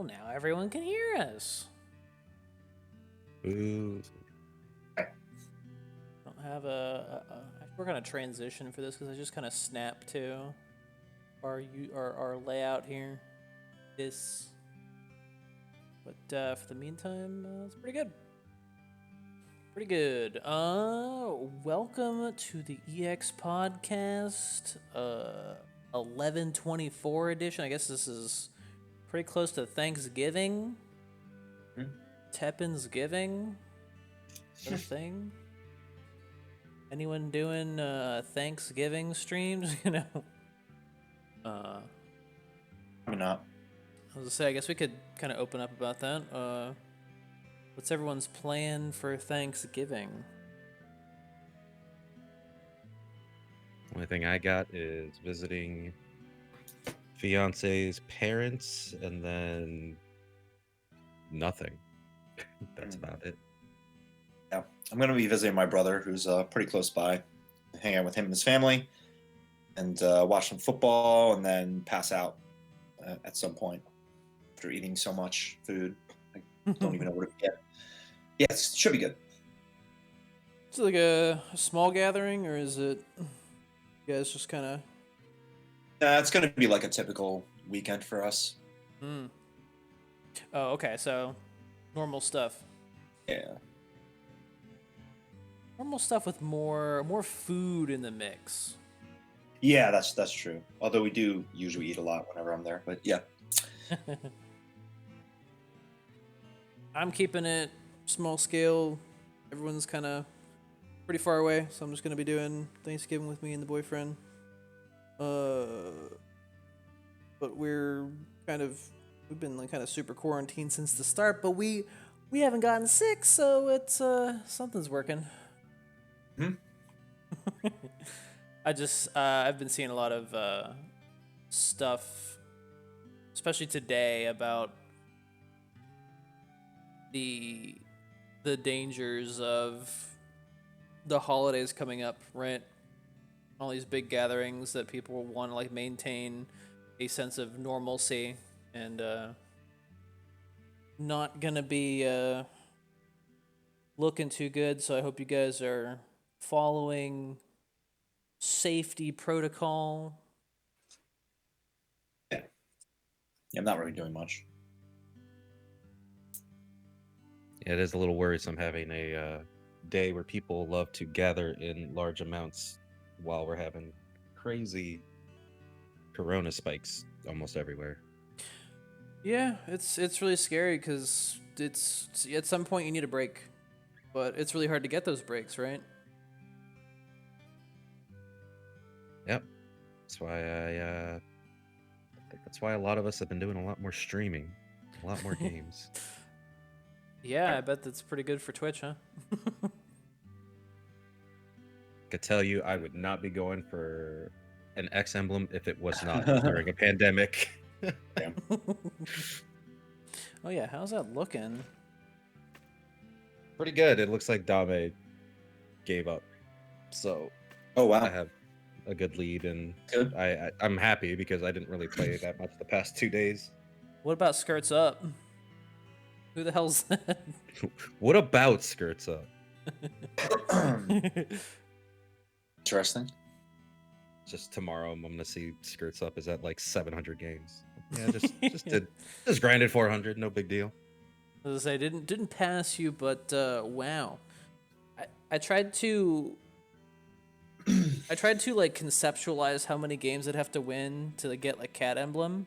Well, now everyone can hear us. Ooh. I don't have I should work on a transition for this because I just kind of snapped to our layout here. This, but for the meantime, it's pretty good. Pretty good. Welcome to the EX podcast, 11/24 edition. I guess this is pretty close to Thanksgiving. Teppen's giving. Is that a thing? Anyone doing Thanksgiving streams? Probably not. I was gonna say, I guess we could kind of open up about that. What's everyone's plan for Thanksgiving? Only thing I got is visiting fiance's parents and then nothing. That's about it. Yeah, I'm going to be visiting my brother, who's pretty close by, hang out with him and his family, and watch some football, and then pass out at some point after eating so much food. I don't even know what to get. Yeah, it should be good. Is it like a small gathering, or is it you guys just kind of? It's going to be like a typical weekend for us. Oh, okay. So normal stuff. Yeah. Normal stuff with more food in the mix. Yeah, that's true. Although we do usually eat a lot whenever I'm there, but yeah. I'm keeping it small scale. Everyone's kind of pretty far away, so I'm just gonna be doing Thanksgiving with me and the boyfriend. But we've been like kind of super quarantined since the start, but we haven't gotten sick, so it's something's working. I've been seeing a lot of stuff, especially today, about the dangers of the holidays coming up, right? All these big gatherings that people want to like maintain a sense of normalcy, and not gonna be looking too good. So I hope you guys are following safety protocol. Yeah, I'm not really doing much. Yeah, it is a little worrisome having a day where people love to gather in large amounts while we're having crazy corona spikes almost everywhere. Yeah, it's really scary because it's at some point you need a break, but it's really hard to get those breaks, right? Yep. That's why that's why a lot of us have been doing a lot more streaming, a lot more games. Yeah, I bet that's pretty good for Twitch, huh? Could tell you I would not be going for an X emblem if it was not during a pandemic. Damn. Oh yeah, how's that looking? Pretty good. It looks like Dame gave up. So Oh wow. I have a good lead, and Good. I'm happy because I didn't really play that much the past 2 days. What about Skirts Up? Who the hell's that? What about Skirts Up? Interesting. Just tomorrow I'm gonna see Skirts Up is at like 700 games. Yeah, just grinded 400, no big deal. As I say, didn't pass you, but wow. I tried to like conceptualize how many games I'd have to win to get like Cat Emblem.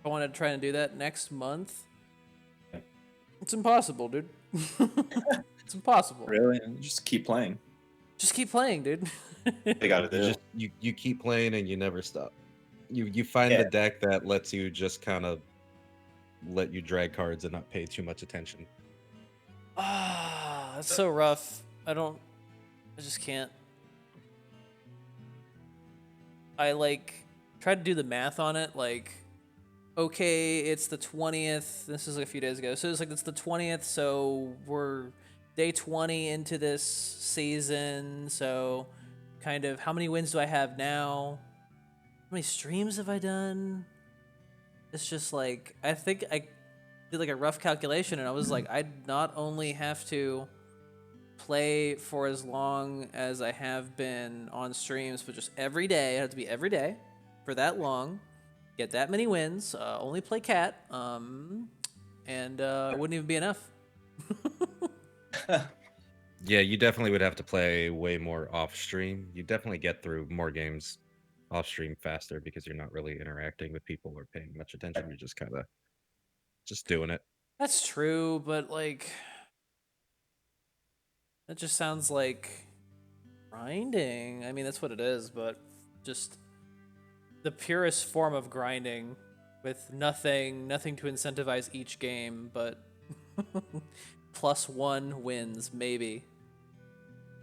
I wanted to try and do that next month. It's impossible, dude. It's impossible. Really? Just keep playing. Just keep playing, dude. They got to do. You keep playing and you never stop. You find the deck that lets you just kind of let you drag cards and not pay too much attention. That's so rough. I just can't. I like tried to do the math on it, like, okay, it's the 20th. This is a few days ago. So it's like it's the 20th, so we're day 20 into this season. So kind of how many wins do I have now? How many streams have I done? it's just like I think I did like a rough calculation, and I was like, I'd not only have to play for as long as I have been on streams, but just every day. It had to be every day for that long, get that many wins, only play cat, and it wouldn't even be enough. Yeah, you definitely would have to play way more off stream. You definitely get through more games off stream faster because you're not really interacting with people or paying much attention. You're just kind of just doing it. That's true, but like that just sounds like grinding. I mean, that's what it is, but just the purest form of grinding with nothing to incentivize each game, but +1 wins maybe.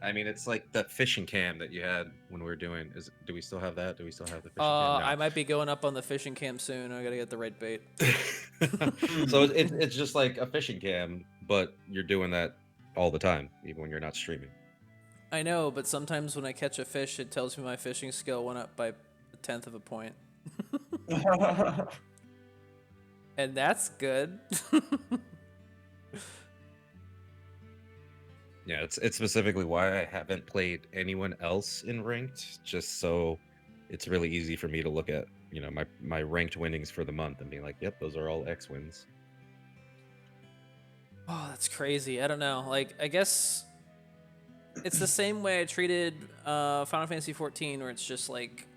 I mean, it's like the fishing cam that you had when we were doing. Do we still have that? Do we still have the fishing cam? No. I might be going up on the fishing cam soon. I gotta get the right bait. So it's just like a fishing cam, but you're doing that all the time, even when you're not streaming. I know, but sometimes when I catch a fish, it tells me my fishing skill went up by 1/10 of a point. And that's good. Yeah, it's specifically why I haven't played anyone else in ranked, just so it's really easy for me to look at, my ranked winnings for the month and be like, yep, those are all X wins. Oh, that's crazy. I don't know. Like, I guess it's the same way I treated Final Fantasy 14, where it's just like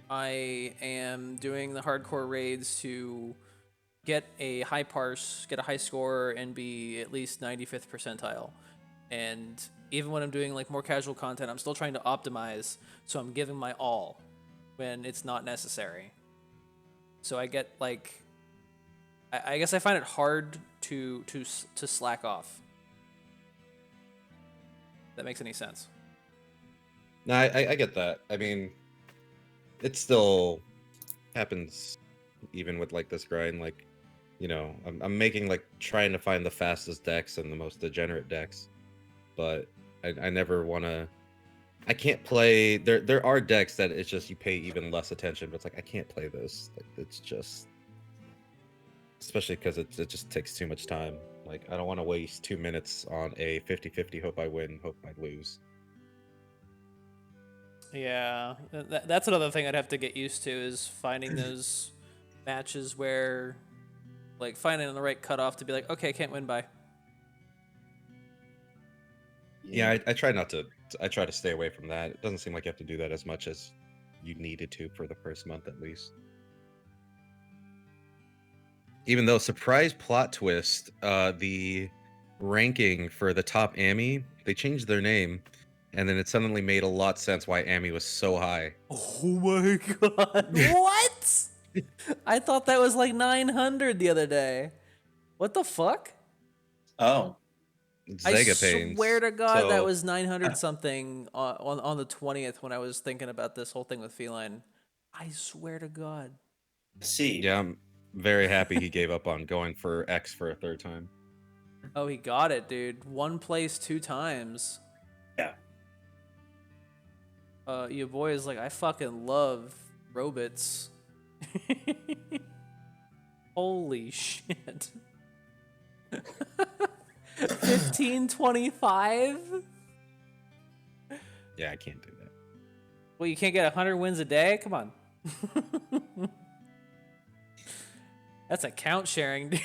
I am doing the hardcore raids to get a high parse, get a high score, and be at least 95th percentile. And even when I'm doing like more casual content, I'm still trying to optimize, so I'm giving my all when it's not necessary. So I get like, I guess I find it hard to slack off. If that makes any sense. No, I get that. I mean, it still happens even with like this grind. Like, I'm making like trying to find the fastest decks and the most degenerate decks, but I never want to. I can't play. There are decks that it's just you pay even less attention, but it's like I can't play this. Like, it's just, especially because it just takes too much time. Like, I don't want to waste 2 minutes on a 50-50 hope I win, hope I lose. Yeah, that's another thing I'd have to get used to, is finding those matches where, like, finding the right cutoff to be like, okay, can't win by. Yeah, I try not to. I try to stay away from that. It doesn't seem like you have to do that as much as you needed to for the first month at least. Even though, surprise plot twist, the ranking for the top Ami, they changed their name, and then it suddenly made a lot of sense why Ami was so high. Oh my god! What? I thought that was like 900 the other day. What the fuck? Oh. I Pains. swear to God, that was 900 something on the 20th when I was thinking about this whole thing with Feline. I swear to God. See. Yeah, I'm very happy he gave up on going for X for a third time. Oh, he got it, dude. 1 place 2 times. Yeah. Your boy is like, I fucking love robots. Holy shit. 1525? Yeah, I can't do that. Well, you can't get 100 wins a day? Come on. That's account sharing, dude.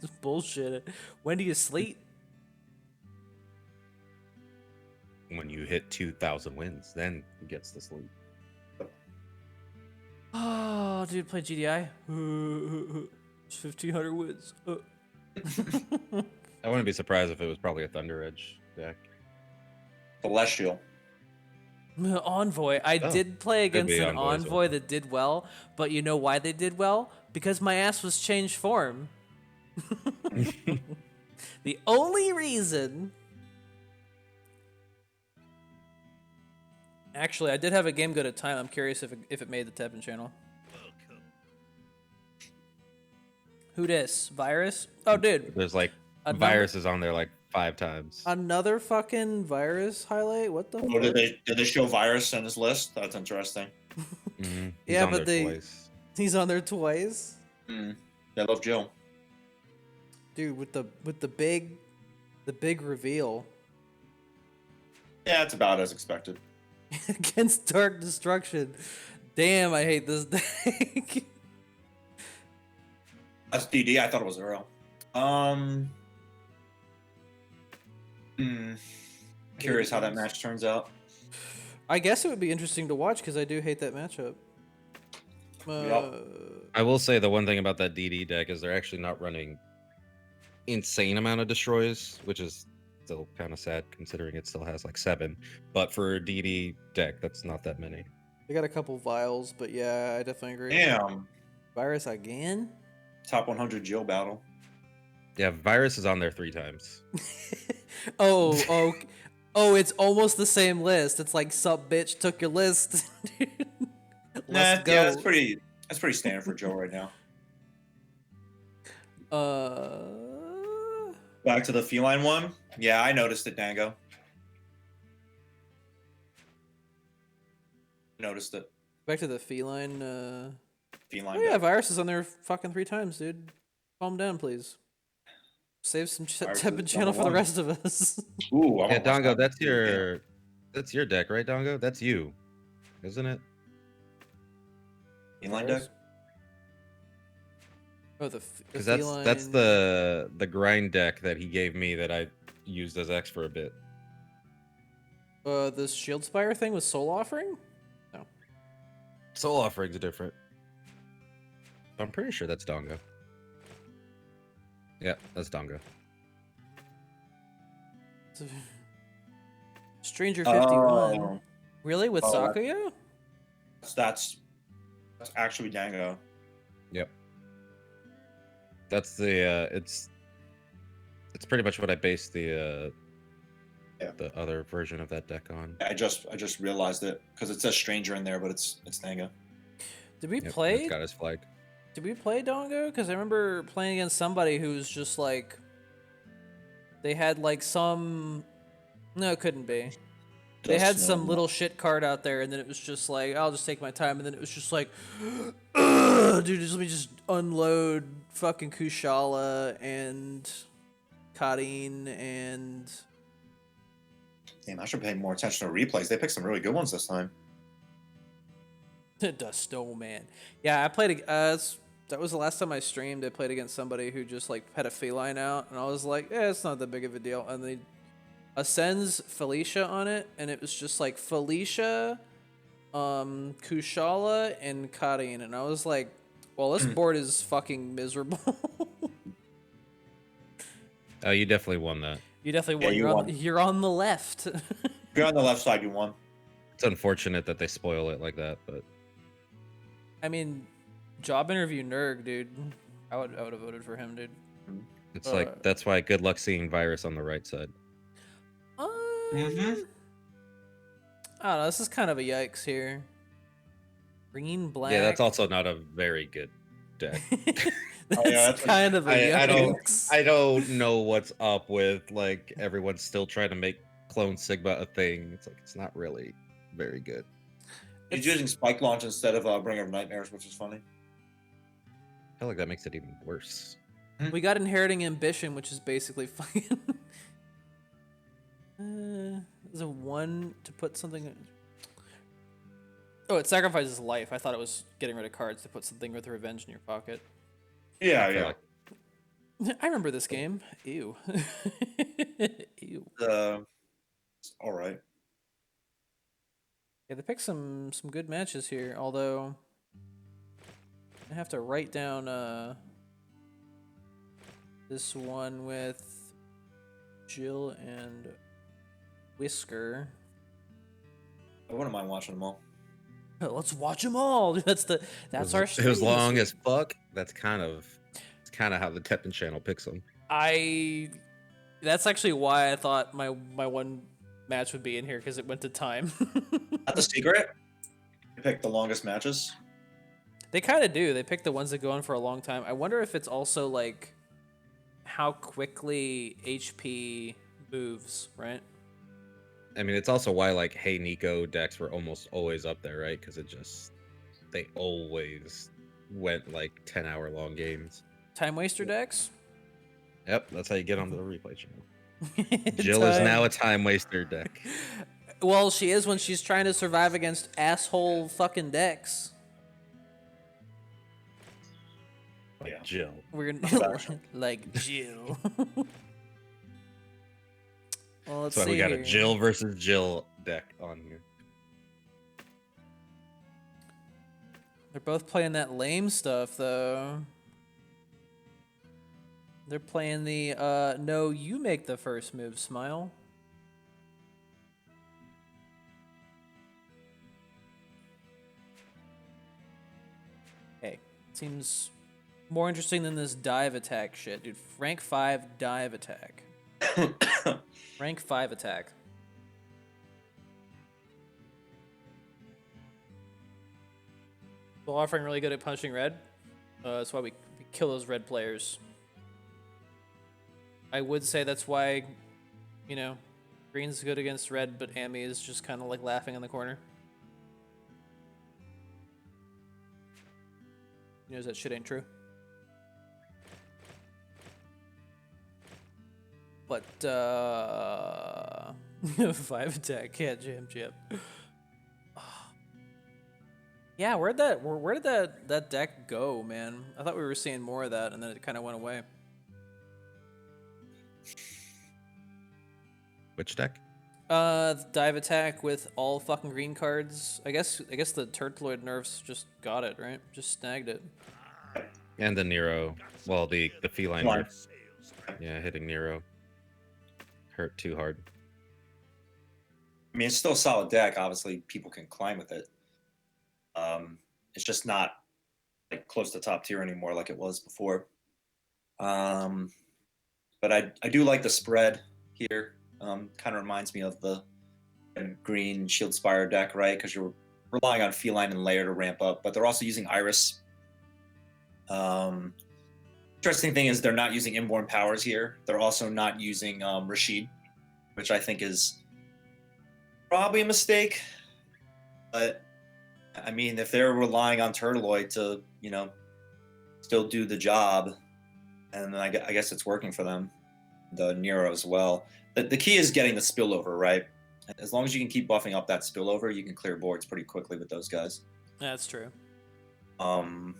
It's bullshit. When do you sleep? When you hit 2,000 wins, then he gets to sleep. Oh, dude, play GDI. 1,500 wins. I wouldn't be surprised if it was probably a Thunder Edge deck. Celestial. Envoy. I did play against be an Envoy that did well, but you know why they did well? Because my ass was changed form. The only reason. Actually, I did have a game good at time. I'm curious if it made the TEPPEN channel. Who dis? Virus? Oh, dude. There's like viruses on there like 5 times. Another fucking virus highlight? What the fuck? Oh, did they show Virus on his list? That's interesting. Mm-hmm. Yeah, but he's on there twice. I love Jill. Dude, with the big reveal Yeah, it's about as expected. against Dark Destruction. Damn, I hate this deck. That's DD. I thought it was Earl. Curious how that match turns out. I guess it would be interesting to watch because I do hate that matchup. I will say the one thing about that DD deck is they're actually not running insane amount of destroys, which is still kind of sad considering it still has like 7. But for a DD deck, that's not that many. They got a couple vials, but yeah, I definitely agree. Damn. Virus again? Top 100 Jill battle. Yeah, Virus is on there 3 times. Oh, it's almost the same list. It's like, sup, bitch, took your list. Let's go. Yeah, that's pretty standard for Joe right now. Back to the feline one. Yeah, I noticed it, Dango. Noticed it. Back to the feline. Feline. Oh yeah, Virus is on there fucking 3 times, dude. Calm down, please. Save some TEPPEN channel for the rest of us. Ooh, yeah, Dongo, that's your deck, right, Dongo? That's you, isn't it? Feline deck. Oh, because that's the grind deck that he gave me that I used as X for a bit. This Shield Spire thing with Soul Offering? No. Soul Offering's different. I'm pretty sure that's Dongo. Yeah, that's Dongo. Stranger 51. Oh. Really? With Sakuya? That's actually Dango. Yep. That's the it's pretty much what I based the other version of that deck on. I just realized it because it says stranger in there, but it's Dango. Did we play? It's got his flag. Did we play Dongo? Because I remember playing against somebody who was just like, they had like some. No, it couldn't be. They had some little shit card out there, and then it was just like, I'll just take my time, and then it was just like, dude, just let me just unload fucking Kushala and Kadeen and. Damn, I should pay more attention to replays. They picked some really good ones this time. Dusto, man. Yeah, I played. That was the last time I streamed. I played against somebody who just like had a feline out, and I was like, yeah, it's not that big of a deal. And they ascends Felicia on it, and it was just like Felicia, Kushala, and Kadeen, and I was like, well, this board is fucking miserable. Oh, you definitely won that. You definitely won. Yeah, You're on the left. If you're on the left side, you won. It's unfortunate that they spoil it like that, but I mean, job interview Nerg, dude. I would have voted for him, dude. it's like that's why good luck seeing Virus on the right side. I don't know. This is kind of a yikes here. Green, black. Yeah, that's also not a very good deck. That's kind of a yikes. I don't know what's up with like everyone's still trying to make Clone Sigma a thing. It's like it's not really very good. He's using Spike Launch instead of Bringer of Nightmares, which is funny. I feel like that makes it even worse. We got Inheriting Ambition, which is basically fucking. There's a 1 to put something. Oh, it sacrifices life. I thought it was getting rid of cards to put something with Revenge in your pocket. Yeah. I remember this game. Ew. Ew. It's all right. Yeah, they picked some good matches here, although I have to write down this one with Jill and Whisker. I wouldn't mind watching them all. Let's watch them all. That's our stream. It was long as fuck. That's kind of how the TEPPEN channel picks them. That's actually why I thought my one match would be in here, because it went to time. Not the secret. You pick the longest matches. They kind of do. They pick the ones that go on for a long time. I wonder if it's also like how quickly HP moves, right? I mean, it's also why like Hey Nico decks were almost always up there, right? Because they always went like 10-hour long games. Time waster decks. Yep, that's how you get onto the replay channel. Jill Jill is now a time waster deck. Well, she is when she's trying to survive against asshole fucking decks. Like Yeah. Jill. We're like Jill. Well, let's That's why see we got here. a Jill versus Jill deck on here. They're both playing that lame stuff, though. They're playing the, no, you make the first move, smile. Hey, seems more interesting than this dive attack shit, dude. Rank 5 dive attack. Rank 5 attack. Still offering really good at punching red. That's why we kill those red players. I would say that's why, you know, green's good against red, but Amy is just kind of like laughing in the corner. He knows that shit ain't true. But, 5 attack, yeah, jam. Yeah, where did that deck go, man? I thought we were seeing more of that, and then it kind of went away. Which deck? Dive attack with all fucking green cards. I guess the Turtloid nerfs just got it, right? Just snagged it. And the Nero. Well, the feline Feline. nerf. Yeah, hitting Nero. Hurt too hard. I mean, it's still a solid deck. Obviously, people can climb with it. It's just not like close to top tier anymore like it was before. But I do like the spread here. Kind of reminds me of the green Shield Spire deck, right? Because you're relying on Feline and Lair to ramp up, but they're also using Iris. Interesting thing is they're not using Inborn Powers here. They're also not using Rashid, which I think is probably a mistake. But I mean, if they're relying on Turtloid to, you know, still do the job, and I guess it's working for them, the Nero as well. The key is getting the spillover, right? As long as you can keep buffing up that spillover, you can clear boards pretty quickly with those guys. That's true. Dude,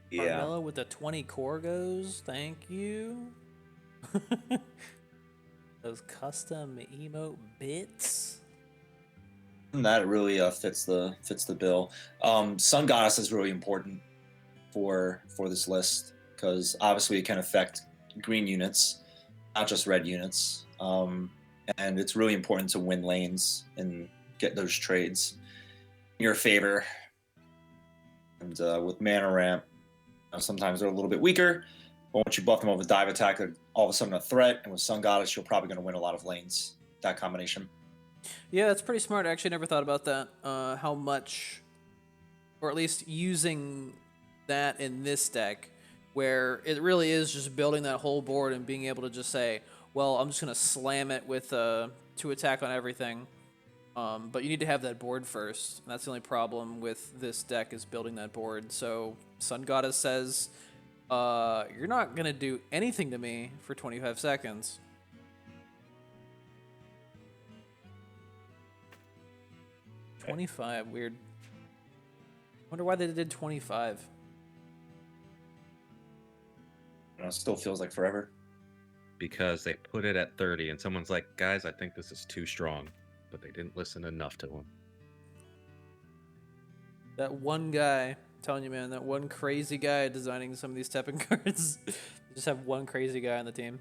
yeah. Carmelo with the 20 core goes. Thank you. Those custom emote bits. That really fits the bill. Sun Goddess is really important for this list because obviously it can affect green units, not just red units. And it's really important to win lanes and get those trades in your favor. And with mana ramp, sometimes they're a little bit weaker, but once you buff them up with dive attack, they're all of a sudden a threat. And with Sun Goddess, you're probably going to win a lot of lanes. That combination. Yeah, that's pretty smart. I actually never thought about that. How much, or at least using that in this deck, where it really is just building that whole board and being able to just say, well, I'm just going to slam it with 2 attack on everything. But you need to have that board first. And that's the only problem with this deck is building that board. So Sun Goddess says, you're not going to do anything to me for 25 seconds. $25, weird. Wonder why they did 25. It still feels like forever. Because they put it at 30 and someone's like, guys, I think this is too strong. But they didn't listen enough to him. That one guy, I'm telling you, man, that one crazy guy designing some of these TEPPEN cards. They just have one crazy guy on the team.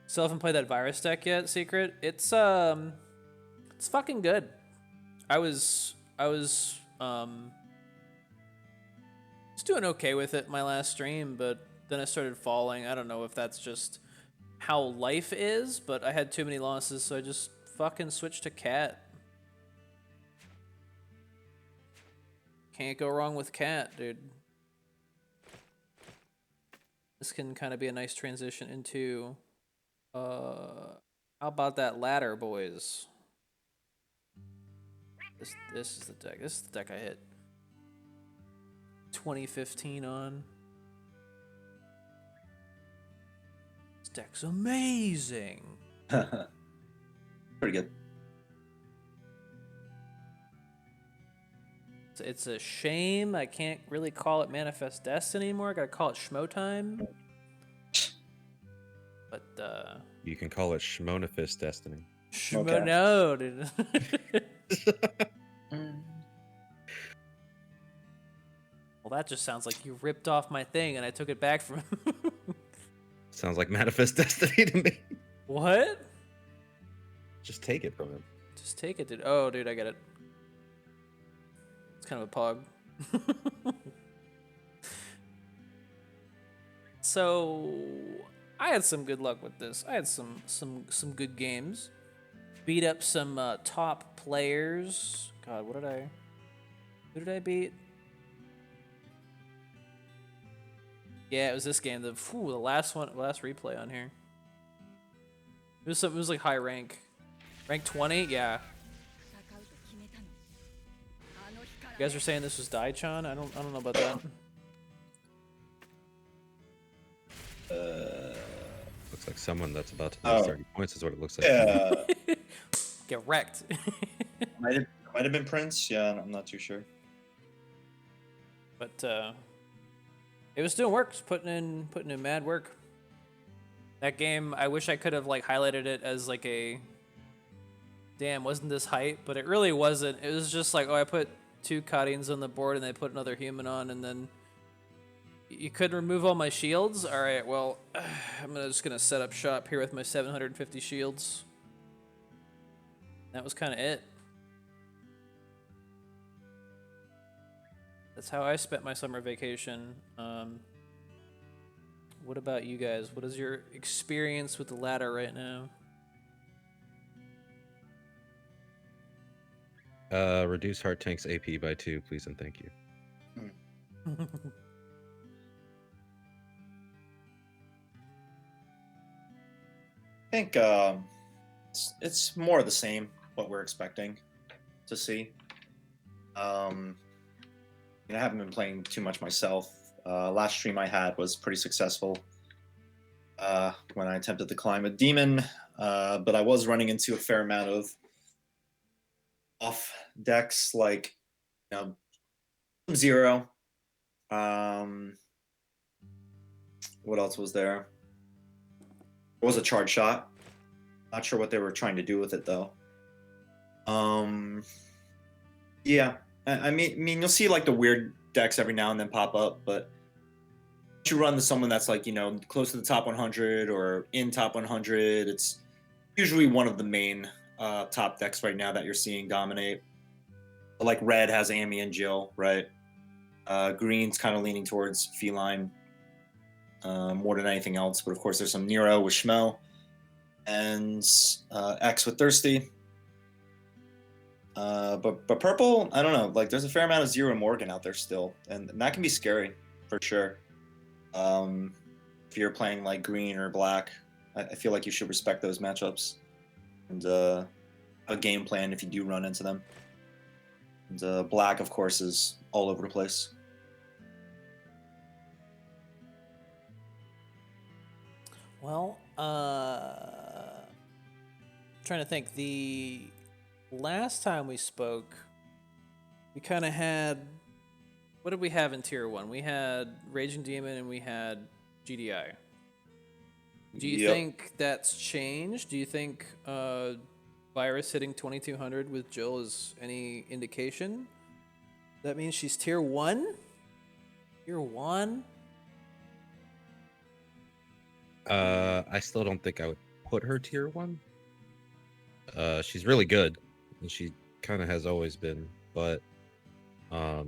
Still haven't played that virus deck yet, Secret. It's fucking good. I was just doing okay with it my last stream, but then I started falling. I don't know if that's just how life is, but I had too many losses, so I just fucking switched to Cat. Can't go wrong with Cat, dude. This can kind of be a nice transition into how about that ladder, boys? This is the deck. This is the deck I hit 2015 on. This deck's amazing. Pretty good. It's a shame I can't really call it Manifest Destiny anymore. I gotta call it Schmo Time. But You can call it Schmonifist Destiny. Schmo, Okay. no, dude. Well, that just sounds like you ripped off my thing and I took it back from him. Sounds like Manifest Destiny to me. What? Just take it from him. Just take it, dude. Oh, dude, I get it. It's kind of a pog. So, I had some good luck with this. I had some good games. Beat up some top players. God, who did I beat? Yeah, it was this game. The last replay on here. It was like high rank. Rank 20? Yeah. You guys are saying this was Daichan? I don't know about that. Looks like someone that's about to Oh. lose 30 points is what it looks like. Yeah. Get wrecked. might have been Prince. Yeah, I'm not too sure. But it was doing work. Just putting in mad work. That game, I wish I could have like highlighted it as like a damn, wasn't this hype? But it really wasn't. It was just like, oh, I put 2 Kadians on the board and they put another human on, and then you could remove all my shields. All right, well, I'm just gonna set up shop here with my 750 shields. That was kind of it. That's how I spent my summer vacation. What about you guys? What is your experience with the ladder right now? Reduce Heart Tank's AP by 2, please and thank you. I think it's more of the same what we're expecting to see. I haven't been playing too much myself. Last stream I had was pretty successful when I attempted to climb a demon, but I was running into a fair amount of off decks, like Zero. What else was there? There was a charge shot. Not sure what they were trying to do with it though. Yeah, I mean, you'll see like the weird decks every now and then pop up, but you run to someone that's like close to the top 100 or in top 100. It's usually one of the main top decks right now that you're seeing dominate. Like red has Amy and Jill, right? Green's kind of leaning towards Feline more than anything else, but of course there's some Nero with Schmo and X with Thirsty. But purple, I don't know. Like there's a fair amount of Zero Morgan out there still, and that can be scary for sure. If you're playing like green or black, I feel like you should respect those matchups and a game plan if you do run into them. And black, of course, is all over the place. Well, trying to think. The last time we spoke, we kind of had. What did we have in tier 1? We had Raging Demon and we had GDI. Do you think that's changed? Do you think Virus hitting 2200 with Jill is any indication? That means she's tier 1? Tier 1? I still don't think I would put her tier 1. She's really good, and she kind of has always been, but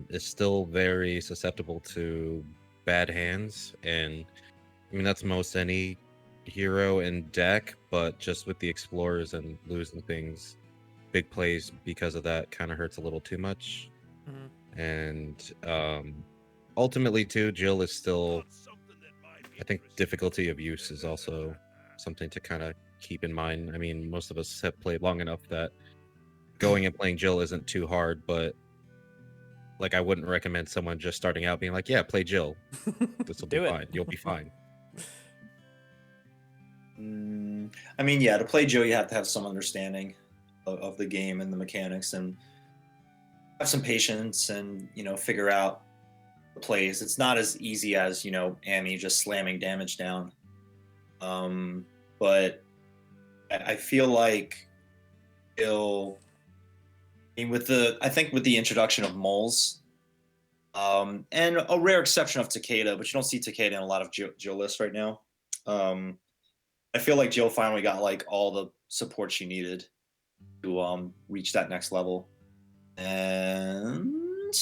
is still very susceptible to bad hands, and I mean that's most any hero and deck, but just with the explorers and losing things, big plays because of that kind of hurts a little too much. And ultimately too, Jill is still, I think difficulty of use is also something to kind of keep in mind. I mean, most of us have played long enough that going and playing Jill isn't too hard, but like I wouldn't recommend someone just starting out being like, yeah, play Jill. This will be Do it. fine. You'll be fine. I mean, yeah, to play Jill, you have to have some understanding of the game and the mechanics, and have some patience, and figure out the plays. It's not as easy as Amy just slamming damage down. But I feel like Jill, I think with the introduction of moles, and a rare exception of Takeda, but you don't see Takeda in a lot of Jill lists right now. I feel like Jill finally got like all the support she needed to reach that next level. And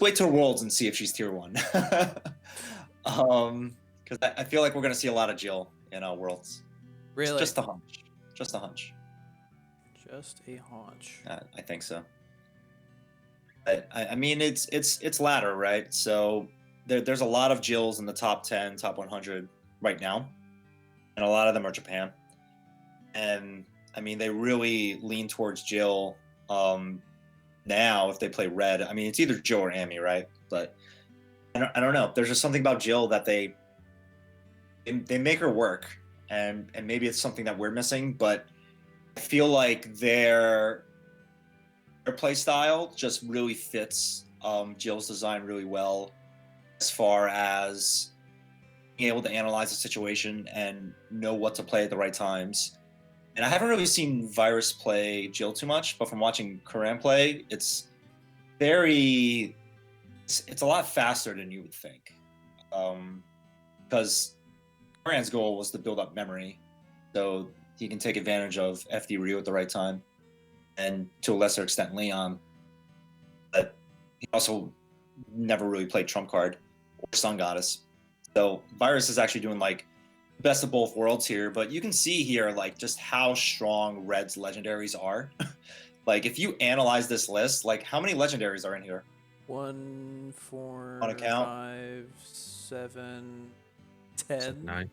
wait till Worlds and see if she's tier 1. Because I feel like we're gonna see a lot of Jill in Worlds. Really? Just a hunch. Just a hunch. Just a hunch. I think so. I mean, it's ladder, right? So there's a lot of Jills in the top 10, top 100 right now, and a lot of them are Japan. And I mean, they really lean towards Jill now if they play red. I mean, it's either Jill or Amy, right? But I don't know. There's just something about Jill that they make her work, and maybe it's something that we're missing, but I feel like their play style just really fits Jill's design really well, as far as being able to analyze the situation and know what to play at the right times. And I haven't really seen Virus play Jill too much, but from watching Karan play, it's a lot faster than you would think. Because Karan's goal was to build up memory, so he can take advantage of FD Ryu at the right time, and to a lesser extent Leon. But he also never really played Trump Card or Sun Goddess. So Virus is actually doing like best of both worlds here, but you can see here like just how strong Red's legendaries are. Like if you analyze this list, like how many legendaries are in here? 1, 4, On a count? 5, 7, 10. 9,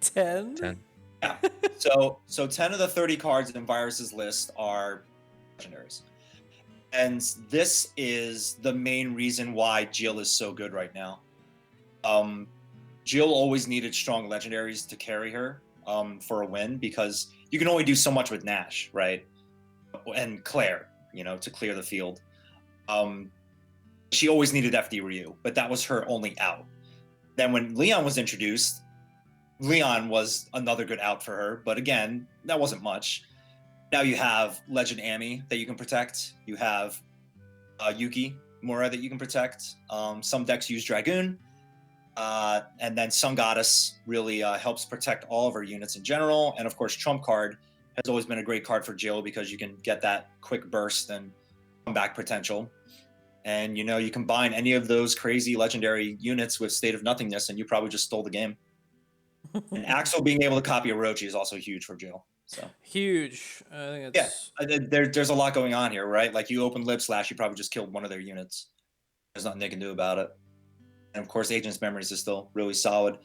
10? 10. Yeah. So 10 of the 30 cards in Virus's list are legendaries. And this is the main reason why Jill is so good right now. Jill always needed strong legendaries to carry her for a win, because you can only do so much with Nash, right? And Claire, to clear the field. She always needed FD Ryu, but that was her only out. Then when Leon was introduced, Leon was another good out for her, but again, that wasn't much. Now you have Legend Amy that you can protect. You have Yuki Mura that you can protect. Some decks use Dragoon. And then Sun Goddess really helps protect all of her units in general. And of course, Trump Card has always been a great card for Jill, because you can get that quick burst and comeback potential. And you combine any of those crazy legendary units with State of Nothingness, and you probably just stole the game. And Axel being able to copy Orochi is also huge for Jill. So Huge. I think it's... Yeah, there's a lot going on here, right? Like you open Lip Slash, you probably just killed one of their units. There's nothing they can do about it. And of course, Agent's Memories is still really solid.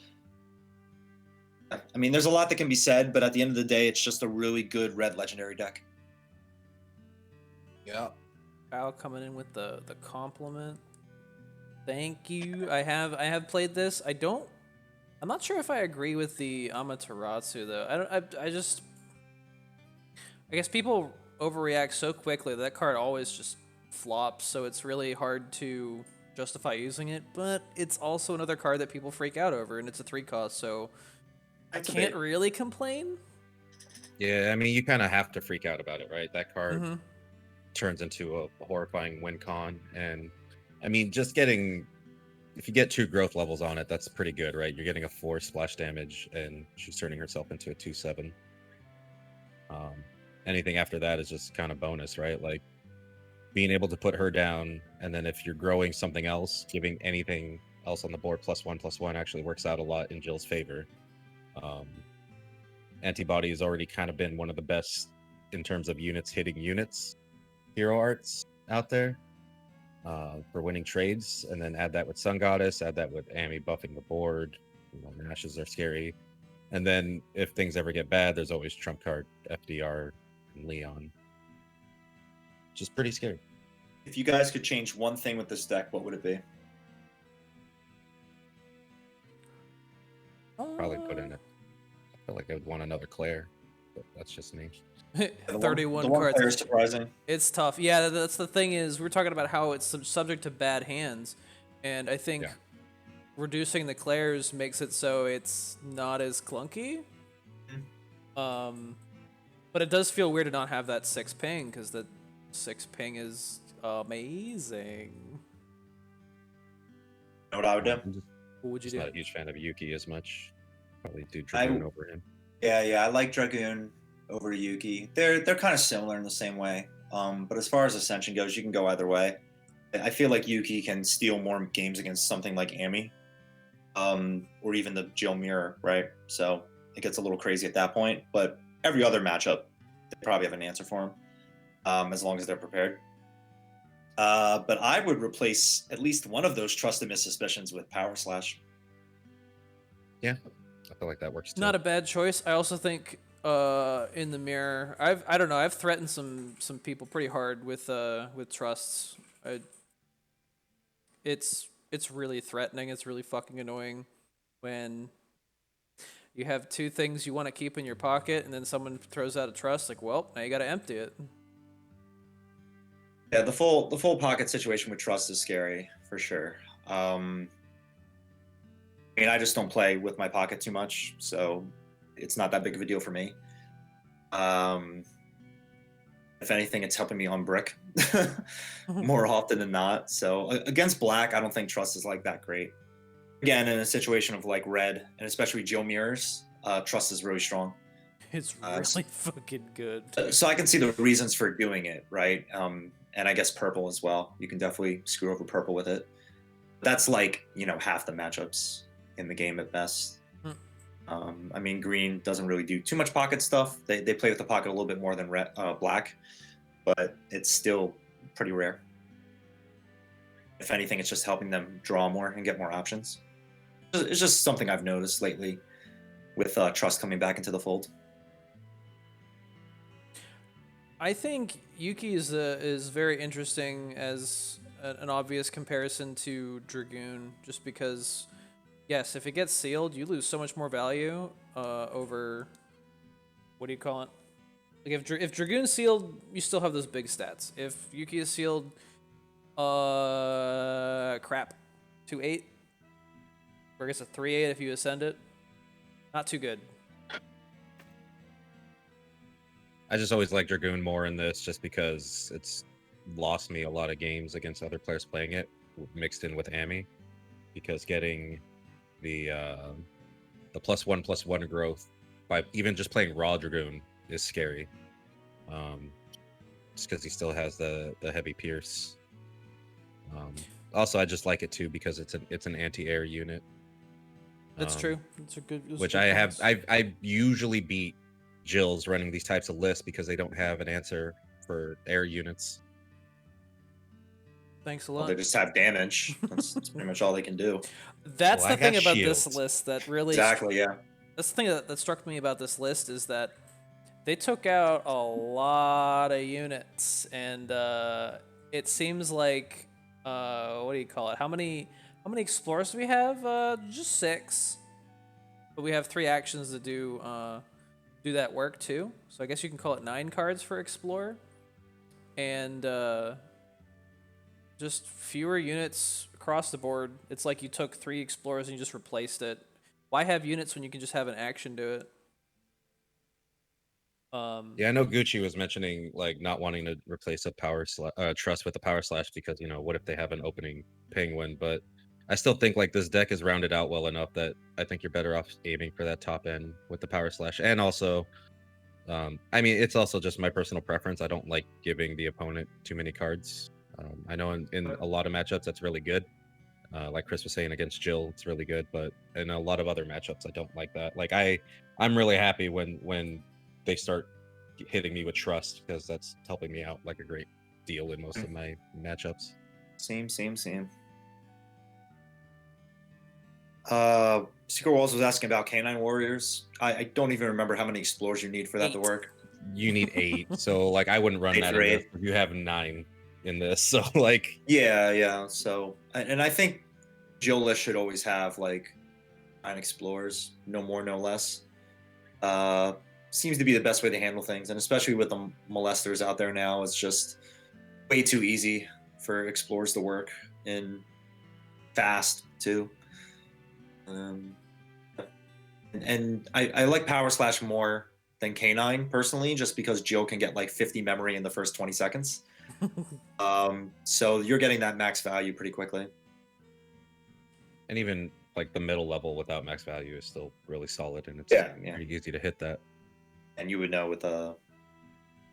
I mean, there's a lot that can be said, but at the end of the day, it's just a really good red legendary deck. Yeah. Al coming in with the compliment. Thank you. I have played this. I'm not sure if I agree with the Amaterasu though. I guess people overreact so quickly that card always just flops, so it's really hard to justify using it, but it's also another card that people freak out over, and it's a 3 cost, so I can't really complain. Yeah, I mean, you kind of have to freak out about it, right? That card turns into a horrifying win con, and I mean, if you get 2 growth levels on it, that's pretty good, right? You're getting a 4 splash damage, and she's turning herself into a 2/7. Anything after that is just kind of bonus, right? Like being able to put her down, and then if you're growing something else, giving anything else on the board +1/+1 actually works out a lot in Jill's favor. Antibody has already kind of been one of the best in terms of units hitting units hero arts out there for winning trades, and then add that with Sun Goddess, add that with Amy buffing the board. Nashes are scary, and then if things ever get bad, there's always Trump Card FDR and Leon, which is pretty scary. If you guys could change one thing with this deck, what would it be? Probably put in it. I feel like I would want another Claire, but that's just me. 31 the one cards. player is surprising. It's tough. Yeah, that's the thing is we're talking about how it's subject to bad hands, and I think reducing the Clairs makes it so it's not as clunky. But it does feel weird to not have that 6 ping because the 6 ping is amazing. You know what I would do? What would you Just do? not a huge fan of Yuki as much. Probably do Dragoon over him. Yeah, I like Dragoon over Yuki. They're kind of similar in the same way. But as far as Ascension goes, you can go either way. I feel like Yuki can steal more games against something like Ami, or even the Jill Mirror, right? So it gets a little crazy at that point. But every other matchup, they probably have an answer for him, as long as they're prepared. But I would replace at least one of those Trust and Miss Suspicions with Power Slash. Yeah, I feel like that works too. Not a bad choice. I also think in the mirror, I don't know. I've threatened some people pretty hard with trusts. It's really threatening. It's really fucking annoying when you have 2 things you want to keep in your pocket, and then someone throws out a trust. Like, well, now you got to empty it. Yeah, the full pocket situation with Trust is scary for sure. I mean, I just don't play with my pocket too much, so it's not that big of a deal for me. If anything, it's helping me on brick more often than not. So against black, I don't think Trust is like that great. Again, in a situation of like red, and especially Jill Mirrors, Trust is really strong. It's really fucking good. So I can see the reasons for doing it, right? And I guess purple as well. You can definitely screw over purple with it. That's like, half the matchups in the game at best. I mean, green doesn't really do too much pocket stuff. They play with the pocket a little bit more than black, but it's still pretty rare. If anything, it's just helping them draw more and get more options. It's just something I've noticed lately with Trust coming back into the fold. I think Yuki is very interesting as an obvious comparison to Dragoon, just because, yes, if it gets sealed, you lose so much more value over, what do you call it? Like if Dragoon's sealed, you still have those big stats. If Yuki is sealed, crap, 2-8, or I guess a 3-8 if you ascend it. Not too good. I just always like Dragoon more in this just because it's lost me a lot of games against other players playing it, mixed in with Ami, because getting the +1/+1 growth by even just playing raw Dragoon is scary. Just because he still has the heavy pierce. Also, I just like it too because it's an anti-air unit. That's true. It's a good. Which I usually beat Jills running these types of lists because they don't have an answer for air units. Thanks a lot. Well, they just have damage. That's pretty much all they can do. That's Well, the thing about shields. this list that really Exactly, yeah. That's the thing that struck me about this list is that they took out a lot of units, and it seems like what do you call it? How many explorers do we have? Just 6, but we have 3 actions to do that work too. So I guess you can call it 9 cards for explorer, and just fewer units across the board. It's like you took 3 explorers and you just replaced it. Why have units when you can just have an action do it? Yeah, I know Gucci was mentioning like not wanting to replace a trust with a power slash because what if they have an opening penguin? But I still think like this deck is rounded out well enough that I think you're better off aiming for that top end with the power slash. And also, I mean, it's also just my personal preference. I don't like giving the opponent too many cards. I know in a lot of matchups that's really good. Like Chris was saying against Jill, it's really good. But in a lot of other matchups, I don't like that. Like I'm really happy when they start hitting me with trust because that's helping me out like a great deal in most of my matchups. Same. Secret Walls was asking about Canine Warriors. I don't even remember how many explorers you need for that to 8. work. you need 8. So like I wouldn't run 8 that for in this 8. if you have 9 in this. So like Yeah. So, and I think Jill list should always have like 9 explorers, no more, no less. Seems to be the best way to handle things, and especially with the molesters out there now, it's just way too easy for explorers to work in fast too. And I like Power Slash more than K9 personally, just because Jill can get like 50 memory in the first 20 seconds. So you're getting that max value pretty quickly. and even like the middle level without max value is still really solid, and it's Yeah. pretty easy to hit that. And you would know with a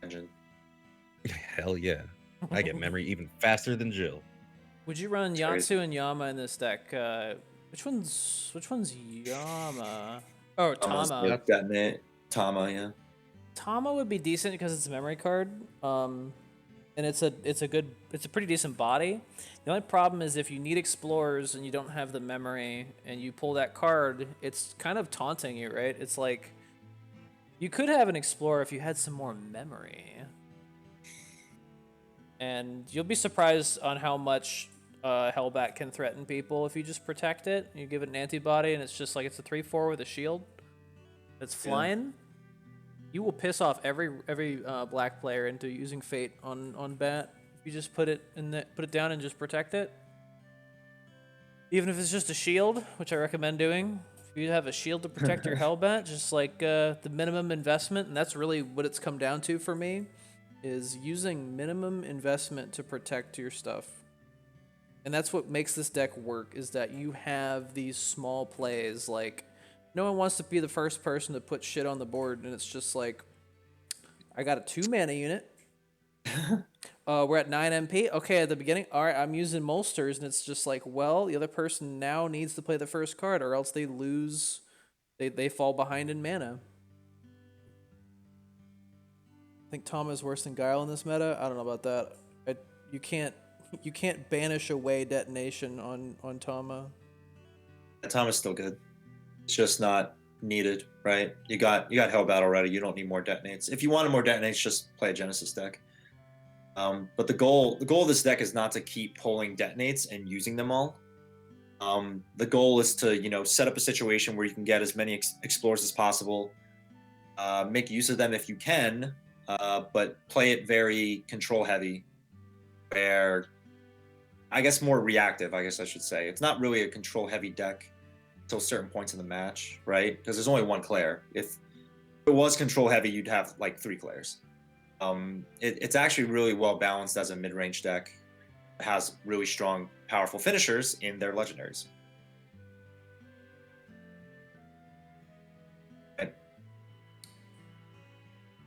engine. Hell yeah. I get memory even faster than Jill. Would you run Sorry. Yatsu and Yama in this deck? Which one's Yama? Oh, Tama. Tama, yeah. Tama would be decent because it's a memory card. And it's a pretty decent body. The only problem is if you need explorers and you don't have the memory and you pull that card, it's kind of taunting you, right? It's like you could have an explorer if you had some more memory. And you'll be surprised on how much Hellbat can threaten people if you just protect it. You give it an antibody and it's just like it's a 3/4 with a shield that's flying. You will piss off every black player into using Fate on Bat if you just put it down and just protect it. Even if it's just a shield, which I recommend doing. If you have a shield to protect your Hellbat, just like the minimum investment, and that's really what it's come down to for me, is using minimum investment to protect your stuff. And that's what makes this deck work, is that you have these small plays. Like, no one wants to be the first person to put shit on the board, and it's just like, I got a 2 mana unit. We're at 9 MP. Okay, at the beginning, all right, I'm using Molsters, and it's just like, well, the other person now needs to play the first card, or else they lose. They fall behind in mana. I think Tama is worse than Guile in this meta. I don't know about that. You can't banish away detonation on Tama. Tama's still good. It's just not needed, right? You got Hellbat already. You don't need more detonates. If you wanted more detonates, just play a Genesis deck. But the goal of this deck is not to keep pulling detonates and using them all. The goal is to set up a situation where you can get as many explorers as possible, make use of them if you can, but play it very control heavy, where I guess more reactive. I guess I should say it's not really a control heavy deck until certain points in the match, right? Because there's only one Claire. If it was control heavy, you'd have like 3 Claires. It's actually really well balanced as a mid-range deck. It has really strong, powerful finishers in their legendaries.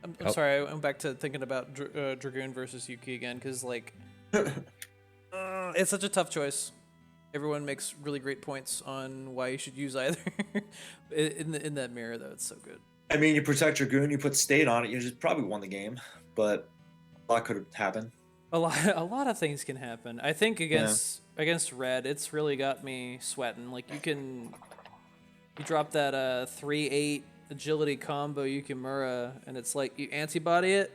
I'm sorry, I'm back to thinking about Dragoon versus Yuki again, because like, it's such a tough choice. Everyone makes really great points on why you should use either. in that mirror, though, it's so good. I mean, you protect Dragoon, you put State on it, you just probably won the game, but a lot could happen. A lot of things can happen. I think against Red, it's really got me sweating. Like you drop that 3/8 agility combo Yukimura, and it's like you antibody it.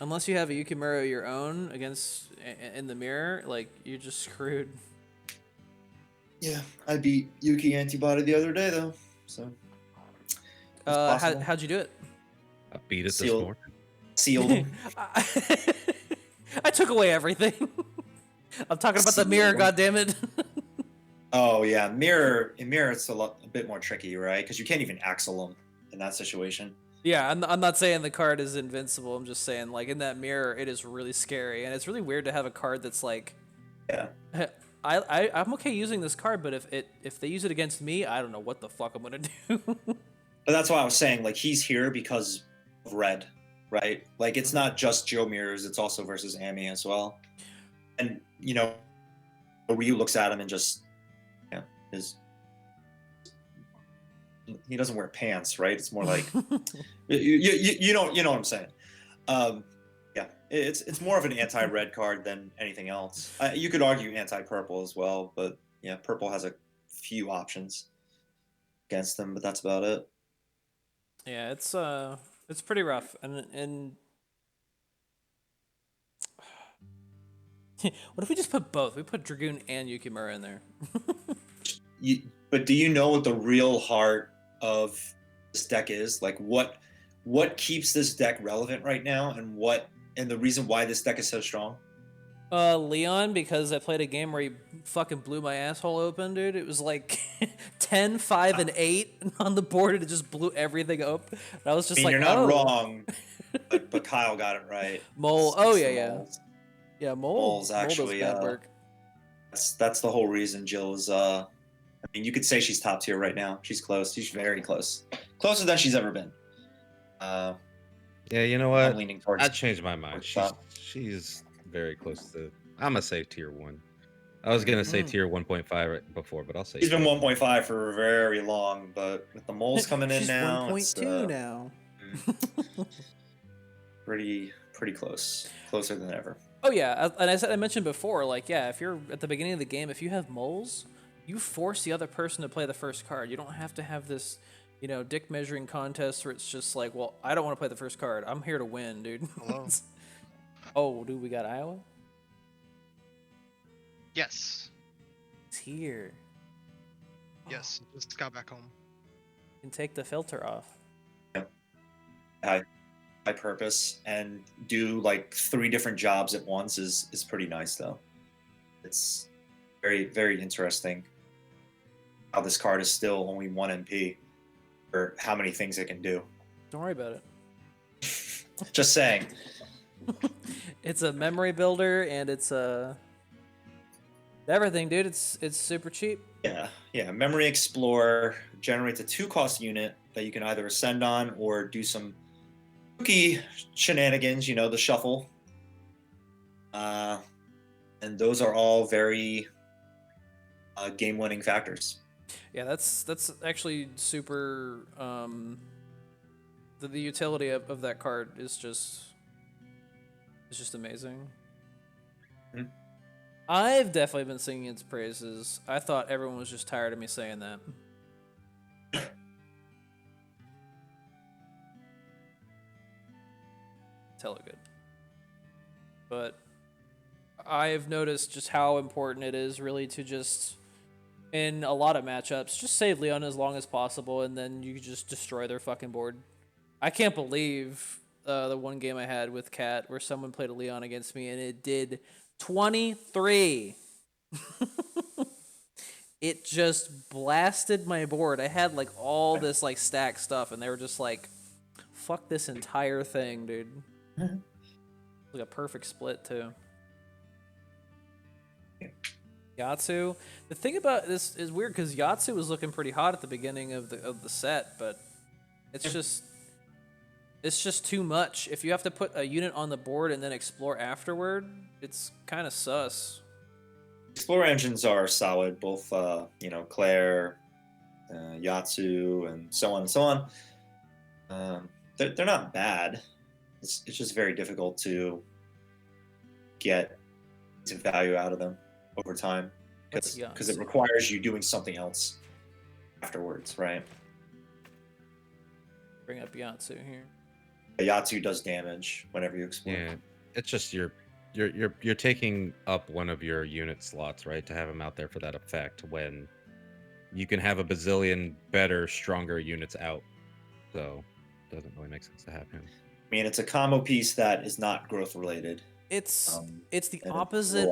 Unless you have a Yukimura of your own in the mirror, like you're just screwed. Yeah, I beat Yuki antibody the other day though, so. How'd you do it? I beat it this morning. Sealed. I took away everything. I'm talking about the mirror, goddammit. Oh yeah, mirror it's a bit more tricky, right? Because you can't even axle them in that situation. Yeah, I'm not saying the card is invincible. I'm just saying, like, in that mirror, it is really scary, and it's really weird to have a card that's like, yeah, I'm okay using this card, but if they use it against me, I don't know what the fuck I'm gonna do. But that's why I was saying, like, he's here because of Red, right? Like, it's not just Joe mirrors; it's also versus Amy as well. And Ryu looks at him and just, he doesn't wear pants, right? It's more like you know what I'm saying. Yeah, it's more of an anti-red card than anything else. You could argue anti-purple as well, but yeah, purple has a few options against them, but that's about it. Yeah, It's pretty rough, and what if we just put both? We put Dragoon and Yukimura in there. But do you know what the real heart of this deck is? Like what keeps this deck relevant right now, and the reason why this deck is so strong? Leon, because I played a game where he fucking blew my asshole open, dude. It was like 10, 5, and 8 on the board, and it just blew everything up. And I was just I mean, like, you're not oh. wrong, but Kyle got it right. Mole. It's Oh, the yeah, yeah. moles. Yeah, Moles Mole does actually. bad work. That's the whole reason Jill is. I mean, you could say she's top tier right now. She's close. She's very close, closer than she's ever been. Yeah, you know what? I'm leaning towards. I changed my mind. She's very close to. I'm gonna say tier 1. I was gonna say tier 1.5 right before, but I'll say. She's been 1.5 for very long, but with the moles coming in She's now, 1.2 now. pretty close, closer than ever. Oh yeah, and I mentioned before, like, yeah, if you're at the beginning of the game, if you have moles, you force the other person to play the first card. You don't have to have this, dick measuring contest where it's just like, well, I don't want to play the first card. I'm here to win, dude. Hello. Oh, dude, we got Iowa? Yes. It's here. Yes. Just got back home. You can take the filter off. High purpose and do like 3 different jobs at once is pretty nice though. It's very, very interesting how this card is still only 1 MP for how many things it can do. Don't worry about it. Just saying. It's a memory builder and it's everything, dude. It's super cheap. Yeah. Memory Explorer generates a 2-cost unit that you can either ascend on or do some spooky shenanigans, the shuffle. And those are all very game-winning factors. Yeah, that's actually super. The utility of that card is just amazing. Hmm. I've definitely been singing its praises. I thought everyone was just tired of me saying that. Tell it good. But I've noticed just how important it is really to just, in a lot of matchups, just save Leon as long as possible and then you just destroy their fucking board. I can't believe the one game I had with Kat where someone played a Leon against me and it did 23. It just blasted my board. I had like all this like stack stuff and they were just like, fuck this entire thing, dude. Like a perfect split too. Yatsu. The thing about this is weird because Yatsu was looking pretty hot at the beginning of the set, but it's just too much. If you have to put a unit on the board and then explore afterward, it's kind of sus. Explorer engines are solid, both Claire, Yatsu, and so on and so on. They're not bad. It's just very difficult to get some value out of them over time because it requires you doing something else afterwards, right? Bring up Yatsu here. Yatsu does damage whenever you explore. Yeah, it's just you're taking up one of your unit slots, right, to have him out there for that effect when you can have a bazillion better, stronger units out. So it doesn't really make sense to have him. I mean, it's a combo piece that is not growth related. It's the opposite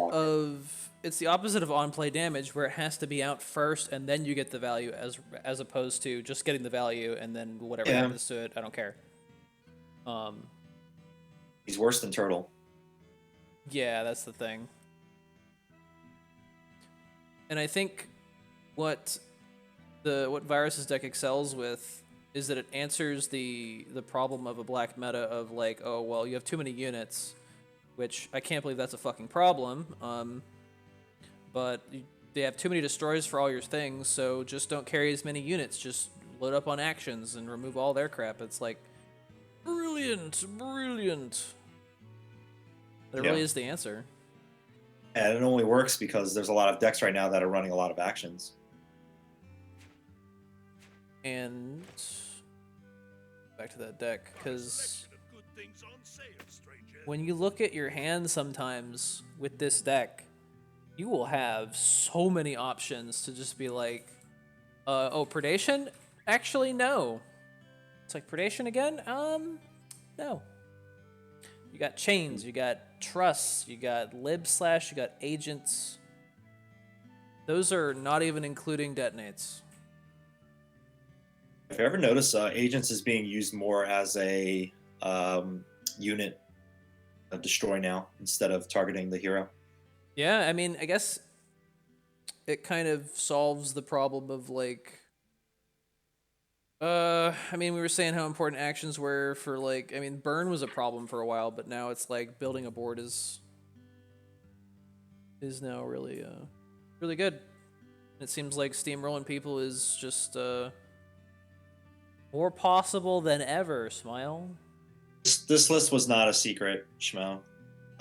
of on play damage where it has to be out first and then you get the value as opposed to just getting the value and then whatever happens to it, I don't care. He's worse than Turtle. Yeah, that's the thing. And I think what Virus's deck excels with is that it answers the problem of a black meta of like, oh well, you have too many units, which I can't believe that's a fucking problem. But they have too many destroys for all your things, so just don't carry as many units. Just load up on actions and remove all their crap. It's like brilliant. That really is the answer. And it only works because there's a lot of decks right now that are running a lot of actions. And back to that deck, because when you look at your hand sometimes with this deck, you will have so many options to just be like, oh, predation? Actually, no. It's like, predation again? No. You got chains, you got trusts, you got lib slash, you got agents. Those are not even including detonates. If you ever notice, agents is being used more as a unit of destroy now instead of targeting the hero. Yeah, I mean, I guess it kind of solves the problem of like, I mean, we were saying how important actions were for like, I mean, burn was a problem for a while, but now it's like building a board is now really really good. It seems like steamrolling people is just more possible than ever. Smile. This list was not a secret, Schmo.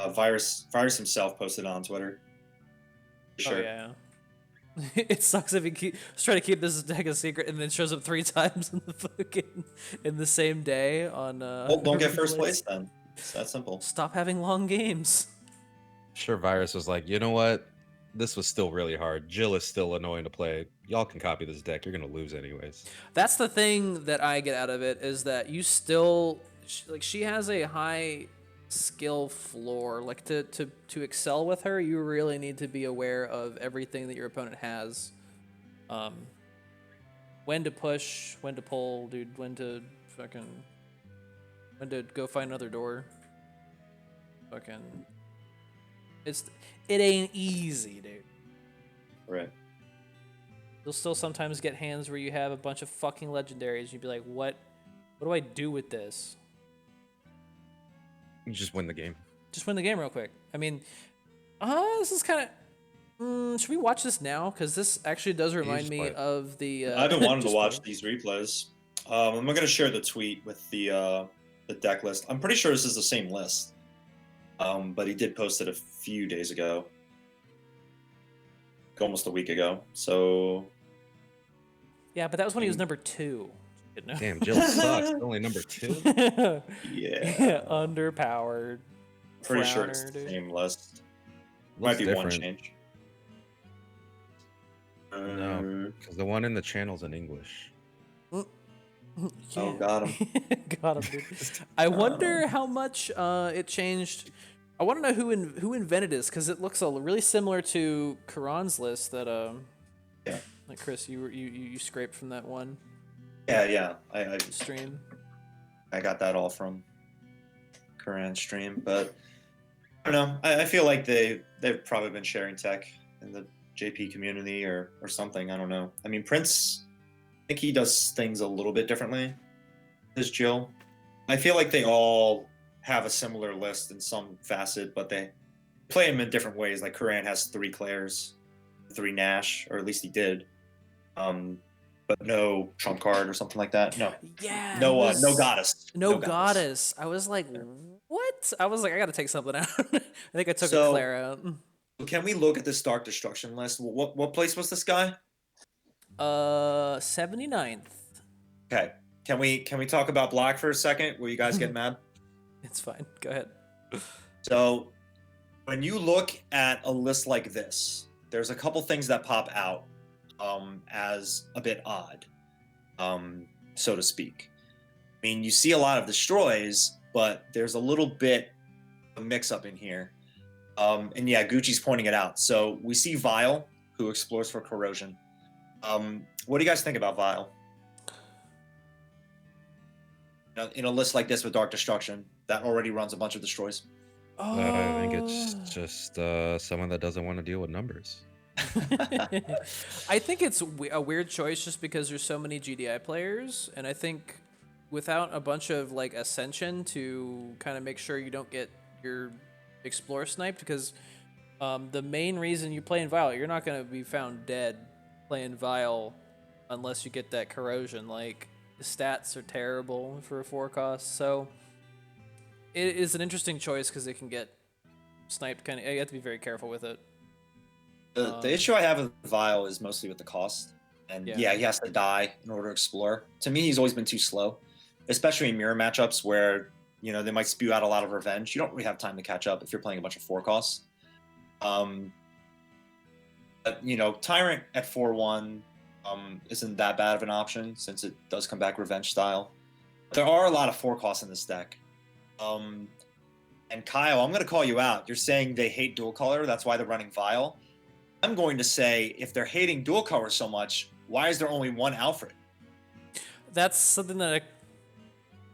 Virus himself posted on Twitter. Sure. Oh yeah. It sucks if he keeps trying to keep this deck a secret and then shows up 3 times in the fucking in the same day on. Well, don't get first place then. It's that simple. Stop having long games. Sure, Virus was like, you know what? This was still really hard. Jill is still annoying to play. Y'all can copy this deck. You're gonna lose anyways. That's the thing that I get out of it is that you still like she has a high skill floor. Like to excel with her, you really need to be aware of everything that your opponent has. When to push, when to pull, dude, when to go find another door. It ain't easy, dude. Right. You'll still sometimes get hands where you have a bunch of fucking legendaries. You'd be like, what do I do with this? You just win the game. Just win the game real quick. I mean, this is kind of... should we watch this now? Because this actually does remind me of the... I've been wanting to just watch play. these replays. I'm going to share the tweet with the deck list. I'm pretty sure this is the same list. But he did post it a few days ago. Almost a week ago. So... Yeah, but that was when he was number 2. Damn, Jill sucks. Only number 2. Yeah. Underpowered. Pretty sure Frowner, it's the dude. same list. Looks Might be one different. change. No, because the one in the channel's in English. Oh, got him. Got him, dude. I wonder how much it changed. I want to know who invented this, because it looks really similar to Karan's list that Yeah. like Chris, you scraped from that one Yeah. I stream. got that all from Karan's stream, but I don't know. I feel like they've probably been sharing tech in the JP community or something. I don't know. I mean, Prince, I think he does things a little bit differently as Jill. I feel like they all have a similar list in some facet, but they play them in different ways. Like Karan has 3 Clairs, 3 Nash, or at least he did. But no trump card or something like that. No. Yeah. No goddess. No goddess. I was like, what? I was like, I gotta take something out. I think I took a Claire out. Can we look at this Dark Destruction list? What place was this guy? 79th. Okay. Can we talk about Black for a second? Will you guys get mad? It's fine. Go ahead. So, when you look at a list like this, there's a couple things that pop out as a bit odd, so to speak. I mean, you see a lot of destroys, but there's a little bit of mix-up in here. And yeah, Gucci's pointing it out. So we see Vile, who explores for corrosion. What do you guys think about Vile? In a list like this with Dark Destruction, that already runs a bunch of destroys. I think it's just someone that doesn't want to deal with numbers. I think it's a weird choice just because there's so many GDI players, and I think without a bunch of like Ascension to kind of make sure you don't get your Explorer sniped, because the main reason you play in Vile, you're not going to be found dead playing Vile unless you get that corrosion. Like, the stats are terrible for a 4 cost, so it is an interesting choice because it can get sniped. Kind of, you have to be very careful with it. The issue I have with Vile is mostly with the cost, and yeah, he has to die in order to explore. To me, he's always been too slow. especially in mirror matchups where they might spew out a lot of revenge. You don't really have time to catch up if you're playing a bunch of 4 costs. But, Tyrant at 4/1 isn't that bad of an option since it does come back revenge style. There are a lot of 4 costs in this deck. And Kyle, I'm going to call you out. You're saying they hate dual color. That's why they're running Vile. I'm going to say if they're hating dual color so much, why is there only 1 Alfred? That's something that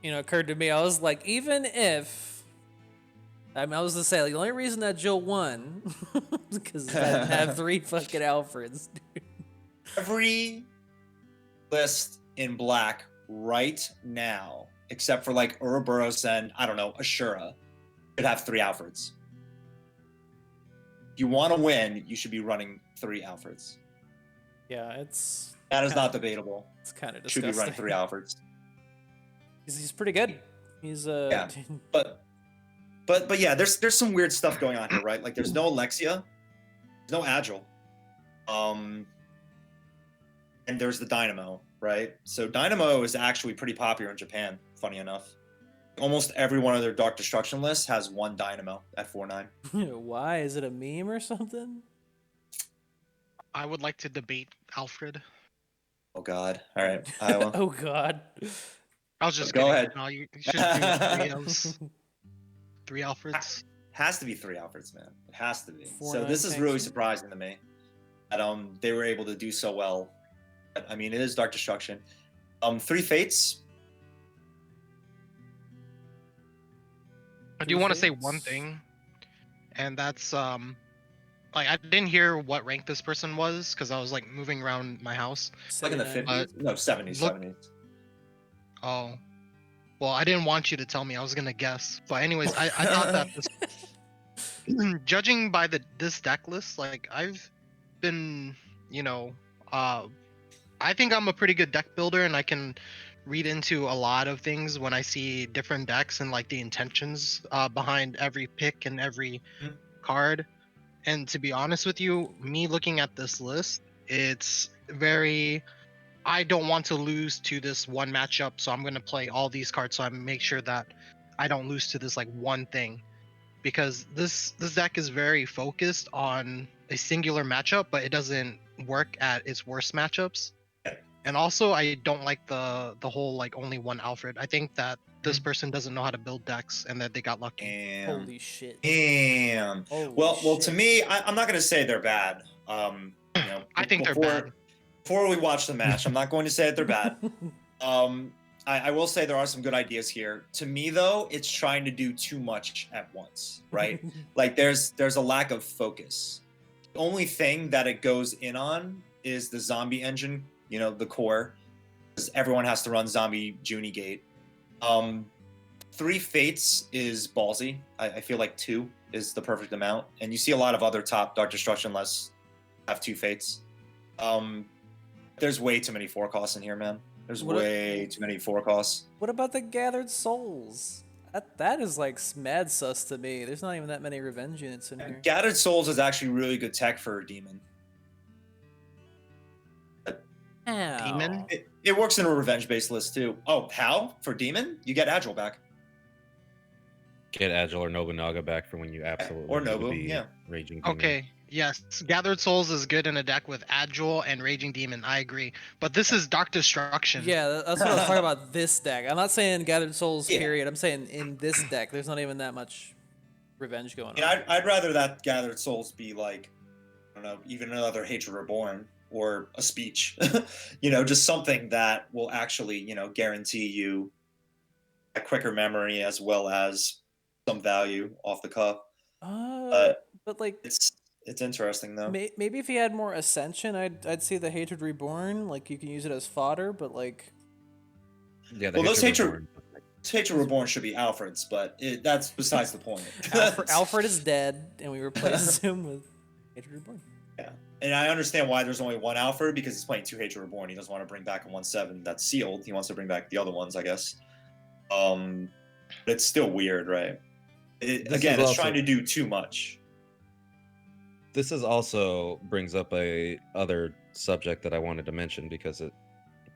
occurred to me. I was like, even if I was to say, like, the only reason that Jill won because I didn't have 3 fucking Alfreds, dude. Every list in black right now, except for like Ouroboros and I don't know, Ashura, should have 3 Alfreds. If you want to win, you should be running 3 Alfreds. Yeah, that is not debatable. It's kind of disgusting. disgusting. Should be running 3 Alfreds. He's pretty good. He's yeah, but yeah, there's some weird stuff going on here, right? Like there's no Alexia, there's no Agile, and there's the Dynamo, right? So Dynamo is actually pretty popular in Japan, funny enough. Almost every one of their Dark Destruction lists has 1 Dynamo at 4/9. Why? Is it a meme or something? I would like to debate Alfred. Oh God! All right, Iowa. Oh God! I was just Go kidding. ahead. No, you should do 3 Alfreds. Has to be 3 Alfreds, man. It has to be. 4/9 So this is really sanction? surprising to me that they were able to do so well. I mean, it is Dark Destruction. 3 Fates. I do want to say one thing, and that's like I didn't hear what rank this person was because I was like moving around my house. Like in the 79. 50s? No, 70s. Look- 70s. Oh, well, I didn't want you to tell me. I was gonna guess, but anyways, I thought that this, judging by this deck list, like I've been, I think I'm a pretty good deck builder, and I can read into a lot of things when I see different decks and like the intentions behind every pick and every card. And to be honest with you, me looking at this list, it's very. I don't want to lose to this one matchup, so I'm gonna play all these cards so I make sure that I don't lose to this like one thing, because this deck is very focused on a singular matchup, but it doesn't work at its worst matchups. And also, I don't like the whole like only 1 Alfred. I think that this person doesn't know how to build decks and that they got lucky. Damn. Holy shit! Damn. Holy Well, to shit. me, I'm not going to say they're bad. I think they're bad. Before we watch the match, I'm not going to say that they're bad. I will say there are some good ideas here. To me, though, it's trying to do too much at once, right? Like there's a lack of focus. The only thing that it goes in on is the zombie engine, the core, because everyone has to run zombie Junie Gate. 3 Fates is ballsy. I feel like 2 is the perfect amount, and you see a lot of other top Dark Destruction lists have 2 Fates. There's way too many 4 costs in here, man. There's way too many 4 costs. What about the Gathered Souls? That is like mad sus to me. There's not even that many revenge units in here. Gathered Souls is actually really good tech for a demon. Demon? It works in a revenge-based list too. Oh, how? For demon? You get Agile back. Get Agile or Nobunaga back for when you absolutely Or need to Nobu, be yeah. Raging Demon. Okay, yes, Gathered Souls is good in a deck with Agile and Raging Demon. I agree, but this is Dark Destruction. Yeah, that's what I was talking about. This deck. I'm not saying Gathered Souls. Yeah. Period. I'm saying in this deck, there's not even that much revenge going on. Yeah, I'd rather that Gathered Souls be like, I don't know, even another Hatred Reborn or a speech. Just something that will actually, guarantee you a quicker memory as well as some value off the cuff. But like, It's interesting though. maybe if he had more Ascension, I'd see the Hatred Reborn. Like you can use it as fodder, but like, Yeah, Well, those Reborn. Hatred Reborn should be Alfred's, but that's besides the point. Alfred is dead, and we replace him with Hatred Reborn. And I understand why there's only 1 Alfred, because he's playing 2 Hatred Reborn. He doesn't want to bring back a 1/7 that's sealed. He wants to bring back the other ones, I guess. But it's still weird, right? Again, it's trying to do too much. This is also brings up a other subject that I wanted to mention because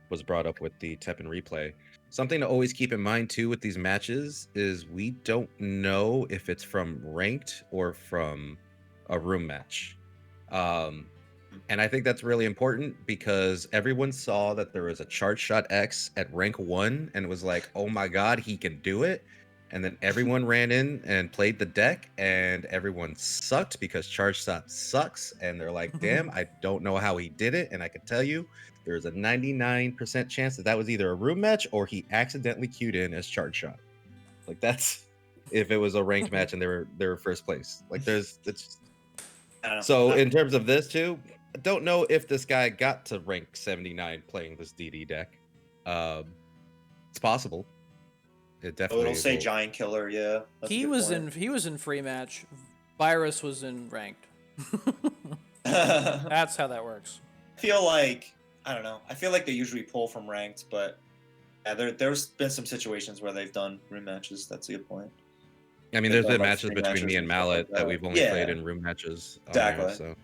was brought up with the TEPPEN replay. Something to always keep in mind too with these matches is we don't know if it's from ranked or from a room match. And I think that's really important because everyone saw that there was a charge shot X at rank 1 and was like, oh my god, he can do it. And then everyone ran in and played the deck and everyone sucked because charge shot sucks. And they're like, damn, I don't know how he did it. And I can tell you, there's a 99% chance that was either a room match or he accidentally queued in as charge shot. Like that's if it was a ranked match and they were first place. Like it's so in terms of this too, I don't know if this guy got to rank 79 playing this DD deck. It's possible. It definitely. It'll say Giant Killer. Yeah. He was in free match. Virus was in ranked. I That's how that works. feel like I don't know. I feel like they usually pull from ranked, but yeah, there's been some situations where they've done room matches. That's a good point. I mean, They've there's done, been like, matches free between matches me and and stuff Mallet like that we've only Yeah. played in room matches. Exactly. So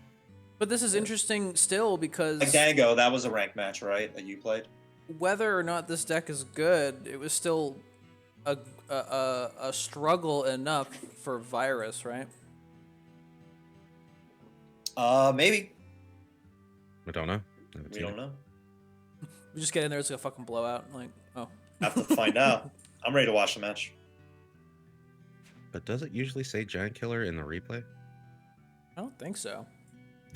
But this is interesting still because Like Dango, that was a ranked match, right? That you played. whether or not this deck is good, it was still a struggle enough for Virus, right? Maybe. I don't know. I haven't We seen don't it. know. We just get in there, it's a fucking blowout. Like, oh, Have to find out. I'm ready to watch the match. But does it usually say Giant Killer in the replay? I don't think so.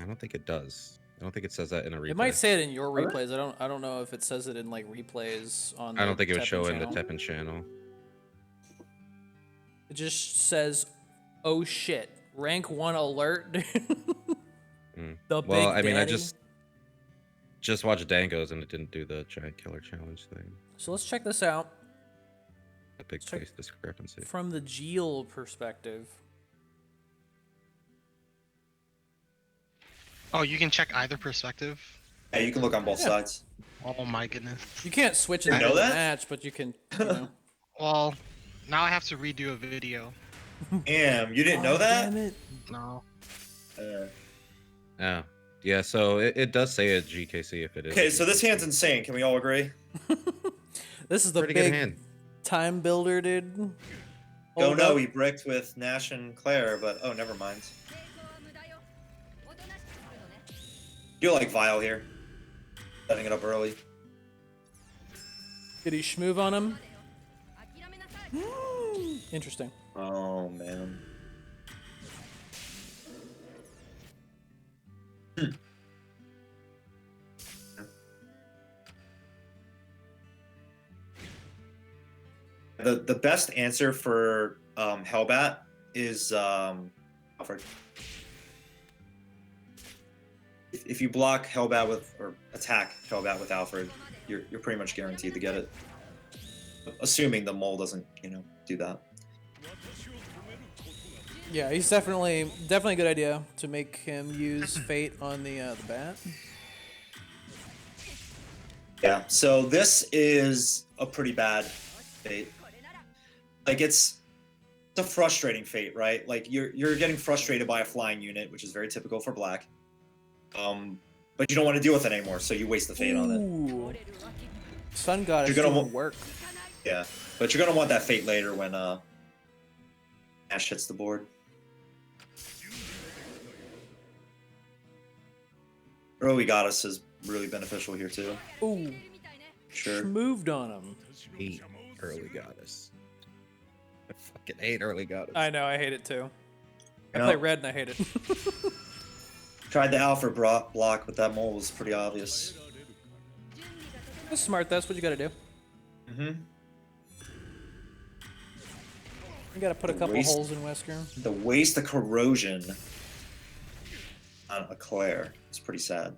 I don't think it does. I don't think it says that in a replay. It might say it in your Really? replays. I don't know if it says it in like replays on. I don't the think it would TEPPEN show in the channel. TEPPEN channel. It just says, "Oh shit, rank 1 alert." Mm. The Well, big I mean, I daddy. just watched Dango's and it didn't do the Giant Killer challenge thing. So let's check this out A big Check- place discrepancy. from the Geel perspective. Oh, you can check either perspective. Yeah, you can look on both Yeah. sides. Oh my goodness. You can't switch it You in know the that? match, but you can. You know. Well, now I have to redo a video. Damn, you didn't know Oh, that? damn it. No. Oh. Yeah, so it does say a GKC if it is. Okay, a so this GKC. hand's insane. Can we all agree? This is the Pretty good big hand. time builder, dude. Oh Hold no, up. he bricked with Nash and Claire, but oh, never mind. You like Vile here. Setting it up early. Did he schmoove on him? Interesting. Oh man. The best answer for Hellbat is Alfred. If you block Hellbat with or attack Hellbat with Alfred, you're pretty much guaranteed to get it. Assuming the mole doesn't, do that. Yeah, he's definitely a good idea to make him use Fate on the bat. Yeah. So this is a pretty bad fate. Like it's a frustrating fate, right? Like you're getting frustrated by a flying unit, which is very typical for black. But you don't want to deal with it anymore, so you waste the fate on it. Ooh. Sun Goddess You're gonna doing wa- work. Yeah. But you're gonna want that fate later when Ash hits the board. Early Goddess is really beneficial here too. Ooh, Sure. moved on him. Hate early goddess. I fucking hate early goddess. I know, I hate it too. I You play know, red and I hate it. tried the Alfred block, but that mole was pretty obvious. That's smart. That's what you gotta do. Mm-hmm. You gotta put a couple Waste- holes in Wesker. The waste of corrosion on a Claire. It's pretty sad.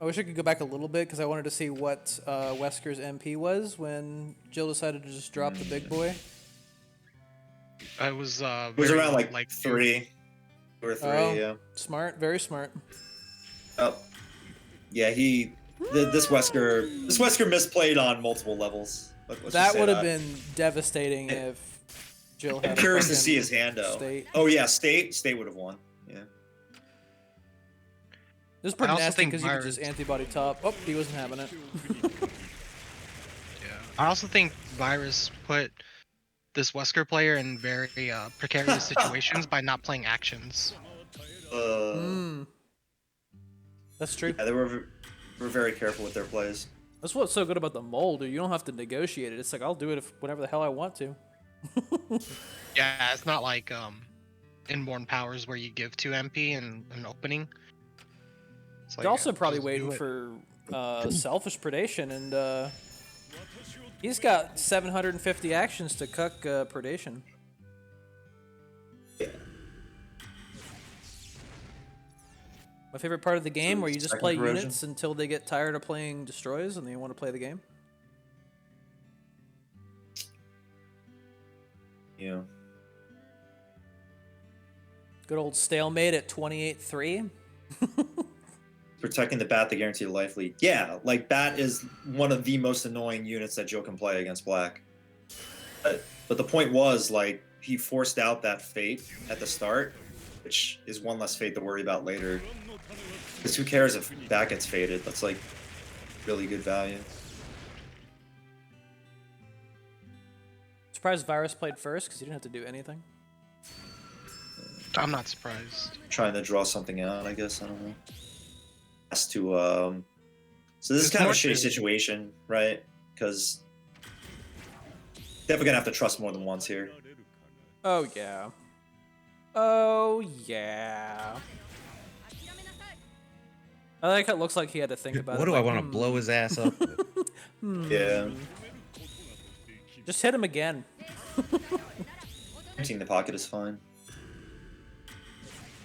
I wish I could go back a little bit because I wanted to see what Wesker's MP was when Jill decided to just drop the big boy. It was It was very, around like like 3 or 3. Oh. Yeah. Smart, very smart. Oh. Yeah. This Wesker misplayed on multiple levels. Let's just That say would have been devastating if Jill had. I'm a curious to fucking see his hand though. State. Oh yeah, State would have won. Yeah. It was pretty also nasty think because you could Virus- just antibody top. Oh, he wasn't having it. I also think Virus put this Wesker player in very precarious situations by not playing actions. That's true. Yeah, they were very careful with their plays. That's what's so good about the mole, dude. You don't have to negotiate it. It's like I'll do it whenever the hell I want to. Yeah, it's not like Inborn Powers where you give 2 MP and an opening. It's He's like, also yeah, probably just waiting do it. for selfish predation, and he's got 750 actions to cuck predation. Yeah. My favorite part of the game, where you just Second play corrosion. units until they get tired of playing destroys and they want to play the game. Yeah. Good old stalemate at 28-3. Protecting the bat, the guaranteed life lead. Yeah, like bat is one of the most annoying units that Joe can play against black. But the point was, like, he forced out that fate at the start, which is one less fate to worry about later. Because who cares if bat gets faded? That's like really good value. Surprised Virus played first because he didn't have to do anything. I'm not surprised. Trying to draw something out, I guess. I don't know. Has to so this is It's kind of a more shitty to- situation, right? Because definitely gonna have to trust more than once here. Oh yeah. Oh yeah. I like how it looks like he had to think about What it. do I like, want to blow his ass up with? Yeah. Just hit him again. Emptying the pocket is fine.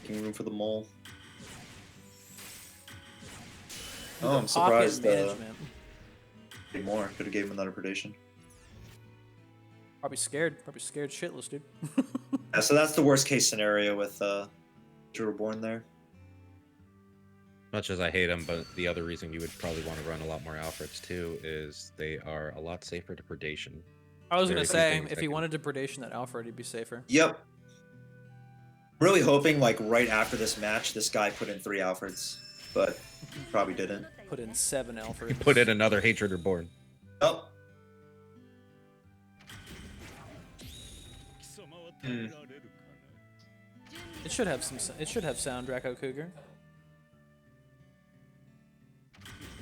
Making room for the mole. Oh, I'm surprised. Pocket management. Did more. Could have gave him another predation. Probably scared. Probably scared shitless, dude. Yeah, so that's the worst case scenario with Drew Reborn there. Much as I hate them, but the other reason you would probably want to run a lot more Alfreds too is they are a lot safer to predation. I was Very gonna few say, things if that he can- wanted to predation that Alfred, he'd be safer. Yep. Really hoping like right after this match, this guy put in 3 Alfreds, but probably didn't. Put in 7 Alfred. Put in another Hatred Reborn. Oh. Hmm. It should have some. It should have sound, Draco Cougar.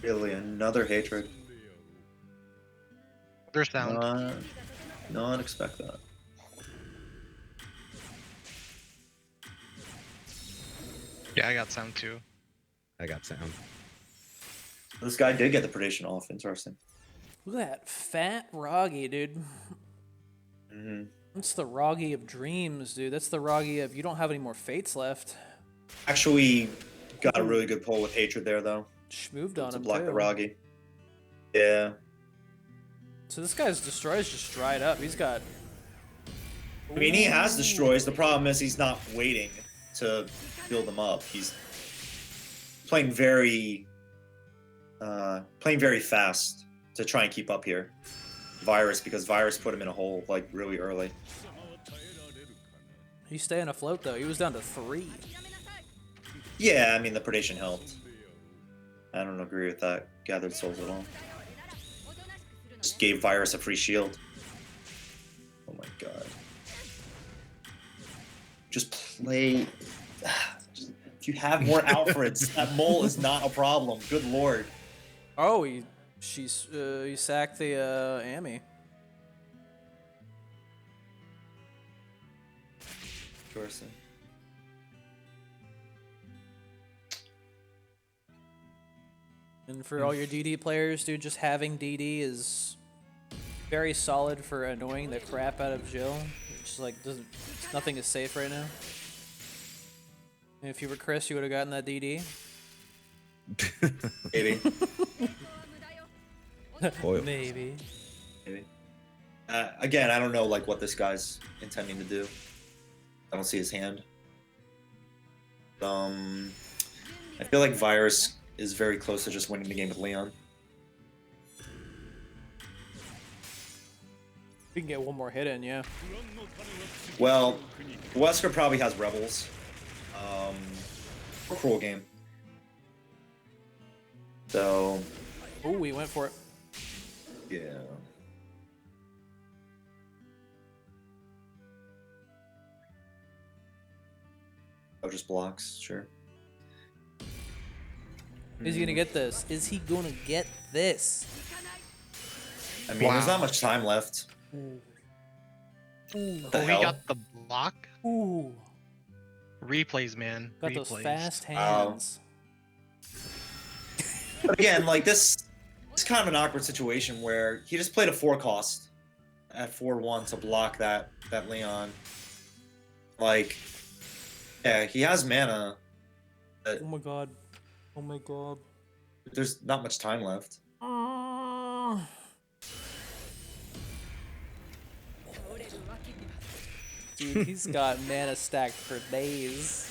Really, another hatred. There's sound. Not expect that. Yeah, I got sound too. I got sound. This guy did get the predation off. Interesting. Look at that fat Roggy, dude. Hmm. That's the Roggy of dreams, dude. That's the Roggy of you don't have any more fates left. Actually, got a really good pull with hatred there though. Schmooved on To him block too. the Roggy. Yeah. So this guy's destroys just dried up. He's got. I mean, he has destroys. The problem is he's not waiting to build them up. He's playing very fast to try and keep up here. Virus, because Virus put him in a hole like really early. He's staying afloat though. He was down to 3. Yeah, I mean the predation helped. I don't agree with that gathered souls at all. Just gave Virus a free shield. Oh my god. Just play. If you have more Alfreds, that mole is not a problem. Good lord. Oh, he sacked the Ami. Interesting. And for all your DD players, dude, just having DD is very solid for annoying the crap out of Jill. It's like nothing is safe right now. And if you were Chris, you would have gotten that DD. Maybe. Oil. Maybe. Maybe. Again, I don't know like what this guy's intending to do. I don't see his hand. I feel like Virus is very close to just winning the game with Leon. We can get one more hit in, yeah. Well, Wesker probably has Rebels. Cruel game. So, Oh, we went for it. yeah. Oh, just blocks, sure. Is he gonna get this? Is he gonna get this? I mean, there's not Wow. much time left. Ooh. What the Oh, he hell? got the block. Ooh. Replays, man. Got those Replays. fast Wow. hands. But again, like it's kind of an awkward situation where he just played a 4 cost at 4/1 to block that Leon. Like, yeah, he has mana, but Oh my god. Oh my god. there's not much time left. Dude, he's got mana stacked for days.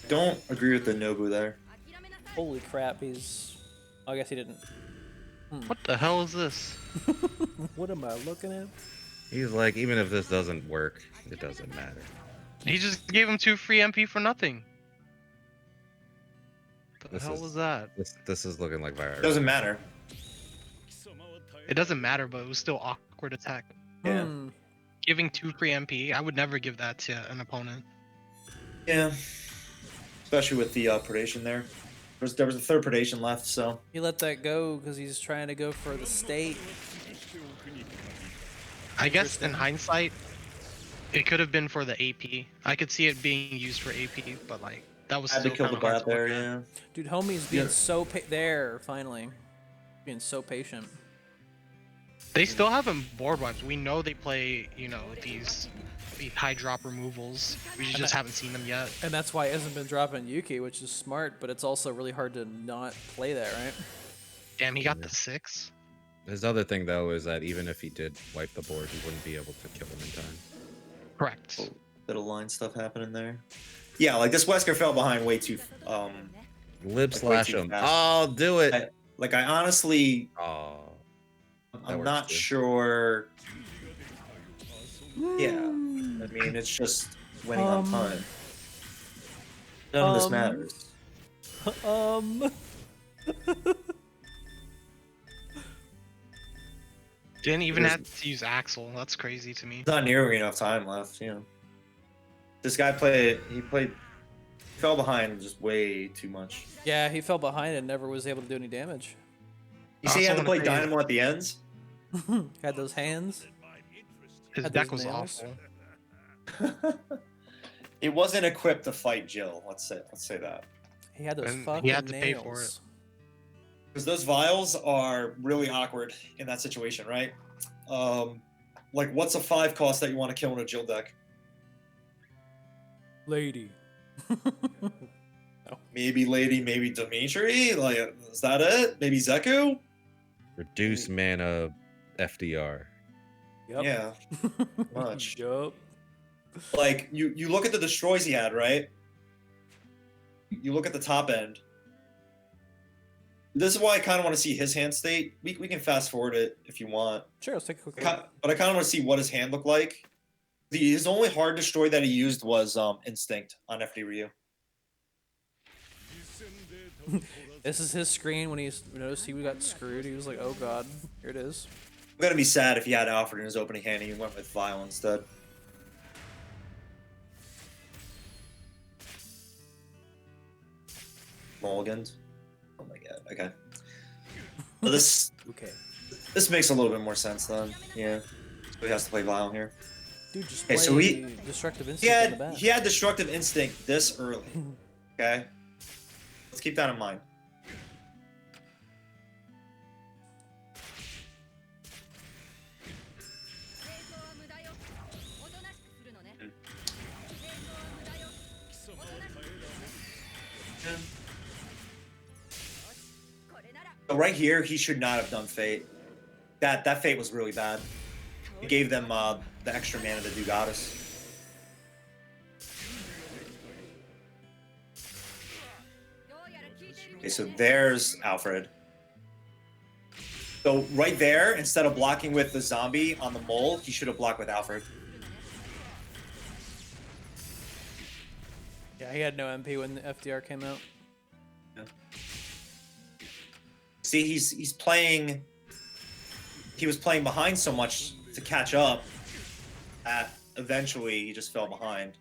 Don't agree with the Nobu there. Holy crap, he's... Oh, I guess he didn't. What the hell is this? What am I looking at? He's like, even if this doesn't work, it doesn't matter. He just gave him 2 free MP for nothing. The This hell is- was that? This is looking like Virus. Doesn't matter. It doesn't matter, but it was still awkward attack. Yeah. Hmm. Giving 2 free MP, I would never give that to an opponent. Yeah. Especially with the predation there. There was a 3rd predation left, so He let that go because he's trying to go for the state. I guess in hindsight, it could have been for the AP. I could see it being used for AP, but like that was had to still kill kind the of hard bot to look there. at. Yeah. Dude, homie's being Yeah. so there, finally. Being so patient. They still haven't board wipes. We know they play, you know, these high drop removals. We just haven't seen them yet. And that's why he hasn't been dropping Yuki, which is smart, but it's also really hard to not play that, right? Damn, he got the 6. His other thing though is that even if he did wipe the board, he wouldn't be able to kill him in time. Correct. Bit of line stuff happening there. Yeah, like this Wesker fell behind way too. Lip Like, way slash too him. fast. Oh, do it. I honestly, Oh, I'm works not too. sure. Yeah, I mean it's just winning on time. None of this matters. Didn't even There's- have to use Axel. That's crazy to me. Not nearly enough time left. You know, this guy fell behind just way too much. Yeah, he fell behind and never was able to do any damage. You see, he had to Also play wanna say- Dynamo at the ends. Had those hands. His Had deck those was nails. awful. It wasn't equipped to fight Jill. Let's say that. He had those And he fucking had to nails. pay for it. Because those vials are really awkward in that situation, right? Like, what's a 5 cost that you want to kill in a Jill deck? Lady. Maybe Lady, maybe Dimitri? Like, is that it? Maybe Zeku? reduce mana FDR. Yep. Yeah, much. Yup. Like, you look at the destroys he had, right? You look at the top end. This is why I kind of want to see his hand state. We can fast forward it if you want. Sure, let's take a quick But look. I kind of want to see what his hand looked like. His only hard destroy that he used was Instinct on FD Ryu. This is his screen when he noticed he got screwed. He was like, oh god, here it is. I'm gonna be sad if he had Alfred in his opening hand and he went with Vile instead. Mulligans. Oh my god. Okay. So Okay. this makes a little bit more sense then. Yeah. So he has to play Vile here. Dude, just Okay, play so Destructive He Instinct in the had back. he had Destructive Instinct this early. Okay. Let's keep that in mind. So right here, he should not have done Fate. That Fate was really bad. It gave them the extra mana to do Goddess. Okay, so there's Alfred. So right there, instead of blocking with the zombie on the mole, he should have blocked with Alfred. Yeah, he had no MP when the FDR came out. See, he's playing. He was playing behind so much to catch up. That eventually he just fell behind.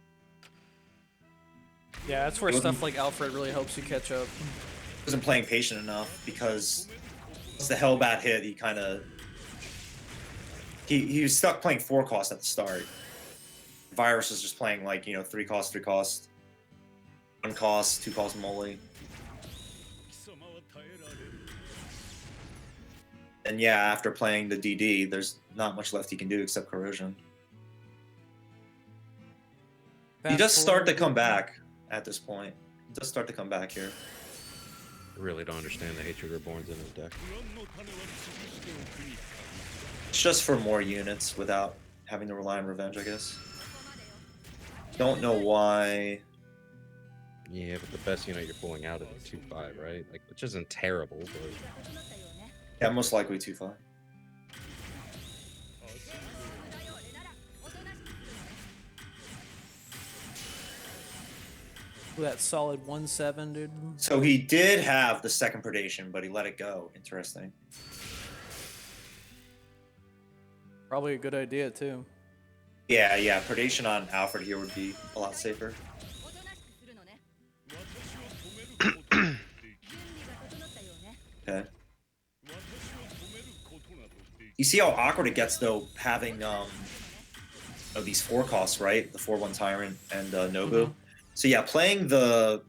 Yeah, that's where He stuff wasn't- like Alfred really helps you catch up. Wasn't playing patient enough because it's the Hellbat hit. He kind of he was stuck playing 4 cost at the start. Virus was just playing like 3 cost, 3 cost, 1 cost, 2 cost moly. And yeah, after playing the DD, there's not much left he can do except corrosion. He Fast does start to forward. come back at this point. He does start to come back here. I really don't understand the Hatred Reborn's in his deck. It's just for more units without having to rely on revenge, I guess. Don't know why. Yeah, but the best unit you're pulling out is a 2/5, right? Like, which isn't terrible, but Yeah, most likely 2/5. That solid 1/7, dude. So he did have the second predation, but he let it go. Interesting. Probably a good idea too. Yeah, predation on Alfred here would be a lot safer. Okay. You see how awkward it gets though, having these 4 costs, right? The 4/1 Tyrant and Nobu. Mhm. So yeah, playing the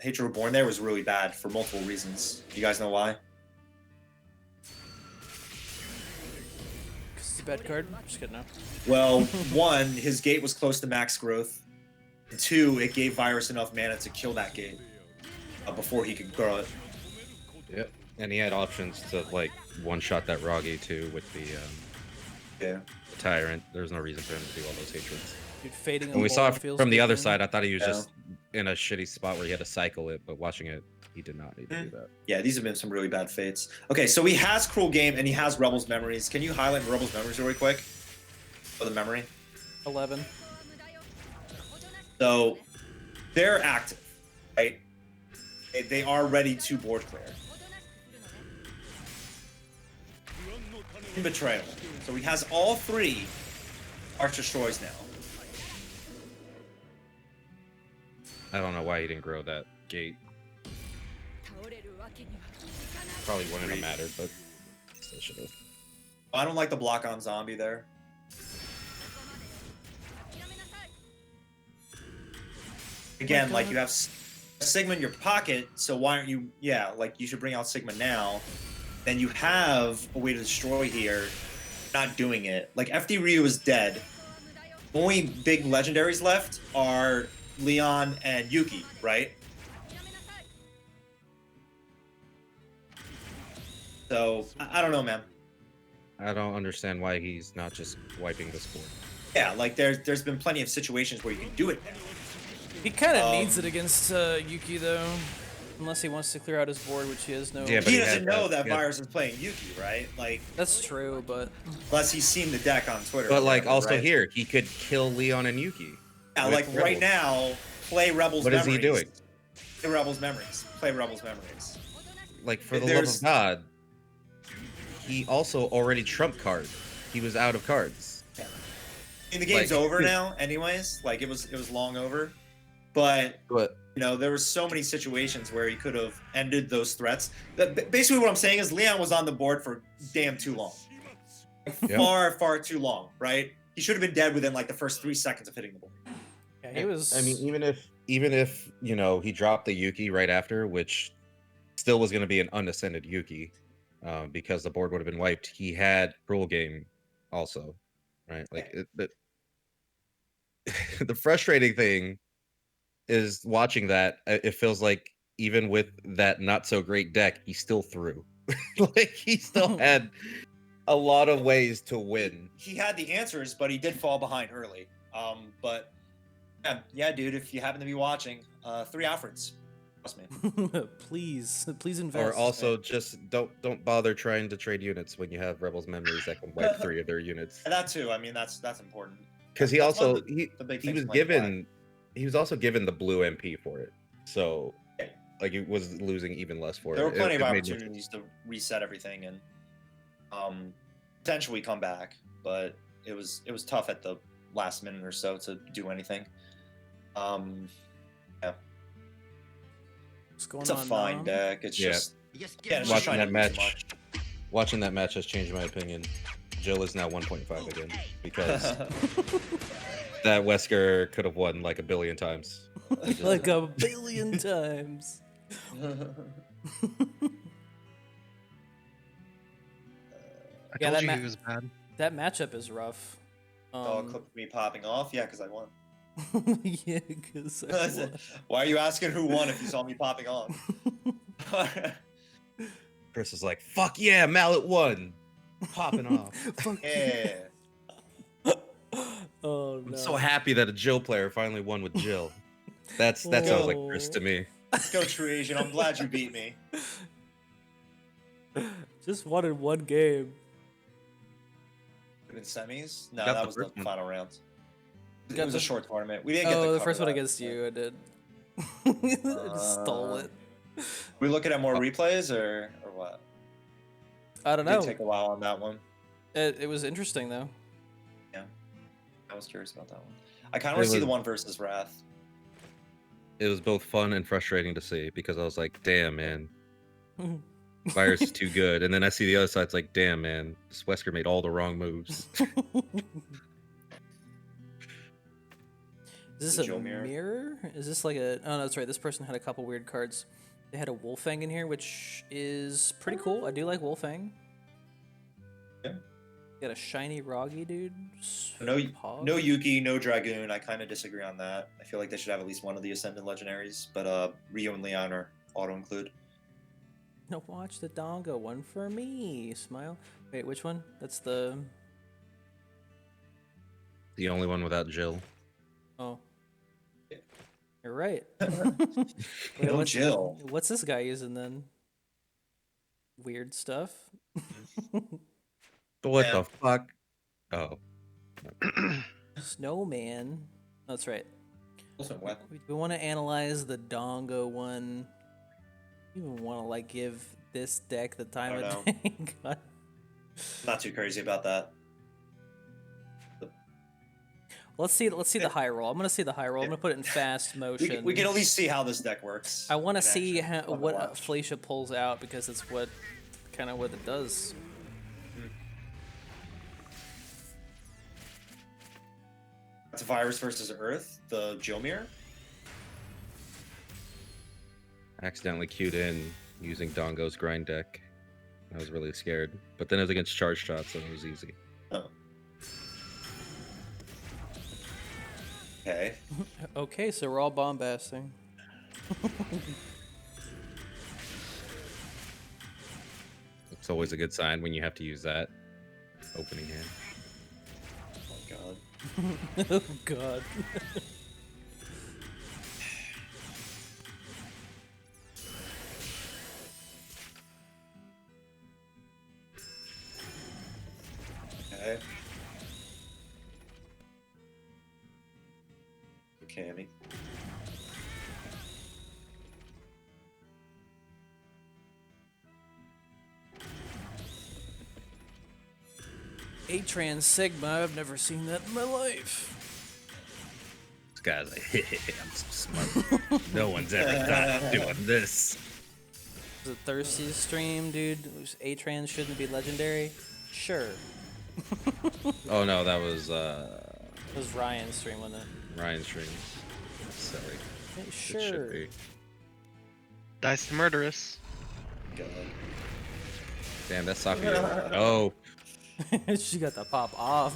Hatred Reborn there was really bad for multiple reasons. You guys know why? 'Cause it's a bad card. Just kidding. No. Well, 1, his gate was close to max growth. And 2, it gave Virus enough mana to kill that gate before he could grow it. yep. And he had options to like one-shot that Roggy too with the Yeah. Tyrant. There's no reason for him to do all those hatreds. Dude, fading. When we saw it feels from the good, other man. side, I thought he was Yeah. just in a shitty spot where he had to cycle it, but watching it, he did not need to do that. Yeah, these have been some really bad fates. Okay, so he has Cruel Game and he has Rebels Memories. Can you highlight Rebels Memories really quick? For the memory. 11. So they're active, right? They are ready to board clear. In Betrayal. So he has all 3 Arch Destroys now. I don't know why he didn't grow that gate. Probably wouldn't have mattered, but still should have. I don't like the block on zombie there. Again, like you have Sigma in your pocket, so why aren't you? Yeah, like you should bring out Sigma now. Then you have a way to destroy here. Not doing it. Like FD Ryu is dead. Only big legendaries left are Leon and Yuki, right? So I don't know, man. I don't understand why he's not just wiping this board. Yeah, like there's been plenty of situations where you can do it now. He kind of needs it against Yuki though, unless he wants to clear out his board, which he has no. Yeah, but He he doesn't had know that- that yeah. Virus is playing Yuki, right? Like, That's true, but unless he's seen the deck on Twitter. But or like whatever, also right? here, he could kill Leon and Yuki. Yeah, with like right Rebels. now, play Rebels What is Memories. he doing? Play Rebels Memories. Play Rebels Memories. Like for the There's- love of God, he also already trumped card. He was out of cards. I mean, the game's Like- over now, anyways. Like it was long over. But But there was so many situations where he could have ended those threats. Basically, what I'm saying is Leon was on the board for damn too long. Yeah. Far too long, right? He should have been dead within like the first 3 seconds of hitting the board. yeah, he was. I mean, even if he dropped the Yuki right after, which still was going to be an unascended Yuki, because the board would have been wiped. He had Cruel Game also, right? Like the frustrating thing is watching that. It feels like even with that not so great deck, he still threw. Like he still had a lot of ways to win. He had the answers, but he did fall behind early. But yeah, dude, if you happen to be watching, 3 Alfreds. Trust me. please invest. Or also just don't bother trying to trade units when you have Rebels Memories that can wipe 3 of their units. And that too. I mean, that's important. Because he That's one also of the big he things was playing black. given he was also given the blue MP for it. So Yeah. like he was losing even less for There were it. plenty It of made no- opportunities to reset everything and potentially come back, but it was tough at the last minute or so to do anything. Yeah, What's going it's a on? fine Nom? deck. It's Yeah. just Just yeah, it's just Watching trying that to do too match, much. watching that match has changed my opinion. Jill is now 1.5 again because that Wesker could have won like a billion times. Like a billion times. I Yeah, told that you ma- he was bad. That matchup is rough. Dog clip me popping off. Yeah, because I won. Yeah, because Why are you asking who won if you saw me popping off? Chris is like, "Fuck yeah, Mallet won, popping off." Fuck Yeah. Oh no. I'm so happy that a Jill player finally won with Jill. That sounds like Chris to me. Let's go, True Asian. I'm glad you beat me. Just won in one game. In semis? No, Got that the was the first one. final round. It Got was the- a short tournament. We didn't get Oh, to the cover first one that. against you, I did. I just stole it. We looking at more replays or what? I don't It did know. take a while on that one. It was interesting though. I was curious about that one. I kind of want to see the one versus Wrath. It was both fun and frustrating to see because I was like, "Damn, man, Virus is too good," and then I see the other side. It's like, "Damn, man, this Wesker made all the wrong moves." Is this The a Joe mirror? mirror? Is this like a... Oh, no, that's right. This person had a couple weird cards. They had a Wolfang in here, which is pretty cool. I do like Wolfang. Yeah. Got a shiny Roggy, dude. No, Pog. no Yuki, no Dragoon. I kind of disagree on that. I feel like they should have at least one of the Ascendant Legendaries, but Rio and Leon are auto-include. No, watch the dongo. One for me. Smile. Wait, which one? That's the... The only one without Jill. Oh. Yeah. You're right. No Jill. What's this guy using then? Weird stuff. What Yeah. the fuck? Oh, Snowman. That's right. Also, what? We want to analyze the dongo one. You even want to like give this deck the time I of don't day? God. Not too crazy about that. Let's see the high roll. I'm gonna see the high roll. I'm gonna put it in fast motion. We can at least see how this deck works. I want to in see action. Fun to what watch. Felicia pulls out because it's what kind of what it does. It's Virus versus Earth, the Jomir. accidentally queued in using Dongo's grind deck. I was really scared, but then it was against charge shots, so it was easy. Oh. Okay. Okay, so we're all bombasting. It's always a good sign when you have to use that opening hand. Oh my god. Oh god. Okay. Okay, Amy. A-Trans Sigma, I've never seen that in my life. This guy's like, I'm so smart. No one's ever thought of doing this. Is it Thirsty's stream, dude? A-Trans shouldn't be legendary? Sure. Oh no, that was It was Ryan's stream, wasn't it? Ryan's stream. Silly. Hey, It should sure. be. Dice the murderous. God. Damn, that's Sakura. Oh, She got the pop off.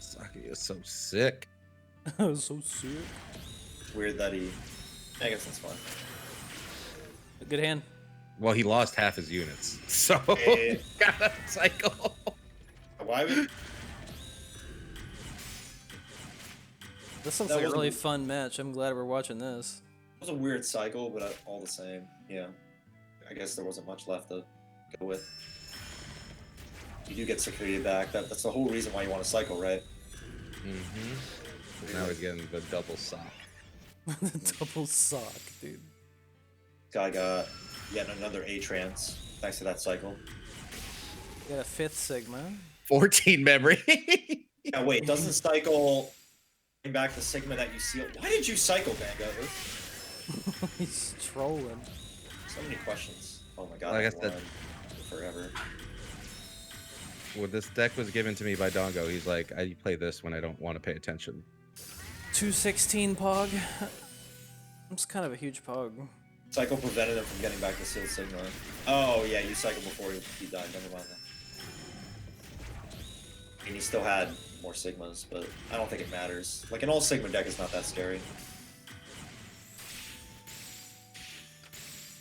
Saki is so sick. That was so sick. It's weird that he. I guess that's fine. Good hand. Well, he lost half his units, so Eh. got a cycle. Why would? This looks That like a was really a- fun match. I'm glad we're watching this. It was a weird cycle, but all the same, yeah. I guess there wasn't much left to go with. You do get security back. That's the whole reason why you want to cycle, right? Mm-hmm. Now he's getting the double sock. The double sock, dude. Guy got yet another A-Trans thanks to that cycle. Got a fifth Sigma. 14 memory. Yeah, wait, doesn't cycle bring back the Sigma that you sealed? Why did you cycle, Mango? He's trolling. So many questions. Oh my god, Like I I've said- won forever. When this deck was given to me by Dongo, he's like, I play this when I don't want to pay attention. 216 Pog. I'm just kind of a huge Pog. Cycle prevented him from getting back the sealed Sigma. Oh yeah, you cycled before he died. Never mind that. And he still had more Sigmas, but I don't think it matters. Like an all Sigma deck is not that scary.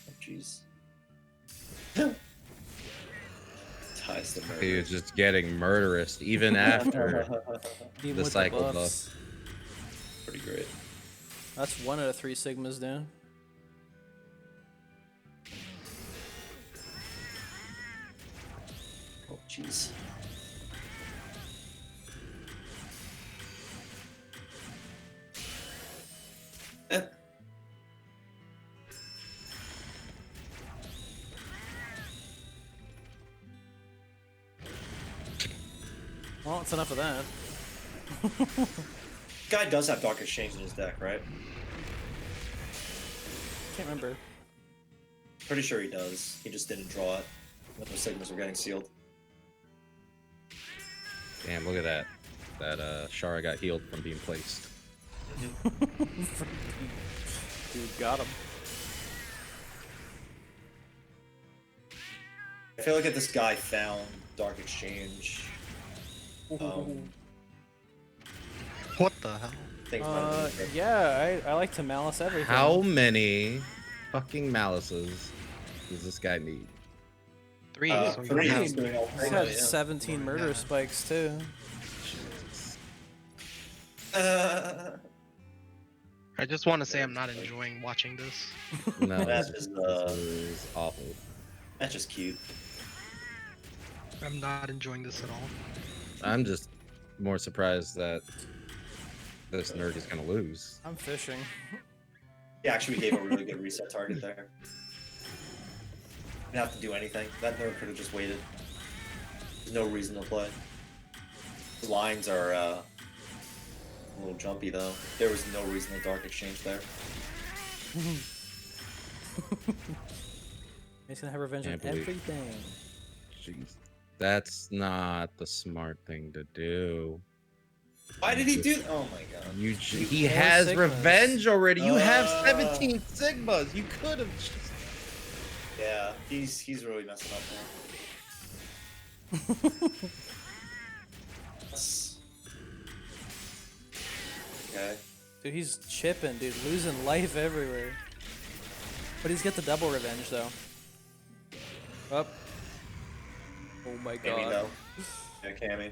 Oh jeez. Ties the murder. He was just getting murderous even after Even the with cycle the buff. buffs. Pretty great. That's 1 out of 3 Sigmas down. Oh jeez. Well, it's enough of that. Guy does have Dark Exchange in his deck, right? Can't remember. Pretty sure he does. He just didn't draw it when the Sigmas were getting sealed. Damn, look at that. That Shara got healed from being placed. Dude, got him. I feel like if this guy found Dark Exchange, What the hell? things might have been different. Yeah, I like to malice everything. How many fucking malices does this guy need? 3. so you Three have- is doing all He's three, had yeah. 17 murder Yeah. spikes too. Jesus. I just want to say I'm not enjoying watching this. No, That this is, is awful. That's just cute. I'm not enjoying this at all. I'm just more surprised that this nerd is gonna lose. I'm fishing. He actually gave a really good reset target there. Didn't have to do anything. That nerd could have just waited. There's no reason to play. His lines are a little jumpy though. There was no reason to Dark Exchange there. He's gonna have revenge on Can't believe- everything. Jeez. That's not the smart thing to do. Why did he do? Oh my god. He More has Sigmas. revenge already. You have Ah. 17 Sigmas. You could have just... Yeah, he's really messing up now. That's- Okay. Dude, he's chipping, dude, losing life everywhere. But he's got the double revenge though. Up. Oh my Cammy god. though. Yeah, Cammy.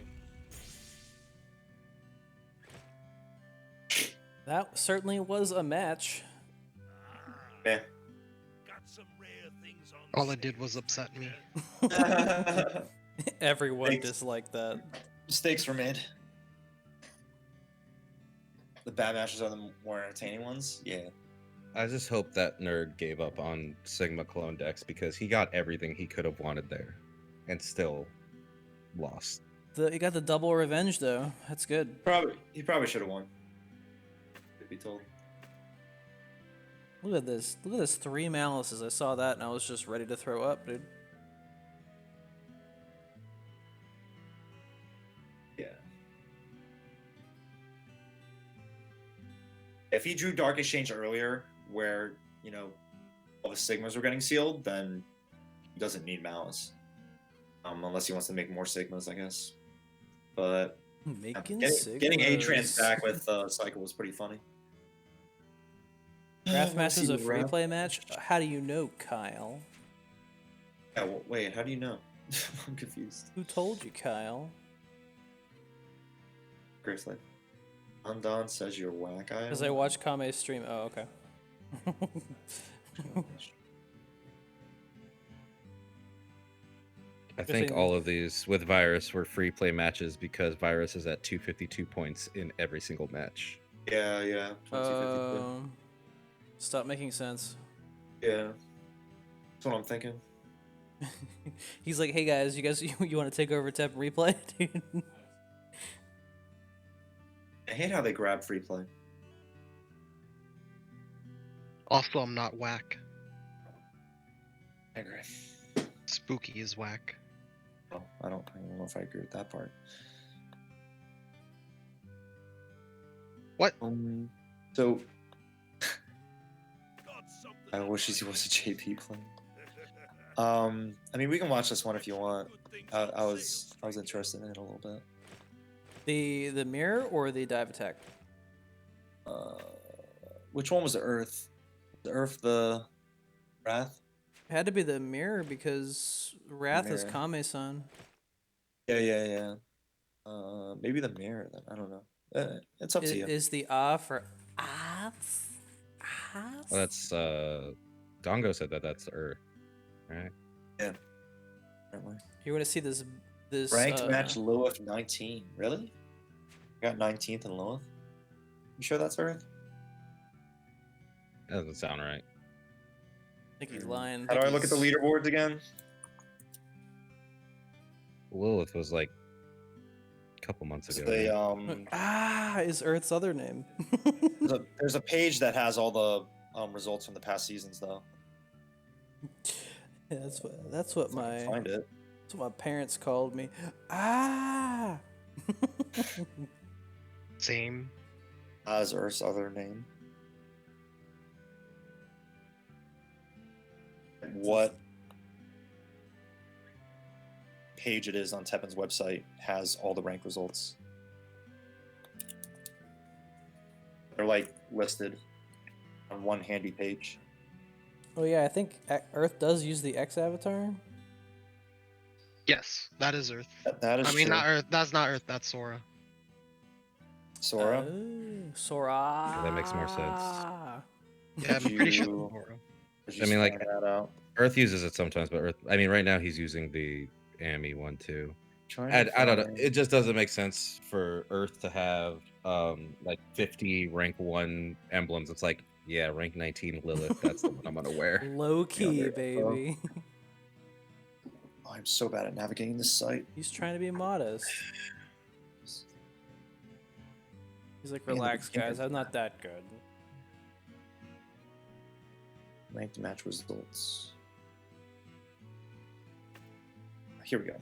That certainly was a match. Yeah. All it did was upset me. Everyone Thanks. disliked that. Mistakes were made. The bad matches are the more entertaining ones. Yeah. I just hope that nerd gave up on Sigma clone decks because he got everything he could have wanted there and still lost. He got the double revenge though. That's good. He probably should have won. Could be told. Look at this. Look at this 3 malices. I saw that and I was just ready to throw up, dude. Yeah. If he drew Dark Exchange earlier, where all the Sigmas were getting sealed, then he doesn't need Malice. Unless he wants to make more Sigmas, I guess. But Making getting A-Trans Sigmas. back with Cycle was pretty funny. Craftmaster's See a the free wrap. play match? How do you know, Kyle? Yeah, well, wait, how do you know? I'm confused. Who told you, Kyle? Grace Life. Undon says you're whack. Because I watched Kame's stream. Oh, okay. I think all of these with Virus were free play matches because Virus is at 252 points in every single match. Yeah, yeah. 2252. Stop making sense. Yeah. That's what I'm thinking. He's like, hey guys, you want to take over Tep replay? Dude. I hate how they grab free play. Also, I'm not whack. I agree. Spooky is whack. Oh, I don't know if I agree with that part. What? So I wish he was a JP play. I mean, we can watch this one if you want. I was interested in it a little bit. The mirror or the dive attack? Which one was the Earth? The Earth, the Wrath? It had to be the mirror because Wrath is Mirror. Kame-san. Yeah. Maybe the mirror then. I don't know. It's up to you. Is the for ah? Well, that's Dongo said that's Earth, right? Yeah. Apparently. You want to see this Ranked match Lilith 19. Really? You got 19th in Lilith? You sure that's Earth? That doesn't sound right. I think he's lying. How do I look at the leaderboards again? Lilith was like a couple months ago. They, is Earth's other name. there's a page that has all the results from the past seasons, though. Yeah, that's what my Find it. that's what my parents called me. Ah. Same. As Earth's other name. What page it is on Teppen's website has all the rank results. They're like listed on one handy page. Oh yeah, I think Earth does use the X avatar. Yes, that is Earth. That is I mean, true. not Earth. That's not Earth. That's Sora. Sora. Oh, Sora. Yeah, that makes more sense. Yeah, I'm pretty sure. You- Sora. Just I mean, like- find that out. Earth uses it sometimes, but Earth. I mean, right now he's using the AMI one too. Trying I to don't know. find- It just doesn't make sense for Earth to have like 50 rank 1 emblems. It's like, yeah, rank 19 Lilith. That's the one I'm gonna wear. Low key, there you go. baby. Oh, I'm so bad at navigating this site. He's trying to be modest. He's like, Yeah, the relax, beginner guys. I'm not that good. Ranked match results. Here we go.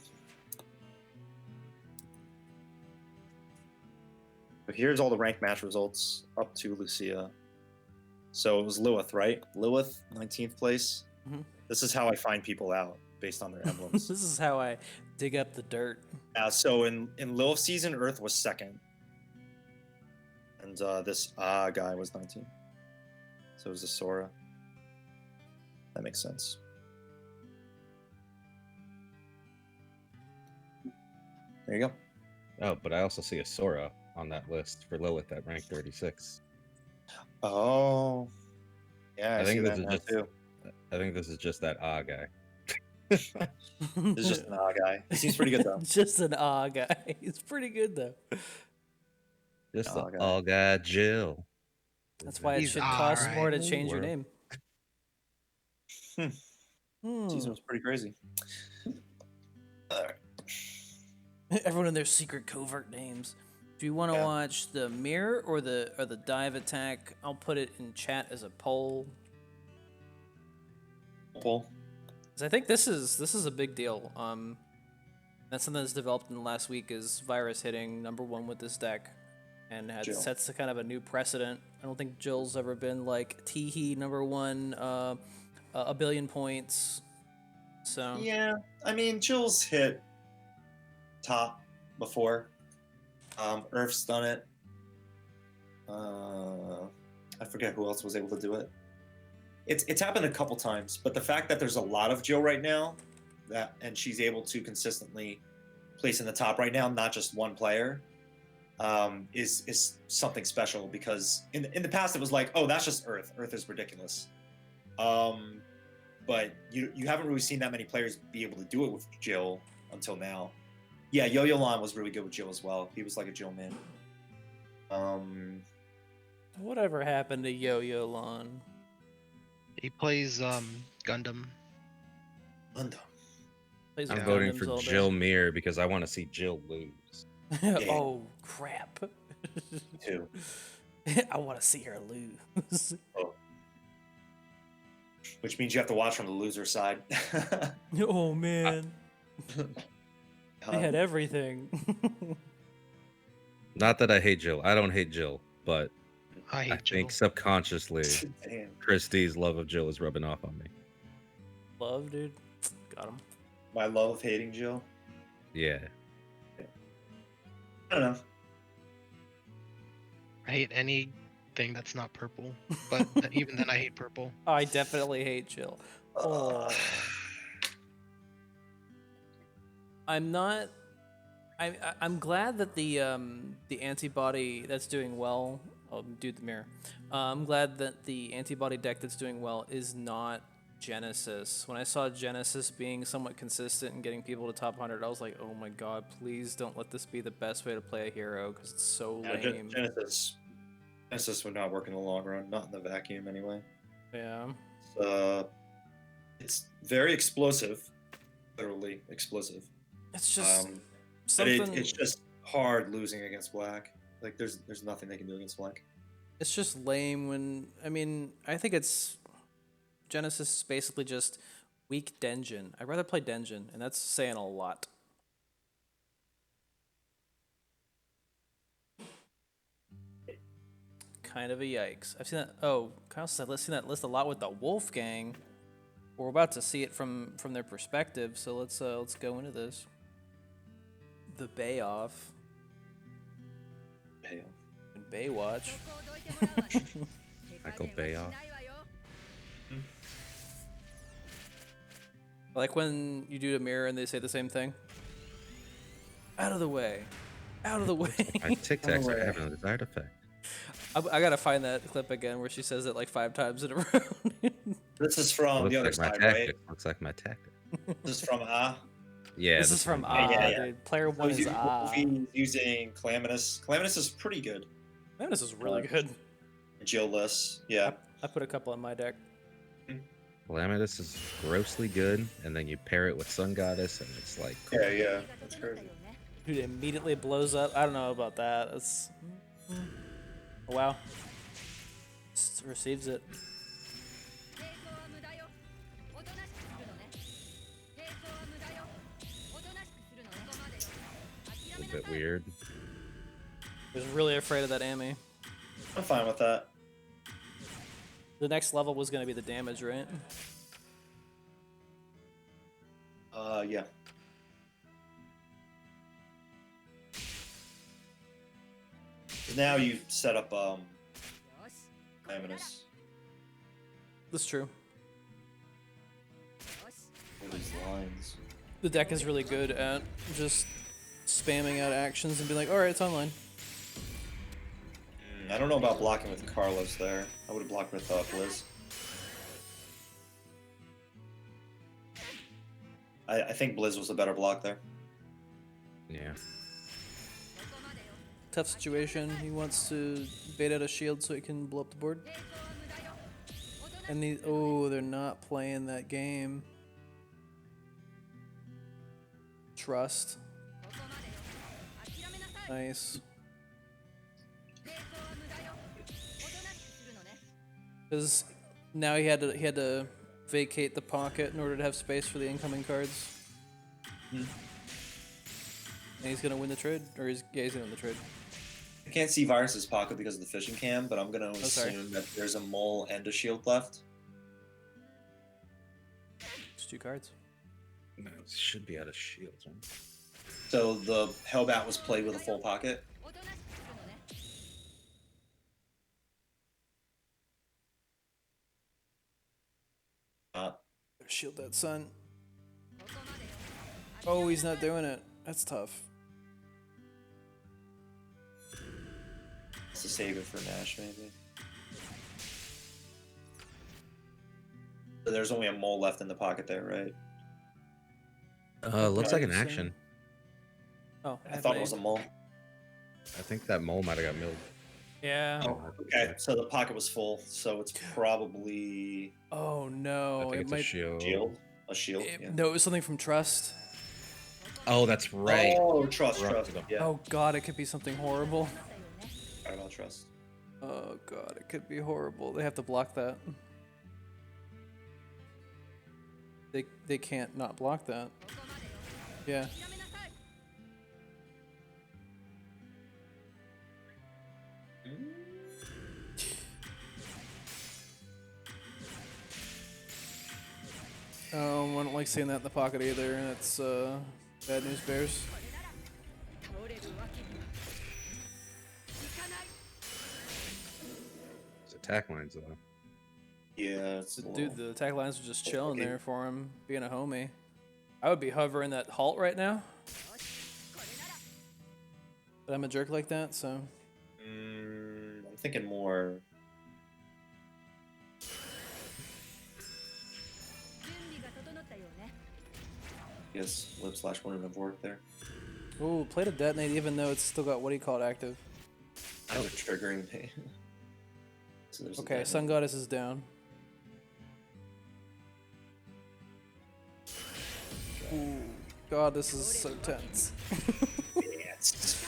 So here's all the ranked match results up to Lucia. So it was Lilith, right? Lilith, 19th place. Mhm. This is how I find people out based on their emblems. This is how I dig up the dirt. So in Lilith season, Earth was second. And this guy was 19. So it was a Sora. That makes sense. There you go. Oh, but I also see a Sora on that list for Lilith at rank 36. Oh. Yeah, I see think this that is now just too. I think this is just that guy. This is just an guy. He seems pretty good though. Just an guy. He's pretty good though. Just Ah the guy. guy Jill. That's why it He's should cost alright. more to change your World. name. Hmm. Season was pretty crazy. Alright. Everyone in their secret covert names. Do you want to Yeah. watch the mirror or the dive attack? I'll put it in chat as a poll. Paul. 'Cause I think this is a big deal. That's something that's developed in the last week is Virus hitting #1 with this deck, and it Jill. sets a kind of a new precedent. I don't think Jill's ever been like Teehee #1, a billion points. So Yeah, I mean, Jill's hit top before. Earth's done it. I forget who else was able to do it. It's happened a couple times, but the fact that there's a lot of Jill right now, and she's able to consistently place in the top right now, not just one player, is something special. Because in the past it was like, oh, that's just Earth. Earth is ridiculous. But you haven't really seen that many players be able to do it with Jill until now. Yeah, Yo-Yo Lon was really good with Jill as well. He was like a Jill man. whatever happened to Yo-Yo Lon? He plays Gundam. Gundam. Plays I'm with voting condoms for all day. Jill Muir because I want to see Jill lose. Oh crap! Too. I want to see her lose. Oh. Which means you have to watch from the loser side. Oh man, they had Um, everything. Not that I hate Jill. I don't hate Jill, but I I hate Jill. think subconsciously Damn. Christie's love of Jill is rubbing off on me. Love, dude. Got him. My love of hating Jill. Yeah. I don't know. I hate anything that's not purple. But even then, I hate purple. I definitely hate Jill. Oh. I'm not. I'm glad that the antibody that's doing well. Oh, dude, the mirror. I'm glad that the antibody deck that's doing well is not Genesis. When I saw Genesis being somewhat consistent and getting people to top 100, I was like, oh my god, please don't let this be the best way to play a hero because it's so Yeah, lame. Genesis would not work in the long run, not in the vacuum anyway. Yeah. It's very explosive, literally explosive. It's just But something. it's just hard losing against black. Like there's nothing they can do against black. It's just lame when I think it's Genesis is basically just weak Denjin. I'd rather play Denjin, and that's saying a lot. Kind of a yikes. I've seen that. Oh, Kyle said let's see that list a lot with the Wolfgang. We're about to see it from their perspective, so let's go into this. The Bayoff Pale. and Baywatch. Michael Bayoff. Like when you do a mirror and they say the same thing. Out of the way. Out of the way. My TikToks are having a desired effect. I gotta find that clip again where she says it like 5 times in a row. This is from Looks the other like my side, right? tactic. Looks like my tactic. This is from Yeah. This is from one. yeah. dude. Player So 1 is he's Ah. using Calaminus. Calaminus is pretty good. Man, this is really good. Jill-less, yeah. I put a couple on my deck. Calamitous is grossly good, and then you pair it with Sun Goddess, and it's like Yeah, that's crazy. Dude, it immediately blows up. I don't know about that. It's wow. Receives it. a little bit weird. I was really afraid of that Amy. I'm fine with that. The next level was gonna be the damage, right? Yeah. Now you set up Calaminus. That's true. All these lines. The deck is really good at just spamming out actions and be like, alright, it's online. I don't know about blocking with Carlos there. I would have blocked with Blizz. I think Blizz was the better block there. Yeah. Tough situation. He wants to bait out a shield so he can blow up the board. And they're not playing that game. Trust. Nice. Because now he had to vacate the pocket in order to have space for the incoming cards. And he's gonna win the trade, or he's gonna win the trade. I can't see Virus's pocket because of the fishing cam, but I'm gonna sorry. assume that there's a mole and a shield left. It's 2 cards. No, it should be out of shields. Right? So the Hellbat was played with a full pocket. Shield that sun. Oh, he's not doing it. That's tough. To save it for Nash, maybe. So there's only a mole left in the pocket there, right? Looks like an so- action. Oh, I thought it was a mole. I think that mole might have got milled. Yeah. Oh, okay. So the pocket was full, so it's probably Oh no, I think it it's might. a shield. shield. A shield. Yeah. No, it was something from Trust. Oh, that's right. Oh, trust. Corrupted him. Yeah. Oh god, it could be something horrible. I don't trust. Oh god, it could be horrible. They have to block that. They can't not block that. Yeah. I don't like seeing that in the pocket either, and it's bad news bears. It's attack lines though. Yeah, it's Dude, the attack lines are just little chilling tricky. there for him, being a homie. I would be hovering that halt right now. But I'm a jerk like that, so. I'm thinking more. Yes, lip slash wouldn't have worked there. Ooh, play to detonate even though it's still got what do you call it active. I was triggering me. So there's a Okay, detonate. Sun Goddess is down. Ooh, God, this is so tense. Yes.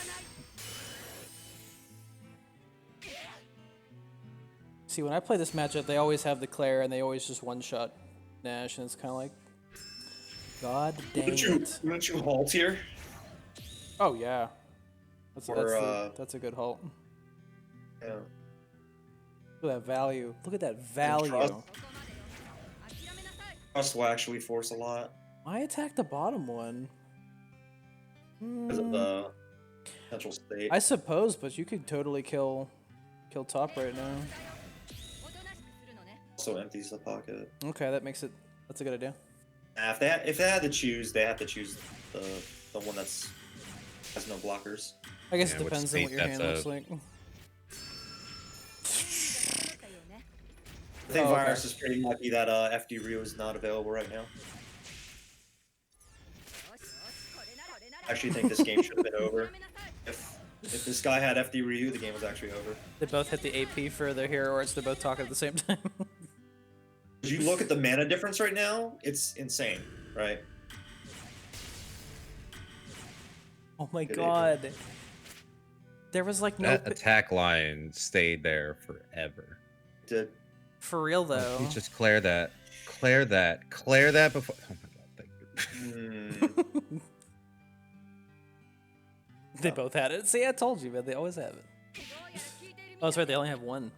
See, when I play this matchup, they always have the Claire and they always just one-shot Nash, and it's kind of like, God dang it. Wouldn't you halt here? Oh, yeah. Or, That's a good halt. Yeah. Look at that value. Look at that value. trust. Trust will actually force a lot Why attack the bottom one? because of the potential state. I suppose, but you could totally kill top right now. Also empties the pocket. Okay, that's a good idea. If they had to choose, they have to choose the one that's has no blockers. I guess Yeah, it which depends on what state your hand that's looks like. I think Oh, okay. Virus is pretty lucky that FD Ryu is not available right now. I actually think this game should have been over. If this guy had FD Ryu, the game was actually over. They both hit the AP for their hero, or they're both talking at the same time. If you look at the mana difference right now, it's insane, right? Oh my Good god. There was like no... That attack line stayed there forever. Did For real, though. You just clear that. Clear that. Clear that before. Oh my god, thank you. They both had it. See, I told you, man. They always have it. Oh, that's right. They only have one.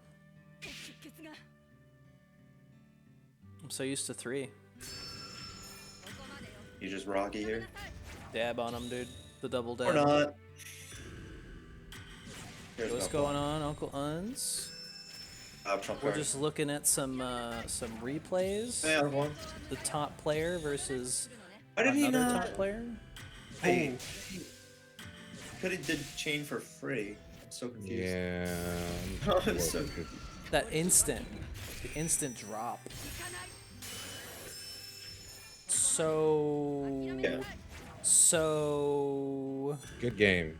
I'm so used to 3. you just Rocky here? Dab on them, dude. The double dab. Or not? Here's What's my going point. on, Uncle Uns? Trump We're card. just looking at some replays. Yeah, one. The top player versus Why did he another not? top player. Hey, could have did chain for free. I'm so confused. Yeah. Oh, it's so The instant drop. So Yeah. so Good game.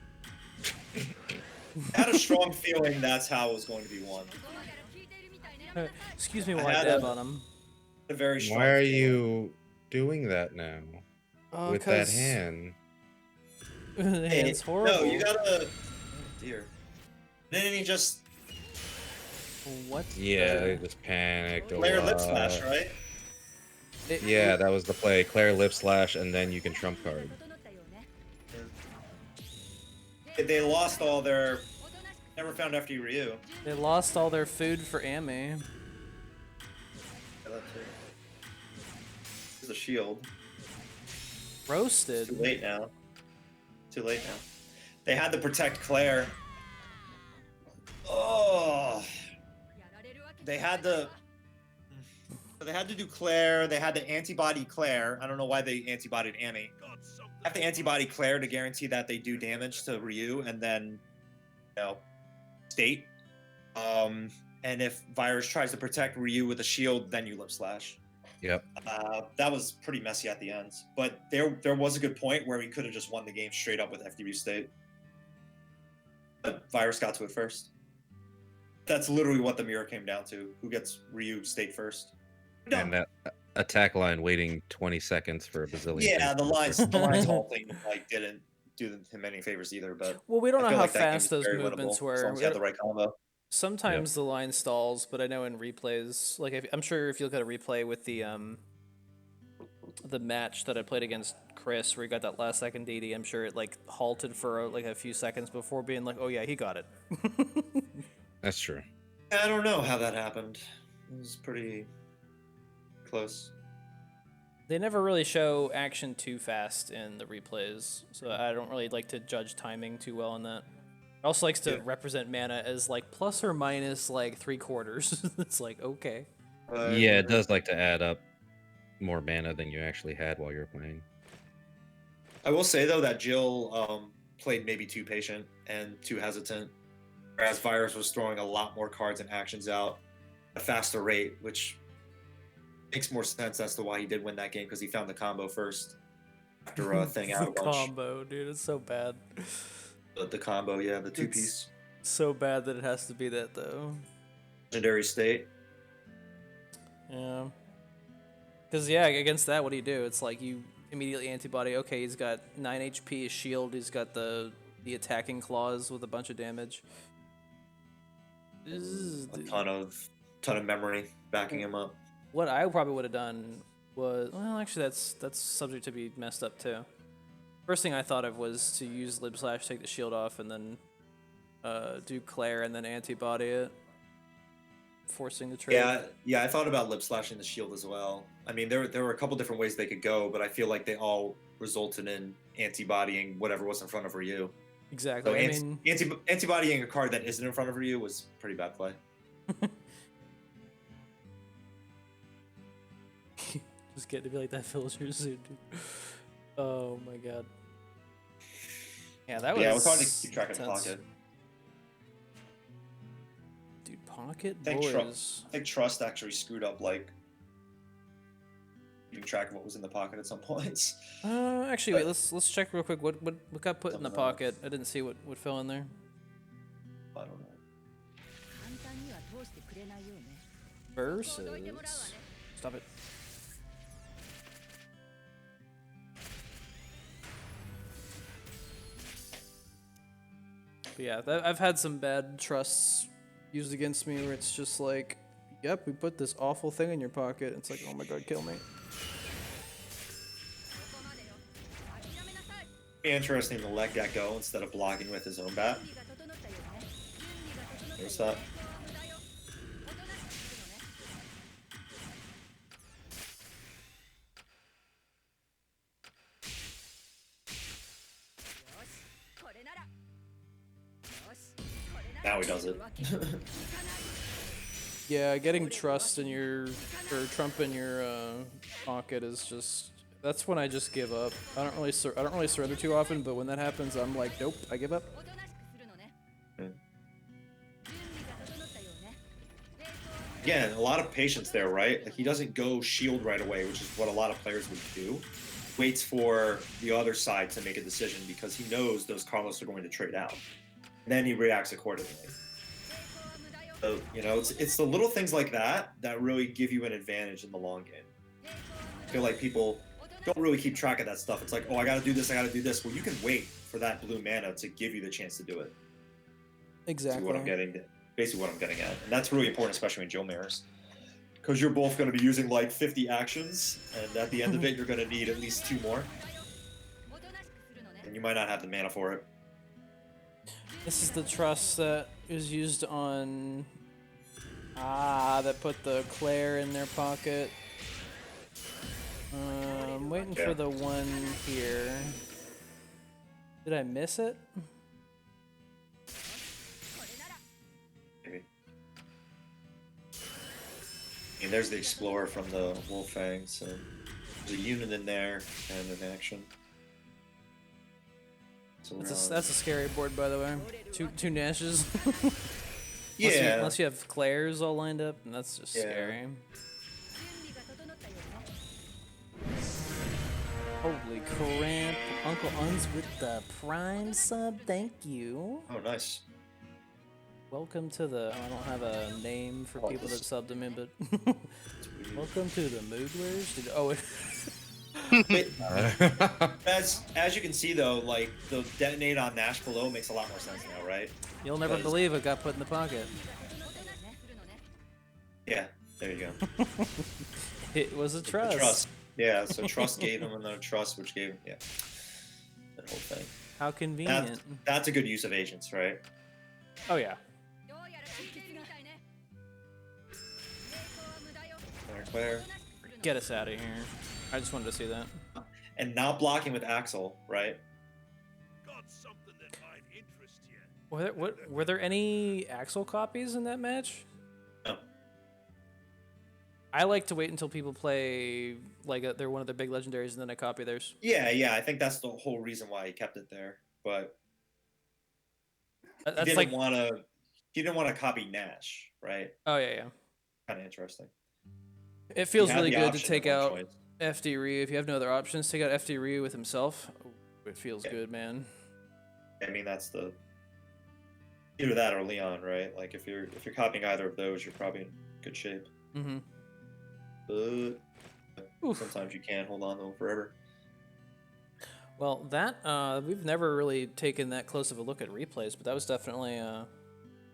I had a strong feeling that's how it was going to be won. excuse me I while I had dab a- on him. A very strong. Why are feeling. you doing that now with that 'Cause hand? the Hey, hand's horrible. No, you gotta. Oh, dear. Didn't he just What? Yeah, the- they just panicked. Claire lip slash, right? Yeah, that was the play. Claire lip slash, and then you can trump card. They lost all their. Never found FD Ryu. They lost all their food for Amy. Yeah, that's it. There's a shield. Roasted. Too late now. Too late now. They had to protect Claire. Oh. They had to. So they had to do Claire. They had to antibody Claire. I don't know why they antibodied Amy. Have to antibody Claire to guarantee that they do damage to Ryu, and then, state. And if Virus tries to protect Ryu with a shield, then you lip slash. Yep. That was pretty messy at the end, but there was a good point where we could have just won the game straight up with FDB state. But Virus got to it first. That's literally what the mirror came down to. Who gets Ryu state first? And attack line waiting 20 seconds for a bazillion. Yeah, things. the lines halting like didn't do him any favors either. But Well, we don't I know feel how like that game fast is those very movements winnable as long were. as you have the right combo. Sometimes the line stalls, but I know in replays, like I'm sure if you look at a replay with the match that I played against Chris, where he got that last second DD, I'm sure it like halted for like a few seconds before being like, oh yeah, he got it. That's true. I don't know how that happened. It was pretty close. They never really show action too fast in the replays, so I don't really like to judge timing too well on that. It also likes to represent mana as like plus or minus like 3/4. It's like, okay. Yeah, it does like to add up more mana than you actually had while you were playing. I will say though that Jill played maybe too patient and too hesitant, whereas Virus was throwing a lot more cards and actions out at a faster rate, which makes more sense as to why he did win that game, because he found the combo first after thing out a The bunch. combo, dude, it's so bad. The combo, yeah, the two-piece. So bad that it has to be that though. Legendary state. Yeah. Because, yeah, against that, what do you do? It's like you immediately antibody. Okay, he's got 9 HP, his shield, he's got the attacking claws with a bunch of damage. A ton of memory backing him up. What I probably would have done was... Well, actually, that's subject to be messed up, too. First thing I thought of was to use Lib Slash, take the shield off, and then do Claire, and then antibody it. Forcing the trade. Yeah, I thought about lip slashing the shield as well. I mean, there were a couple different ways they could go, but I feel like they all resulted in anti-bodying whatever was in front of Ryu. Exactly. So anti-bodying a card that isn't in front of Ryu was pretty bad play. Just getting to be like that villager soon, dude. Oh my god. Yeah, that was. Yeah, it was hard to keep track of the intense. pocket. Dude, pocket I boys. think Trust actually screwed up like keeping track of what was in the pocket at some points. Actually, wait. Let's check real quick. What got put in the pocket? I didn't see what fell in there. I don't know. Versus. Stop it. But yeah, I've had some bad trusts used against me where it's just like, yep, we put this awful thing in your pocket. It's like, oh my god, kill me. Interesting to let that go instead of blocking with his own bat. There's that. Now he does it. Yeah, getting trust in your or Trump in your pocket is just that's when I just give up. I don't really surrender too often, but when that happens, I'm like, nope, I give up. Again, a lot of patience there, right? Like he doesn't go shield right away, which is what a lot of players would do. Waits for the other side to make a decision because he knows those Carlos are going to trade out. And then he reacts accordingly. So, you know, it's the little things like that that really give you an advantage in the long game. I feel like people don't really keep track of that stuff. It's like, oh, I gotta do this, I gotta do this. Well, you can wait for that blue mana to give you the chance to do it. Exactly. See what I'm getting at. Basically what I'm getting at. And that's really important, especially in Joe Mirrors. Because you're both going to be using like 50 actions, and at the end of it, you're going to need at least 2 more. And you might not have the mana for it. This is the trust that is used on... that put the Claire in their pocket. I'm waiting for the one here. Did I miss it? Maybe. I mean, there's the Explorer from the Wolfang, so there's a unit in there and an action. So That's a scary board, by the way. Two Nashes. Yeah. Unless you have Claires all lined up, and that's just scary. Holy crap. Uncle Uns with the Prime sub, thank you. Oh, nice. Welcome to the. I don't have a name for people that subbed them in, but welcome to the Mooglers. Oh, Wait, as you can see though, like the detonate on Nash below makes a lot more sense now, right? you'll never Because- believe it got put in the pocket. Yeah, there you go. It was a The trust. trust. Yeah, so trust gave him another trust, which gave him that whole thing. How convenient. That's a good use of agents, right? Oh yeah. Claire. Get us out of here. I just wanted to see that. And not blocking with Axel, right? Were there any Axel copies in that match? No. I like to wait until people play like they're one of their big legendaries and then I copy theirs. Yeah, I think that's the whole reason why he kept it there. But he That's didn't like want to. He didn't want to copy Nash, right? oh yeah. Kind of interesting. It feels He had really the good to option take of one out choice. FD Ryu. If you have no other options, take out FD Ryu with himself. Oh, it feels Yeah. good, man. I mean, that's the either that or Leon, right? Like if you're copying either of those, you're probably in good shape. Mm-hmm. But Oof. sometimes you can't hold on to them forever. Well, that we've never really taken that close of a look at replays, but that was definitely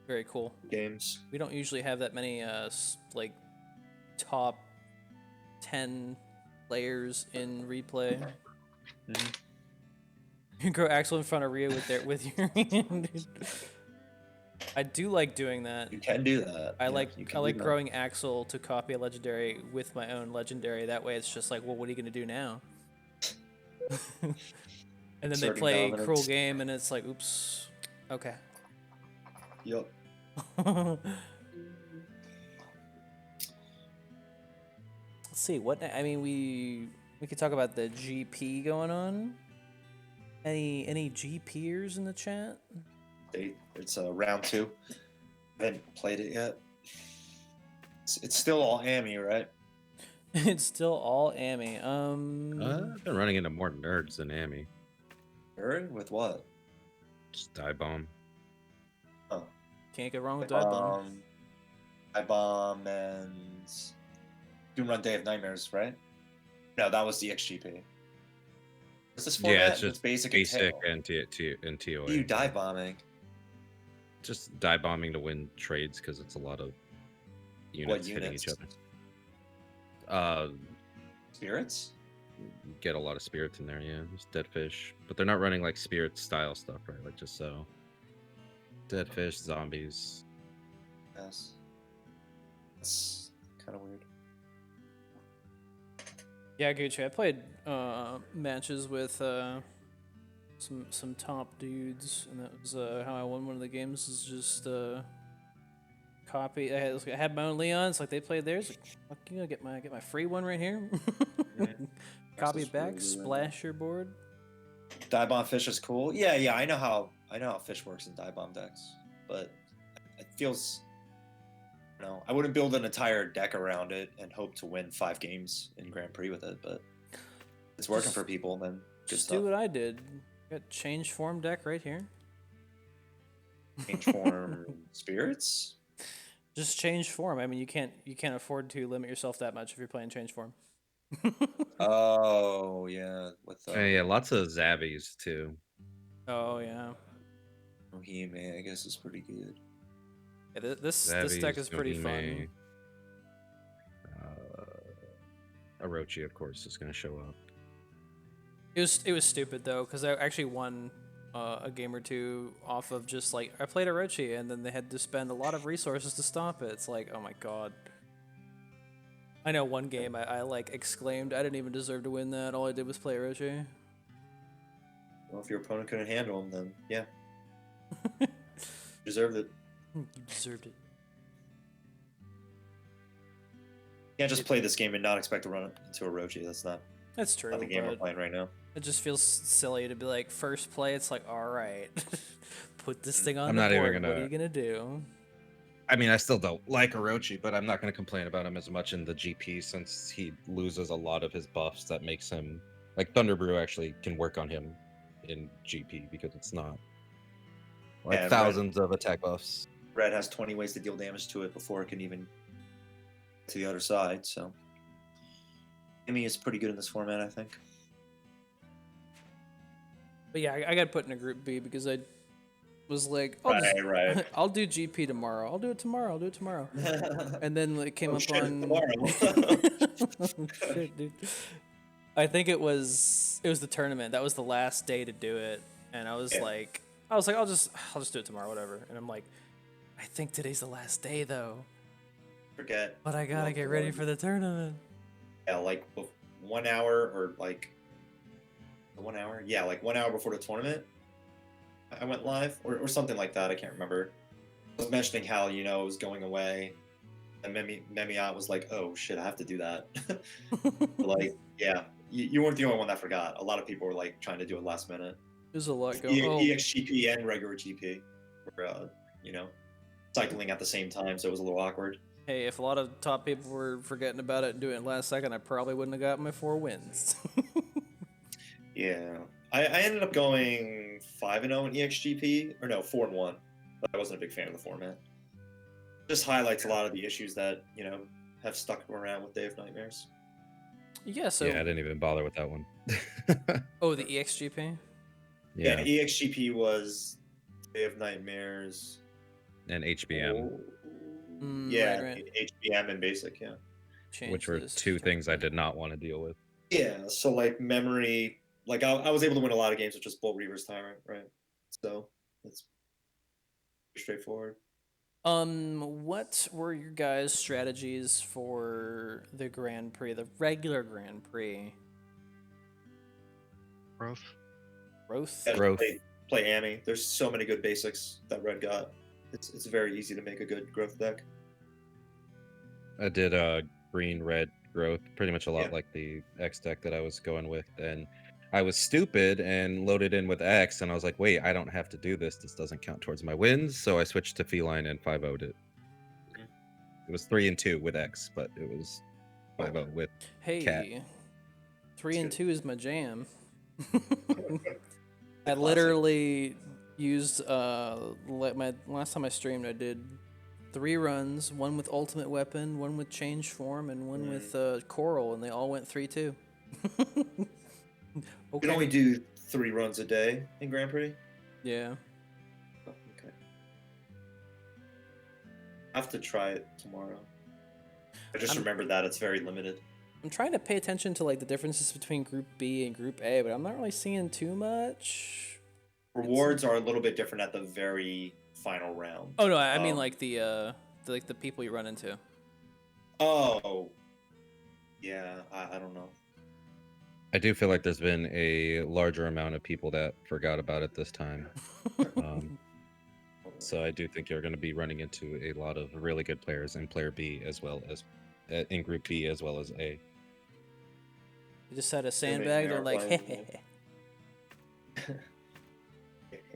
very cool. Games. We don't usually have that many like top 10 players in replay. Mhm. You grow Axel in front of Ryu with your hand. I do like doing that. You can do that. I Yeah, like you can I do like that. growing Axel to copy a legendary with my own legendary. That way, it's just like, well, what are you gonna do now? And then they Asserting play dominance. cruel game, and it's like, oops, okay. Yup. Let's see what I mean. We could talk about the GP going on. Any GPers in the chat? It's round 2. I haven't played it yet. It's still all Amy, right? It's still all Amy. I've been running into more nerds than Amy. Aaron? With what? Just die bomb. Oh. Can't go wrong with Dive Bomb. Dive Bomb and Doom Run Day of Nightmares, right? No, that was the EXGP. What's this format? Yeah, it's just basic, basic and and TOA. What are you dive bombing? Just die bombing to win trades because it's a lot of units hitting each other. Spirits? Get a lot of spirits in there, yeah. Just dead fish, but they're not running like spirit style stuff, right? Like just so dead fish, zombies. Yes. That's kind of weird. Yeah, Gucci. I played matches with some top dudes, and that was how I won one of the games. Is just copy. I had my own Leons, like they played theirs. Like, fuck you, get my free one right here. Copy it back, splash your board. Dive bomb fish is cool. Yeah. I know how fish works in dive bomb decks, but it feels. I wouldn't build an entire deck around it and hope to win 5 games in Grand Prix with it, but it's working for people. Then good Just stuff. do what I did. Got change form deck right here. Change form spirits. Just change form. I mean, you can't afford to limit yourself that much if you're playing change form. Oh yeah, with Yeah, lots of Zabbies too. Oh yeah. Ohime, I guess is pretty good. Yeah, this deck is pretty fun. Orochi, of course, is going to show up. It was stupid though, because I actually won a game or two off of just like I played Orochi, and then they had to spend a lot of resources to stop it. It's like, oh my god. I know one game I like exclaimed, I didn't even deserve to win that. All I did was play Orochi. Well, if your opponent couldn't handle him, then yeah, deserved it. You deserved it. You can't just play this game and not expect to run it into Orochi. That's not That's true. the game we're But playing right now. it just feels silly to be like first play. It's like, all right, put this thing on I'm the not even board. gonna- What are you gonna do? I mean, I still don't like Orochi, but I'm not going to complain about him as much in the GP since he loses a lot of his buffs that makes him like Thunderbrew actually can work on him in GP because it's not like Yeah, thousands of attack buffs. Red has 20 ways to deal damage to it before it can even get to the other side. So Amy is pretty good in this format, I think. But yeah, I got put in a group B because I was like, Right. I'll do GP tomorrow. I'll do it tomorrow. And then it came Oh, up shit, on tomorrow. shit, dude. I think it was the tournament. That was the last day to do it, and I was Yeah. like, I'll just do it tomorrow, whatever. And I'm like, I think today's the last day though. Forget. But I gotta get ready for the tournament. Yeah, like 1 hour or like 1 hour. Yeah, like 1 hour before the tournament, I went live or something like that. I can't remember. I was mentioning how it was going away, and Memiat was like, "Oh shit, I have to do that." Like, yeah, you weren't the only one that forgot. A lot of people were like trying to do it last minute. There's a lot going. EXGP and regular GP were cycling at the same time, so it was a little awkward. Hey, if a lot of top people were forgetting about it and doing it last second, I probably wouldn't have got my 4 wins. Yeah, I ended up going 5-0 in EXGP, or no, 4-1. But I wasn't a big fan of the format. Just highlights a lot of the issues that have stuck around with Day of Nightmares. Yeah. So. Yeah, I didn't even bother with that one. Oh, the EXGP. Yeah, EXGP was Day of Nightmares And HBM, yeah, right. HBM and Basic, yeah. which were two things I did not want to deal with. Yeah, so like memory, like I was able to win a lot of games with just Bolt Reaver's Tyrant, right? So it's pretty straightforward. What were your guys' strategies for the Grand Prix, the regular Grand Prix? Growth. Growth? Yeah, Growth. Play Amy. There's so many good basics that Red got. It's very easy to make a good growth deck. I did green red growth, pretty much a lot Yeah. like the X deck that I was going with, and I was stupid and loaded in with X, and I was like, wait, I don't have to do this. This doesn't count towards my wins, so I switched to Feline and 5-0'd it. Mhm. It was 3-2 with X, but it was 5-0 with Hey, Cat. 3 and That's 2 is my jam. I Classic. literally used my last time I streamed, I did 3 runs, one with Ultimate Weapon, one with Change Form, and one with Coral, and they all went 3-2. You can only do 3 runs a day in Grand Prix. Yeah. Oh, okay. I have to try it tomorrow. I just remembered that it's very limited. I'm trying to pay attention to like the differences between Group B and Group A, but I'm not really seeing too much. Rewards are a little bit different at the very final round. Oh no, I mean like the people you run into. Oh. Yeah, I don't know. I do feel like there's been a larger amount of people that forgot about it this time. So I do think you're going to be running into a lot of really good players in Player B as well as in Group B as well as A. You just had a sandbag. They're like,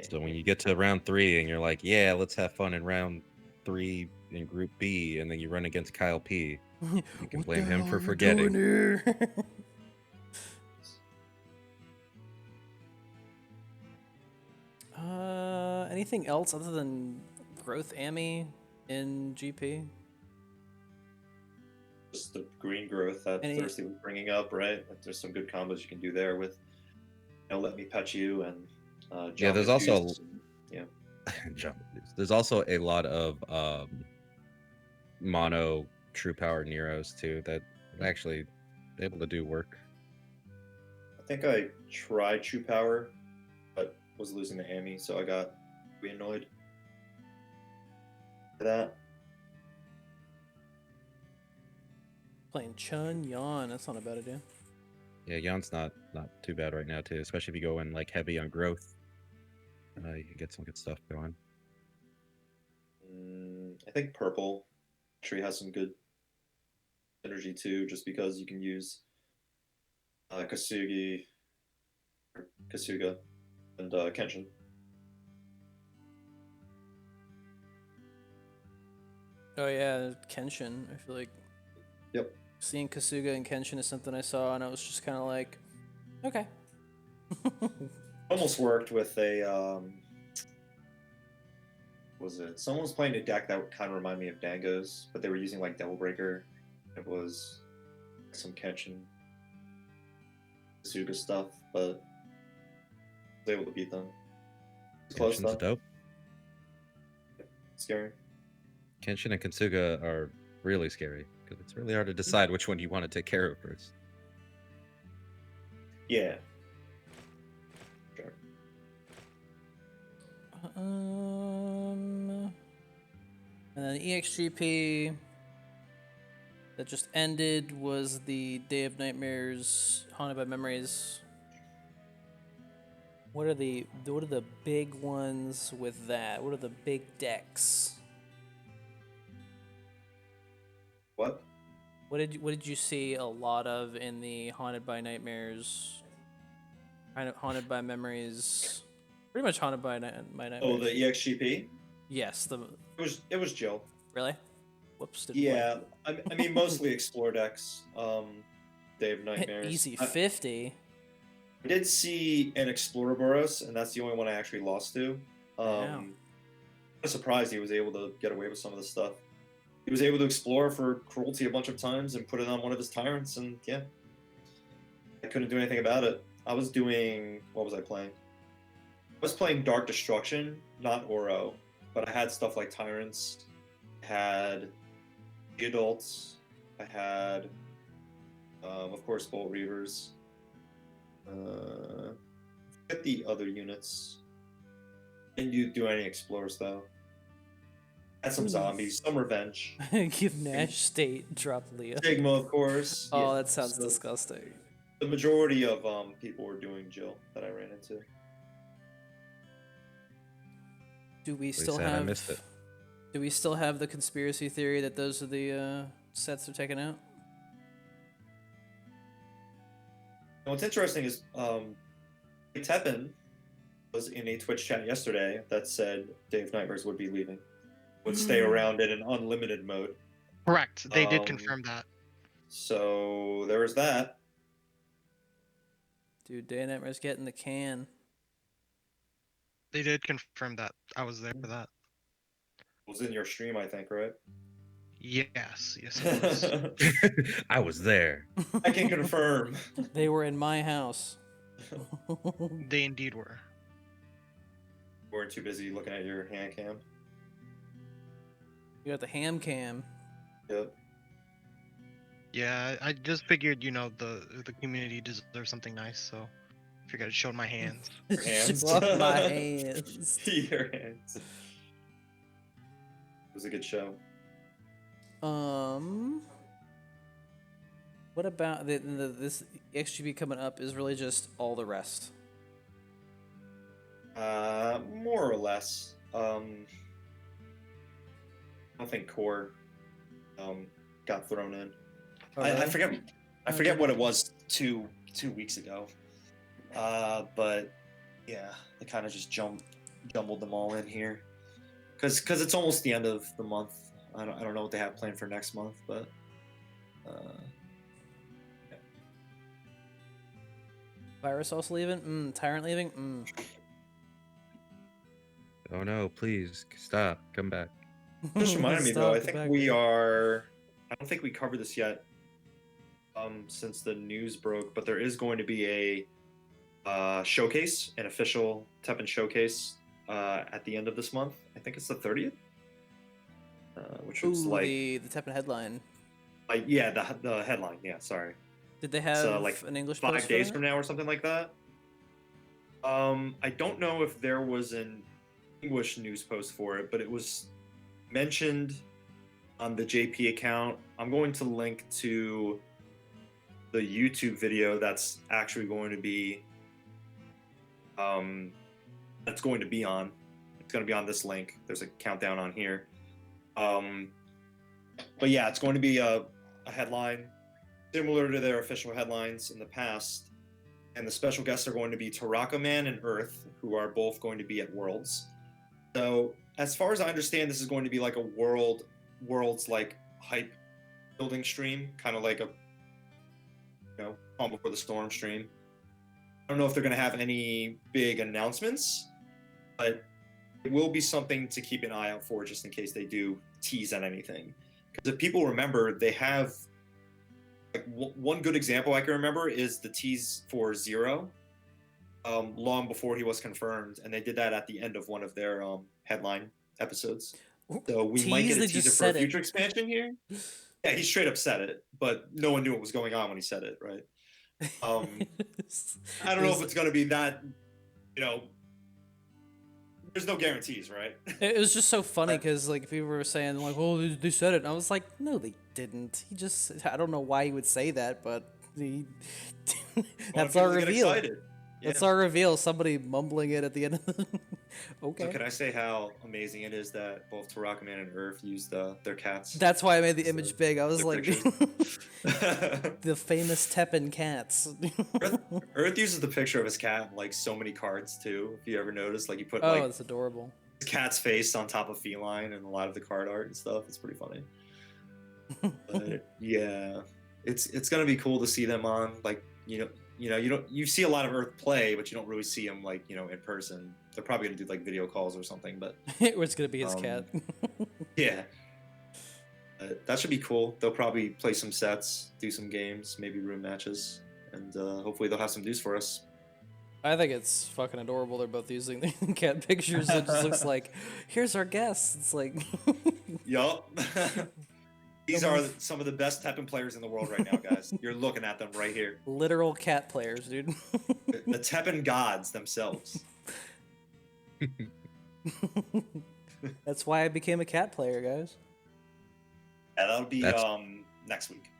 So when you get to round 3 and you're like, yeah, let's have fun in round 3 in Group B, and then you run against Kyle P, you can blame him for forgetting. Anything else other than growth Amy in GP? Just the green growth that Thirsty was bringing up, right? Like, there's some good combos you can do there with, Let Me Pet You and yeah. There's also Jump. There's also a lot of mono True Power Neros too that actually able to do work. I think I tried True Power, but was losing to Amy, so I got really annoyed by that. Playing Chun Yan, that's not a bad idea. Yeah, Yan's not too bad right now too, especially if you go in like heavy on growth. You can get some good stuff going. I think purple actually has some good energy too, just because you can use Kasuga and Kenshin. Oh yeah, Kenshin. I feel like seeing Kasuga and Kenshin is something I saw, and I was just kind of like, okay. Almost worked with a Was it? Someone was playing a deck that kind of reminded me of Dango's, but they were using like Devil Breaker. It was some Kenshin Suga stuff, but I was able to beat them. It's close Kenshin's though. dope. Scary. Kenshin and Kensuga are really scary because it's really hard to decide which one you want to take care of first. Yeah. Sure. And then EXGP that just ended was the Day of Nightmares, Haunted by Memories. What are the big ones with that? What are the big decks? What? What did you see a lot of in the Haunted by Nightmares? Kind of Haunted by Memories. Pretty much Haunted by Nightmares. Oh, the EXGP. Yes, It was Jill. really. Whoops. Yeah, I mean mostly explore decks. Day of Nightmares. Easy 50. I did see an Exploraboros, and that's the only one I actually lost to. Wow. I was surprised he was able to get away with some of this stuff. He was able to explore for cruelty a bunch of times and put it on one of his tyrants, and yeah, I couldn't do anything about it. I was doing, what was I playing? I was playing Dark Destruction, not Oro, but I had stuff like tyrants. I had the adults. I had, of course, Bolt Reavers. Get the other units. Didn't you do any explorers though? Had some zombies, some revenge. Give Nash State, drop Leah. Sigma, of course. Oh, Yeah, that sounds so disgusting. the majority of people were doing Jill that I ran into. Do we Really still sad I have? missed it. Do we still have the conspiracy theory that those are the sets they're taking out? And what's interesting is TEPPEN was in a Twitch chat yesterday that said Dave Nightmares would be leaving, would stay around in an unlimited mode. Correct. They did Um, confirm that. So there was that. Dude, Day of Nightmares getting the can. They did confirm that. I was there for that. It was in your stream, I think, right? Yes. Yes, it was. I was there. I can confirm. They were in my house. They indeed were. Weren't too busy looking at your hand cam. You got the ham cam. Yep. Yeah, I just figured, the community deserves something nice, so I figured I'd show my hands. Your hands. Show off my hands. Your hands. It was a good show. What about this XGP coming up is really just all the rest? More or less. I don't think core got thrown in. Oh, I really? forget. I Oh, forget did- what it was 2 weeks ago. But yeah, they kind of just jumbled them all in here, because it's almost the end of the month. I don't know what they have planned for next month, but Virus also leaving? Tyrant leaving? Oh no, please stop. Come back. just reminded me though. I Stop, think back. we are. I don't think we covered this yet, since the news broke. But there is going to be a showcase, an official TEPPEN showcase, at the end of this month. I think it's the 30th, which was Ooh, like the TEPPEN headline. yeah, the headline. Yeah, sorry. Did they have like an English 5 post for days that? from now or something like that. I don't know if there was an English news post for it, but it was mentioned on the JP account. I'm going to link to the YouTube video that's actually going to be that's going to be on. It's going to be on this link. There's a countdown on here. But yeah, it's going to be a headline similar to their official headlines in the past. And the special guests are going to be Taraka Man and Earth, who are both going to be at Worlds. So, as far as I understand, this is going to be like a Worlds like hype building stream, kind of like a Calm Before the Storm stream. I don't know if they're going to have any big announcements, but it will be something to keep an eye out for, just in case they do tease at anything. Because if people remember, they have like one good example I can remember is the tease for Zero, long before he was confirmed, and they did that at the end of one of their headline episodes. So we might get a They teaser just for a said future it. expansion here. Yeah, he straight up said it, but no one knew what was going on when he said it, right? I don't know if it's gonna be that, you know. There's no guarantees, right? It was just so funny because like people were saying like, "Oh, they said it," and I was like, "No, they didn't." He just—I don't know why he would say that, but he. That's our reveal. That's our reveal. Somebody mumbling it at the end of the. Okay. So can I say how amazing it is that both Tarakuman and Earth used their cats? That's why I made the image big. I was like, pictures. the famous Teppen cats. Earth uses the picture of his cat in like so many cards too. If you ever noticed, like you put Oh, like that's adorable. his cat's face on top of feline and a lot of the card art and stuff. It's pretty funny. But yeah, it's gonna be cool to see them on like you see a lot of Earth play, but you don't really see him like in person. They're probably gonna do like video calls or something, but It's gonna be his cat. yeah. That should be cool. They'll probably play some sets, do some games, maybe room matches, and hopefully they'll have some dues for us. I think it's fucking adorable. They're both using the cat pictures. It just looks like, here's our guests. It's like, yup. These are some of the best Teppen players in the world right now, guys. You're looking at them right here. Literal cat players, dude. The Teppen gods themselves. That's why I became a cat player, guys. Yeah, that'll be That's- next week.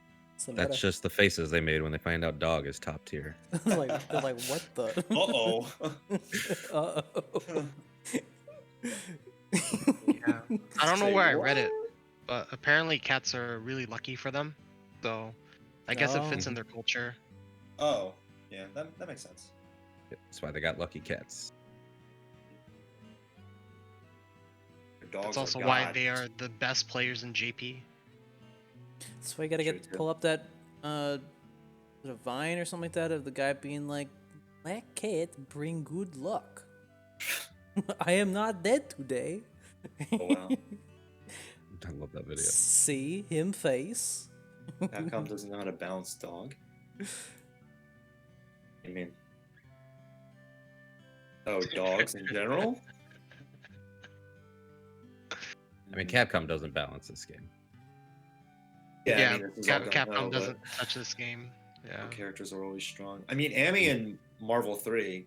That's just the faces they made when they find out dog is top tier. they're like, what the? Uh-oh. Uh-oh. Yeah. I don't know Say where I what? read it, but apparently cats are really lucky for them. So I guess it fits Oh. in their culture. Oh, yeah, that makes sense. That's why they got lucky cats. Dogs That's are also why gods. they are the best players in JP. That's why you gotta True, too. pull up that is it a Vine or something like that of the guy being like, "Black cat bring good luck. I am not dead today." Oh, wow. I love that video. See him face. Capcom doesn't know how to balance dog. I mean, dogs in general? I mean, Capcom doesn't balance this game. Yeah, I mean, this is all Capcom gunno, but doesn't touch this game. Yeah. the characters are always strong. I mean, Amy in Marvel 3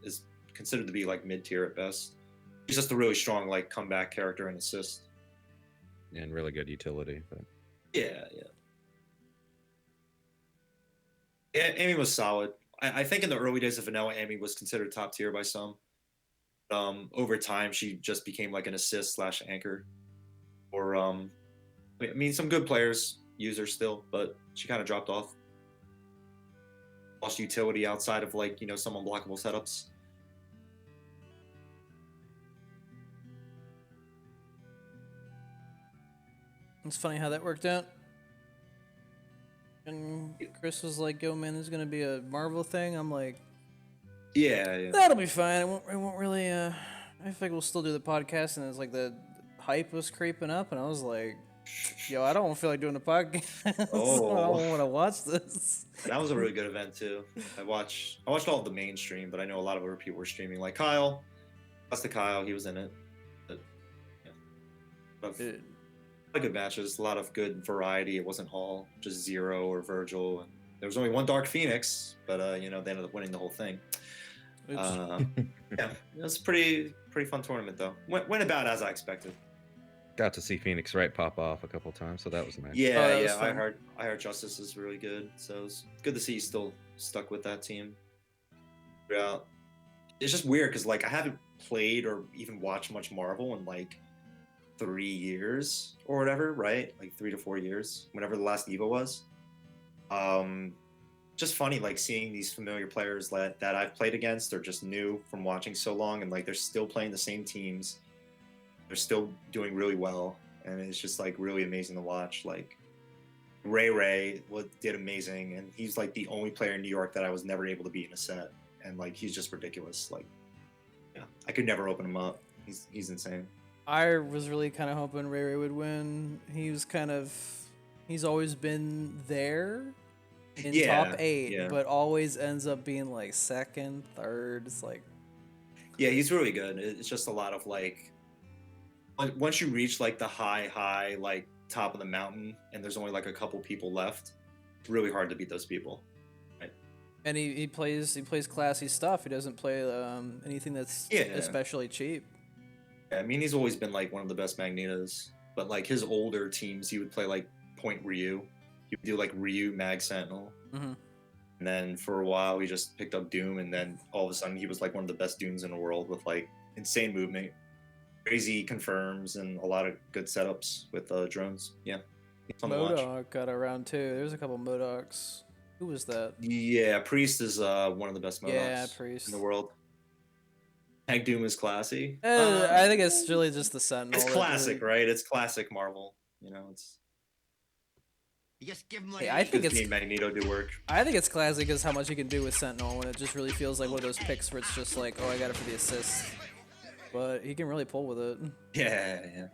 is considered to be like mid-tier at best. He's just a really strong like comeback character and assist. And really good utility. But Yeah. Amy was solid. I think in the early days of Vanilla, Amy was considered top tier by some. Over time, she just became like an assist / anchor. Or I mean, some good players use her still, but she kind of dropped off. Lost utility outside of like some unblockable setups. It's funny how that worked out. And Chris was like, "Yo, man, there's gonna be a Marvel thing." I'm like, Yeah. "That'll be fine. It won't really. I think we'll still do the podcast." And it's like the hype was creeping up, and I was like, "Yo, I don't feel like doing a podcast. I don't want to watch this." That was a really good event too. I watched all of the mainstream, but I know a lot of other people were streaming. Like Kyle, that's the Kyle. He was in it. But, yeah. But Dude. a lot of good matches, a lot of good variety. It wasn't all just Zero or Virgil. And there was only one Dark Phoenix, but they ended up winning the whole thing. Oops. Yeah, it was a pretty fun tournament though. Went about as I expected. got to see Phoenix Wright pop off a couple times, so that was nice. Yeah, that was I fun. heard Justice is really good, so it's good to see he's still stuck with that team. Yeah, it's just weird because like I haven't played or even watched much Marvel in like 3 years or whatever, right? Like 3 to 4 years, whenever the last EVO was. Just funny like seeing these familiar players that I've played against or just new from watching so long, and like they're still playing the same teams. They're still doing really well, and it's just like really amazing to watch. Like Ray did amazing, and he's like the only player in New York that I was never able to beat in a set, and like he's just ridiculous. Like, yeah, I could never open him up. He's insane. I was really kind of hoping Ray Ray would win. He's always been there in top 8, yeah. but always ends up being like second, third. It's like, Yeah, he's really good. It's just a lot of like once you reach like the high like top of the mountain and there's only like a couple people left, it's really hard to beat those people. Right? and he plays classy stuff. He doesn't play anything that's especially cheap. Yeah, I mean, he's always been like one of the best Magnetos, but like his older teams, he would play like Point Ryu. He would do like Ryu Mag Sentinel. Mm-hmm. And then for a while, he just picked up Doom, and then all of a sudden, he was like one of the best Dooms in the world with like insane movement, crazy confirms, and a lot of good setups with drones. Yeah, he's fun to watch. MODOK got around too. There's a couple MODOKs. Who was that? Yeah, Priest is one of the best MODOKs Priest in the world. Hank Doom is classy. I think it's really just the Sentinel. It's classic, right? It's classic Marvel. You know, it's. You just give him Hey, I think it's seeing Magneto do work. I think it's classic because how much you can do with Sentinel, and it just really feels like one of those picks where it's just like, oh, I got it for the assist, but he can really pull with it. Yeah.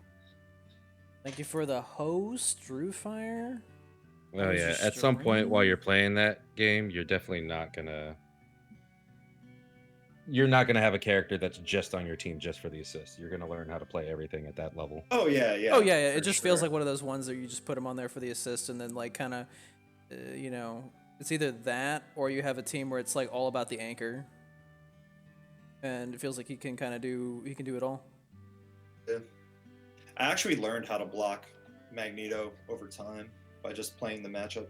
Thank you for the host, Drew Fire. Oh yeah, at some point while you're playing that game, you're definitely not gonna have a character that's just on your team just for the assist. You're gonna learn how to play everything at that level. Oh yeah. Oh yeah. It just feels like one of those ones that you just put him on there for the assist, and then like kind of, you know, it's either that or you have a team where it's like all about the anchor, and it feels like he can do it all. Yeah. I actually learned how to block Magneto over time by just playing the matchup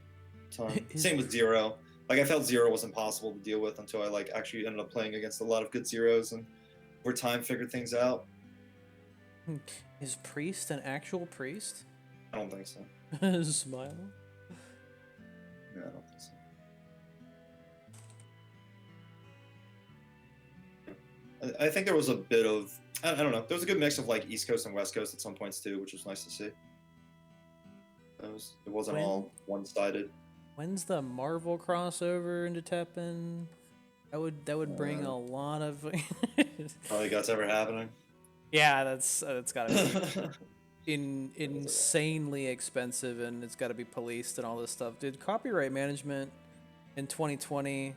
ton. Same with Zero. Like I felt Zero was impossible to deal with until I like actually ended up playing against a lot of good Zeros, and over time figured things out. Is Priest an actual priest? I don't think so. Smile. No, I don't think so. I think there was a bit of I don't know. There was a good mix of like East Coast and West Coast at some points too, which was nice to see. It wasn't all one-sided. When's the Marvel crossover into Teppen? That would bring a lot of. I don't think that's ever happening. Yeah, that's gotta be insanely expensive, and it's gotta be policed and all this stuff. Dude, copyright management in 2020.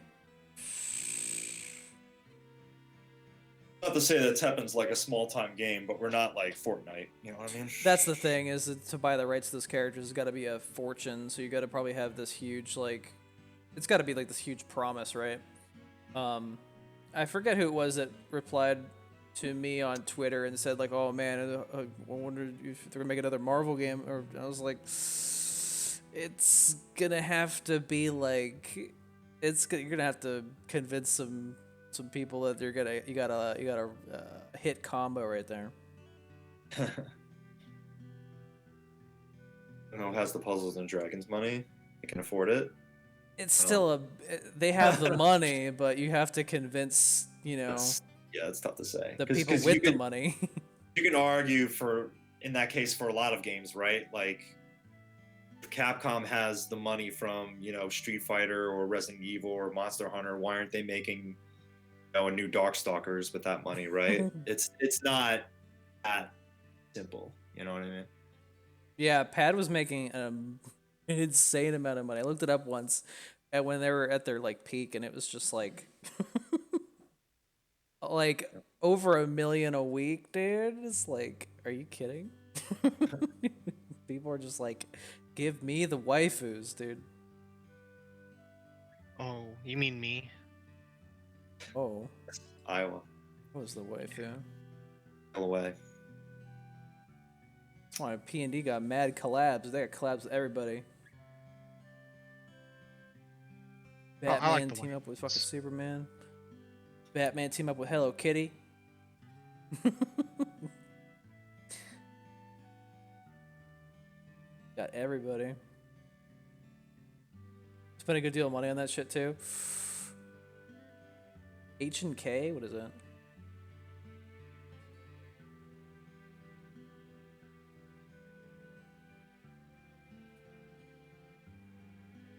Not to say that Teppen's like a small-time game, but we're not like Fortnite. You know what I mean? That's the thing, is that to buy the rights to those characters, it's got to be a fortune. So you got to probably have this huge, like, it's got to be like this huge promise, right? I forget who it was that replied to me on Twitter and said like, "Oh man, I wonder if they're gonna make another Marvel game." Or I was like, "It's gonna have to be like, you're gonna have to convince some people that you got a hit combo right there." You know, has the Puzzles and Dragons money. They can afford it. It's still they have the money, but you have to convince, you know, it's tough to say. the people with the money. You can argue in that case for a lot of games, right? Like if Capcom has the money from, you know, Street Fighter or Resident Evil or Monster Hunter, why aren't they making a new Darkstalkers with that money, right? it's not that simple, you know what I mean? Yeah, Pad was making an insane amount of money. I looked it up once when they were at their like peak, and it was just like like over $1 million a week, dude. It's like, are you kidding? People are just like, give me the waifus, dude. Oh, you mean me? Oh, Iowa. what was the waifu? All away. That's why P&D got mad collabs. They got collabs with everybody. I Batman like the team up with fucking Superman. Batman team up with Hello Kitty. Got everybody. Spent a good deal of money on that shit too. H&K? What is that?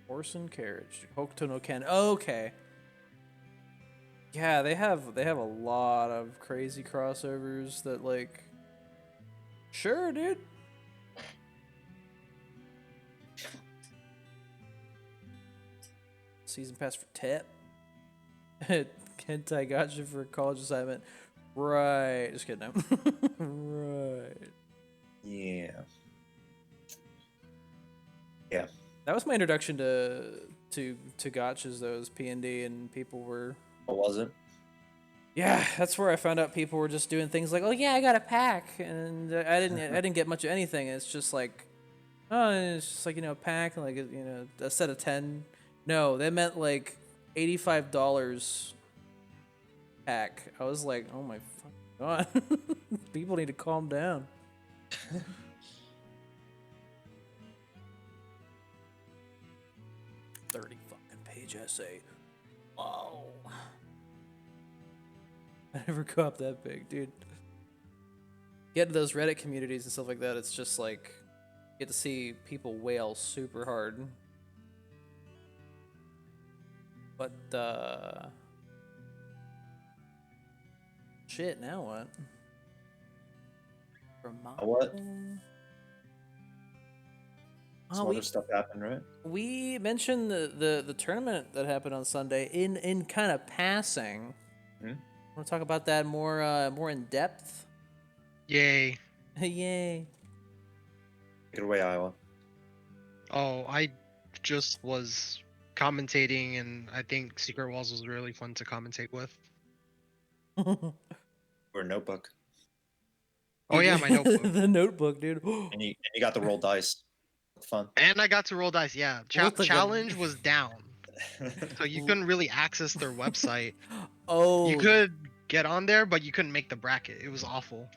Horse and carriage. Hokuto no Ken. Okay. Yeah, they have a lot of crazy crossovers that like. Sure, dude. Season pass for TEP. Hentai gotcha for a college assignment. Right. Just kidding. Right. Yeah. Yeah. That was my introduction to gotchas. Those P&D, and people were. What was it? Yeah, that's where I found out people were just doing things like, oh yeah, I got a pack, and I didn't get much of anything. It's just like, oh, it's just like, a pack, like, a set of 10. No, they meant like $85 pack. I was like, oh my fucking god, people need to calm down. 30 fucking page essay. Wow. I never go up that big, dude. Get to those Reddit communities and stuff like that, it's just like, you get to see people wail super hard. But, shit, now what? What? Some we other stuff happened, right? we mentioned the tournament that happened on Sunday in kind of passing. Mhm. Want to talk about that more in depth? Yay. Yay! Take it away, Iowa. Oh, I just was commentating, and I think Secret Walls was really fun to commentate with. Or a notebook. Oh yeah, my notebook. The notebook, dude. And you got to roll dice. Fun. And I got to roll dice, yeah. Looked like a- Challenge was down. So you couldn't really access their website. Oh, You could get on there, but you couldn't make the bracket. It was awful.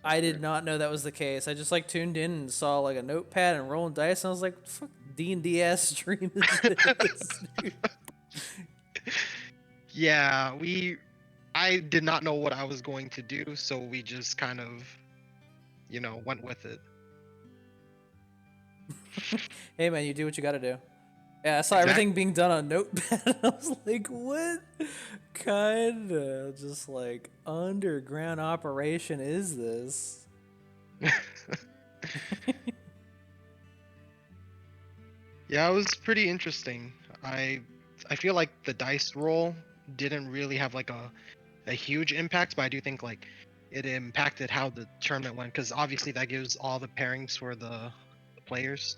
I did not know that was the case. I just like tuned in and saw like a notepad and rolling dice, and I was like, "Fuck D&D ass stream is this?" dude? Yeah, I did not know what I was going to do, so we just kind of, went with it. Hey man, you do what you gotta do. Yeah, I saw everything being done on notepad. And I was like, what kind of just like underground operation is this? Yeah, it was pretty interesting. I feel like the dice roll didn't really have like a huge impact, but I do think like it impacted how the tournament went, because obviously that gives all the pairings for the players.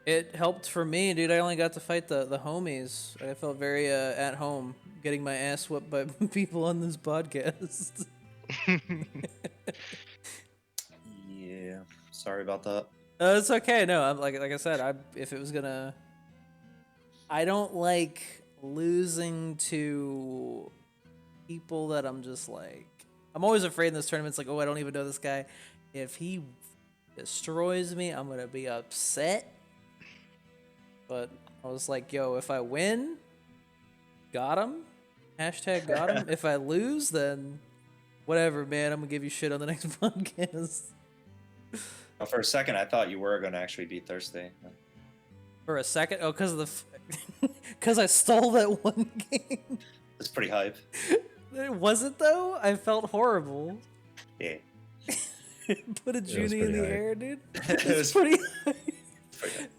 It helped for me, dude. I only got to fight the homies. I felt very at home getting my ass whooped by people on this podcast. Yeah. Sorry about that. It's okay. No, I'm like I said, if it was gonna, I don't like losing to people that I'm just like, I'm always afraid in this tournament. It's like, oh, I don't even know this guy. If he destroys me, I'm gonna be upset. But I was like, yo, if I win, got him. Hashtag got him. If I lose, then whatever, man. I'm gonna give you shit on the next podcast. Well, for a second, I thought you were going to actually beat Thursday. For a second, oh, because of the, because I stole that one game. It's pretty hype. Was it though? I felt horrible. Yeah. Put a was Junie in pretty the hype. air, dude. It was pretty. pretty hype.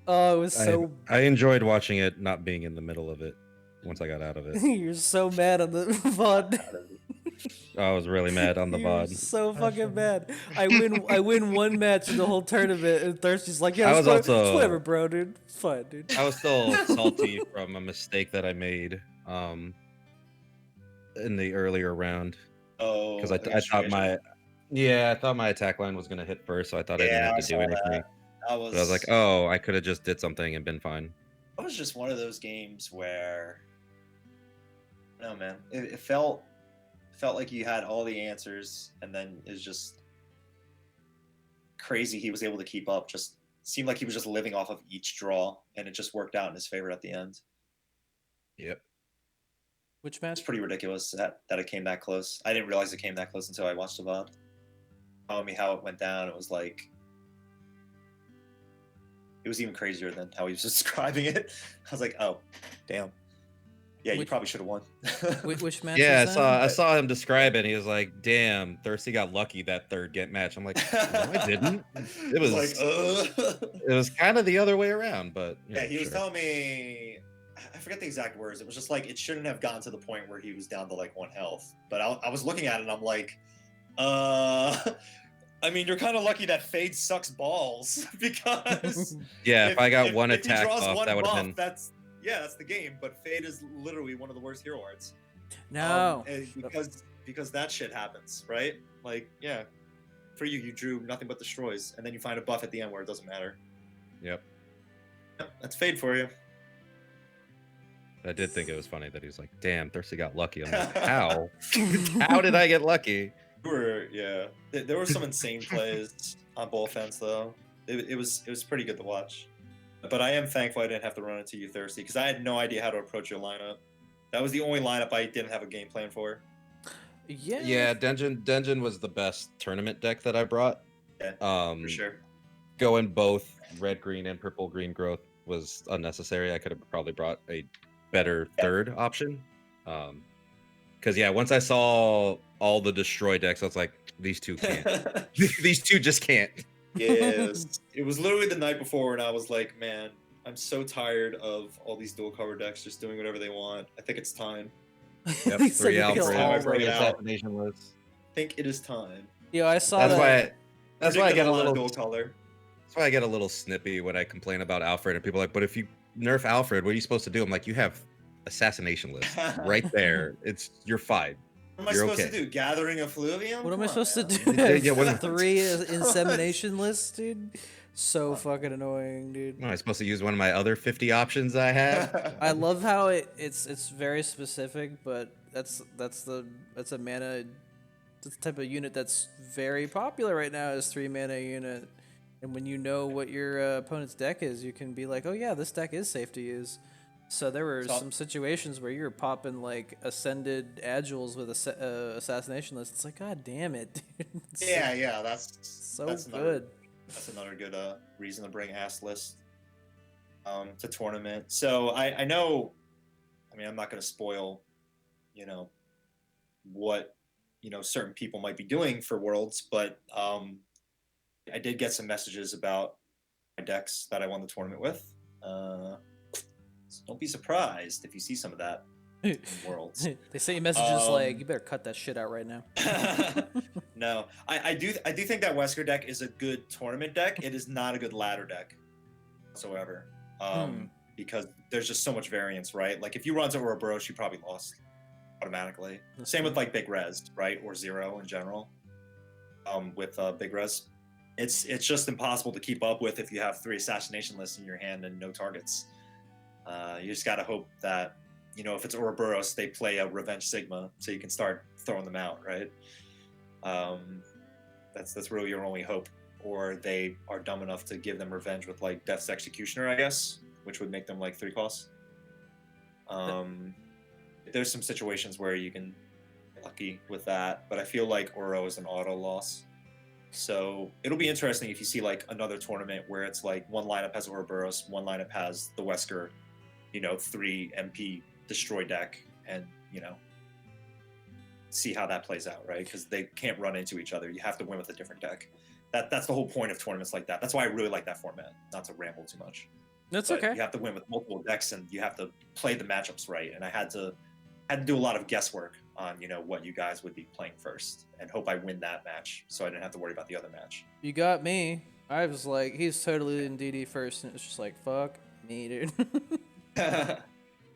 Oh, it was so. I enjoyed watching it not being in the middle of it once I got out of it. You're so mad on the VOD. I was really mad on the You're VOD. so fucking mad. I win one match in the whole tournament, and Thirsty's like, "Yeah, I it's, was it's also- whatever, bro, dude. It's fine, dude." I was still salty from a mistake that I made in the earlier round Oh, because I against thought Trajan. I thought my attack line was gonna hit first, so I thought I didn't Yeah, have I to do saw anything. that. But I was like, oh, I could have just did something and been fine. That was just one of those games where, no man, it felt like you had all the answers, and then it's just crazy he was able to keep up. Just seemed like he was just living off of each draw, and it just worked out in his favor at the end. Yep. Which It's match? pretty ridiculous that it came that close. I didn't realize it came that close until I watched the VOD. Telling me how it went down, it was like, it was even crazier than how he was describing it. I was like, oh, damn. Yeah, you Which- probably should have won. Which match? Yeah, was that? I saw him describe it. And he was like, "Damn, Thirsty got lucky that third get match." I'm like, "No, I didn't. It was like, it was kind of the other way around." But you yeah, know, he was sure. telling me, I forget the exact words. It was just like it shouldn't have gotten to the point where he was down to like 1 health. But I was looking at it and I'm like, I mean, you're kind of lucky that Fade sucks balls because Yeah, if I got one if he attack draws off, one that would have buff, been. that's the game. But Fade is literally one of the worst hero arts. No. And because that shit happens, right? Like, yeah, for you drew nothing but destroys, and then you find a buff at the end where it doesn't matter. Yep. Yep, that's Fade for you. I did think it was funny that he was like, "Damn, Thirsty got lucky." I'm like, "How? How did I get lucky?" Yeah, there were some insane plays on both ends though. It was pretty good to watch. But I am thankful I didn't have to run into you, Thirsty, because I had no idea how to approach your lineup. That was the only lineup I didn't have a game plan for. Yeah. Yeah, Dungeon was the best tournament deck that I brought. Yeah, For for sure. Going both red green and purple green growth was unnecessary. I could have probably brought a better third option. Because yeah, once I saw all the destroy decks, I was like, these two can't. These two just can't. Yes, it was literally the night before, and I was like, man, I'm so tired of all these dual cover decks just doing whatever they want. I think it's time. Yep, He said 3 to Alfred, kill all 3 right out. assassination lists. I think it is time. Yo, I saw That's that. why. That's why I get a little. dual color. That's why I get a little snippy when I complain about Alfred, and people are like, "But if you nerf Alfred, what are you supposed to do?" I'm like, "You have assassination list right there. You're fine." What am I You're supposed okay. to do? Gathering Effluvium? What am I Come on, supposed to man. do? Yeah, what- 3 insemination lists, dude. So fucking annoying, dude. Am I supposed to use one of my other 50 options I have? I love how it's very specific, but that's a mana. That's the type of unit that's very popular right now is 3 mana unit. And when you know what your opponent's deck is, you can be like, oh yeah, this deck is safe to use. So there were some situations where you're popping like ascended agiles with assassination list. It's like, god damn it, dude. It's yeah, that's so that's good. That's another good reason to bring ass list to tournament. So I know, I mean, I'm not going to spoil, what certain people might be doing for Worlds, but I did get some messages about my decks that I won the tournament with. So don't be surprised if you see some of that in Worlds. They send you messages like, you better cut that shit out right now. No, I do think that Wesker deck is a good tournament deck. It is not a good ladder deck whatsoever. Because there's just so much variance, right? Like if you run to Ouroboros, you probably lost automatically. Same with like Big Res, right? Or Zero in general. With Big Res. It's just impossible to keep up with if you have 3 assassination lists in your hand and no targets. You just gotta hope that, if it's Ouroboros, they play a Revenge Sigma, so you can start throwing them out, right? That's really your only hope. Or they are dumb enough to give them revenge with like Death's Executioner, I guess, which would make them like 3 costs. There's some situations where you can get lucky with that, but I feel like Oro is an auto loss. So it'll be interesting if you see like another tournament where it's like one lineup has Ouroboros, one lineup has the Wesker, 3 MP destroy deck, and see how that plays out, right? Because they can't run into each other. You have to win with a different deck. That's the whole point of tournaments like that. That's why I really like that format. Not to ramble too much. That's But okay. You have to win with multiple decks, and you have to play the matchups right. And I had to do a lot of guesswork on what you guys would be playing first, and hope I win that match, so I didn't have to worry about the other match. You got me. I was like, he's totally in DD first, and it's just like, fuck me, dude.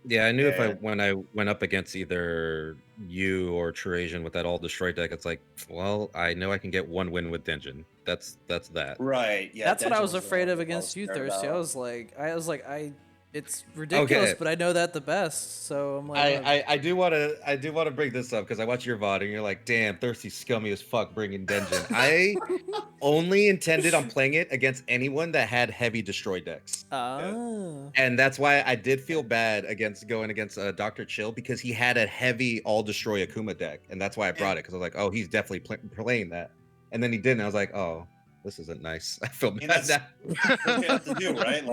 Yeah, I knew Yeah. when I went up against either you or Trasian with that all destroy deck, it's like, well, I know I can get 1 win with Dungeon. That's that. Right. Yeah. That's what I Denji was the afraid one of that I against was you, scared Thirsty. about. I was like, it's ridiculous, Okay. but I know that the best. So I'm like, I do want to bring this up because I watch your VOD and you're like, damn, Thirsty scummy as fuck bringing Dungeon. I only intended on playing it against anyone that had heavy destroy decks. And that's why I did feel bad going against Dr. Chill, because he had a heavy all destroy Akuma deck, and that's why I brought it, because I was like, oh, he's definitely playing that. And then he didn't. I was like, oh, this isn't nice. I feel mean, bad that's- now. what you have to do, right?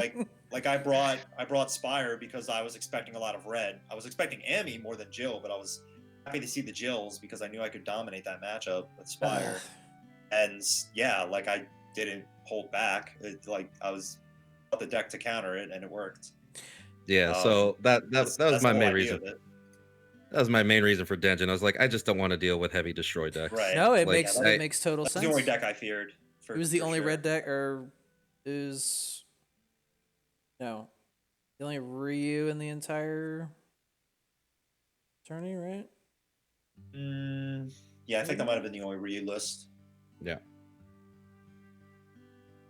Like I brought Spire because I was expecting a lot of red. I was expecting Amy more than Jill, but I was happy to see the Jills because I knew I could dominate that matchup with Spire. And yeah, like I didn't hold back. Like I was up the deck to counter it, and it worked. Yeah, so that That's was my the whole main idea reason. of it. That was my main reason for Denjin. I was like, I just don't want to deal with heavy destroy decks. Right. No, it Like, makes I- it makes total That's sense. the only deck I feared. It was the for only sure. red deck, or is no, the only Ryu in the entire tourney, right? Yeah, I think that might have been the only Ryu list. Yeah.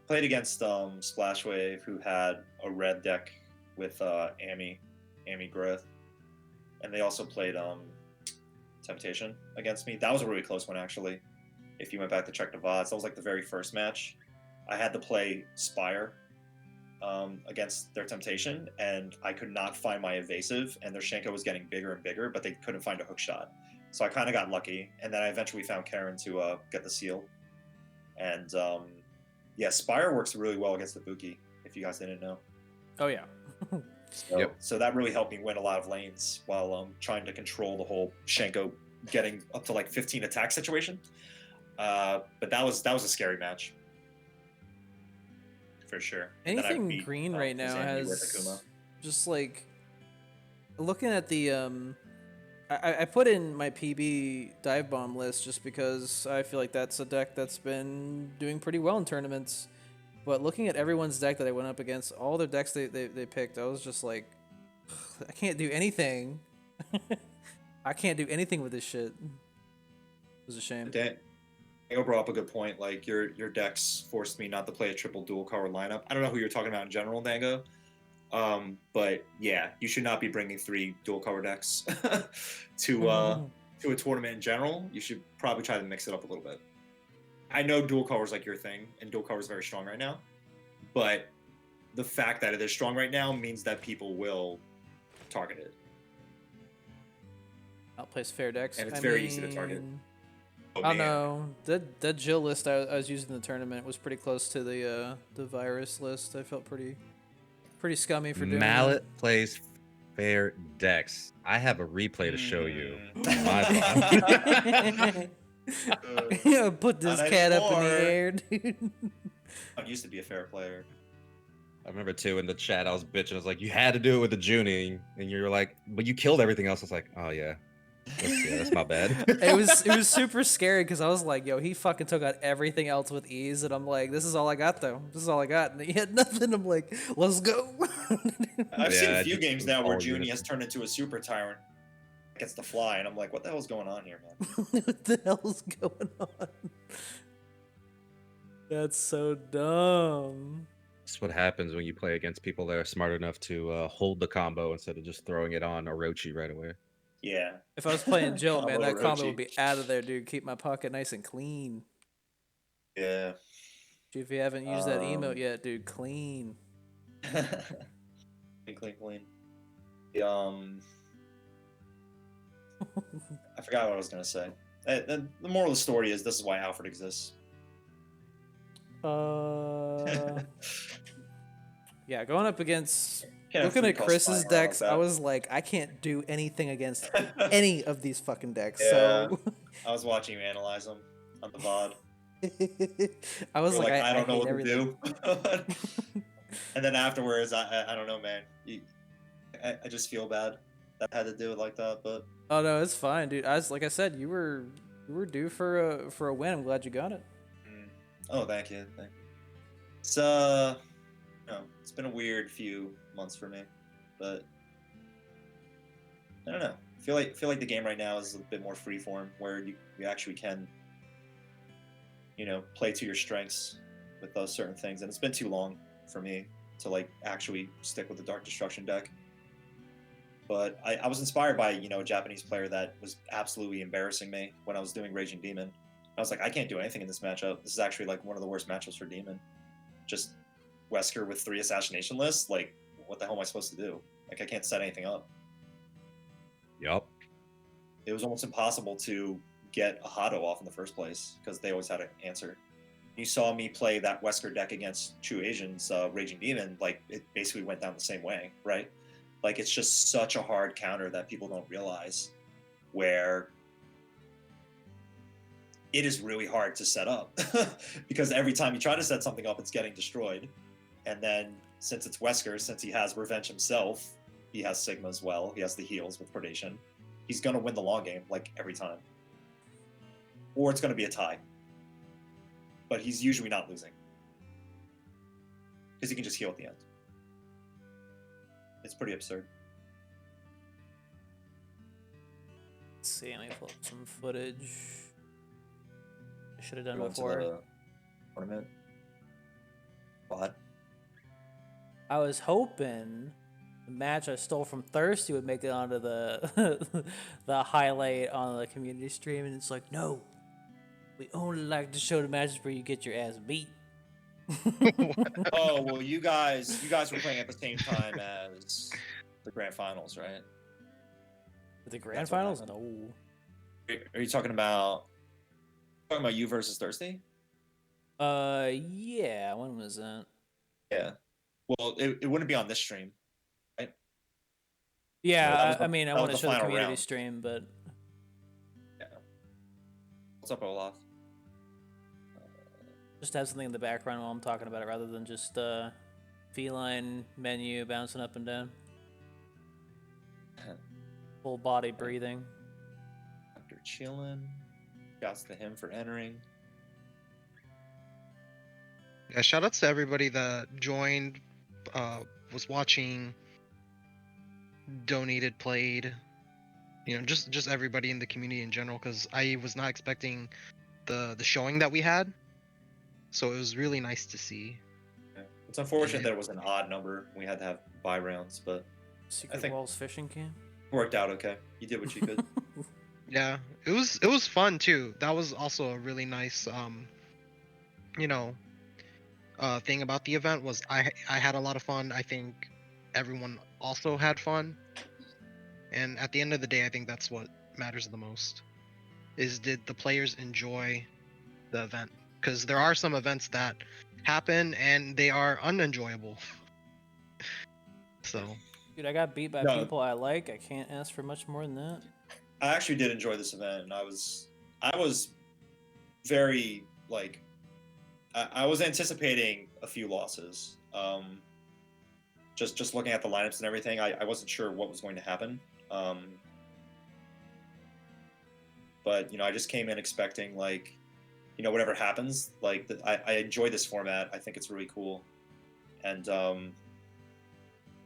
Played against Splashwave, who had a red deck with Amy Growth, and they also played Temptation against me. That was a really close one, actually. If you went back to check the VODs, that was like the very first match. I had to play Spire against their Temptation, and I could not find my evasive, and their Shenko was getting bigger and bigger, but they couldn't find a hook shot. So I kind of got lucky, and then I eventually found Karen to get the seal. And yeah, Spire works really well against the Buki, if you guys didn't know. Oh yeah. So, so that really helped me win a lot of lanes while trying to control the whole Shenko getting up to like 15 attack situation. But that was a scary match. For sure. And then I Anything beat, green right now Zandy with has Akuma. just like looking at the I put in my PB dive bomb list just because I feel like that's a deck that's been doing pretty well in tournaments. But looking at everyone's deck that I went up against, all their decks they picked, I was just like, I can't do anything. I can't do anything with this shit. It was a shame. Dango brought up a good point. Like your decks forced me not to play a triple dual color lineup. I don't know who you're talking about in general, Dango. But yeah, you should not be bringing 3 dual color decks to a tournament in general. You should probably try to mix it up a little bit. I know dual color is like your thing, and dual color is very strong right now. But the fact that it is strong right now means that people will target it. Outplays fair decks. And it's very easy to target. Oh, man. no, that Jill list I was using in the tournament was pretty close to the virus list. I felt pretty scummy for doing Mallet plays fair decks. I have a replay to show you. My Yeah, put this Not cat up in the anymore. air, dude. I used to be a fair player. I remember too in the chat I was bitching. I was like, you had to do it with the Junie, and you're like, but you killed everything else. I was like, oh yeah, that's my bad. It was super scary because I was like, yo, he fucking took out everything else with ease, and I'm like, this is all I got though. This is all I got, and he had nothing. I'm like, let's go. I've seen Yeah, a few just games now where all Junie unison. has turned into a super tyrant. Gets to fly, and I'm like, what the hell's going on here, man? What the hell's going on? That's so dumb. That's what happens when you play against people that are smart enough to hold the combo instead of just throwing it on Orochi right away. Yeah. If I was playing Jill, man, Combo that combo Orochi. would be out of there, dude. Keep my pocket nice and clean. Yeah. If you haven't used that emote yet, dude, clean. Clean. I forgot what I was gonna say. The moral of the story is this is why Alfred exists. Yeah, going up against Can't have looking 3 at cost Chris's flying around decks, like I that. was like, I can't do anything against any of these fucking decks. Yeah. So I was watching you analyze them on the VOD. I was You're like, I don't know hate what everything. to do. And then afterwards, I don't know, man. I just feel bad that I had to do it like that, but Oh no, it's fine, dude. Like I said, you were due for a win. I'm glad you got it. oh, thank you. It's it's been a weird few months for me, but I don't know. I feel like the game right now is a bit more freeform, where you actually can, play to your strengths with those certain things. And it's been too long for me to like actually stick with the Dark Destruction deck. But I was inspired by a Japanese player that was absolutely embarrassing me when I was doing Raging Demon. I was like, I can't do anything in this matchup. This is actually like one of the worst matchups for Demon. Just Wesker with 3 assassination lists. Like, what the hell am I supposed to do? Like, I can't set anything up. Yup. It was almost impossible to get a Hado off in the first place because they always had an answer. You saw me play that Wesker deck against True Asians, Raging Demon. Like it basically went down the same way, right? Like it's just such a hard counter that people don't realize, where it is really hard to set up because every time you try to set something up, it's getting destroyed. And then since it's Wesker, since he has Revenge himself, he has Sigma as well. He has the heals with Predation. He's gonna win the long game like every time, or it's gonna be a tie. But he's usually not losing because he can just heal at the end. It's pretty absurd. Let's see, let me pull up some footage. I should have done Go into before. the tournament. But I was hoping the match I stole from Thirsty would make it onto the the highlight on the community stream, and it's like, no, we only like to show the matches where you get your ass beat. oh well, you guys were playing at the same time as the grand finals, right? The grand That's what finals? happened. No. Are you talking about you versus Thirsty? Yeah. When was that? Yeah. Well, it wouldn't be on this stream, right? Yeah, that was I the- mean, I that want to was the show the final community round. stream, but Yeah. What's up, Olaf? just have something in the background while I'm talking about it, rather than just feline menu bouncing up and down. Full body breathing. After chilling, shouts to him for entering. Yeah, shout outs to everybody that joined, was watching, donated, played. You know, just everybody in the community in general, because I was not expecting the showing that we had, so it was really nice to see. Yeah. It's unfortunate that it was an odd number. We had to have buy rounds, but Secret think- Walls fishing camp. worked out okay. You did what you could. Yeah, it was fun too. That was also a really nice you know, thing about the event was I had a lot of fun. I think everyone also had fun. And at the end of the day, I think that's what matters the most. Is did the players enjoy the event? Because there are some events that happen and they are unenjoyable. So Dude, I got beat by No. people I like. I can't ask for much more than that. I actually did enjoy this event, and I was very like I was anticipating a few losses. Just looking at the lineups and everything, I wasn't sure what was going to happen. But you know, I just came in expecting like, you know, whatever happens. Like I enjoy this format. I think it's really cool, and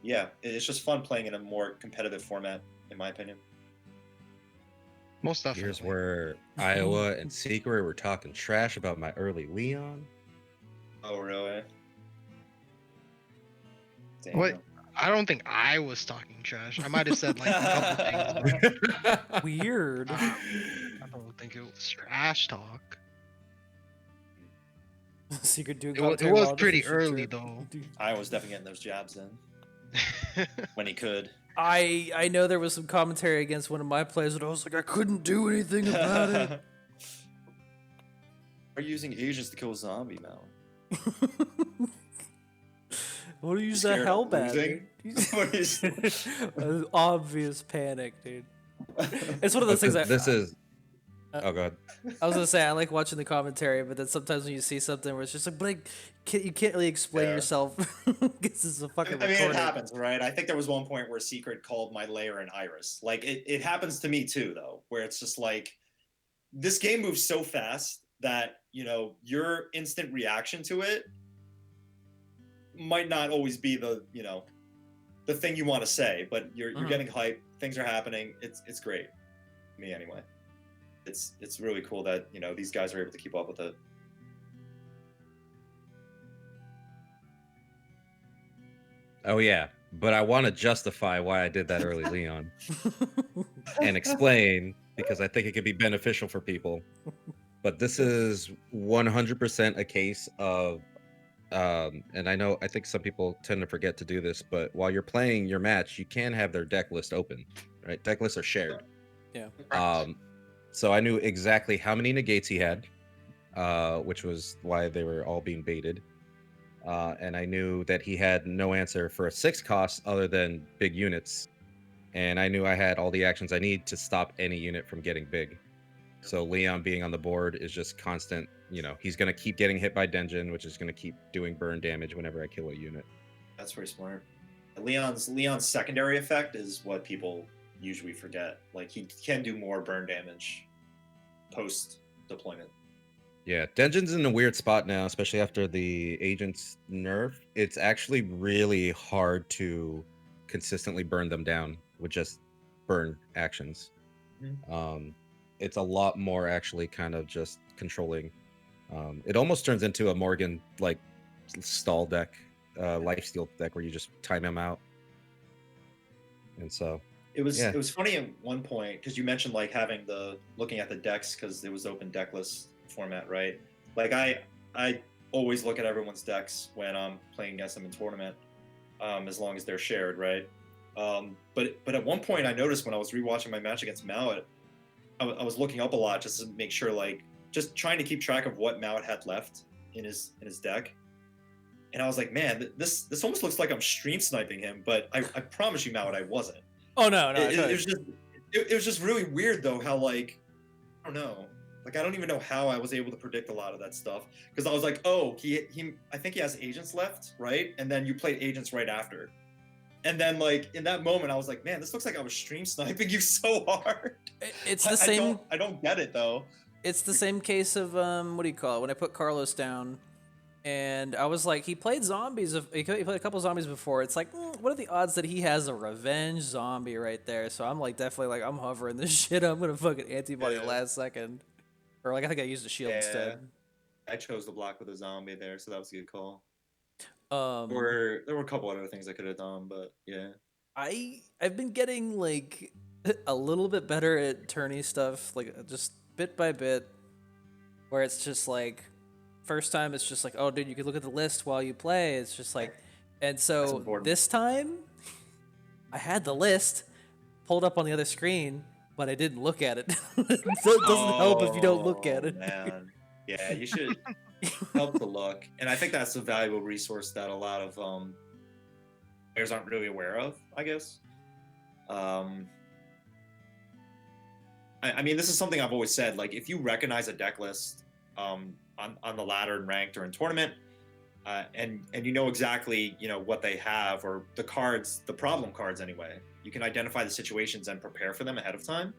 yeah, it's just fun playing in a more competitive format, in my opinion. most definitely. Here's where Iowa and Secret were talking trash about my early Leon. Oh really? Damn. What? I don't think I was talking trash. I might have said like a couple things. Weird. I don't think it was trash talk. Secret dude. It was pretty early though. I was definitely getting those jabs in when he could. I know there was some commentary against one of my plays, but I was like, I couldn't do anything about it. Are you using Asians to kill zombie now? What do you use Scared that of hell bat? losing? What is- An obvious panic, dude. It's one of those things that This is. Oh god. I was gonna say I like watching the commentary, but then sometimes when you see something where it's just like, but you can't really explain Yeah. yourself because it's a fucking I mean, recording. it happens, right? I think there was one point where Secret called my layer an iris. Like, it happens to me too, though, where it's just like, this game moves so fast that, you know, your instant reaction to it might not always be the, you know, the thing you want to say, but you're Mhm. getting hype, things are happening. It's great. Me anyway. It's really cool that, you know, these guys are able to keep up with it. Oh yeah, but I want to justify why I did that early Leon and explain because I think it could be beneficial for people. But this is 100% a case of, and I think some people tend to forget to do this, but while you're playing your match, you can have their deck list open, right? Deck lists are shared. Yeah. So I knew exactly how many negates he had, which was why they were all being baited. And I knew that he had no answer for a 6 cost other than big units. And I knew I had all the actions I need to stop any unit from getting big. So Leon being on the board is just constant, you know, he's going to keep getting hit by Denjin, which is going to keep doing burn damage whenever I kill a unit. That's pretty smart. Leon's secondary effect is what people usually forget. Like, he can do more burn damage post deployment. Yeah, Denjin's in a weird spot now, especially after the agent's nerf. It's actually really hard to consistently burn them down with just burn actions. It's a lot more actually kind of just controlling. It almost turns into a Morgan like stall deck, lifesteal deck where you just time him out. And so It was Yeah. it was funny at one point because you mentioned like having looking at the decks because it was open deck list format, right? Like I always look at everyone's decks when I'm playing against them in tournament, as long as they're shared, right? But at one point I noticed when I was rewatching my match against Mouat, I was looking up a lot just to make sure, like, just trying to keep track of what Mouat had left in his deck. And I was like, man, this almost looks like I'm stream sniping him, but I promise you, Mouat, I wasn't. Oh no, It was just really weird though how, like, I don't know, like, I don't even know how I was able to predict a lot of that stuff because I was like, oh, he I think he has agents left, right? And then you played agents right after, and then like in that moment I was like, man, this looks like I was stream sniping you so hard. It's the same. I don't get it though. It's the same case of what do you call it? When I put Carlos down, and I was like, he played zombies. He played a couple zombies before. It's like, what are the odds that he has a revenge zombie right there? So I'm like, definitely like, I'm hovering this shit. I'm gonna fucking antibody the last second, or like I think I used a shield instead. I chose to block with a zombie there, so that was a good call. There were a couple other things I could have done, but yeah. I've been getting like a little bit better at tourney stuff, like just bit by bit, where it's just like, first time it's just like, oh dude, you can look at the list while you play. It's just like, and so this time I had the list pulled up on the other screen, but I didn't look at it. So it doesn't help if you don't look at it. Man. Yeah, you should help to look. And I think that's a valuable resource that a lot of players aren't really aware of, I guess. I mean, this is something I've always said. Like, if you recognize a deck list on the ladder in ranked or in tournament, and you know exactly, you know, what they have, or the cards, the problem cards anyway, you can identify the situations and prepare for them ahead of time.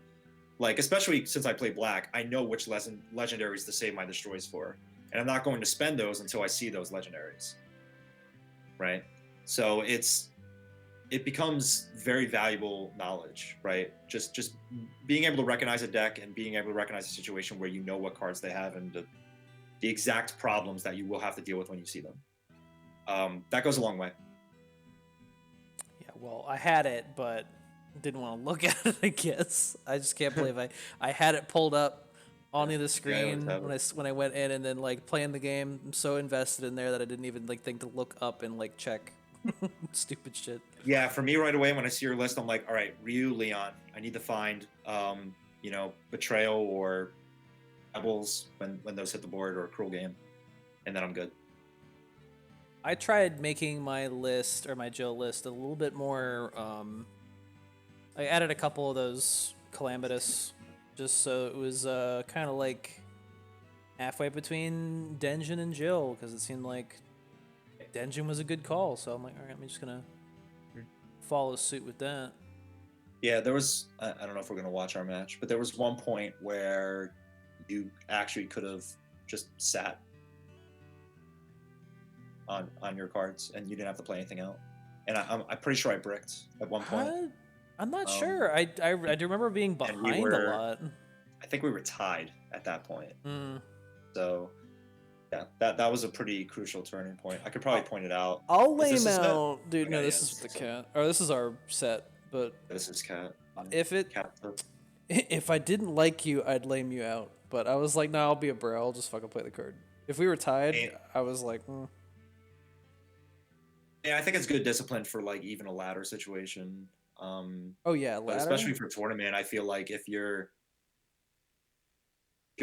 Like, especially since I play black, I know which legendaries to save my destroys for, and I'm not going to spend those until I see those legendaries, right? So it becomes very valuable knowledge, right? Just being able to recognize a deck and being able to recognize a situation where you know what cards they have and the exact problems that you will have to deal with when you see them. That goes a long way. Yeah, well, I had it, but didn't want to look at it, I guess. I just can't believe I had it pulled up on the other screen when I went in, and then like playing the game, I'm so invested in there that I didn't even like think to look up and like check. Stupid shit. Yeah, for me right away when I see your list, I'm like, all right, Ryu, Leon, I need to find you know, Betrayal or Rebels when those hit the board, or a Cruel Game, and then I'm good. I tried making my list, or my Jill list, a little bit more I added a couple of those Calamitous just so it was kind of like halfway between Denjin and Jill, because it seemed like Denjin was a good call. So I'm like, all right, I'm just gonna follow suit with that. Yeah, there was, I don't know if we're gonna watch our match, but there was one point where you actually could have just sat on your cards and you didn't have to play anything out. And I'm pretty sure I bricked at one point. I'm not sure. I do remember being behind a lot. I think we were tied at that point. So yeah, that was a pretty crucial turning point. I could probably point it out. I'll lame out, dude. No, this is the cat. Or this is our set, but this is cat. If I didn't like you, I'd lame you out. But I was like, no, I'll be a bro. I'll just fucking play the card. If we were tied, I was like, Yeah, I think it's good discipline for like even a ladder situation. Oh yeah, ladder? Especially for tournament, I feel like if you're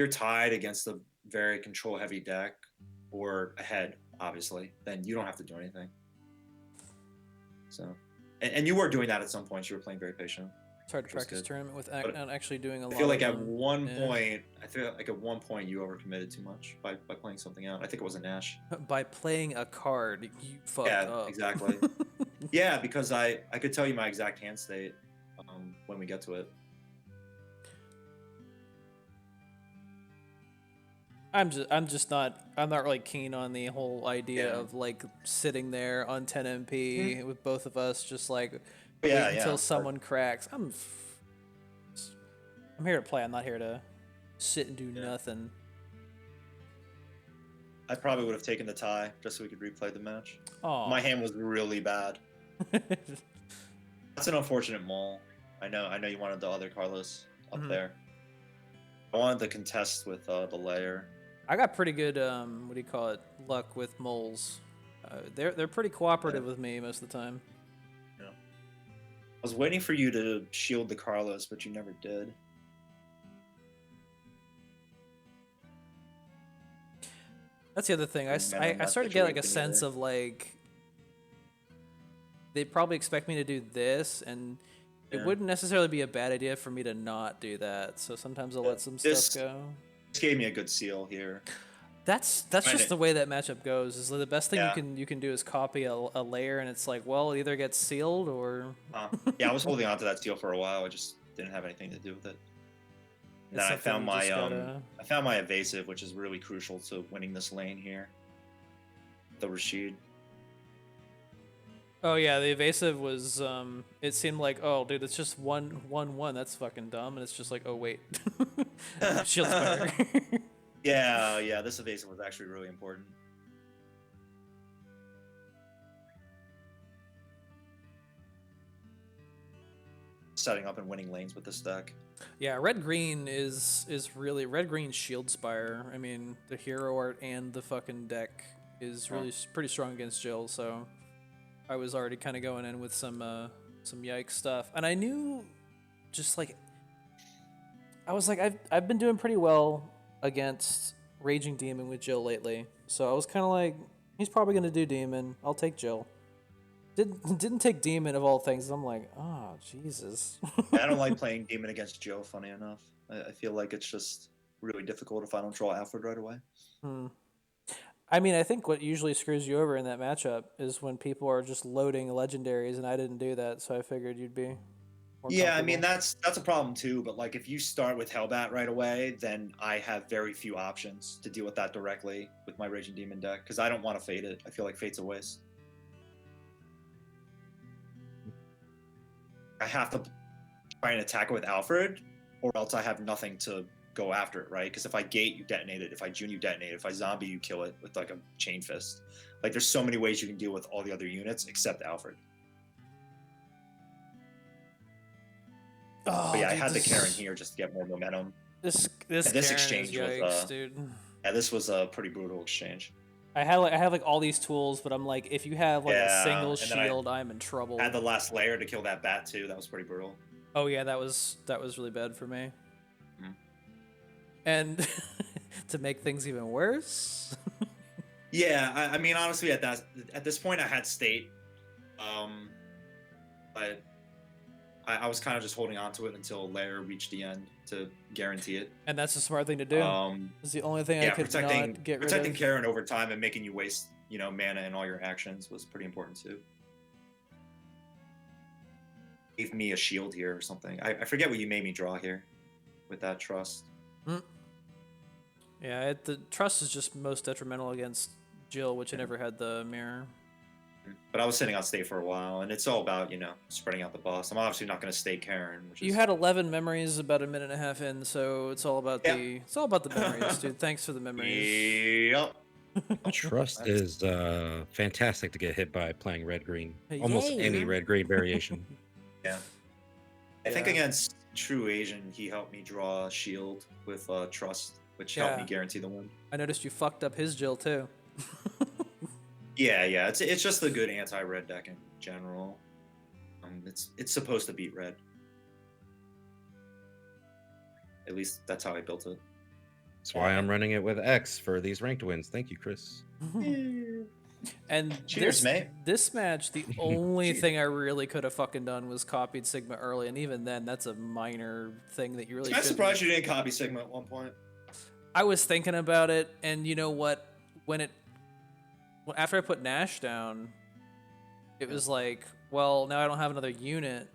tied against very control heavy deck or ahead, obviously, then you don't have to do anything. So, and you were doing that at some points. You were playing very patient. It's hard to Which was practice good. tournament with But not actually doing a lot. I feel like of at them. one Yeah. point, you overcommitted too much by playing something out. I think it was a Nash. By playing a card, you fucked Yeah, up. exactly. Yeah, because I could tell you my exact hand state when we get to it. I'm not really keen on the whole idea Yeah. of like sitting there on 10 MP with both of us just like Yeah, wait until yeah. someone cracks. I'm here to play. I'm not here to sit and do nothing. I probably would have taken the tie just so we could replay the match. Oh, My hand was really bad. That's an unfortunate mole. I know you wanted the other Carlos up there. I wanted to contest with the layer. I got pretty good luck with moles. They're pretty cooperative with me most of the time. Yeah. I was waiting for you to shield the Carlos, but you never did. That's the other thing. I started to get like a sense of like they'd probably expect me to do this, and it wouldn't necessarily be a bad idea for me to not do that. So sometimes I'll let some stuff go. This gave me a good seal here. That's just the way that matchup goes. Is the best thing you can do is copy a layer, and it's like, well, it either gets sealed or. Yeah, I was holding on to that seal for a while. I just didn't have anything to do with it. And then I found my evasive, which is really crucial to winning this lane here. The Rashid. Oh yeah, the evasive was. It seemed like, oh dude, it's just 1-1-1. That's fucking dumb, and it's just like, oh wait, shield's better. Yeah, this evasive was actually really important. Setting up and winning lanes with this deck. Yeah, red-green is really red-green shield spire. I mean, the hero art and the fucking deck is really pretty strong against Jill, so I was already kind of going in with some yikes stuff. And I knew just like I was like I've been doing pretty well against Raging Demon with Jill lately. So I was kind of like he's probably going to do Demon. I'll take Jill. Didn't take Demon of all things. I'm like, oh, Jesus. I don't like playing Demon against Joe, funny enough. I feel like it's just really difficult if I don't draw Alfred right away. I mean, I think what usually screws you over in that matchup is when people are just loading legendaries, and I didn't do that, so I figured you'd be more Yeah, I mean, comfortable. that's a problem too, but like if you start with Hellbat right away, then I have very few options to deal with that directly with my Raging Demon deck, because I don't want to fade it. I feel like fate's a waste. I have to try and attack it with Alfred, or else I have nothing to go after it, right? Because if I gate, you detonate it. If I June, you detonate it. If I zombie, you kill it with like a chain fist. Like there's so many ways you can deal with all the other units except Alfred. Oh, But yeah, I dude, had the Karen here just to get more momentum. This And this Karen exchange is was, yikes, dude. Yeah, this was a pretty brutal exchange. I have like all these tools, but I'm like, if you have like a single and then shield, I'm in trouble. I had the last layer to kill that bat too. That was pretty brutal. Oh yeah, that was really bad for me. Mhm. And to make things even worse. Yeah, I mean, honestly, at this point, I had state, but I was kind of just holding on to it until layer reached the end to guarantee it. And that's a smart thing to do. It's the only thing I could not get rid protecting of. Karen over time and making you waste, mana and all your actions was pretty important too. Gave me a shield here or something. I forget what you made me draw here with that trust. Yeah, the trust is just most detrimental against Jill, which I never had the mirror. But I was sitting on state for a while, and it's all about, spreading out the boss. I'm obviously not going to stay Karen. You had 11 memories about a minute and a half in, so it's all about the memories, dude. Thanks for the memories. Yep. Trust is fantastic to get hit by playing red-green. Almost any red-green variation. Yeah. I think against True Asian, he helped me draw a shield with trust, which helped me guarantee the win. I noticed you fucked up his Jill, too. Yeah. It's just a good anti-red deck in general. It's supposed to beat red. At least that's how I built it. That's why I'm running it with X for these ranked wins. Thank you, Chris. And Cheers, mate. this match, the only thing I really could have fucking done was copied Sigma early, and even then, that's a minor thing that you really. I'm surprised you didn't copy Sigma at one point. I was thinking about it, and you know what? After I put Nash down, it was like, well, now I don't have another unit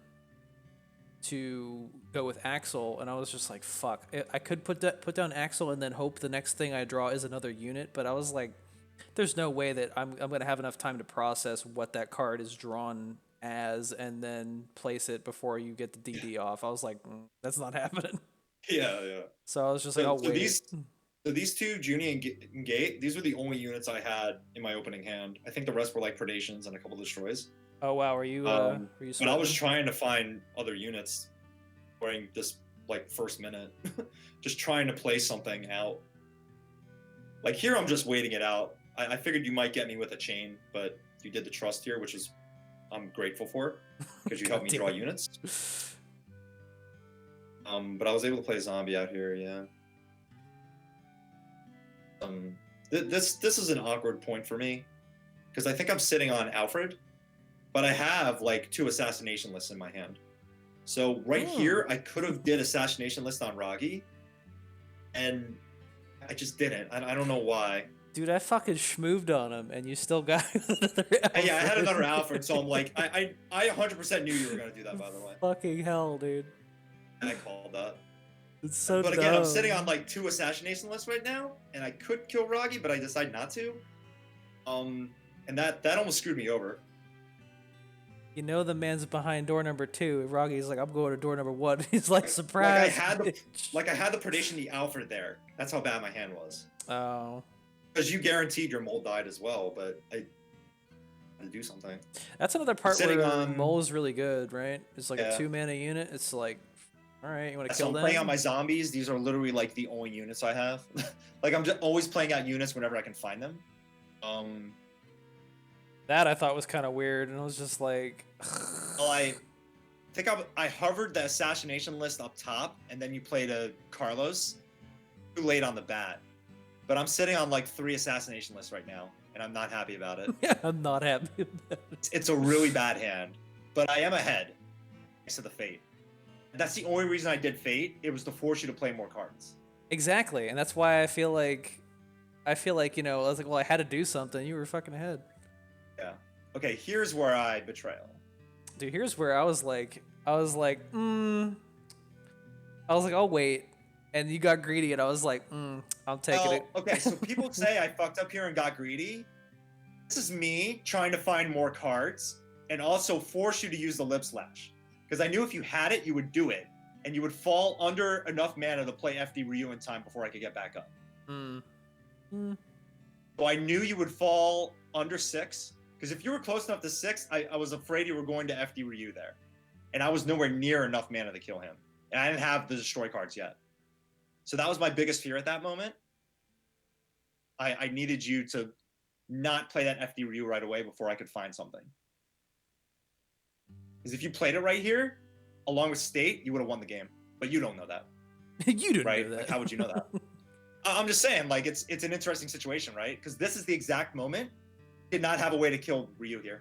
to go with Axel, and I was just like, fuck. I could put down Axel and then hope the next thing I draw is another unit, but I was like, there's no way that I'm gonna have enough time to process what that card is drawn as and then place it before you get the DD off. I was like, that's not happening. Yeah. So I was just like, I'll wait. These two, Junie and Gate, these were the only units I had in my opening hand. I think the rest were like Predations and a couple Destroys. Oh wow, were you? Were you? But I was trying to find other units during this like first minute, just trying to play something out. Like here, I'm just waiting it out. I figured you might get me with a chain, but you did the trust here, which is I'm grateful for because you helped me draw units. But I was able to play zombie out here, yeah. This is an awkward point for me because I think I'm sitting on Alfred, but I have like 2 assassination lists in my hand. So right here, I could have did assassination list on Ragi, and I just didn't. I don't know why. Dude, I fucking schmooved on him, and you still got another Alfred. Yeah, I had another Alfred, so I'm like, I 100% knew you were gonna do that. By the way, fucking hell, dude. I called that. It's so But again, I'm dumb. sitting on like 2 assassination lists right now, and I could kill Ragi, but I decided not to. And that almost screwed me over. You know the man's behind door number 2. Ragi's like, I'm going to door number 1. He's like, surprise. I had the Predation the Alfred there. That's how bad my hand was. Oh. Because you guaranteed your mole died as well, but I had to do something. That's another part Sitting where on- mole is really good, right? It's like Yeah. a 2-mana unit. It's like, all right, you want to So kill I'm them? playing out my zombies. These are literally like the only units I have. Like I'm just always playing out units whenever I can find them. That I thought was kind of weird, and I was just like, Well, I think I hovered the assassination list up top, and then you played a Carlos. Too late on the bat. But I'm sitting on like 3 assassination lists right now, and I'm not happy about it. yeah, I'm not happy about it. It's a really bad hand, but I am ahead thanks to the Fate. That's the only reason I did Fate. It was to force you to play more cards. Exactly, and that's why I feel like, you know, I was like, well, I had to do something. You were fucking ahead. Yeah. Okay, here's where I betrayal. Dude, here's where I was like, I'll wait. And you got greedy, and I was like, I'm taking it. Okay, so people say I fucked up here and got greedy. This is me trying to find more cards and also force you to use the Lip Slash. Because I knew if you had it, you would do it. And you would fall under enough mana to play FD Ryu in time before I could get back up. So I knew you would fall under 6. Because if you were close enough to 6, I was afraid you were going to FD Ryu there. And I was nowhere near enough mana to kill him. And I didn't have the destroy cards yet. So that was my biggest fear at that moment. I needed you to not play that FD Ryu right away before I could find something. Because if you played it right here, along with State, you would have won the game. But you don't know that. You didn't right? know that. Like, how would you know that? I'm just saying, like, it's an interesting situation, right? Because this is the exact moment. Did not have a way to kill Ryu here.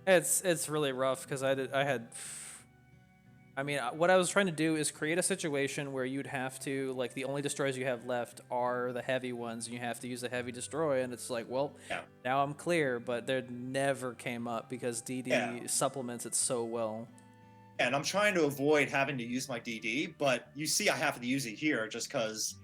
It's really rough because what I was trying to do is create a situation where you'd have to, like, the only destroys you have left are the heavy ones, and you have to use a heavy destroy, and it's like, well, now I'm clear, but there never came up because DD supplements it so well. And I'm trying to avoid having to use my DD, but you see I have to use it here just because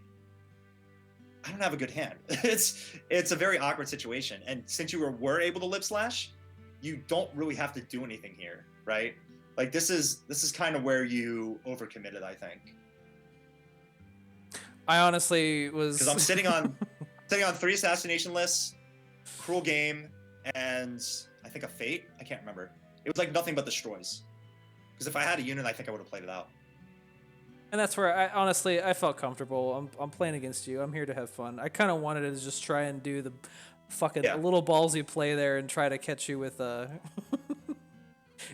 I don't have a good hand. It's a very awkward situation, and since you were able to Lip Slash, you don't really have to do anything here, right? Like this is kind of where you overcommitted, I think. I honestly was because I'm sitting on 3 assassination lists, Cruel Game, and I think a Fate. I can't remember. It was like nothing but destroys. Because if I had a unit, I think I would have played it out. And that's where I felt comfortable. I'm playing against you. I'm here to have fun. I kind of wanted to just try and do the fucking little ballsy play there and try to catch you with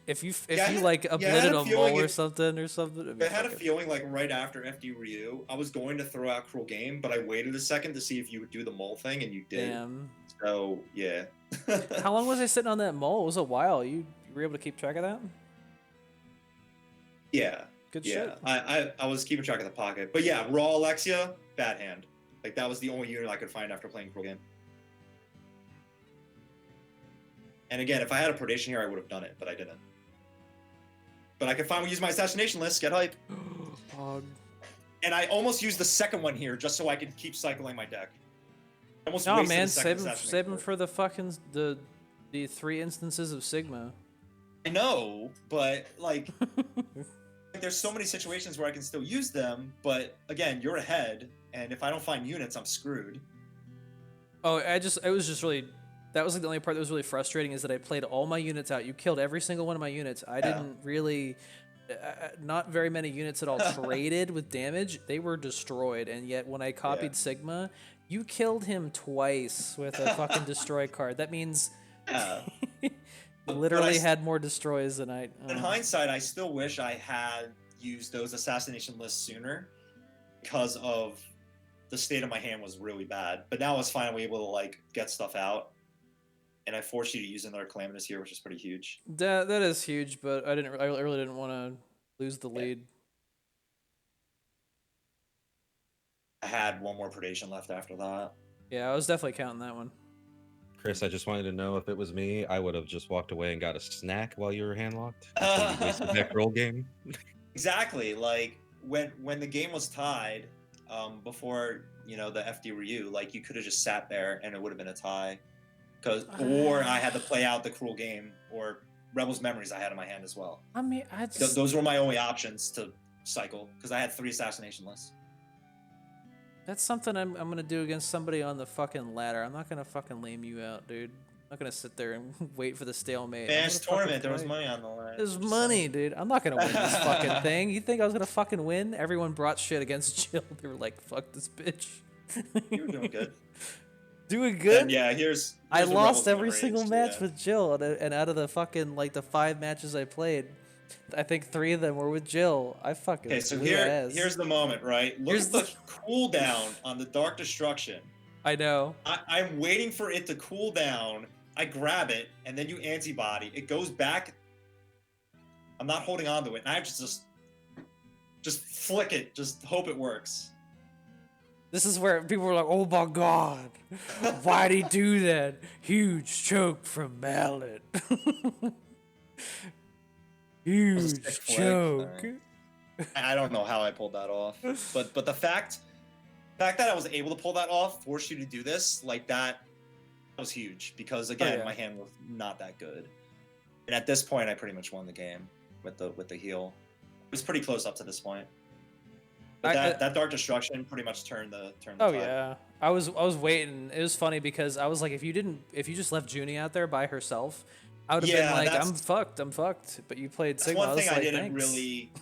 If you Yeah, I had- like yeah, I had uploaded a a feeling mole or it- something, it'd be I had a fucking- feeling like right after FD Ryu, I was going to throw out Cruel Game, but I waited a second to see if you would do the mole thing, and you did. Damn. So yeah. How long was I sitting on that mole? It was a while. You were able to keep track of that? Yeah. Good Yeah. shit. I was keeping track of the pocket, but yeah, Raw Alexia, bad hand. Like that was the only unit I could find after playing Cruel Game. And again, if I had a predation here, I would have done it, but I didn't. But I could finally use my assassination list. Get hype. Pog. And I almost used the second one here just so I could keep cycling my deck. I almost No, wasted man, a second save assassination him list. for the fucking the 3 instances of Sigma. I know, but like, there's so many situations where I can still use them. But again, you're ahead, and if I don't find units, I'm screwed. Oh, it was just really, that was like the only part that was really frustrating is that I played all my units out. You killed every single one of my units. I didn't really, not very many units at all traded with damage. They were destroyed, and yet when I copied Sigma, you killed him twice with a fucking destroy card. That means Yeah. you But literally I- had more destroys than I. In hindsight, I still wish I had used those assassination lists sooner because of the state of my hand was really bad. But now I was finally able to like get stuff out, and I forced you to use another Calamitous here, which is pretty huge. That is huge, but I really didn't want to lose the lead. I had one more predation left after that. Yeah, I was definitely counting that one. Chris, I just wanted to know if it was me, I would have just walked away and got a snack while you were handlocked. So you wasted that roll game. Exactly. Like when the game was tied, before the FD Ryu, like you could have just sat there and it would have been a tie. Or I had to play out the Cruel Game or Rebel's Memories I had in my hand as well. I mean, Those were my only options to cycle because I had 3 assassination lists. that's something I'm gonna do against somebody on the fucking ladder. I'm not gonna fucking lame you out, dude. I'm not gonna sit there and wait for the stalemate. Man, I'm it's gonna fucking tournament. There was play. money on the line. There's Just money, saying. dude. I'm not gonna win this fucking thing. You think I was gonna fucking win? Everyone brought shit against Jill. They were like, "Fuck this bitch." You were doing good. Doing good. And yeah, here's I the lost Rebels every Memories, single match yeah. with Jill, and out of the fucking like the 5 matches I played, I think 3 of them were with Jill. I fucking Okay, so blew ass. here's the moment, right? Look Here's at the cooldown on the Dark Destruction. I know. I'm waiting for it to cool down. I grab it, and then you antibody. It goes back. I'm not holding on to it, and I have to just flick it. Just hope it works. This is where people were like, "Oh my god, why'd he do that? Huge choke from Mallet. Huge sick flick. choke." I don't know how I pulled that off, but the fact that I was able to pull that off forced you to do this like that was huge because again yeah. my hand was not that good, and at this point I pretty much won the game with the heal. It was pretty close up to this point. But that Dark Destruction pretty much turned the Oh tide. yeah, I was waiting. It was funny because I was like, if you just left Junie out there by herself, I would have Yeah, been like, that's- I'm fucked. But you played That's Sigma. one I was thing I like, didn't thanks. really.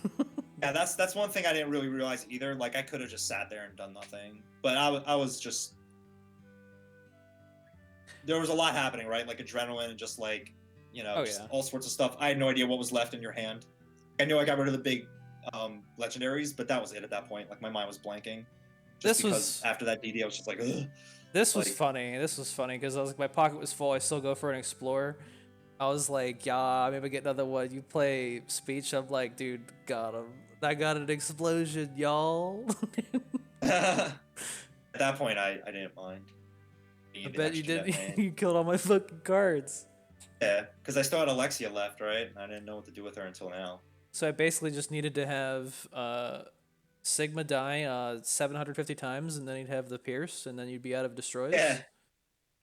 Yeah, that's one thing I didn't really realize either. Like I could have just sat there and done nothing, but I was just. There was a lot happening, right? Like adrenaline and just like, just yeah. all sorts of stuff. I had no idea what was left in your hand. I knew I got rid of the big legendaries, but that was it at that point. Like my mind was blanking. Just This because was- after that DD, I was just like, ugh. This was Like- funny. This was funny because I was like, my pocket was full. I still go for an explorer. I was like, yeah, maybe get another one. You play speech. I'm like, dude, got him. I got an explosion, y'all. At that point, I didn't mind. I bet you did. You killed all my fucking cards. Yeah, because I still had Alexia left, right? And I didn't know what to do with her until now. So I basically just needed to have Sigma die 750 times, and then you'd have the Pierce, and then you'd be out of destroys. Yeah,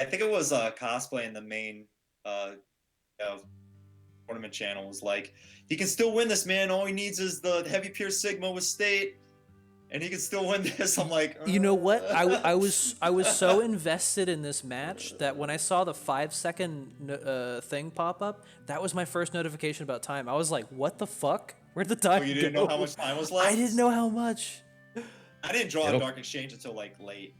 I think it was cosplay in the main tournament channel was like, he can still win this, man. All he needs is the heavy Pierce Sigma with state, and he can still win this. I'm like, You know what? I was so invested in this match that when I saw the 5-second thing pop up, that was my first notification about time. I was like, what the fuck? Where'd the time Oh, you didn't know go? how much time was left? I didn't know how much. I didn't draw It'll- a Dark Exchange until like late.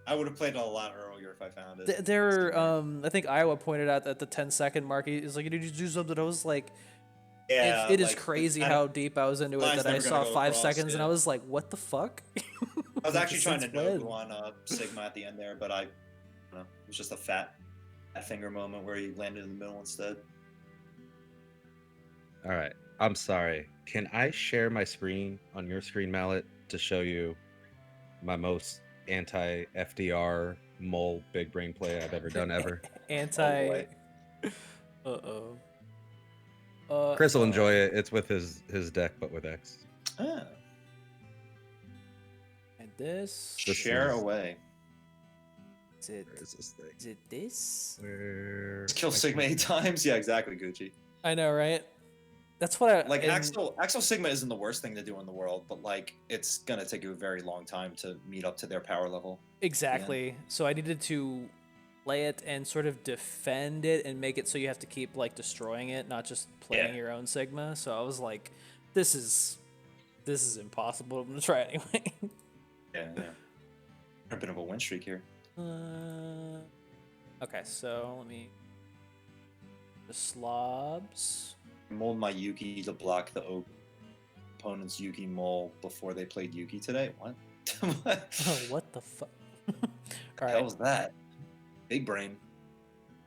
I would have played it a lot earlier if I found it. There, I think Iowa pointed out at the 10-second mark. He's like, "Did you do something?" I was like, Yeah, it is like, crazy I how don't- deep I was into it line's that I never gonna saw go 5 across, seconds and I yeah. was like, "What the fuck?" I was actually trying to Since when? Nobu on Sigma at the end there, but I don't know. It was just a fat finger moment where he landed in the middle instead. All right. I'm sorry. Can I share my screen on your screen, Mallet, to show you my most anti FDR mole big brain play I've ever done ever? Anti. boy. Uh-oh. Chris will enjoy it. It's with his deck, but with X. Ah, And this. This share is- away. Is it? Where is this thing? Is it this? Where? Kill Sigma 8 times? Yeah, exactly, Gucci. I know, right? That's what I Like and- Axel Sigma isn't the worst thing to do in the world, but like it's gonna take you a very long time to meet up to their power level. Exactly. So I needed to play it and sort of defend it and make it so you have to keep like destroying it, not just playing Yeah. your own Sigma. So I was like, this is impossible. I'm gonna try it anyway. Yeah, yeah. A bit of a win streak here. Okay, so let me the slobs. Mold my Yuki to block the opponent's Yuki mole before they played Yuki today. What? What Oh, what the fuck? All the hell was that? Big brain.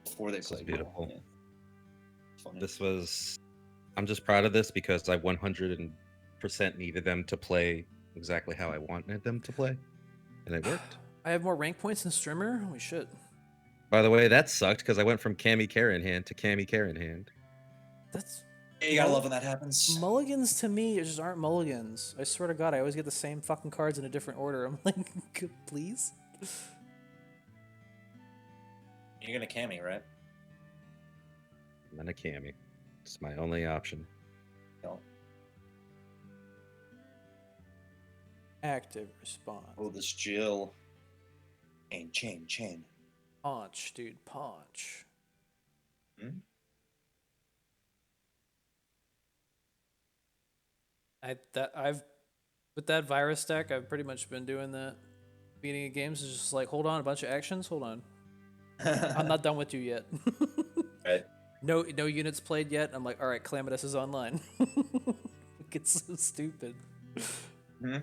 Before they This was played. beautiful. Yeah. Funny. This was. I'm just proud of this because I 100% needed them to play exactly how I wanted them to play, and it worked. I have more rank points than Strimmer. Holy shit! By the way, that sucked because I went from Cammy Care in hand to Cammy Care in hand. That's Yeah, you gotta love when that happens. mulligans to me. Just aren't mulligans. I swear to God, I always get the same fucking cards in a different order. I'm like, please. You're gonna Cammy, right? And then a Cammy. It's my only option. No. Active response. Oh, this Jill. Chain. Punch, dude, punch. Hmm? I've with that virus deck, I've pretty much been doing that. Beating of games is just like, hold on, a bunch of actions. Hold on, I'm not done with you yet. Right. No units played yet. I'm like, all right, Calamitous is online. It's so stupid. I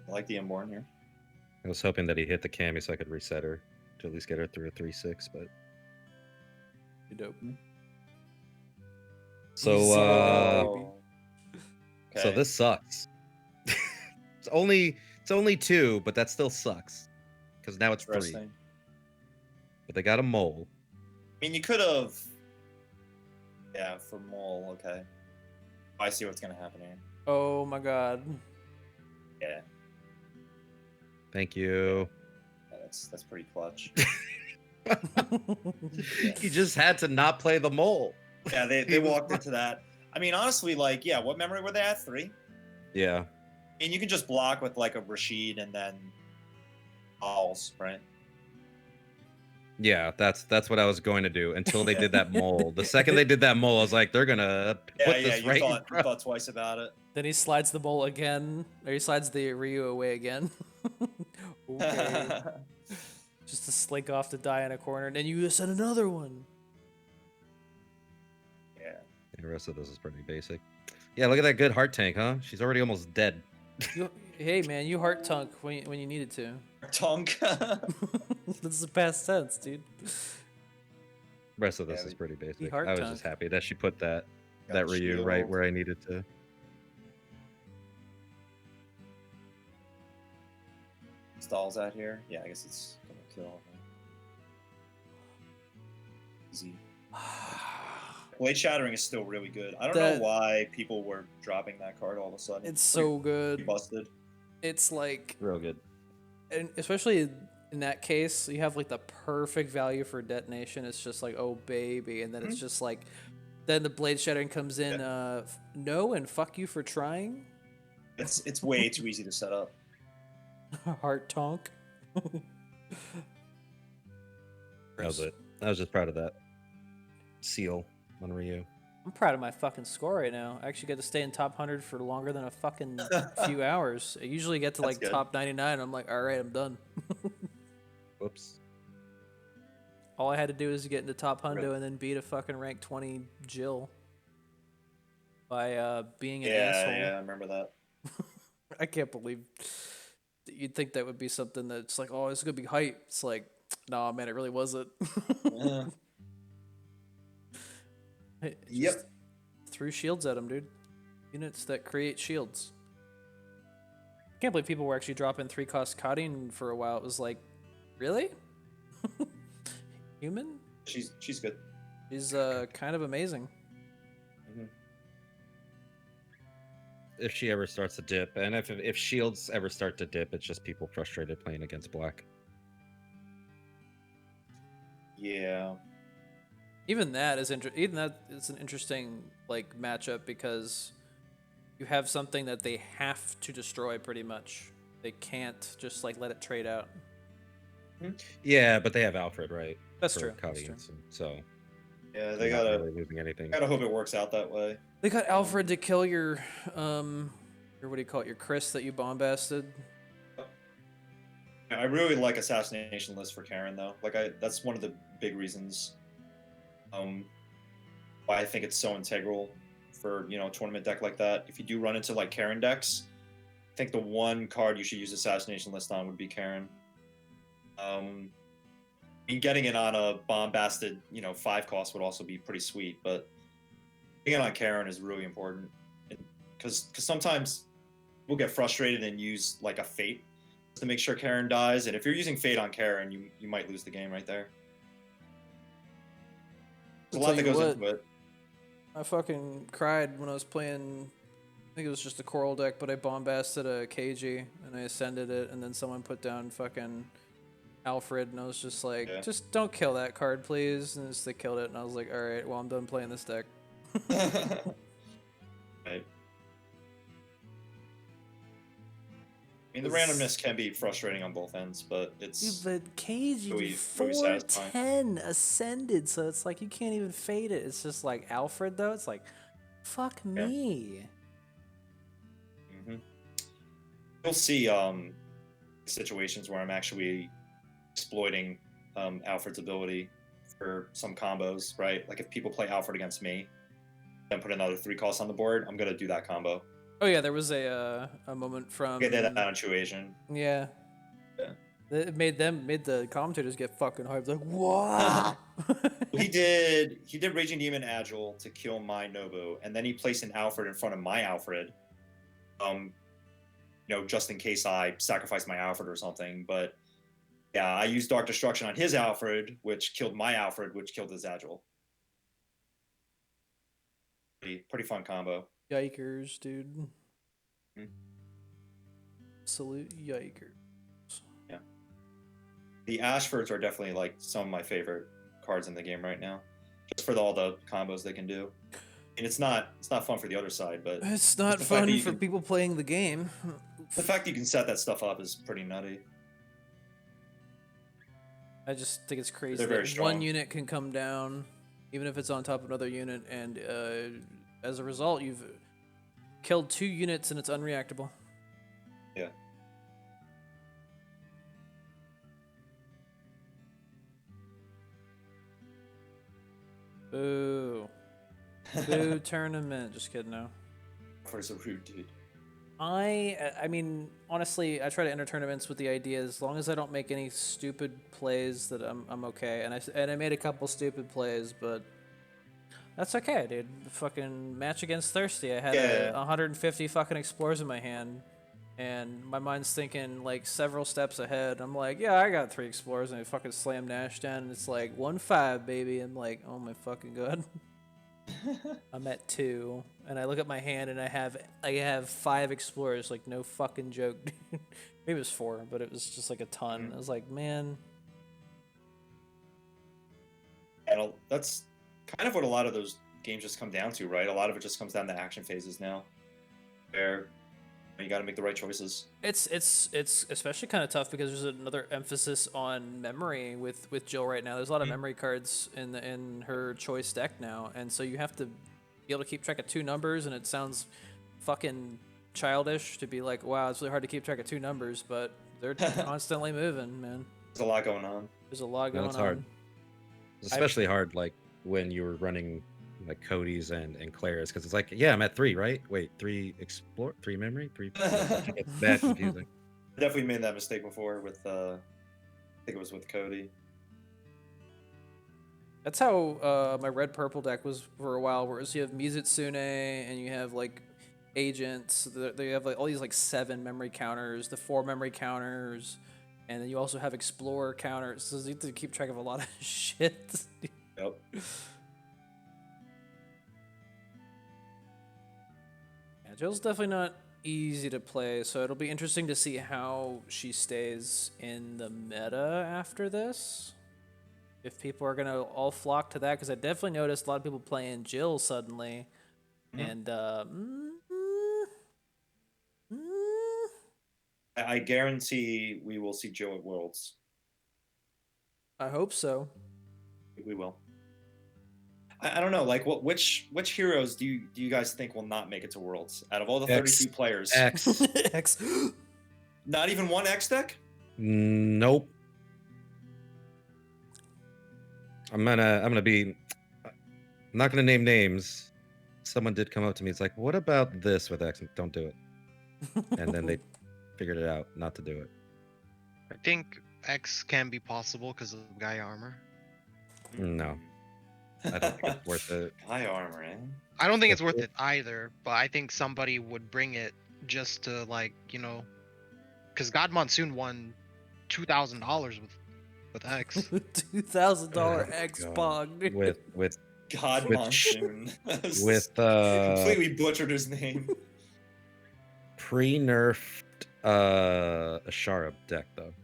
like the Inborn here. I was hoping that he hit the Cammy so I could reset her to at least get her through a 3-6, but You dope. so Easy, uh baby. so Okay. this sucks. it's only 2, but that still sucks because now it's 3. Interesting. But they got a mole. I mean, you could have. Yeah, for mole. Okay. I see what's gonna happen here. Oh my God. Yeah, Thank you. that's pretty clutch. You just had to not play the mole. Yeah, they walked into that. I mean, honestly, like, yeah, what memory were they at? 3? Yeah. And you can just block with like a Rashid and then Owls, right? Yeah, that's what I was going to do until they did that mole. The second they did that mole, I was like, they're gonna Yeah, put yeah. this You right in thought front. twice about it. Then he slides the bowl again, or he slides the Ryu away again. Okay. Just to slink off to die in a corner, and then you just said another one. Yeah. The rest of this is pretty basic. Yeah, look at that good heart tank, huh? She's already almost dead. Hey man, you heart tunk when you needed to. Tonk. This is past tense, dude. Rest of this Yeah, is pretty basic. heart I was tunk. just happy that she put that Got the Ryu right shield. where I needed to. Stalls out here. Yeah, I guess it's gonna kill. Easy. Blade Shattering is still really good. I don't That- know why people were dropping that card all of a sudden. It's so Pretty good. busted. It's like, Real good. and especially in that case, you have like the perfect value for detonation. It's just like, oh baby, and then it's just like, then the blade shattering comes in. No, and fuck you for trying. It's way too easy to set up. Heart tonk. That was it. I was just proud of that. Seal on Ryu. I'm proud of my fucking score right now. I actually get to stay in top 100 for longer than a fucking few hours. I usually get to That's like good. top 99. I'm like, all right, I'm done. Whoops. All I had to do is get into top hundo and then beat a fucking rank 20 Jill by being an asshole. Yeah, I remember that. I can't believe you'd think that would be something that's like, oh, it's gonna be hype. It's like, nah, man, it really wasn't. Yeah. It Yep. just threw shields at him, dude. Units that create shields. I can't believe people were actually dropping 3-cost cutting for a while. It was like, really? Human? She's good. She's kind of amazing. Mhm. If she ever starts to dip, and if shields ever start to dip, it's just people frustrated playing against black. Yeah. Even that is even that is an interesting like matchup because you have something that they have to destroy pretty much. They can't just like let it trade out. Yeah, but they have Alfred, right? That's for true. That's Cutting, true. so Yeah, they they're not gotta really losing anything. gotta hope it works out that way. They got Alfred to kill your what do you call it? Your Chris that you bombasted. I really like assassination list for Karen though. Like that's one of the big reasons why I think it's so integral for, a tournament deck like that. If you do run into like Karen decks, I think the one card you should use assassination list on would be Karen. Getting it on a bombasted, 5-cost would also be pretty sweet, but getting it on Karen is really important. Because sometimes we'll get frustrated and use like a fate to make sure Karen dies, and if you're using fate on Karen, you might lose the game right there. There's a lot that goes into it. I fucking cried when I was playing. I think it was just a coral deck, but I bombasted a KG and I ascended it, and then someone put down fucking Alfred, and I was just like, Yeah. just don't kill that card, please. And just they killed it, and I was like, all right, well, I'm done playing this deck. Right. I mean, the randomness can be frustrating on both ends, but it's Dude, but KG really 410 ascended, so it's like you can't even fade it. It's just like Alfred, though. It's like, fuck Yeah. me. You'll see situations where I'm actually exploiting Alfred's ability for some combos, right? Like if people play Alfred against me, then put another 3-cost on the board, I'm gonna do that combo. Oh yeah, there was a moment from Get that on True Asian. yeah. Yeah. It made the commentators get fucking hyped. Like, what? He did Raging Demon Agile to kill my Nobu, and then he placed an Alfred in front of my Alfred. Just in case I sacrificed my Alfred or something. But yeah, I used Dark Destruction on his Alfred, which killed my Alfred, which killed his Agile. Pretty fun combo. Yikers, dude. Hmm. Absolute yikers. Yeah. The Ashfords are definitely like some of my favorite cards in the game right now, just for all the combos they can do. And it's not fun for the other side, but It's not the fact fun that you for can- people playing the game. the fact you can set that stuff up is pretty nutty. I just think it's crazy They're very that strong. one unit can come down, even if it's on top of another unit, and as a result, you've killed 2 units and it's unreactable. Yeah. Boo. Boo tournament. Just kidding, no. Alfred's a rude dude. I mean, honestly, I try to enter tournaments with the idea as long as I don't make any stupid plays that I'm okay. And I made a couple stupid plays, but that's okay, dude. Fucking match against Thirsty. I had Yeah. 150 fucking explorers in my hand, and my mind's thinking like several steps ahead. I'm like, yeah, I got 3 explorers, and I fucking slam Nash down, and it's like 1-5, baby. I'm like, oh my fucking god. I'm at 2, and I look at my hand, and I have 5 explorers, like no fucking joke. Maybe it was 4, but it was just like a ton. I was like, man. And that's kind of what a lot of those games just come down to, right? A lot of it just comes down to action phases now, where you got to make the right choices. It's especially kind of tough because there's another emphasis on memory with Jill right now. There's a lot of memory cards in her choice deck now, and so you have to be able to keep track of 2 numbers. And it sounds fucking childish to be like, wow, it's really hard to keep track of 2 numbers, but they're constantly moving, man. There's a lot going on. There's a lot No, going it's hard. on. It's especially hard, like when you were running like Cody's and Claire's, because it's like, yeah, I'm at 3, right? Wait, 3 explore, 3 memory, 3. It's that confusing. I definitely made that mistake before with I think it was with Cody. That's how my red purple deck was for a while. Whereas you have Mizutsune and you have like agents. They have like all these like 7 memory counters, the 4 memory counters, and then you also have explorer counters. So you have to keep track of a lot of shit. Yep. Yeah, Jill's definitely not easy to play, so it'll be interesting to see how she stays in the meta after this. If people are gonna all flock to that, because I definitely noticed a lot of people playing Jill suddenly, and I guarantee we will see Joe at Worlds. I hope so. We will. I don't know, like which heroes do you guys think will not make it to Worlds out of all the 32 players? X. X. Not even one X deck? Nope. I'm not gonna name names. Someone did come up to me. It's like, what about this with X? Don't do it. And then they figured it out not to do it. I think X can be possible because of Gaia armor. No, I don't think it's worth it. High armor, eh? I don't think it's worth it either, but I think somebody would bring it just to like, because God Monsoon won $2,000 with X. $2,000 X God. Pog. With God With- Monsoon. completely Completely butchered his name. pre-nerfed Ashara deck though.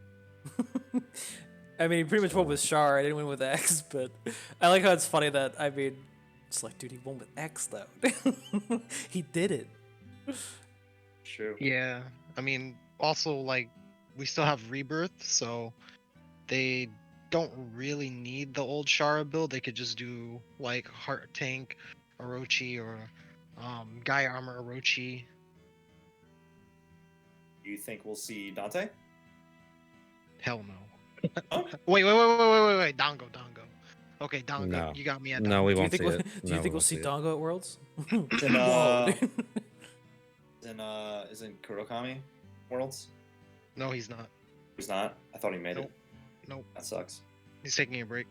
I mean, he pretty much won with Char. I didn't win with X, but I like how it's funny that, I mean, it's like, dude, he won with X, though. He did it. True. Yeah, I mean, also like we still have Rebirth, so they don't really need the old Shara build. They could just do like Heart Tank Orochi or Gaia Armor Orochi. Do you think we'll see Dante? Hell no. Oh, Wait, Dongo. Okay, Dongo, No. you got me at No, Dongo. we Do you won't think see we'll, it. do you No, think we we'll won't see it. Dongo at Worlds? Then, Whoa, dude. isn't Kurokami Worlds? No, he's not. He's not. I thought he made it. Nope. That sucks. He's taking a break.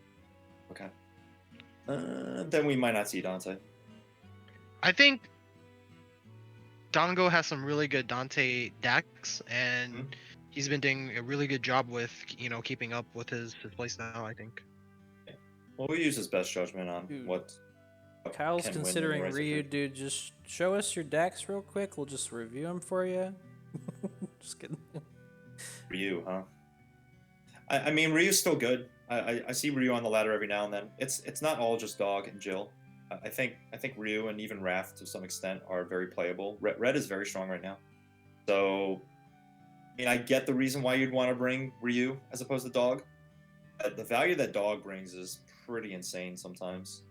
Okay. Then we might not see Dante. I think Dongo has some really good Dante decks, and Mhm. he's been doing a really good job with, keeping up with his playstyle, I think. Well, we use his best judgment on Dude. what Kyle's can win considering anyways, I Ryu, think. dude. Just show us your decks real quick. We'll just review them for you. Just kidding. Ryu, huh? I mean, Ryu's still good. I see Ryu on the ladder every now and then. It's not all just Dog and Jill. I think Ryu and even Raph to some extent are very playable. Red is very strong right now. So, I mean, I get the reason why you'd want to bring Ryu as opposed to Dog. The value that Dog brings is pretty insane sometimes,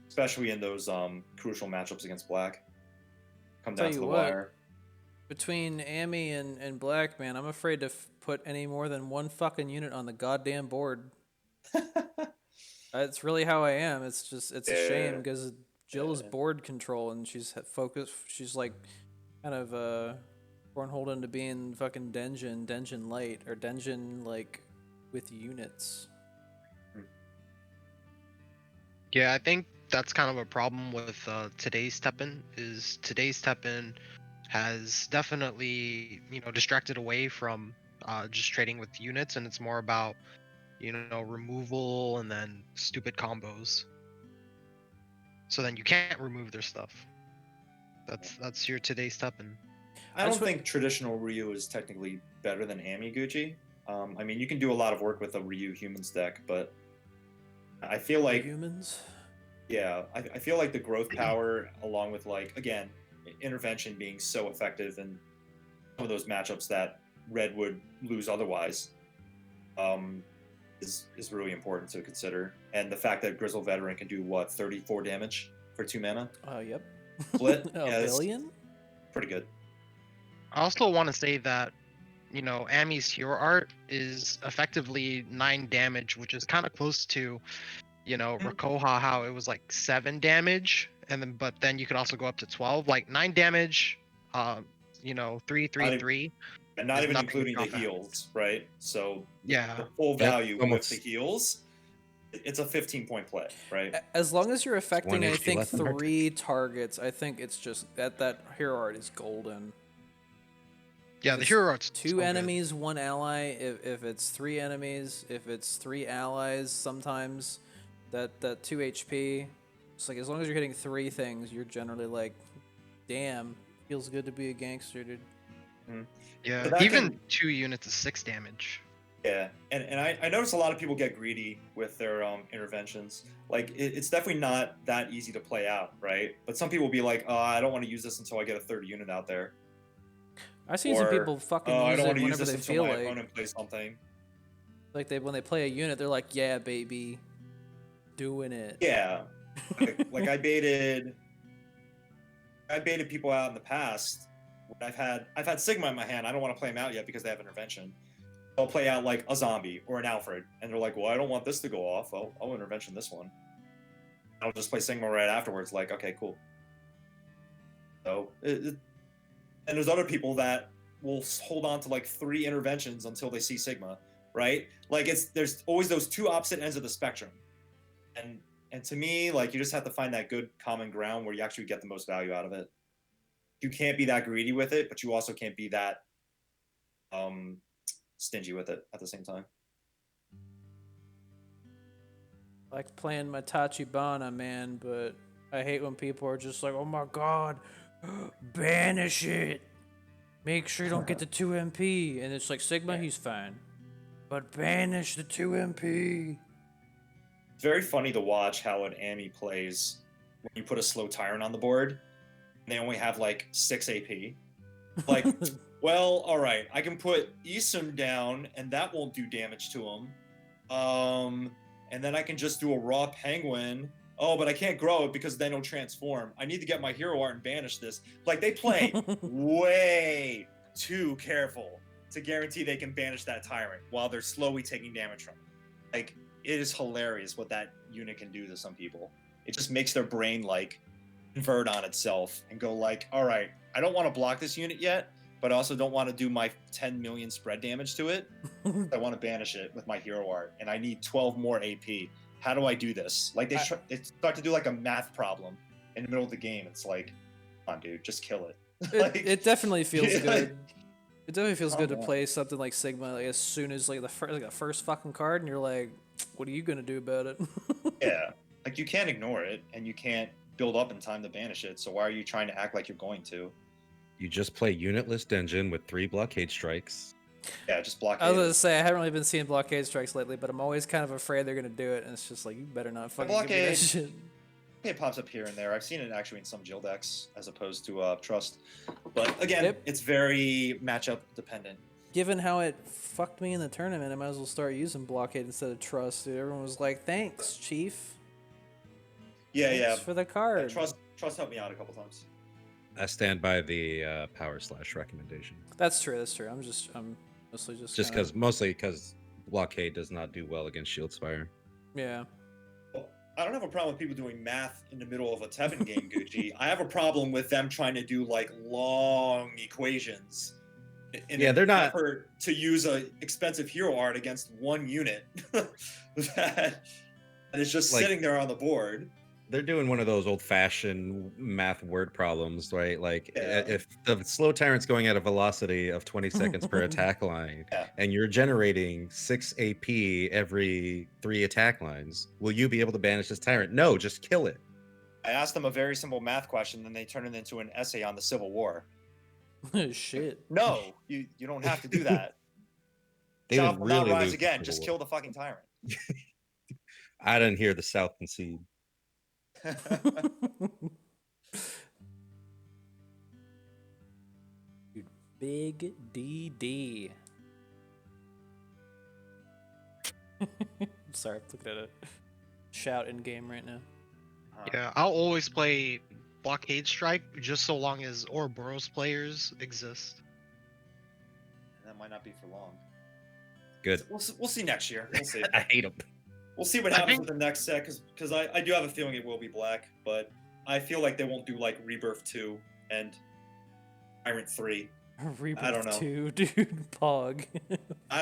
especially in those crucial matchups against Black. Come Tell down to you the what. wire. Between Amy and Black, man, I'm afraid to put any more than one fucking unit on the goddamn board. It's really how I am. It's just, it's a shame Yeah. because Jill is Yeah. board control and she's focused. She's like kind of cornholed into being fucking Denjin light, or Denjin like with units. Yeah, I think that's kind of a problem with today's Teppen. Is today's Teppen has definitely distracted away from just trading with units, and it's more about removal and then stupid combos. So then you can't remove their stuff. That's your today's Teppen. I That's don't what- think traditional Ryu is technically better than Amiguchi. I mean, you can do a lot of work with a Ryu humans deck, but I feel The like, humans. yeah, I feel like the growth power, along with like again, intervention being so effective in some of those matchups that Red would lose otherwise, is really important to consider. And the fact that Grizzle Veteran can do what 34 damage for 2 mana, Yep. Split? A Yeah, it's- billion? pretty good. I also want to say that Ami's hero art is effectively 9 damage, which is kind of close to, Rakoha, how it was like 7 damage, but then you could also go up to 12. Like 9 damage, 3, 3, Not, 3. and not Is even nothing to including the combat. heals, right? So Yeah. the full Yep, value with almost. the heals, it's a 15-point play, right? As long as you're affecting, 1 I HP think, less than hard 3 targets, I think it's just that hero art is golden. Yeah, If the it's hero art's 2 so good. enemies, 1 ally. If it's 3 enemies, if it's 3 allies, sometimes that 2 HP. It's like as long as you're hitting 3 things, you're generally like, damn, feels good to be a gangster, dude. Yeah, So that even can- 2 units is 6 damage. Yeah, and I notice a lot of people get greedy with their interventions. Like it's definitely not that easy to play out, right? But some people will be like, "Oh, I don't want to use this until I get a third unit out there." I've seen some Or, people fucking "Oh, I use don't it want to use whenever this they until feel my like. opponent plays something." Like when they play a unit, they're like, "Yeah, baby, doing it." Yeah, like I baited people out in the past. When I've had Sigma in my hand. I don't want to play them out yet because they have intervention. I'll play out like a zombie or an Alfred, and they're like, "Well, I don't want this to go off. I'll intervention this one." I'll just play Sigma right afterwards. Like, okay, cool. So, and there's other people that will hold on to like 3 interventions until they see Sigma, right? Like there's always those 2 opposite ends of the spectrum, and to me, like you just have to find that good common ground where you actually get the most value out of it. You can't be that greedy with it, but you also can't be that stingy with it at the same time. Like playing my Tachibana, man, but I hate when people are just like, "Oh my god, banish it. Make sure you don't get the 2 MP." And it's like, Sigma, he's fine. But banish the 2 MP. It's very funny to watch how an Ami plays when you put a slow tyrant on the board and they only have like 6 AP. Like, well, all right, I can put Isun down and that won't do damage to him. And then I can just do a raw penguin. Oh, but I can't grow it because then it'll transform. I need to get my hero art and banish this. Like they play way too careful to guarantee they can banish that tyrant while they're slowly taking damage from it. Like it is hilarious what that unit can do to some people. It just makes their brain like invert on itself and go like, all right, I don't want to block this unit yet, but I also don't want to do my 10 million spread damage to it. I want to banish it with my hero art, and I need 12 more AP. How do I do this? Like they start to do like a math problem in the middle of the game. It's like, come on, dude, just kill it. Like, it definitely feels yeah, good. It definitely feels good to Come on. play something like Sigma like, as soon as like the first fucking card, and you're like, "What are you gonna do about it?" Yeah, like you can't ignore it, and you can't build up in time to banish it. So why are you trying to act like you're going to? You just play unitless Dungeon with 3 blockade strikes. Yeah, just block I was it. gonna say I haven't really been seeing blockade strikes lately, but I'm always kind of afraid they're gonna do it, and it's just like you better not fucking give me that blockade- shit. It pops up here and there. I've seen it actually in some Jill decks as opposed to Trust. But again, Yep. it's very matchup dependent. Given how it fucked me in the tournament, I might as well start using blockade instead of trust. Dude, everyone was like, "Thanks, Chief. Yeah, Thanks for the card." Trust helped me out a couple times. I stand by the power slash recommendation. That's true. That's true. I'm mostly just kinda- Mostly because blockade does not do well against shield spire. Yeah. I don't have a problem with people doing math in the middle of a TEPPEN game, Gucci. I have a problem with them trying to do like long equations. Yeah, they're not- effort to use a expensive hero art against one unit that is just Like- sitting there on the board. They're doing one of those old-fashioned math word problems, right? Like Yeah. if the slow tyrant's going at a velocity of 20 seconds per attack line, Yeah. and you're generating 6 AP every 3 attack lines, will you be able to banish this tyrant? No, just kill it. I asked them a very simple math question, then they turned it into an essay on the Civil War. Shit. No, you don't have to do that. They South would will really not rise lose again. the Just Civil kill War. the fucking tyrant. I didn't hear the South concede. Dude, big DD. Sorry, I'm looking at a shout in game right now. Yeah, I'll always play blockade strike just so long as Ouroboros players exist. that might not be for long. Good. So we'll see next year. We'll see. I hate them. We'll see what I happens think- with the next set, because I do have a feeling it will be black, but I feel like they won't do like Rebirth 2 and Tyrant 3. Rebirth I don't know. 2, dude. Pog. I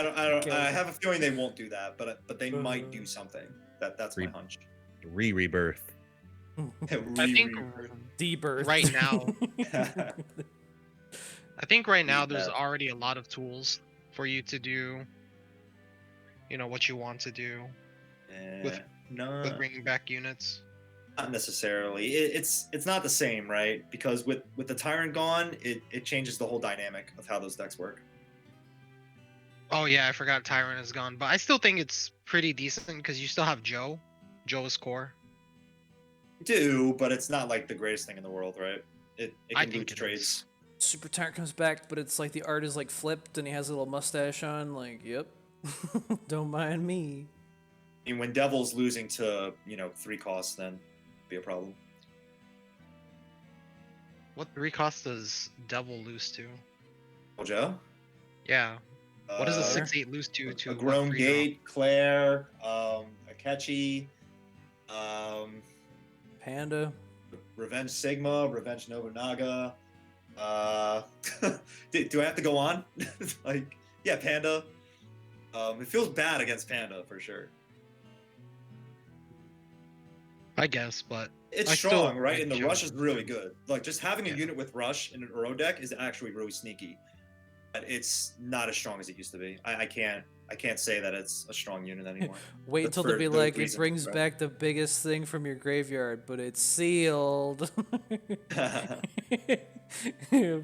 have a feeling they won't do that, but they might do something. That's my hunch. Rebirth. I think Debirth. right now, I think right now there's Rebirth. already a lot of tools for you to do, you know, what you want to do with no, with bringing back units. not necessarily. It's not the same, right? Because with the Tyrant gone, it changes the whole dynamic of how those decks work. Oh yeah, I forgot Tyrant is gone, but I still think it's pretty decent because you still have Joe. Joe is core. You do, but it's not like the greatest thing in the world, right? It I can think lose it trades. is. Super Tyrant comes back, but it's like the art is like flipped and he has a little mustache on. Like, yep. Don't mind me. I mean, when Devil's losing to 3 costs, then it'd be a problem. What 3 cost does Devil lose to? Oh, Joe? Yeah. What does a Uh, 6/8 lose to? a what Grown 3 Gate, Claire, Akechi, Panda. Revenge Sigma, Revenge Nobunaga. Do I have to go on? Like, yeah, Panda. It feels bad against Panda for sure. I guess, but It's I still strong, right? like And the Joe. rush is really good. Like, just having a Yeah. unit with rush in an Uro deck is actually really sneaky. But it's not as strong as it used to be. I can't say that it's a strong unit anymore. Wait But until for they be those like, it reasons, brings right? back the biggest thing from your graveyard, but it's sealed.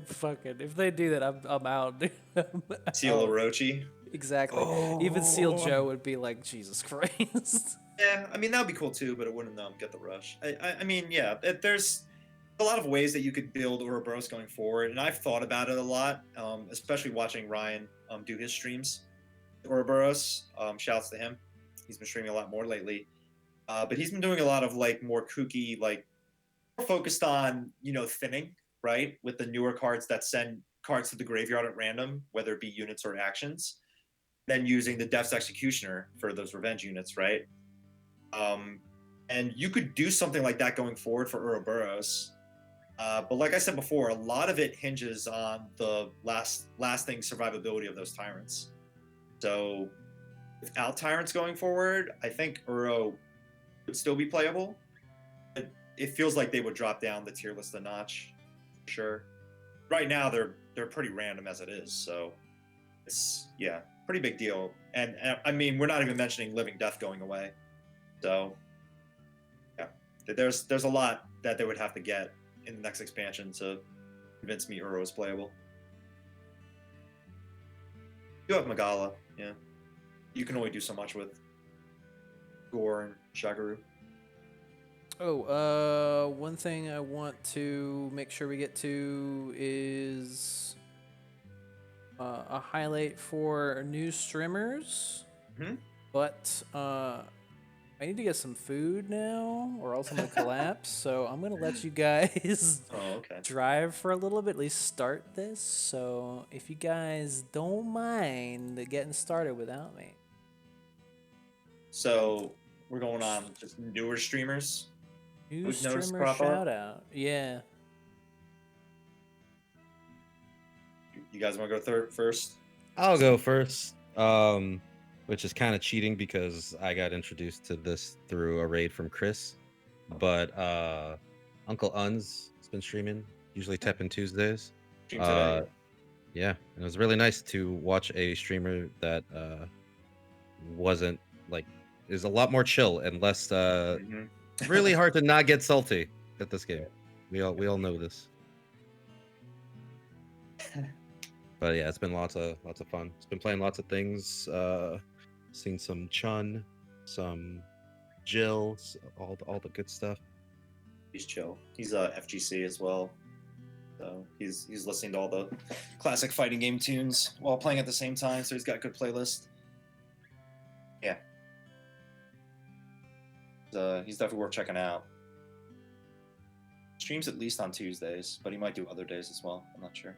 Fucking, if they do that, I'm out. Dude. I'm Seal out. Orochi. Exactly. Even Seal Joe would be like, Jesus Christ. Yeah, I mean that'd be cool too, but it wouldn't get the rush. I mean, yeah, there's a lot of ways that you could build Ouroboros going forward, and I've thought about it a lot, especially watching Ryan do his streams. Ouroboros, shouts to him. He's been streaming a lot more lately, but he's been doing a lot of like more kooky, like more focused on thinning, right, with the newer cards that send cards to the graveyard at random, whether it be units or actions. Then using the Death's Executioner for those revenge units, right? And you could do something like that going forward for Ouroboros. But like I said before, a lot of it hinges on the lasting survivability of those tyrants. So without tyrants going forward, I think Uro would still be playable. But it feels like they would drop down the tier list a notch, for sure. Right now they're pretty random as it is, so it's pretty big deal. And I mean, we're not even mentioning Living Death going away. So yeah, there's a lot that they would have to get in the next expansion to convince me Uro is playable. You have Magala, yeah. You can only do so much with Gore and Shagaru. Oh, one thing I want to make sure we get to is a highlight for new streamers. Mhm. But I need to get some food now, or else I'm gonna collapse. So I'm gonna let you guys Oh, okay. drive for a little bit, at least start this. So if you guys don't mind getting started without me. So we're going on just newer streamers. New We've noticed streamer crop up. shout out. Yeah. You guys want to go first? I'll go first, which is kind of cheating because I got introduced to this through a raid from Chris. But Uncle Uns has been streaming, usually TEPPEN Tuesdays. Stream today. Yeah, and it was really nice to watch a streamer that wasn't like is a lot more chill and less Mhm. really hard to not get salty at this game. We all know this. But yeah, it's been lots of fun. It's been playing lots of things. Seen some Chun, some Jill, all the good stuff. He's chill. He's FGC as well. So he's listening to all the classic fighting game tunes while playing at the same time. So he's got a good playlist. Yeah. He's definitely worth checking out. Streams at least on Tuesdays, but he might do other days as well. I'm not sure.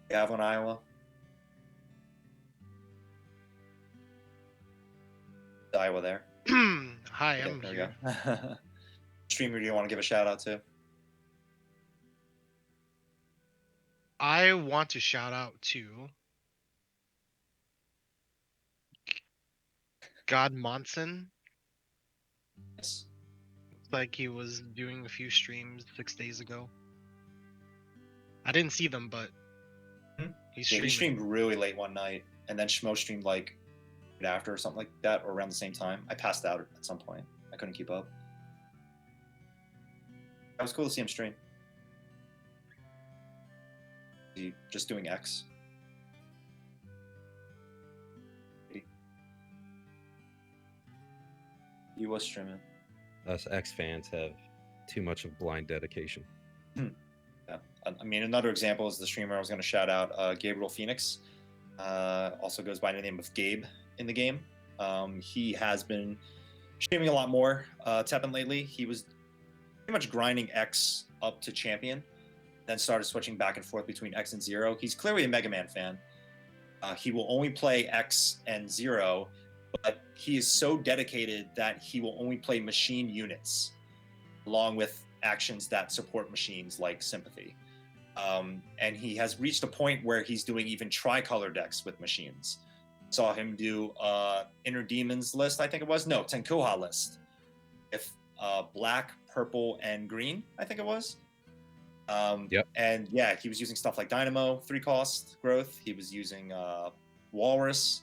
Gavin, Iowa. Iowa there. Hi, Okay, I'm there here. we go. Streamer, do you want to give a shout out to? I want to shout out to God Monson. Yes. Like he was doing a few streams 6 days ago. I didn't see them, but Hmm? he's Yeah, streaming. he streamed really late one night, and then Schmo streamed like right after or something like that, or around the same time. I passed out at some point. I couldn't keep up. It was cool to see him stream. He just doing X. He was streaming. Us X fans have too much of blind dedication. Yeah. I mean, another example is the streamer I was going to shout out, Gabriel Phoenix. Also goes by the name of Gabe in the game. He has been streaming a lot more TEPPEN lately. He was pretty much grinding X up to champion, then started switching back and forth between X and Zero. He's clearly a Mega Man fan. He will only play X and Zero, but he is so dedicated that he will only play machine units along with actions that support machines like Sympathy. And he has reached a point where he's doing even tricolor decks with machines. Saw him do Inner Demons list, I think it was. No, Tenkuha list. If black, purple, and green, I think it was. Yep. And yeah, he was using stuff like Dynamo, 3-cost growth. He was using Walrus,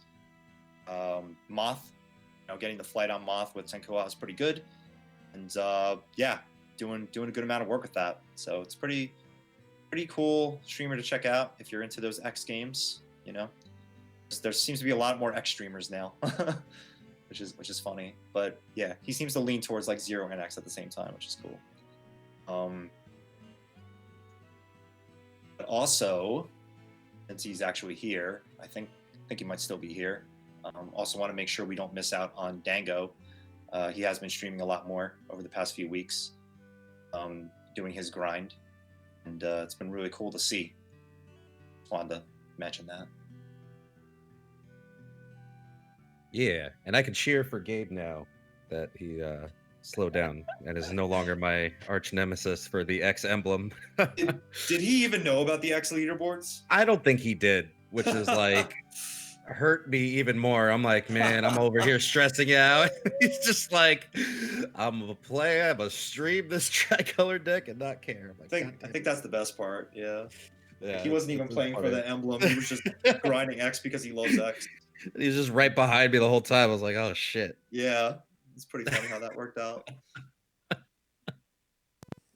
Moth. Getting the flight on Moth with Tenkuha is pretty good. And yeah, doing a good amount of work with that. So it's pretty cool streamer to check out if you're into those X games. There seems to be a lot more X streamers now, which is funny. But yeah, he seems to lean towards like Zero and X at the same time, which is cool. But also, since he's actually here, I think he might still be here. Also want to make sure we don't miss out on Dango. He has been streaming a lot more over the past few weeks, doing his grind, and it's been really cool to see. Just wanted to mention that. Yeah, and I can cheer for Gabe now that he slowed down and is no longer my arch nemesis for the X emblem. Did he even know about the X leaderboards? I don't think he did, which is like hurt me even more. I'm like, man, I'm over here stressing out. He's just like, I'm a player, I'm a stream this tricolor deck and not care. I'm like, I think that's the best part. Yeah. yeah, He wasn't even playing for the emblem. He was just grinding X because he loves X. He's just right behind me the whole time. I was like, oh shit. Yeah, it's pretty funny how that worked out.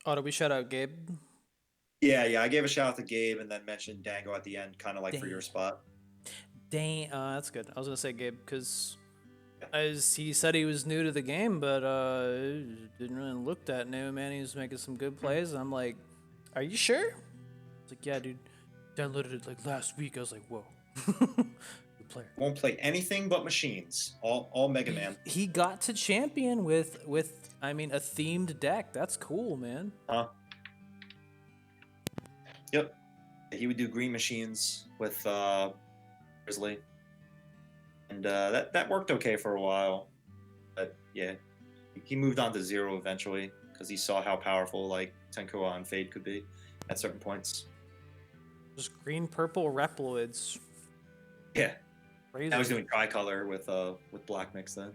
Oh, did we shout out Gabe? Yeah, I gave a shout out to Gabe and then mentioned Dango at the end, kind of like for Dang. your spot. Dang, that's good. I was gonna say Gabe because as he said he was new to the game, but didn't really look that new, man. He was making some good plays. And I'm like, are you sure? It's like, yeah, dude. Downloaded it like last week. I was like, whoa. Good player. Won't play anything but machines. All Mega Man. He got to champion with I mean a themed deck. That's cool, man. Yep. He would do green machines with Grizzly. And that worked okay for a while. But yeah, he moved on to Zero eventually because he saw how powerful like Tenkuha and Fade could be at certain points. Just green purple Reploids. Yeah. Crazy. I was doing tricolor with black mix then.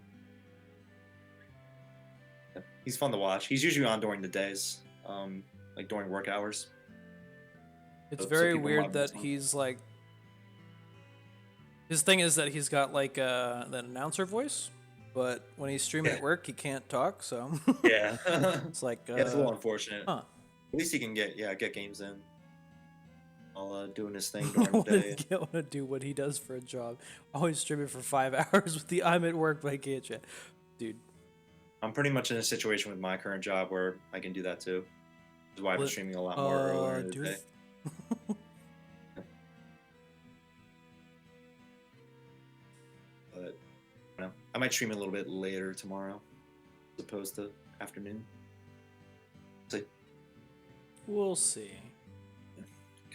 Yeah, he's fun to watch. He's usually on during the days, like during work hours. It's So very people weird love that this one. he's like. His thing is that he's got like that announcer voice, but when he's streaming at work, he can't talk. So Yeah. it's like Yeah, it's a little unfortunate. huh. At least he can get games in while doing his thing during the day. I want to do what he does for a job. Always streaming for 5 hours with the I'm at work, but I can't chat. Dude. I'm pretty much in a situation with my current job where I can do that too. That's why I've been What- streaming a lot more earlier in the do day. it. But I might stream a little bit later tomorrow, as opposed to afternoon. See, We'll see.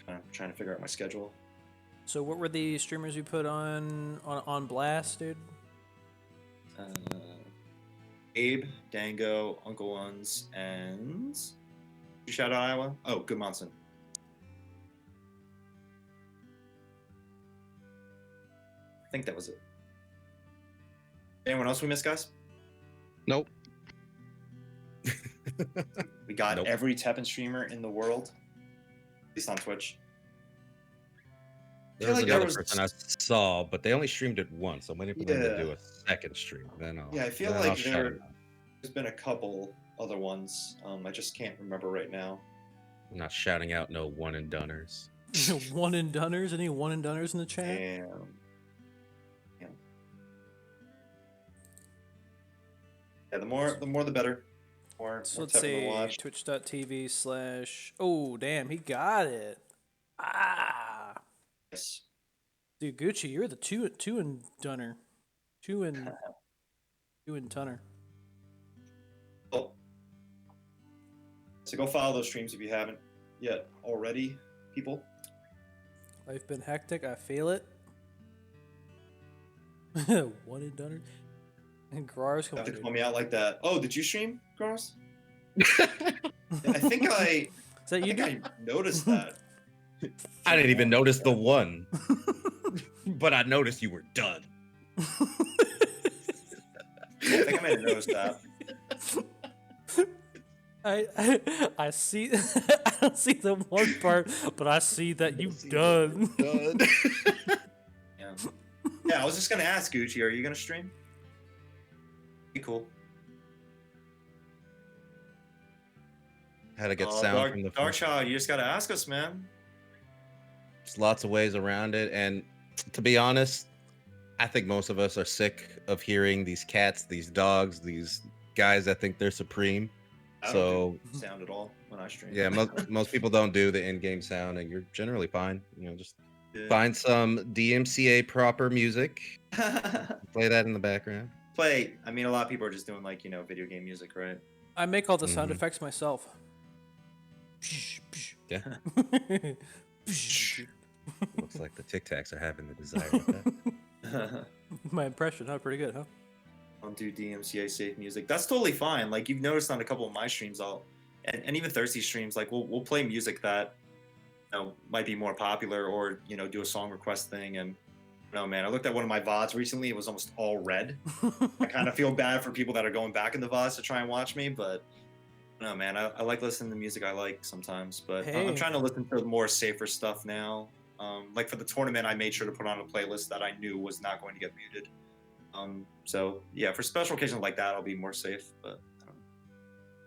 kind of trying to figure out my schedule. So what were the streamers you put on blast, dude? Abe, Dango, Uncle Ones, and you shout out Iowa? Oh, Good Monson. I think that was it. Anyone else we missed, guys? Nope. We got Nope. every TEPPEN streamer in the world, at least on Twitch. There was like another there was- person I saw, but they only streamed it once. I'm waiting for them to Yeah. do a second stream. Then I'll. Yeah, I feel then like I'll shout it out. there's been a couple other ones. I just can't remember right now. I'm not shouting out no one and doners. One and doneers? Any one and doneers in the chat? And yeah, the more the better. More So let's TEPPEN to say watch. twitch.tv/ Oh, damn, he got it. Ah. Yes. Dude, Gucci, you're the two and dunner. Two and tunner. Oh. So go follow those streams if you haven't yet already, people. Life been hectic, I feel it. One and dunner. And Grar's You have coming. to call me out like that. Oh, did you stream, Gross? I think Is that you, I dude? noticed that. I didn't even notice the one, but I noticed you were done. I think I may have noticed that. I see. I don't see the one part, but I see that you done. Yeah. Yeah, I was just gonna ask Gucci, are you gonna stream? Be cool. How to get Oh, sound from the Dark phone. Child, you just gotta ask us, man. There's lots of ways around it, and to be honest, I think most of us are sick of hearing these cats, these dogs, these guys that think they're supreme. I So don't do sound at all when I stream. yeah, most people don't do the in-game sound, and you're generally fine. You know, just Yeah. find some DMCA proper music, play that in the background. Play. I mean, a lot of people are just doing like video game music, right? I make all the sound Mhm. effects myself. Yeah. Looks like the Tic Tacs are having the desired effect. My impression, huh? Pretty good, huh? Don't do DMCA safe music. That's totally fine. Like you've noticed on a couple of my streams, and even Thirsty streams, like we'll play music that might be more popular, or do a song request thing. And no, man, I looked at one of my VODs recently. It was almost all red. I kind of feel bad for people that are going back in the VODs to try and watch me, but no, man, I like listening to music I like sometimes. But Hey. I'm trying to listen to more safer stuff now. Like for the tournament, I made sure to put on a playlist that I knew was not going to get muted. So yeah, for special occasions like that, I'll be more safe. But I don't know.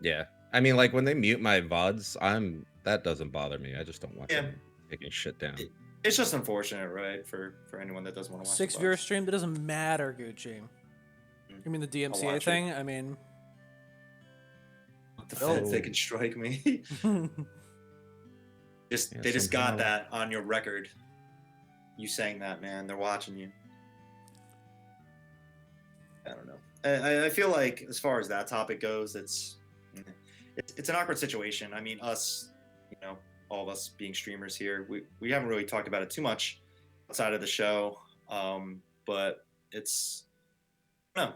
Yeah, I mean, like when they mute my VODs, that doesn't bother me. I just don't want Yeah. them taking shit down. It's just unfortunate, right? For anyone that doesn't want to watch. 6 the viewer VODs. stream, that doesn't matter, Gucci. You mean the DMCA watch it. thing? I mean, The feds, Oh. they can strike me. Yeah, They just got somehow. that on your record. You saying that, man. They're watching you. I don't know. I feel like as far as that topic goes, it's an awkward situation. I mean, us, all of us being streamers here, we haven't really talked about it too much outside of the show. But it's a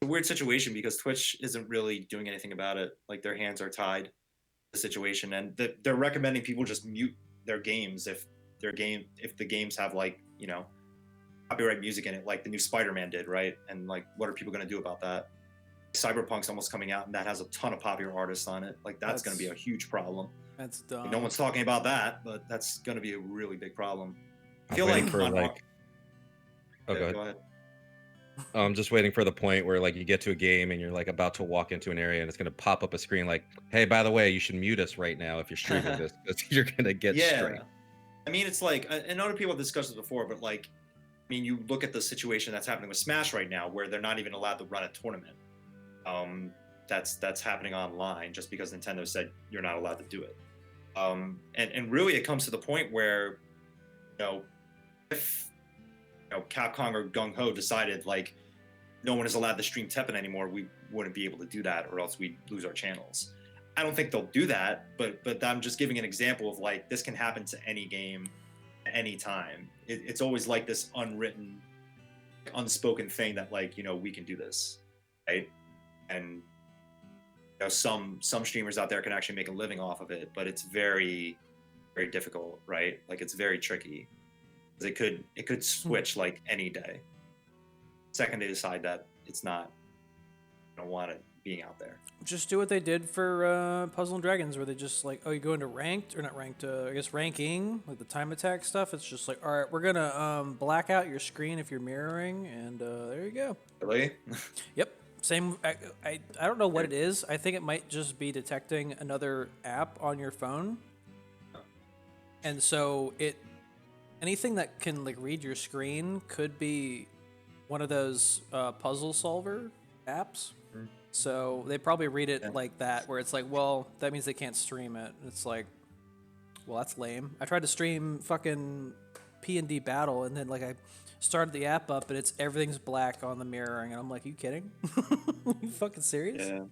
weird situation because Twitch isn't really doing anything about it. Like their hands are tied to the situation, and they're recommending people just mute their games if the games have copyright music in it, like the new Spider-Man did, right? And like, what are people going to do about that? Cyberpunk's almost coming out, and that has a ton of popular artists on it. Like that's going to be a huge problem. that's dumb. No one's talking about that, but that's going to be a really big problem. I I'm feel waiting like for on- like. Oh, Yeah, go ahead. go ahead. I'm just waiting for the point where like you get to a game and you're like about to walk into an area and it's gonna pop up a screen like, "Hey, by the way, you should mute us right now if you're streaming this because you're gonna get straight." I mean, it's like, and other people have discussed it before, but like, I mean, you look at the situation that's happening with Smash right now, where they're not even allowed to run a tournament. That's happening online just because Nintendo said you're not allowed to do it. And really, it comes to the point where, if Capcom or Gung Ho decided like no one is allowed to stream TEPPEN anymore, we wouldn't be able to do that, or else we'd lose our channels. I don't think they'll do that, but I'm just giving an example of like this can happen to any game at any time. It's always like this unwritten, unspoken thing that like, we can do this, right? And some streamers out there can actually make a living off of it, but it's very, very difficult, right? Like it's very tricky. It could switch like any day. Second they decide that it's not, don't want it being out there. Just do what they did for Puzzle and Dragons, where they just like, oh, you go into ranked or not ranked, I guess ranking, like the time attack stuff. It's just like, all right, we're gonna black out your screen if you're mirroring, and there you go. Really? Yep. Same. I don't know what it is. I think it might just be detecting another app on your phone, and so anything that can like read your screen could be one of those puzzle solver apps. So they probably read it like that, where it's like, well, that means they can't stream it. It's like, well, that's lame. I tried to stream fucking P&D Battle, and then like I started the app up, and everything's black on the mirroring, and I'm like, you kidding? You fucking serious? Yeah.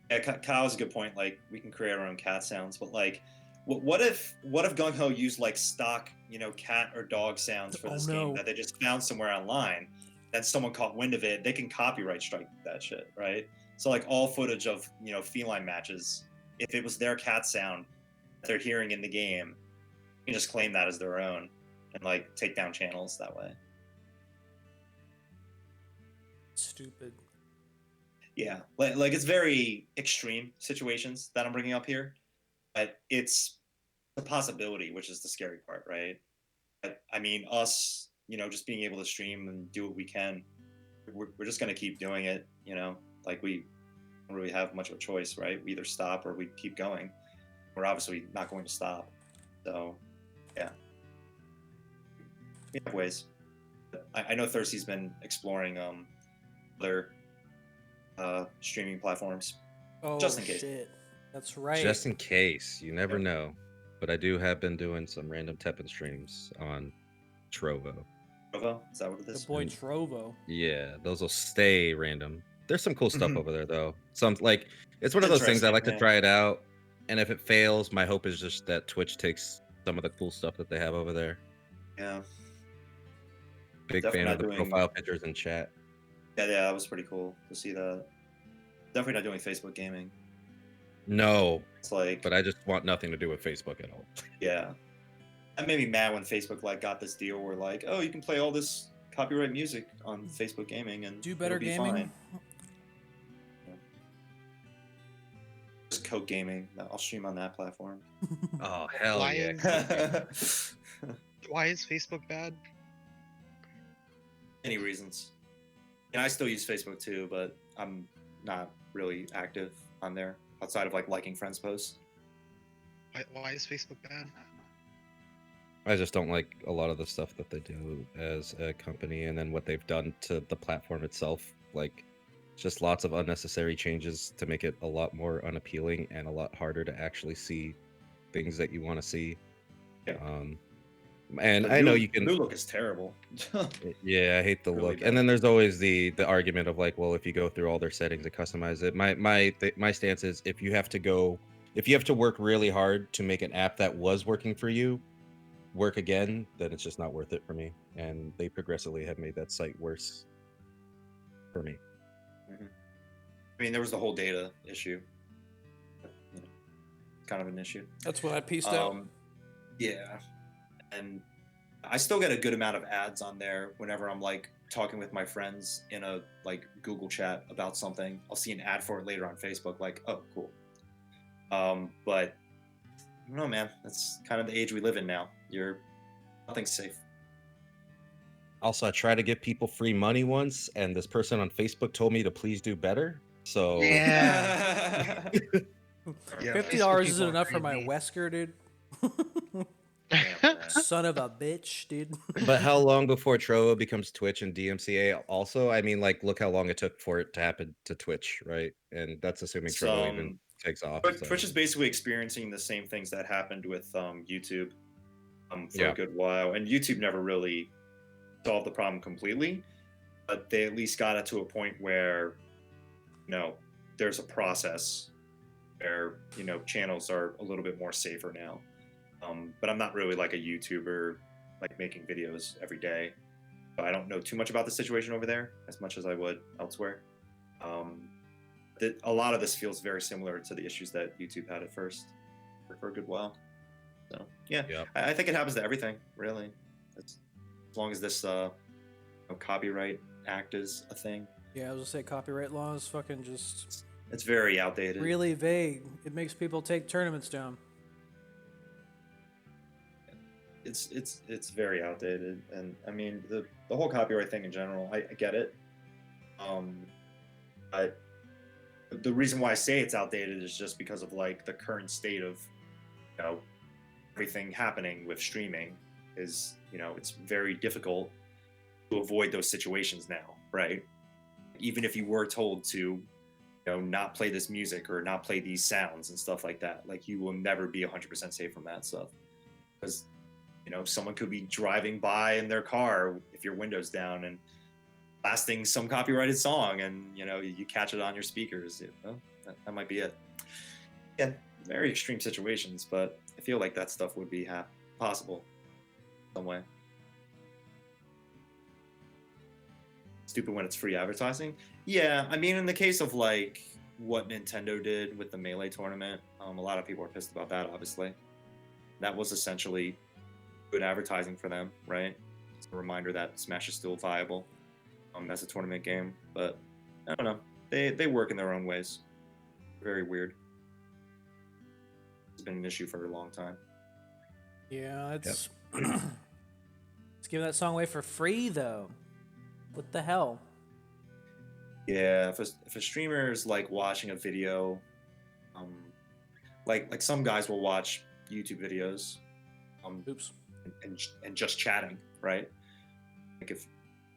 Yeah, Kyle's a good point. Like, we can create our own cat sounds, but like, what if Gung Ho used like stock, cat or dog sounds for this game that they just found somewhere online? Then someone caught wind of it, they can copyright strike that shit, right? So like all footage of feline matches, if it was their cat sound that they're hearing in the game, you can just claim that as their own and like take down channels that way. Stupid. Yeah, like it's very extreme situations that I'm bringing up here, but it's a possibility, which is the scary part, right? But I mean, us, just being able to stream and do what we can, we're just going to keep doing it, like we don't really have much of a choice, right? We either stop or we keep going. We're obviously not going to stop. So, yeah. We have ways. I know Thirsty's been exploring other streaming platforms. Oh, just in case. Shit. That's right. Just in case. You never know. But I have been doing some random TEPPEN streams on Trovo. Trovo? Is that what it is? The boy Trovo. Yeah, those will stay random. There's some cool stuff over there, though. It's one of those things I like to try it out. And if it fails, my hope is just that Twitch takes some of the cool stuff that they have over there. Yeah. Big fan of the profile pictures in chat. Yeah, that was pretty cool to see that. Definitely not doing Facebook gaming. No. It's like, but I just want nothing to do with Facebook at all. Yeah. That made me mad when Facebook like got this deal where like, oh, you can play all this copyright music on Facebook gaming and do better it'll be gaming. Fine. Yeah. Just Coke gaming. I'll stream on that platform. Oh hell Why yeah! Why is Facebook bad? Any reasons? And I still use Facebook too, but I'm not really active on there outside of like liking friends' posts. Why is Facebook bad? I just don't like a lot of the stuff that they do as a company, and then what they've done to the platform itself. Like, just lots of unnecessary changes to make it a lot more unappealing and a lot harder to actually see things that you want to see. Yeah. And I know you can. The new look is terrible. Yeah, I hate the Really look. bad. And then there's always the argument of like, well, if you go through all their settings and customize it, my stance is if you have to work really hard to make an app that was working for you work again, then it's just not worth it for me. And they progressively have made that site worse for me. Mm-hmm. I mean, there was the whole data issue. Kind of an issue. That's what I pieced out. Yeah. And I still get a good amount of ads on there whenever I'm like talking with my friends in a like Google chat about something. I'll see an ad for it later on Facebook, like, oh, cool. But I don't know, man. That's kind of the age we live in now. Nothing's safe. Also, I tried to give people free money once, and this person on Facebook told me to please do better. So Yeah. $50 isn't enough for my Wesker, dude. Son of a bitch, dude. But how long before Trovo becomes Twitch and DMCA? Also, I mean, like, look how long it took for it to happen to Twitch, right? And that's assuming Trovo even takes off. But So. Twitch is basically experiencing the same things that happened with YouTube for a good while, and YouTube never really solved the problem completely, but they at least got it to a point where there's a process where channels are a little bit more safer now. But I'm not really like a YouTuber, like making videos every day. So I don't know too much about the situation over there as much as I would elsewhere. A lot of this feels very similar to the issues that YouTube had at first for a good while. So yeah, Yep. I think it happens to everything really. As long as this copyright act is a thing. Yeah, I was gonna say copyright laws fucking just It's very outdated. really vague. It makes people take tournaments down. It's very outdated, and I mean the whole copyright thing in general. I get it. I the reason why I say it's outdated is just because of like the current state of everything happening with streaming is it's very difficult to avoid those situations now, right? Even if you were told to not play this music or not play these sounds and stuff like that, like you will never be 100% safe from that stuff, because someone could be driving by in their car if your window's down and blasting some copyrighted song, and you catch it on your speakers. That might be it. Yeah, very extreme situations, but I feel like that stuff would be possible some way. Stupid when it's free advertising. Yeah, I mean, in the case of like what Nintendo did with the Melee tournament, a lot of people are pissed about that. Obviously, that was essentially good advertising for them, right? It's a reminder that Smash is still viable as a tournament game. But I don't know, they work in their own ways. Very weird. It's been an issue for a long time. Yeah, it's let's give that song away for free though. What the hell? Yeah, if a streamer is like watching a video, like some guys will watch YouTube videos, Oops. and just chatting, right? Like if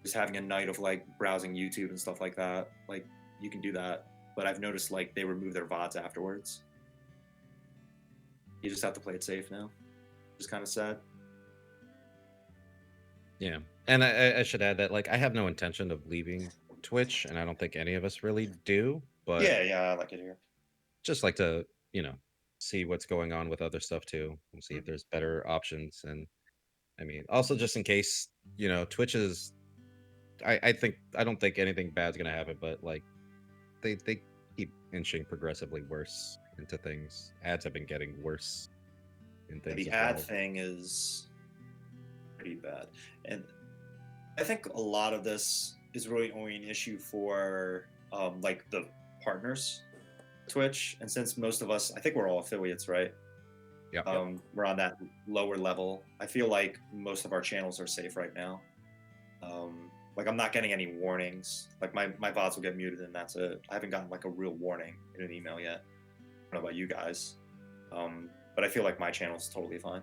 just having a night of like browsing YouTube and stuff like that, like you can do that. But I've noticed like they remove their VODs afterwards. You just have to play it safe now. Just kind of sad. Yeah, and I should add that like I have no intention of leaving Twitch, and I don't think any of us really do. But Yeah, I like it here. just like to see what's going on with other stuff too, and see if there's better options. And I mean, also just in case Twitch is, I don't think anything bad's gonna happen, but like they keep inching progressively worse into things. Ads have been getting worse in things. The as ad well. thing is pretty bad, and I think a lot of this is really only an issue for like the partners, Twitch, and since most of us, I think we're all affiliates, right? Yeah. We're on that lower level. I feel like most of our channels are safe right now. Like I'm not getting any warnings. Like my VODs will get muted and that's it. I haven't gotten like a real warning in an email yet. I don't know about you guys, but I feel like my channel's totally fine.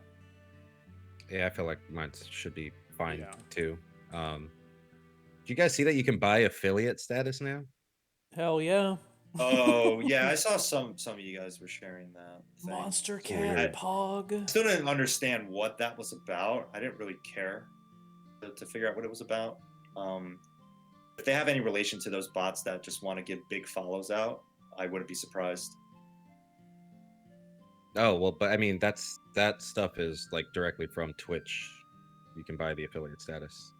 Yeah, I feel like mine should be fine Yeah. too. Do you guys see that you can buy affiliate status now? Hell yeah. Oh yeah, I saw some of you guys were sharing that thing. Monster It's Cat weird. Pog. Still didn't understand what that was about. I didn't really care to figure out what it was about. If they have any relation to those bots that just want to give big follows out, I wouldn't be surprised. Oh well, but I mean that stuff is like directly from Twitch. You can buy the affiliate status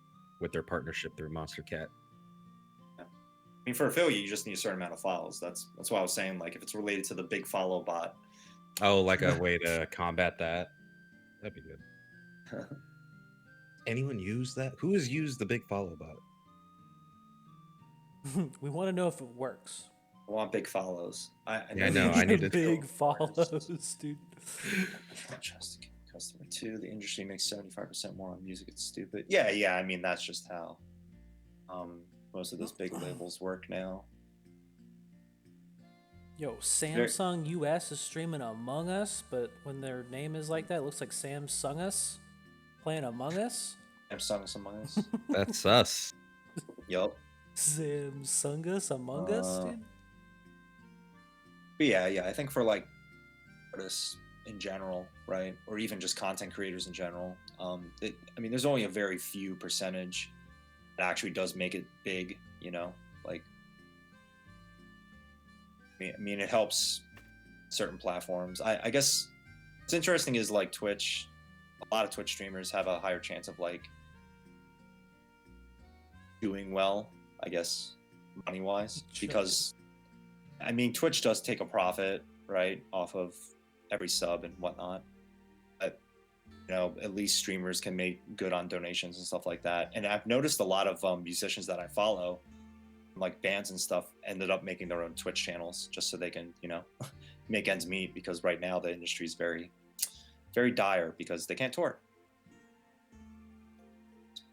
with their partnership through Monster Cat. I mean, for affiliate, you just need a certain amount of follows. That's why I was saying, like, if it's related to the big follow bot. Oh, like a way to combat that. That'd be good. Anyone use that? Who has used the big follow bot? We want to know if it works. I want big follows. I know, I need to- big follows, dude. Trust customer too. The industry makes 75% more on music. It's stupid. Yeah. I mean, that's just how most of those big labels work now. Yo, Samsung US is streaming Among Us, but when their name is like that, it looks like Samsung Us playing Among Us. Samsung Among Us. That's us. Yup. Samsung Us Among Us, dude. But yeah. I think for like artists in general, right, or even just content creators in general, I mean, there's only a very few percentage that actually does make it big. Like, I mean, it helps certain platforms. I guess What's interesting is like Twitch. A lot of Twitch streamers have a higher chance of like doing well, I guess, money wise, because I mean Twitch does take a profit, right, off of every sub and whatnot. But at least streamers can make good on donations and stuff like that. And I've noticed a lot of musicians that I follow, like bands and stuff, ended up making their own Twitch channels just so they can, make ends meet, because right now the industry is very, very dire because they can't tour.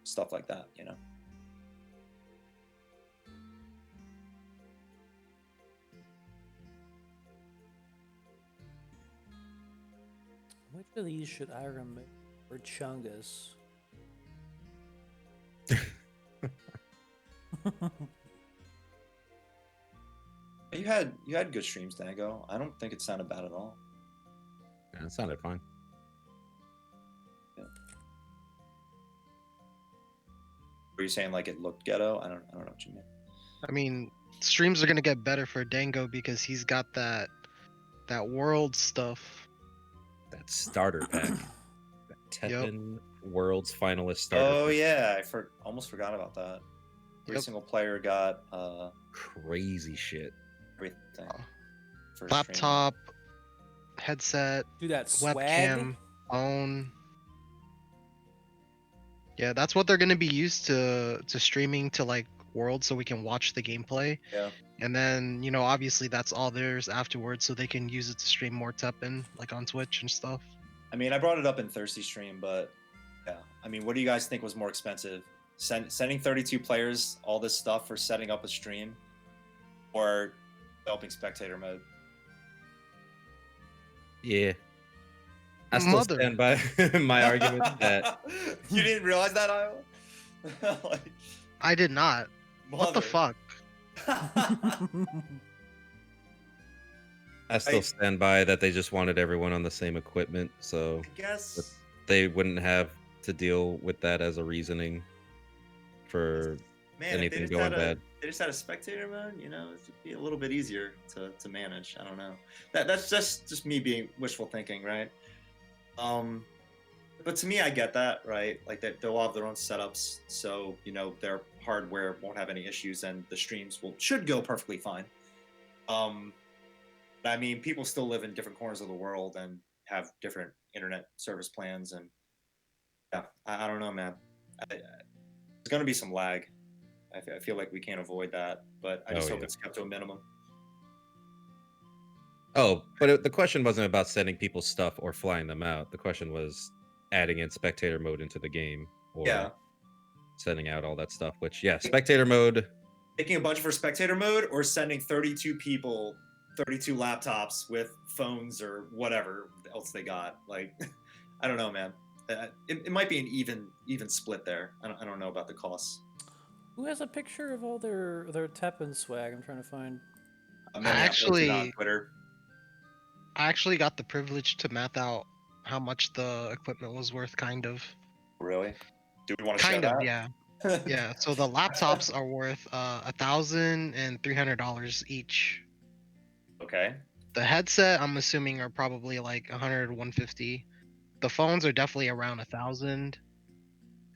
Stuff like that, Which of these should I remove for Chungus? You had good streams, Dango. I don't think it sounded bad at all. Yeah, it sounded fine. Yeah. Were you saying like it looked ghetto? I don't know what you mean. I mean, streams are gonna get better for Dango because he's got that world stuff. That starter pack. That Yep. TEPPEN World's Finalist starter Oh pack. yeah, I almost forgot about that. Every Yep. single player got Crazy shit. everything. For Laptop, headset, Do that webcam, phone. Yeah, that's what they're gonna be used to streaming to like World, so we can watch the gameplay. Yeah. And then obviously that's all theirs afterwards, so they can use it to stream more TEPPEN, like on Twitch and stuff. I mean, I brought it up in Thirsty Stream, but yeah. I mean, what do you guys think was more expensive? Sending 32 players all this stuff for setting up a stream, or developing spectator mode? Yeah. I still stand by my argument that You didn't realize that, Iowa? Like, I did not. What the fuck? I still stand by that they just wanted everyone on the same equipment, so I guess they wouldn't have to deal with that as a reasoning for Man, anything if they going bad. They just had a spectator mode, it would be a little bit easier to manage. I don't know. That's just me being wishful thinking, right? But to me, I get that, right? Like they'll have their own setups, so their hardware won't have any issues, and the streams should go perfectly fine. But I mean, people still live in different corners of the world and have different internet service plans, and yeah, I don't know, man. There's gonna be some lag. I feel like we can't avoid that, but I just hope it's kept to a minimum. Oh, but the question wasn't about sending people stuff or flying them out. The question was adding in spectator mode into the game, or sending out all that stuff, which, spectator mode. Taking a bunch for spectator mode, or sending 32 people, 32 laptops with phones or whatever else they got. Like, I don't know, man. It might be an even split there. I don't know about the costs. Who has a picture of all their TEPPEN swag? I'm trying to find. I actually got the privilege to math out how much the equipment was worth, kind of. Really? Do we want to kind share of, that? yeah. Yeah, so the laptops are worth $1,300 each. Okay. The headset, I'm assuming, are probably like 100, 150. The phones are definitely around 1,000.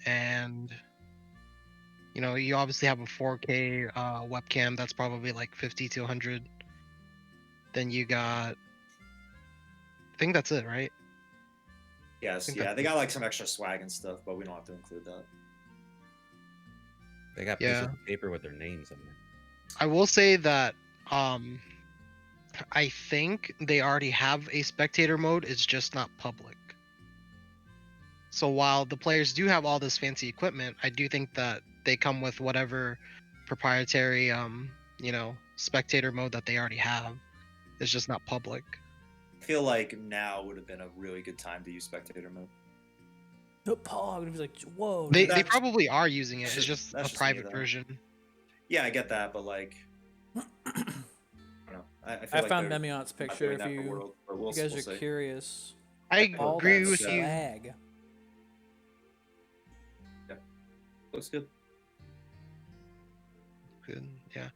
And you obviously have a 4K webcam that's probably like 50 to 100. Then you got, I think that's it, right? Yes, they got like some extra swag and stuff, but we don't have to include that. They got pieces of paper with their names in there. I will say that I think they already have a spectator mode, it's just not public. So while the players do have all this fancy equipment, I do think that they come with whatever proprietary spectator mode that they already have. It's just not public. I feel like now would have been a really good time to use spectator mode. The Pog would be like, whoa. They probably are using it. It's just a private version. Yeah, I get that, but like, I don't know. I found Nemion's picture. If you guys are curious, I agree with you. Swag. Yeah, looks good. Good, yeah.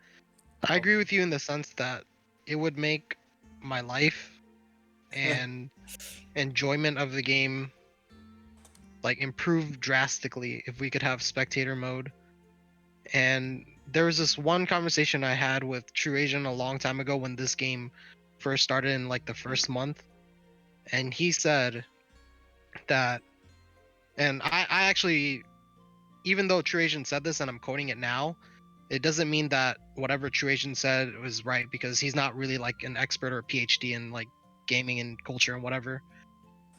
I agree with you in the sense that it would make my life and enjoyment of the game like improve drastically if we could have spectator mode. And there was this one conversation I had with True Asian a long time ago when this game first started in like the first month, and he said that, and I actually, even though True Asian said this and I'm quoting it now, it doesn't mean that whatever True Asian said was right, because he's not really like an expert or a PhD in like gaming and culture and whatever.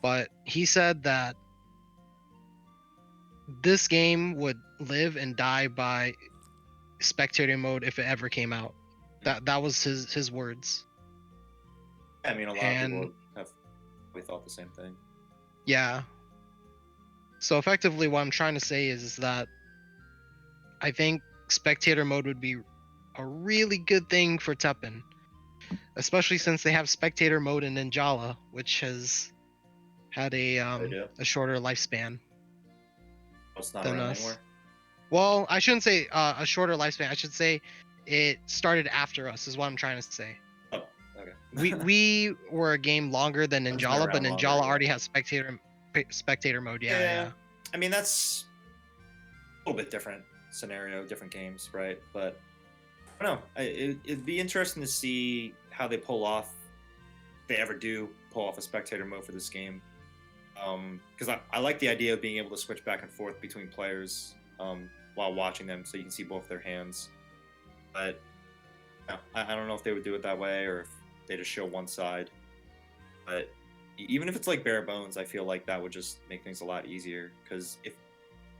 But he said that this game would live and die by spectator mode if it ever came out. That was his words. I mean, a lot of And people have we thought the same thing. yeah. So effectively what I'm trying to say is that I think spectator mode would be a really good thing for Teppen, especially since they have spectator mode in Ninjala, which has had They a do. shorter lifespan It's not than around us. anymore. Well, I shouldn't say a shorter lifespan. I should say it started after us, is what I'm trying to say. Oh, okay. We were a game longer than It's been Ninjala, but around Ninjala longer, yeah. already has spectator mode. Yeah. I mean, that's a little bit different scenario, different games, right? But I don't know. It'd be interesting to see how they pull off, if they ever do pull off a spectator mode for this game. Because I like the idea of being able to switch back and forth between players while watching them, so you can see both their hands. But no, I don't know if they would do it that way or if they just show one side. But even if it's like bare bones, I feel like that would just make things a lot easier. Because if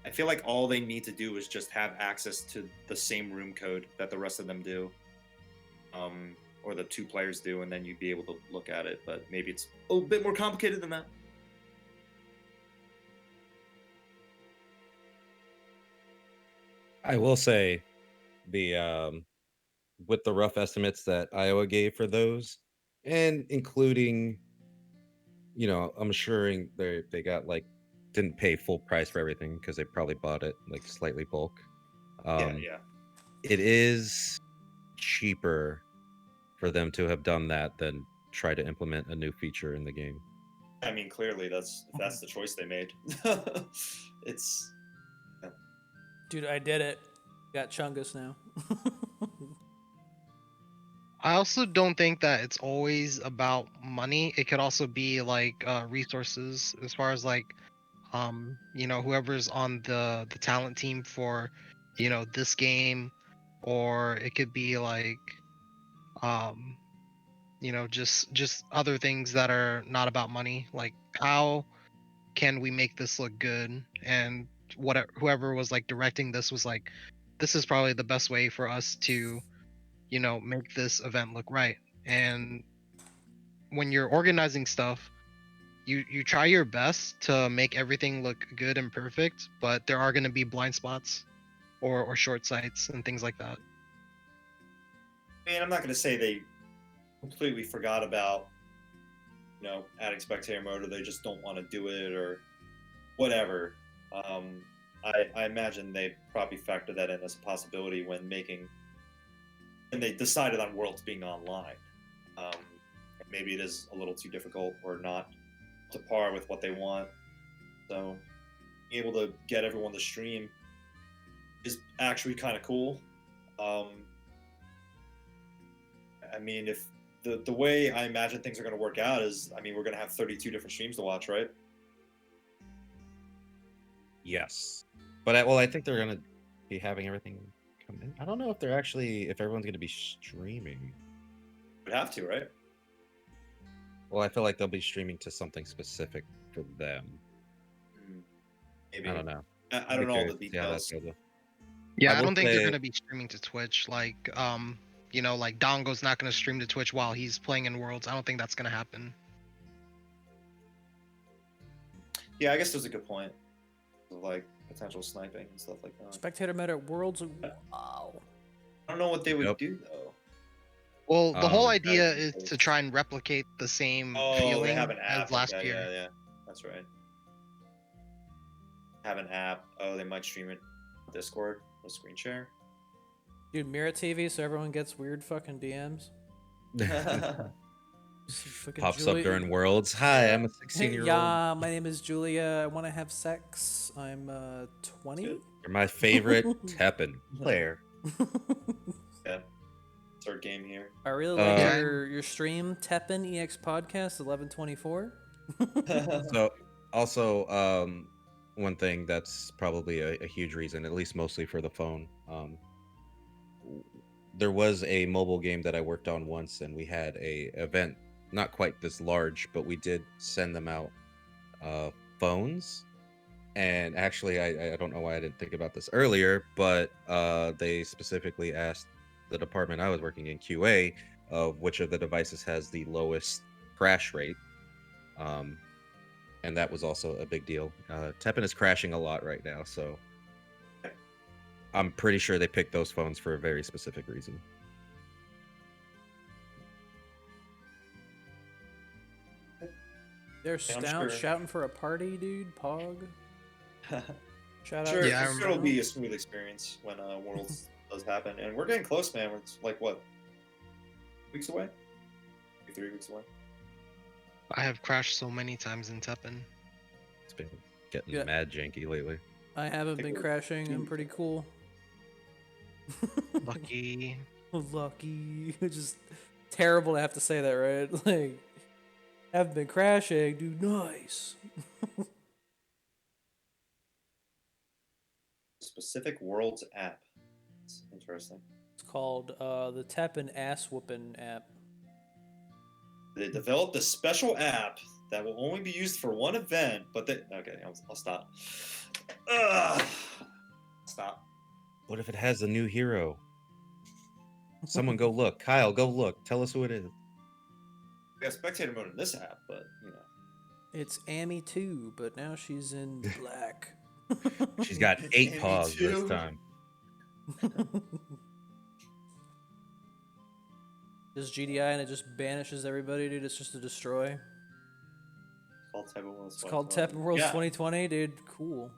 I feel like all they need to do is just have access to the same room code that the rest of them do, or the two players do, and then you'd be able to look at it. But maybe it's a little bit more complicated than that. I will say the with the rough estimates that Iowa gave for those, and including, I'm assuring they got like didn't pay full price for everything because they probably bought it like slightly bulk. Yeah. It is cheaper for them to have done that than try to implement a new feature in the game. I mean, clearly that's the choice they made. It's Dude, I did it. Got Chungus now. I also don't think that it's always about money. It could also be like resources, as far as like whoever's on the talent team for this game, or it could be like um just other things that are not about money, like how can we make this look good, and whoever was like directing this was like, this is probably the best way for us to make this event look right. And when you're organizing stuff, you try your best to make everything look good and perfect, but there are going to be blind spots or short sights and things like that. I mean, I'm not going to say they completely forgot about, adding spectator mode, or they just don't want to do it, or whatever. I imagine they probably factored that in as a possibility when they decided on Worlds being online. Maybe it is a little too difficult or not to par with what they want. So being able to get everyone to stream is actually kind of cool. I mean, if the way I imagine things are going to work out is, I mean, we're going to have 32 different streams to watch, right? Yes, but I think they're gonna be having everything come in. I don't know if everyone's gonna be streaming. Would have to, right? Well, I feel like they'll be streaming to something specific for them. Maybe. I don't know. I don't know all the details. Yeah, I I will don't think they're say- going to be streaming to Twitch. Like, like Dongo's not going to stream to Twitch while he's playing in Worlds. I don't think that's going to happen. Yeah, I guess there's a good point. Like potential sniping and stuff like that. Spectator mode at Worlds. Wow. I don't know what they would Yep. do though. Well, the whole Um, idea is to try and replicate the same Oh, feeling they have an app. as last Okay, year. Yeah, that's right. Have an app. Oh, they might stream it on Discord, a screen share. Dude, mirror TV so everyone gets weird fucking DMs. Fucking Pops up Julia- during Worlds. Hi, I'm a 16-year-old. Yeah, my name is Julia. I want to have sex. I'm 20. Good. You're my favorite TEPPEN player. Yeah. Third game here. I really like Yeah. your stream, TEPPEN EX Podcast 1124. So, also, one thing that's probably a huge reason, at least mostly for the phone. There was a mobile game that I worked on once, and we had a event not quite this large, but we did send them out phones. And actually, I don't know why I didn't think about this earlier, but they specifically asked the department I was working in, QA, of which of the devices has the lowest crash rate. And that was also a big deal. TEPPEN is crashing a lot right now, so I'm pretty sure they picked those phones for a very specific reason. They're Yeah, I'm sure. shouting for a party, dude. Pog. Shout out. Sure, Yeah, I I'm sure it'll remember. be a smooth experience when Worlds does happen, and we're getting close, man. It's like what, weeks away? Maybe 3 weeks away. I have crashed so many times in TEPPEN. It's been getting Yeah. mad janky lately. I haven't think been we're crashing. I'm 2 pretty weeks cool. Lucky. Lucky. It's just terrible to have to say that, right? Like, haven't been crashing, dude. Nice. Specific Worlds app. It's interesting. It's called the TEPPEN Ass Whoopin' app. They developed a special app that will only be used for one event, but okay, I'll stop. Ugh. Stop. What if it has a new hero? Someone go look. Kyle, go look. Tell us who it is. We have spectator mode in this app, but you know. It's Amy too, but now she's in black. She's got 8 Me paws this too. time. Just GDI and it just banishes everybody, dude. It's just a destroy. It's called TEPPEN Worlds. It's called 2020. TEPPEN Worlds Yeah. 2020, dude. Cool.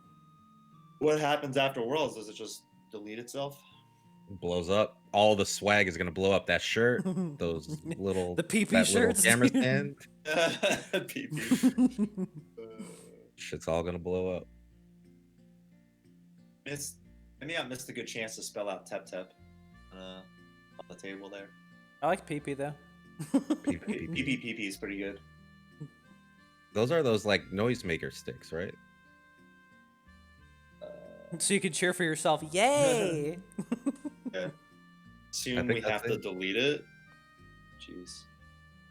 What happens after Worlds? Does it just delete itself? Blows up. All the swag is gonna blow up. That shirt, those little The PP that little shirts, camera dude. stand, PP. shit's all gonna blow up. Maybe I missed a good chance to spell out Tep Tep on the table there. I like PP though. PP is pretty good. Those are those like noisemaker sticks, right? So you can cheer for yourself. Yay! Yeah. I Soon think we that's have to it. delete it. Jeez.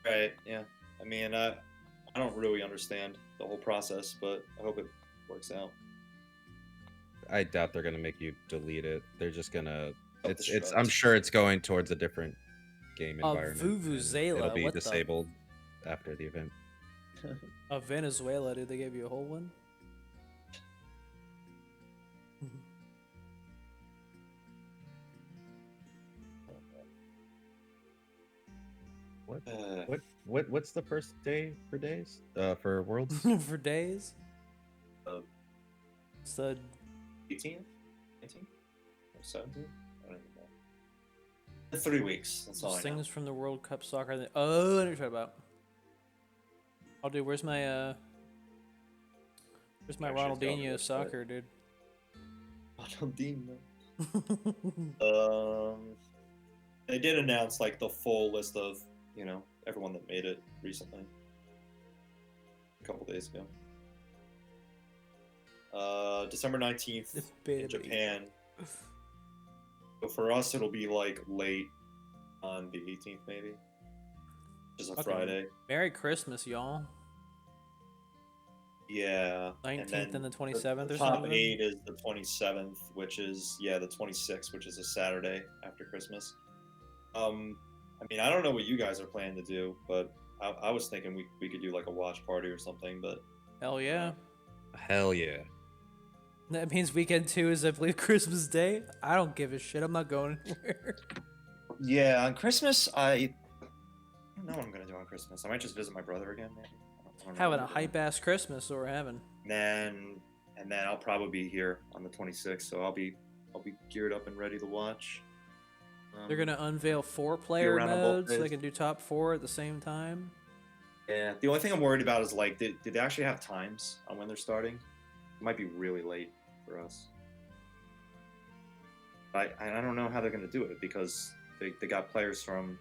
Right. Yeah. I mean, I don't really understand the whole process, but I hope it works out. I doubt they're gonna make you delete it. They're just gonna. Hope the It's. I'm struts. sure it's going towards a different game environment. and vuvuzela, It'll be what the- disabled after the event. Venezuela, dude. They gave you a whole one. What's the first day for days? For Worlds? For days. It's the 18th? 19th? Or 17th? I don't even know. 3 weeks. That's all I know. things from the World Cup soccer. Oh, I know what you're talking about. Oh, dude, where's my Actually, it's going Ronaldinho good, soccer, dude? Ronaldinho. They did announce like the full list of, you know, everyone that made it recently. A couple days ago. December 19th in Baby. Japan. So for us, it'll be like late on the 18th, maybe. Which is a Fucking Friday. Merry Christmas, y'all. Yeah. 19th and the 27th The or top something? 8 is the 27th, which is, the 26th, which is a Saturday after Christmas. I mean, I don't know what you guys are planning to do, but I was thinking we could do like a watch party or something, but Hell yeah. Hell yeah! That means weekend 2 is, I believe, Christmas Day. I don't give a shit. I'm not going anywhere. yeah, on Christmas, I don't know what I'm gonna do on Christmas. I might just visit my brother again, maybe. I don't know Having a what I'm doing. hype ass Christmas, so we're having. And then I'll probably be here on the 26th, so I'll be geared up and ready to watch. They're gonna unveil 4-player around on both modes so they days. can do top 4 at the same time. Yeah, the only thing I'm worried about is like, did they actually have times on when they're starting? It might be really late for us. I don't know how they're going to do it because they got players from.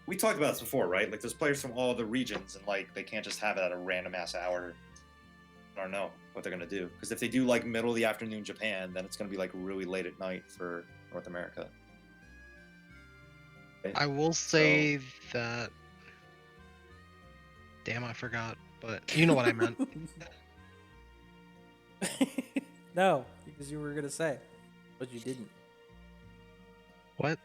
We talked about this before, right? Like, there's players from all the regions, and like they can't just have it at a random ass hour. I don't know what they're going to do because if they do like middle of the afternoon Japan, then it's going to be like really late at night for North America. Okay? I will say that. Damn, I forgot, but you know what I meant. No, because you were gonna say, but you didn't. What?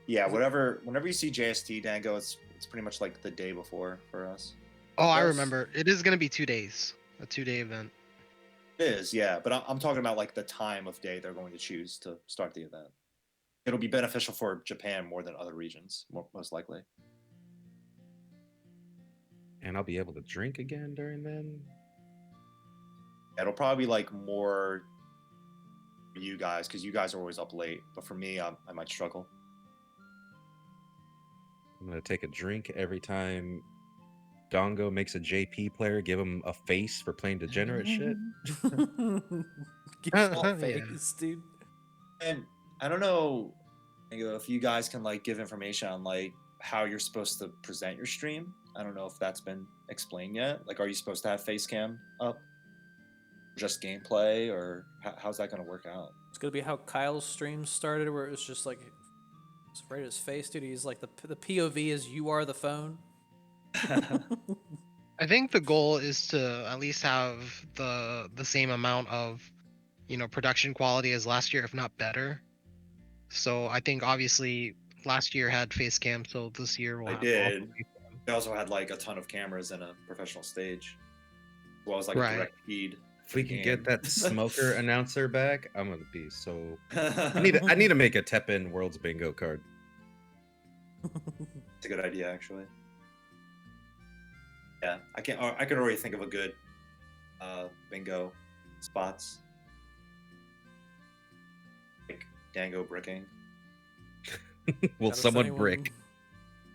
Yeah, whenever you see JST Dango, it's pretty much like the day before for us. Oh, I Yes. remember. It is gonna be 2 days. A 2-day event. It is, yeah, but I'm talking about like the time of day they're going to choose to start the event. It'll be beneficial for Japan more than other regions, most likely. And I'll be able to drink again during then. It'll probably be like more for you guys because you guys are always up late, but for me, I might struggle. I'm gonna take a drink every time Dongo makes a JP player. Give him a face for playing degenerate shit. Give that Yeah. face, dude. And I don't know, if you guys can like give information on like how you're supposed to present your stream. I don't know if that's been explained yet. Like, are you supposed to have face cam up, just gameplay, or how's that going to work out? It's gonna be how Kyle's stream started, where it was just like it's right at his face, dude. He's like the POV is you are the phone. I think the goal is to at least have the same amount of, production quality as last year, if not better. So I think obviously last year had face cam, so this year we'll I have did. also face cam. They also had like a ton of cameras and a professional stage, as well as like Right. a direct feed. If we can get that smoker announcer back, I'm gonna be so. I I need to make a TEPPEN Worlds Bingo card. It's a good idea, actually. Yeah, I could already think of a good bingo spots, like Dango bricking, Will How does someone anyone- brick?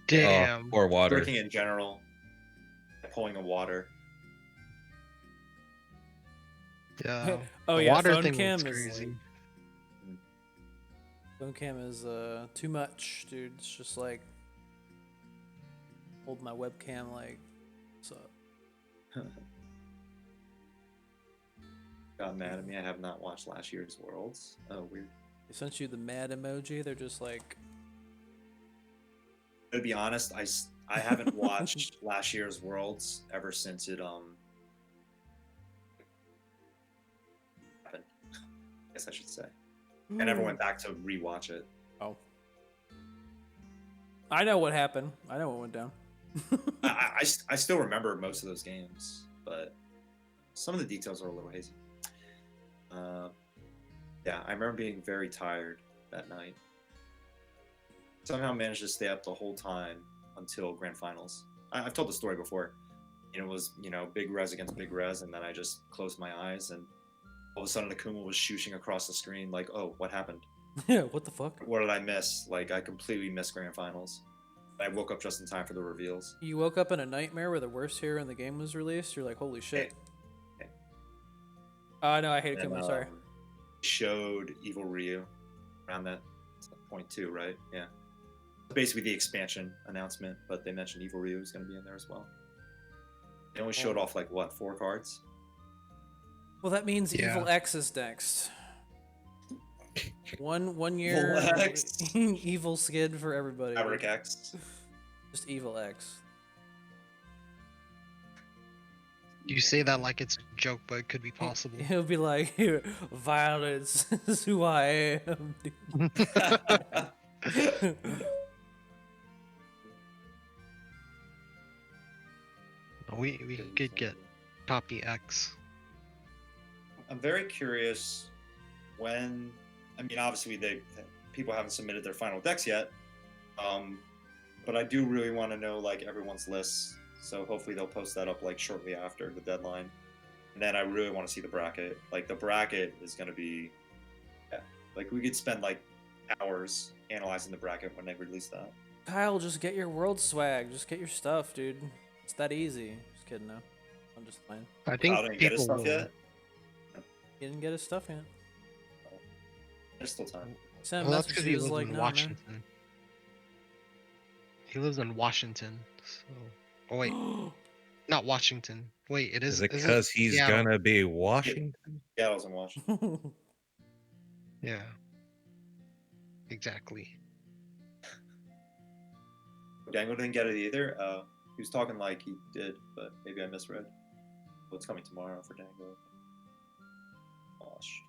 Damn. Or water? bricking in general, pulling of water. Yeah. Oh The yeah, water phone thing cam was is crazy. like, phone cam is too much, dude. It's just like hold my webcam like what's up? Got mad at me. I have not watched last year's Worlds. Oh, weird. They sent you the mad emoji. They're just like To be honest, I haven't watched last year's Worlds ever since it happened. I guess I should say. I never went back to rewatch it. Oh. I know what happened. I know what went down. I still remember most of those games, but some of the details are a little hazy. Yeah, I remember being very tired that night. Somehow managed to stay up the whole time until grand finals. I've told the story before. It was, big res against big res, and then I just closed my eyes, and all of a sudden Akuma was shooting across the screen like, oh, what happened? Yeah, what the fuck? What did I miss? Like, I completely missed grand finals. I woke up just in time for the reveals. You woke up in a nightmare where the worst hero in the game was released. You're like, holy shit. Hey. Oh no, I hate And, Akuma. Sorry. showed Evil Ryu around that point too, right? Yeah. Basically the expansion announcement, but they mentioned Evil Ryu is going to be in there as well. They only showed off like what, 4 cards? Well, that means Yeah. Evil X is next. One year Evil X. evil skid for everybody. Maverick X. Just Evil X. You say that like it's a joke, but it could be possible. He'll be like, violence is who I am. dude." we could get Poppy X. I'm very curious when. I mean, obviously, people haven't submitted their final decks yet, but I do really want to know like everyone's lists. So hopefully they'll post that up like shortly after the deadline, and then I really want to see the bracket. Like the bracket is going to be, yeah, like we could spend like hours analyzing the bracket when they released that. Kyle, just get your world swag. Just get your stuff, dude. It's that easy. Just kidding, though. I'm just playing. I think Kyle didn't get his people stuff will. yet. He didn't get his stuff yet. There's still time. Sent a Well, that's message. because He he was lives like, in "No, man." Washington. He lives in Washington. So. Oh wait, not Washington. Wait, it is. Is it Is because he's Seattle? gonna be Washington? Yeah, I wasn't watching. Yeah. Exactly. Dango didn't get it either. He was talking like he did, but maybe I misread. What's coming tomorrow for Dango? Gosh.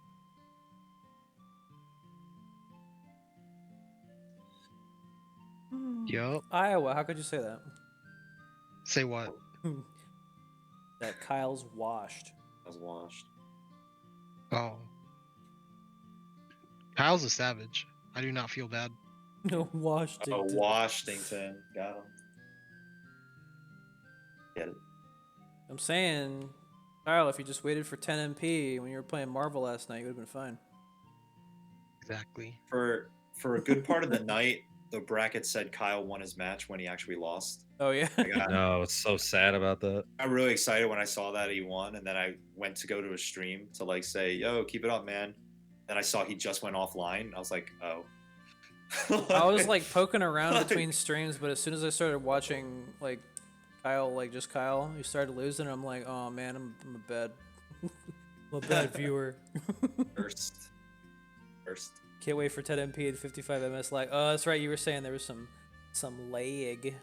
Yup. Iowa. How could you say that? Say what? That Kyle's washed. I was washed. Oh. Kyle's a savage. I do not feel bad. No, washed. Oh, Washington. Got him. Get it. I'm saying, Kyle, if you just waited for 10 MP when you were playing Marvel last night, you would have been fine. Exactly. For a good part of the night, the bracket said Kyle won his match when he actually lost. Oh yeah. I got, No, it's so sad about that. I got really excited when I saw that he won, and then I went to go to his stream to like say, "Yo, keep it up, man." Then I saw he just went offline. I was like, "Oh." I was like poking around between streams, but as soon as I started watching like Kyle, like just Kyle, he started losing. I'm like, oh man, I'm a bad, I'm a bad viewer. first. Can't wait for 10 MP and 55 MS. Like, oh, that's right. You were saying there was some lag.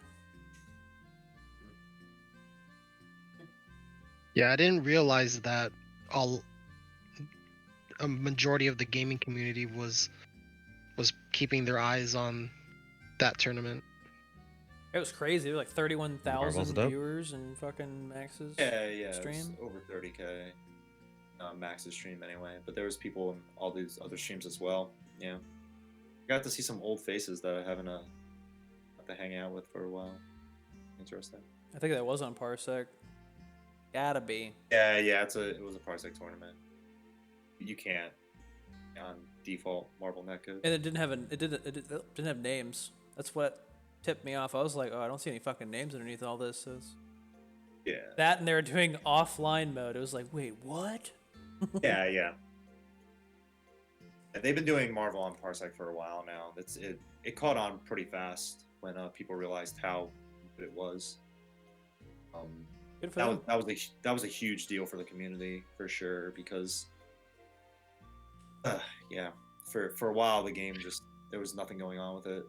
Yeah, I didn't realize that a majority of the gaming community was keeping their eyes on that tournament. It was crazy. There were like Marvel's 31,000 dope. viewers and fucking Max's Yeah, it was stream. over 30K. Max's stream anyway, but there was people in all these other streams as well. Yeah, I got to see some old faces that I haven't got to hang out with for a while. Interesting. I think that was on Parsec. Gotta be. Yeah, it was a Parsec tournament. You can't on default Marvel Netcode. And it didn't have names. That's what tipped me off. I was like, oh, I don't see any fucking names underneath all this. So it's Yeah. that, and they were doing offline mode. It was like, wait, what? Yeah. And they've been doing Marvel on Parsec for a while now. It caught on pretty fast when people realized how good it was. Good for them. That was a huge deal for the community for sure because yeah, for a while the game just there was nothing going on with it.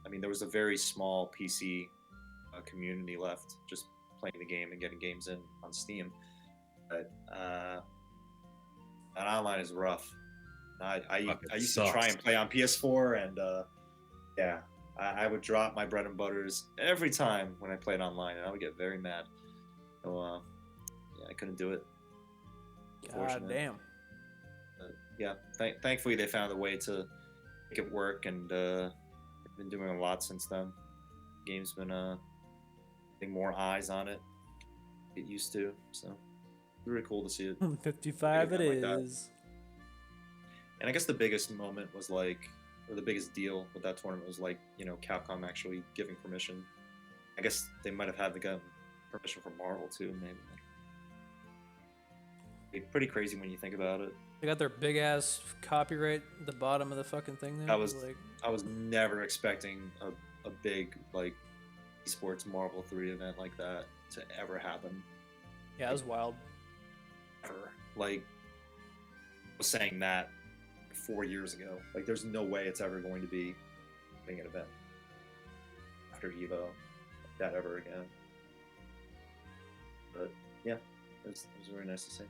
I mean, there was a very small PC community left just playing the game and getting games in on Steam, but that online is rough. I used to try and play on PS4 and yeah, I would drop my bread and butters every time when I played online, and I would get very mad. So yeah, I couldn't do it. God Unfortunately. damn. Yeah, thankfully they found a way to make it work, and they've been doing a lot since then. The game's been getting more eyes on it. Get used to, so really cool to see it. 55 it like that. is. And I guess the biggest moment was like, or the biggest deal with that tournament was like, you know, Capcom actually giving permission. I guess they might have had to get permission from Marvel too, maybe. It's pretty crazy when you think about it. They got their big ass copyright at the bottom of the fucking thing there. That was like, I was never expecting a big like esports Marvel 3 event like that to ever happen. yeah, it was wild. Ever. Like I was saying that 4 years ago. Like there's no way it's ever going to be being an event after Evo like that ever again. But yeah, it was really nice to see.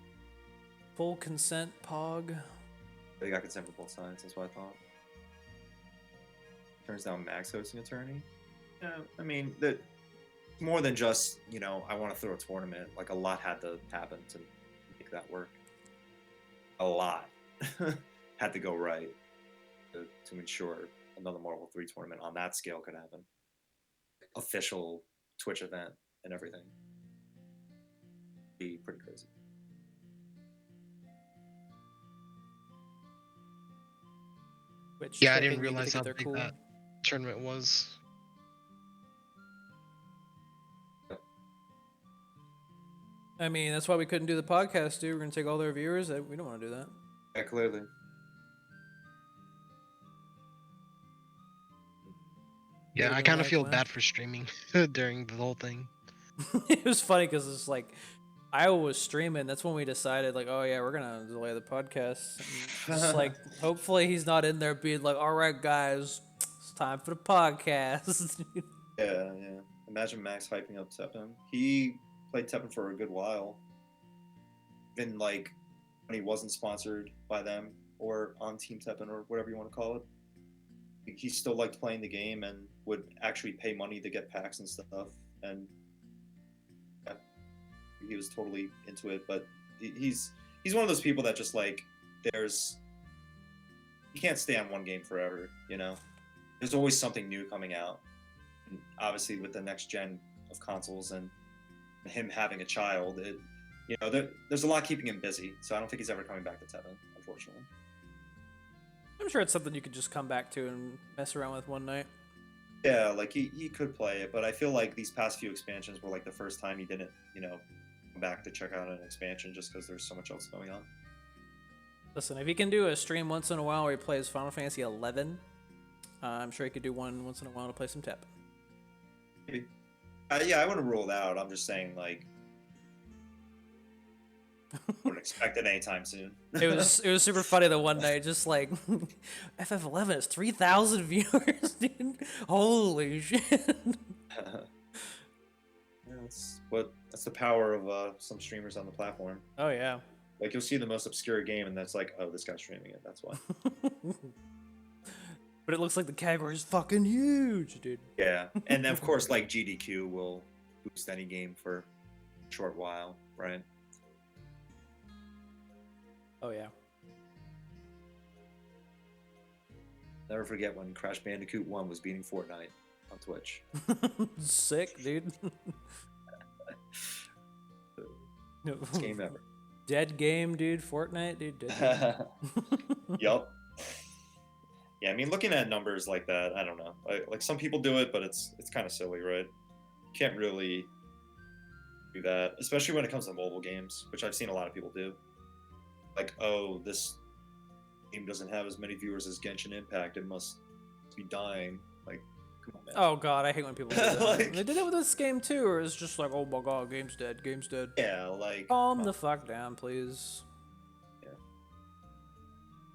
Full consent pog. They got consent for both sides, that's what I thought. Turns down Max hosting a tourney. Yeah, I mean, that more than just, you know, I want to throw a tournament. Like, a lot had to happen to make that work. A lot had to go right to ensure another Marvel 3 tournament on that scale could happen. Official Twitch event and everything. Be pretty crazy. Which Yeah, I fucking didn't need to realize get how their big cool. that tournament was. I mean, that's why we couldn't do the podcast, dude. We're gonna take all their viewers. We don't want to do that. Yeah, clearly. Yeah, Would've I been kind of like, feel wow. bad for streaming during the whole thing. It was funny because it's like Iowa was streaming. That's when we decided, like, oh yeah, we're gonna delay the podcast. And just like, hopefully he's not in there being like, all right, guys, it's time for the podcast. Yeah. Imagine Max hyping up Teppen. He played Teppen for a good while. Even like when he wasn't sponsored by them or on Team Teppen or whatever you want to call it. He still liked playing the game and would actually pay money to get packs and stuff. And yeah, he was totally into it. But he's one of those people that just like you can't stay on one game forever. You know, there's always something new coming out. And obviously, with the next gen of consoles and him having a child, there's a lot keeping him busy. So I don't think he's ever coming back to Teppen, unfortunately. I'm sure it's something you could just come back to and mess around with one night. Yeah, like he could play it, but I feel like these past few expansions were like the first time he didn't, come back to check out an expansion just because there's so much else going on. Listen, if he can do a stream once in a while where he plays Final Fantasy 11, I'm sure he could do one once in a while to play some Teppen. Maybe. Yeah, I wouldn't rule it out. I'm just saying, like, wouldn't expect it anytime soon. It was super funny the one night, just like FF11 is 3,000 viewers, dude. Holy shit. That's the power of some streamers on the platform. Oh yeah. Like, you'll see the most obscure game, and that's like, oh, this guy's streaming it. That's why. But it looks like the category is fucking huge, dude. Yeah, and of course, like GDQ will boost any game for a short while, right? Oh yeah. Never forget when Crash Bandicoot 1 was beating Fortnite on Twitch. Sick, dude. Best game ever. Dead game, dude. Fortnite, dude. Dead game. Yup. Yeah, I mean, looking at numbers like that, I don't know. Like some people do it, but it's kind of silly, right? You can't really do that, especially when it comes to mobile games, which I've seen a lot of people do. Like, oh, this game doesn't have as many viewers as Genshin Impact. It must be dying. Like, come on, man. Oh god, I hate when people do that. Like- They did that with this game too, or it's just like, oh my god, game's dead, game's dead. Yeah, like... Calm the fuck down, please. Yeah.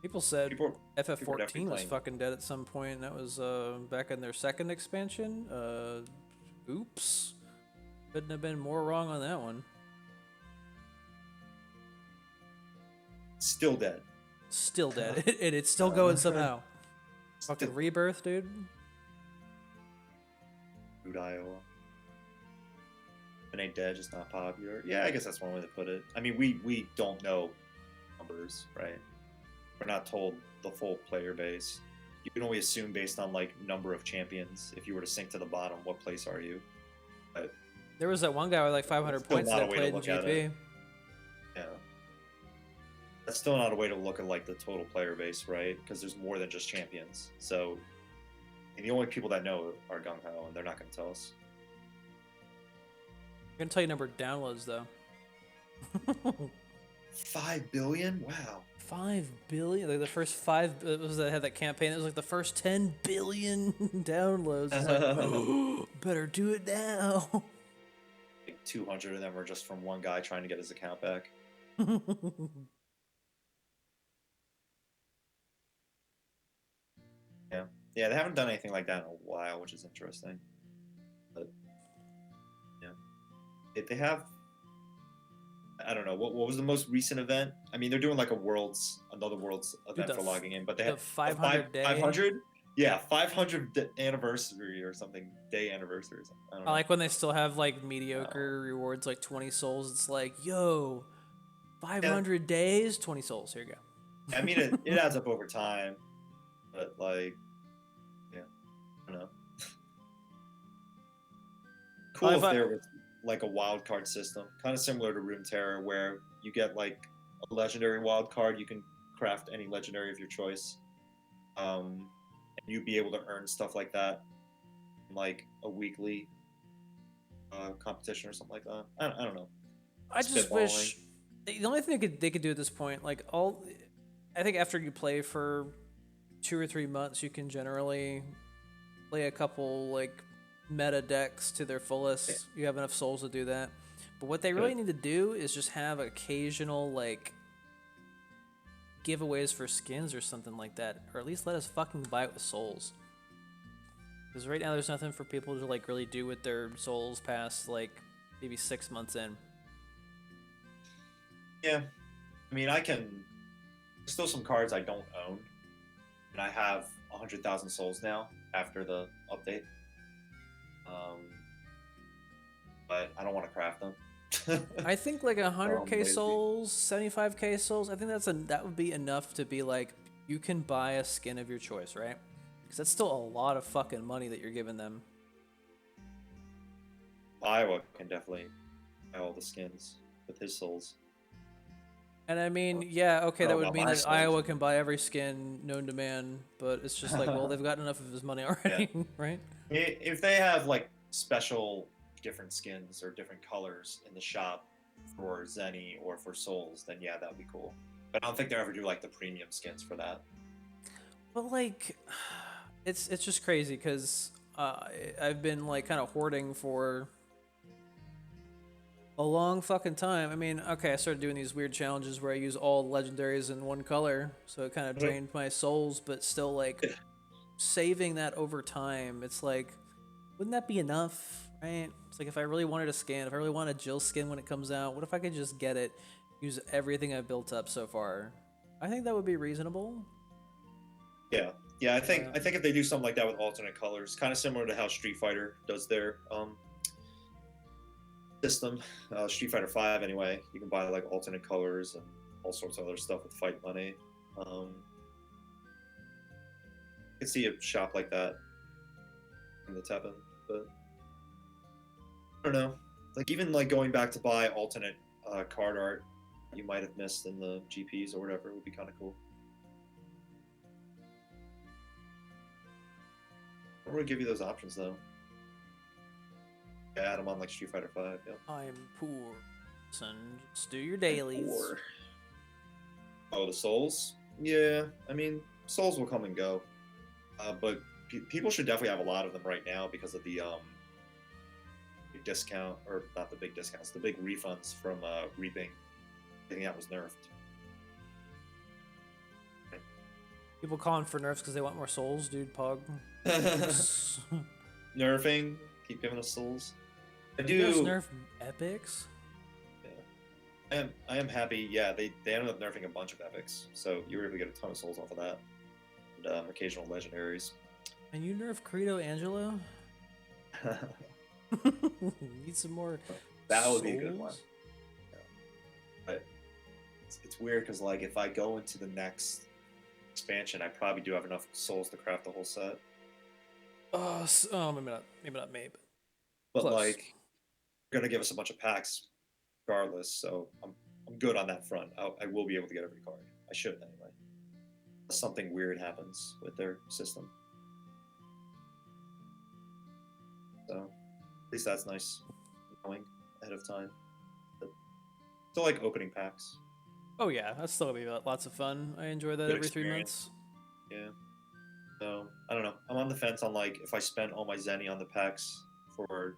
People said People are FF14 definitely was playing. fucking dead at some point. That was back in their second expansion. Oops. Couldn't have been more wrong on that one. Still dead. Still dead. And it's still going somehow. Fucking Still rebirth, dude. Food Iowa. It ain't dead, just not popular. Yeah, I guess that's one way to put it. I mean, we don't know numbers, right? We're not told the full player base. You can only assume based on like number of champions. If you were to sink to the bottom, what place are you? But There was that one guy with like 500 Still points not a that way to played in look at GP. it. yeah, that's still not a way to look at like the total player base, right? Because there's more than just champions. So, and the only people that know are gung ho, and they're not going to tell us. I'm gonna tell you number of downloads though. 5 billion? Wow. 5 billion, like the first 5 it was that had that campaign. It was like the first 10 billion downloads. It's like, better do it now. Like 200 of them are just from one guy trying to get his account back. Yeah, they haven't done anything like that in a while, which is interesting. But yeah, they have. I don't know what was the most recent event. I mean, they're doing like another world's event the for logging in, but they the had 500 day. 500. Yeah, 500 anniversary or something, day anniversary. Or something. I don't I know. like when they still have like mediocre rewards, like 20 souls. It's like, yo, 500 days, 20 souls. Here you go. I mean, it adds up over time, but like, yeah, I don't know. Cool if there was like a wild card system, kind of similar to Runeterra, where you get like a legendary wild card. You can craft any legendary of your choice. and you'd be able to earn stuff like that, in like a weekly competition or something like that. I don't know. I just wish the only thing they could do at this point, like I think after you play for 2 or 3 months, you can generally play a couple like meta decks to their fullest. You have enough souls to do that. But what they really need to do is just have occasional like giveaways for skins or something like that, or at least let us fucking buy it with souls. Because right now there's nothing for people to like really do with their souls past like maybe 6 months in. Yeah, I mean, there's still some cards I don't own, and I have 100,000 souls now after the update. But I don't want to craft them. I think like 100k souls, 75k souls. I think that would be enough to be like you can buy a skin of your choice, right? Because that's still a lot of fucking money that you're giving them. Iowa can definitely buy all the skins with his souls. And I mean, yeah, okay, that would mean that souls. Iowa can buy every skin known to man, but it's just like, well, they've got enough of his money already, right? If they have like special different skins or different colors in the shop for Zenny or for souls, then yeah, that would be cool. But I don't think they ever do like the premium skins for that. But like, it's just crazy because I've been like kind of hoarding for a long fucking time. I mean, okay, I started doing these weird challenges where I use all legendaries in one color, so it kind of drained my souls, but still like saving that over time, it's like, wouldn't that be enough, right? It's like if I really wanted a skin, if I really want a Jill skin when it comes out, what if I could just get it, use everything I've built up so far? I think that would be reasonable. Yeah, I think if they do something like that with alternate colors, kind of similar to how Street Fighter does their system, Street Fighter 5 anyway, you can buy like alternate colors and all sorts of other stuff with fight money. I could see a shop like that in the TEPPEN, but I don't know. Like even like going back to buy alternate card art you might have missed in the GPs or whatever would be kind of cool. I would give you those options though. Yeah, add them on like Street Fighter 5. Yeah. I'm poor, son. Just do your dailies. Oh, the souls? Yeah, I mean, souls will come and go, but people should definitely have a lot of them right now because of the big discount, or not the big discounts, the big refunds from Reaping. I think that was nerfed. People calling for nerfs because they want more souls, dude. Pog. Nerfing, keep giving us souls. I do. You guys nerf epics. Yeah, I am happy. Yeah, they ended up nerfing a bunch of epics, so you were able to get a ton of souls off of that, and occasional legendaries. And you nerf Credo Angelo? Need some more. That would be a good one. Yeah. But it's weird because like if I go into the next expansion, I probably do have enough souls to craft the whole set. Maybe not me, but close. like they're gonna give us a bunch of packs regardless, so I'm good on that front. I will be able to get every card. I should anyway. Unless something weird happens with their system. So at least that's nice knowing ahead of time. But still like opening packs. Oh yeah, that's still gonna be lots of fun. I enjoy that Good every 3 experience. months. Yeah. So I don't know. I'm on the fence on like if I spend all my Zenny on the packs for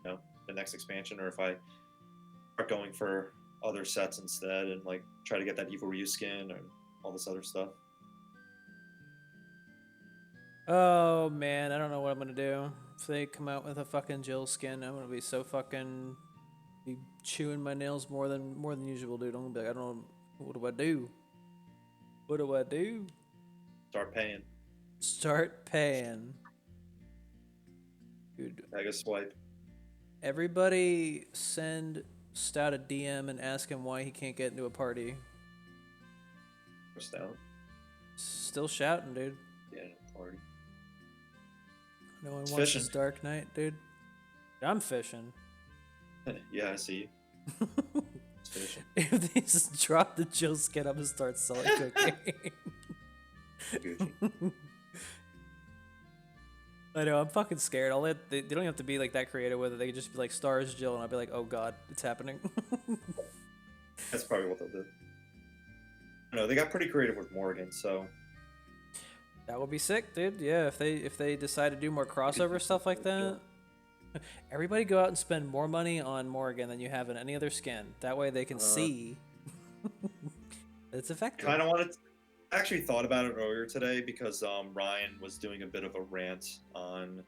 the next expansion, or if I start going for other sets instead and like try to get that Evil Ryu skin and all this other stuff. Oh man, I don't know what I'm gonna do. If they come out with a fucking Jill skin, I'm gonna be so fucking be chewing my nails more than usual, dude. I'm gonna be like, I don't know, what do I do? What do I do? Start paying. Start paying. Dude. I guess swipe. Everybody send Stout a DM and ask him why he can't get into a party. Stout. Still shouting, dude. Yeah, party. No one It's wants fishing. this Dark Knight, dude. I'm fishing. Yeah, I see you. It's fishing. If they just drop the Jill skin, I'm gonna start selling cocaine. Gucci. I know, I'm fucking scared. They don't have to be like that creative with it. They could just be like stars Jill, and I'll be like, oh god, it's happening. That's probably what they'll do. No, they got pretty creative with Morgan, so That would be sick, dude. Yeah, if they decide to do more crossover stuff like that. Everybody go out and spend more money on Morgan than you have in any other skin. That way they can see it's effective. kind of wanted. I actually thought about it earlier today because Ryan was doing a bit of a rant on the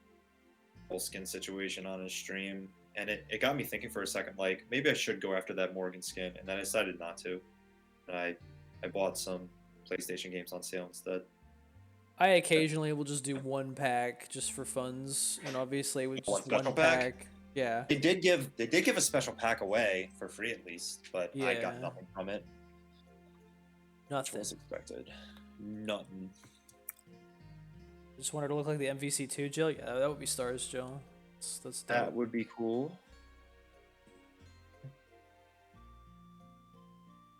whole skin situation on his stream, and it got me thinking for a second. Like maybe I should go after that Morgan skin, and then I decided not to. And I bought some PlayStation games on sale instead. I occasionally will just do one pack just for funds, and obviously with One just one special pack. pack? Yeah. They did give a special pack away for free at least, but I Yeah. got nothing from it. Which Nothing. was expected. Nothing. Just wanted to look like the MVC2 Jill. Yeah, that would be stars Jill. That's dope. That would be cool.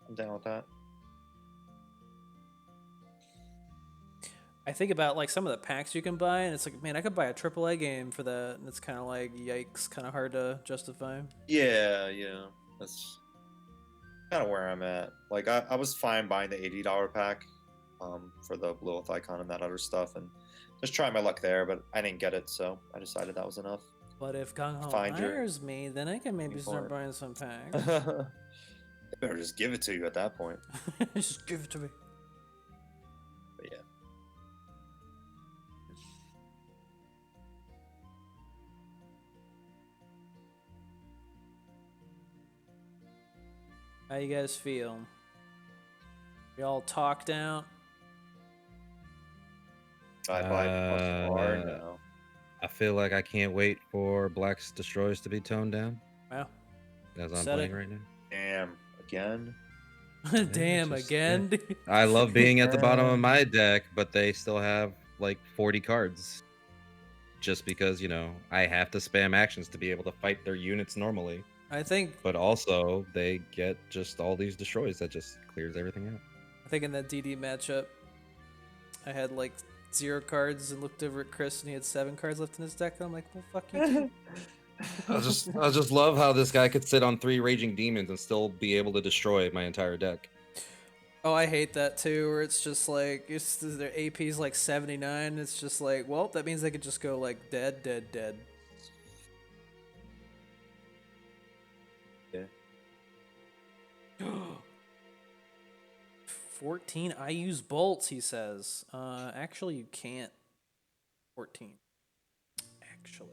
I'm down with that. I think about like some of the packs you can buy, and it's like, man, I could buy a AAA game for that, and it's kind of like, yikes, kind of hard to justify. Yeah, that's kind of where I'm at. Like, I was fine buying the $80 pack for the Lilith icon and that other stuff, and just trying my luck there, but I didn't get it, so I decided that was enough. But if Gung Ho Find your- hires me, then I can maybe Looking start for it. buying some packs. They better just give it to you at that point. Just give it to me. But yeah. How you guys feel? We all talked out? I buy fucking hard Uh, now. I feel like I can't wait for Black's Destroys to be toned down Wow. as I'm Said playing it. right now. Damn, again? Damn, it's just- again? I love being at the bottom of my deck, but they still have like 40 cards. Just because, I have to spam actions to be able to fight their units normally. I think But also, they get just all these destroys that just clears everything out. in that DD matchup, I had like 0 cards and looked over at Chris and he had 7 cards left in his deck. And I'm like, well, fuck you too. I just love how this guy could sit on 3 raging demons and still be able to destroy my entire deck. Oh, I hate that too, where it's just like, their AP's like 79. It's just like, well, that means they could just go like dead, dead, dead. Yeah. 14. I use bolts, he says. Actually, you can't. 14. Actually.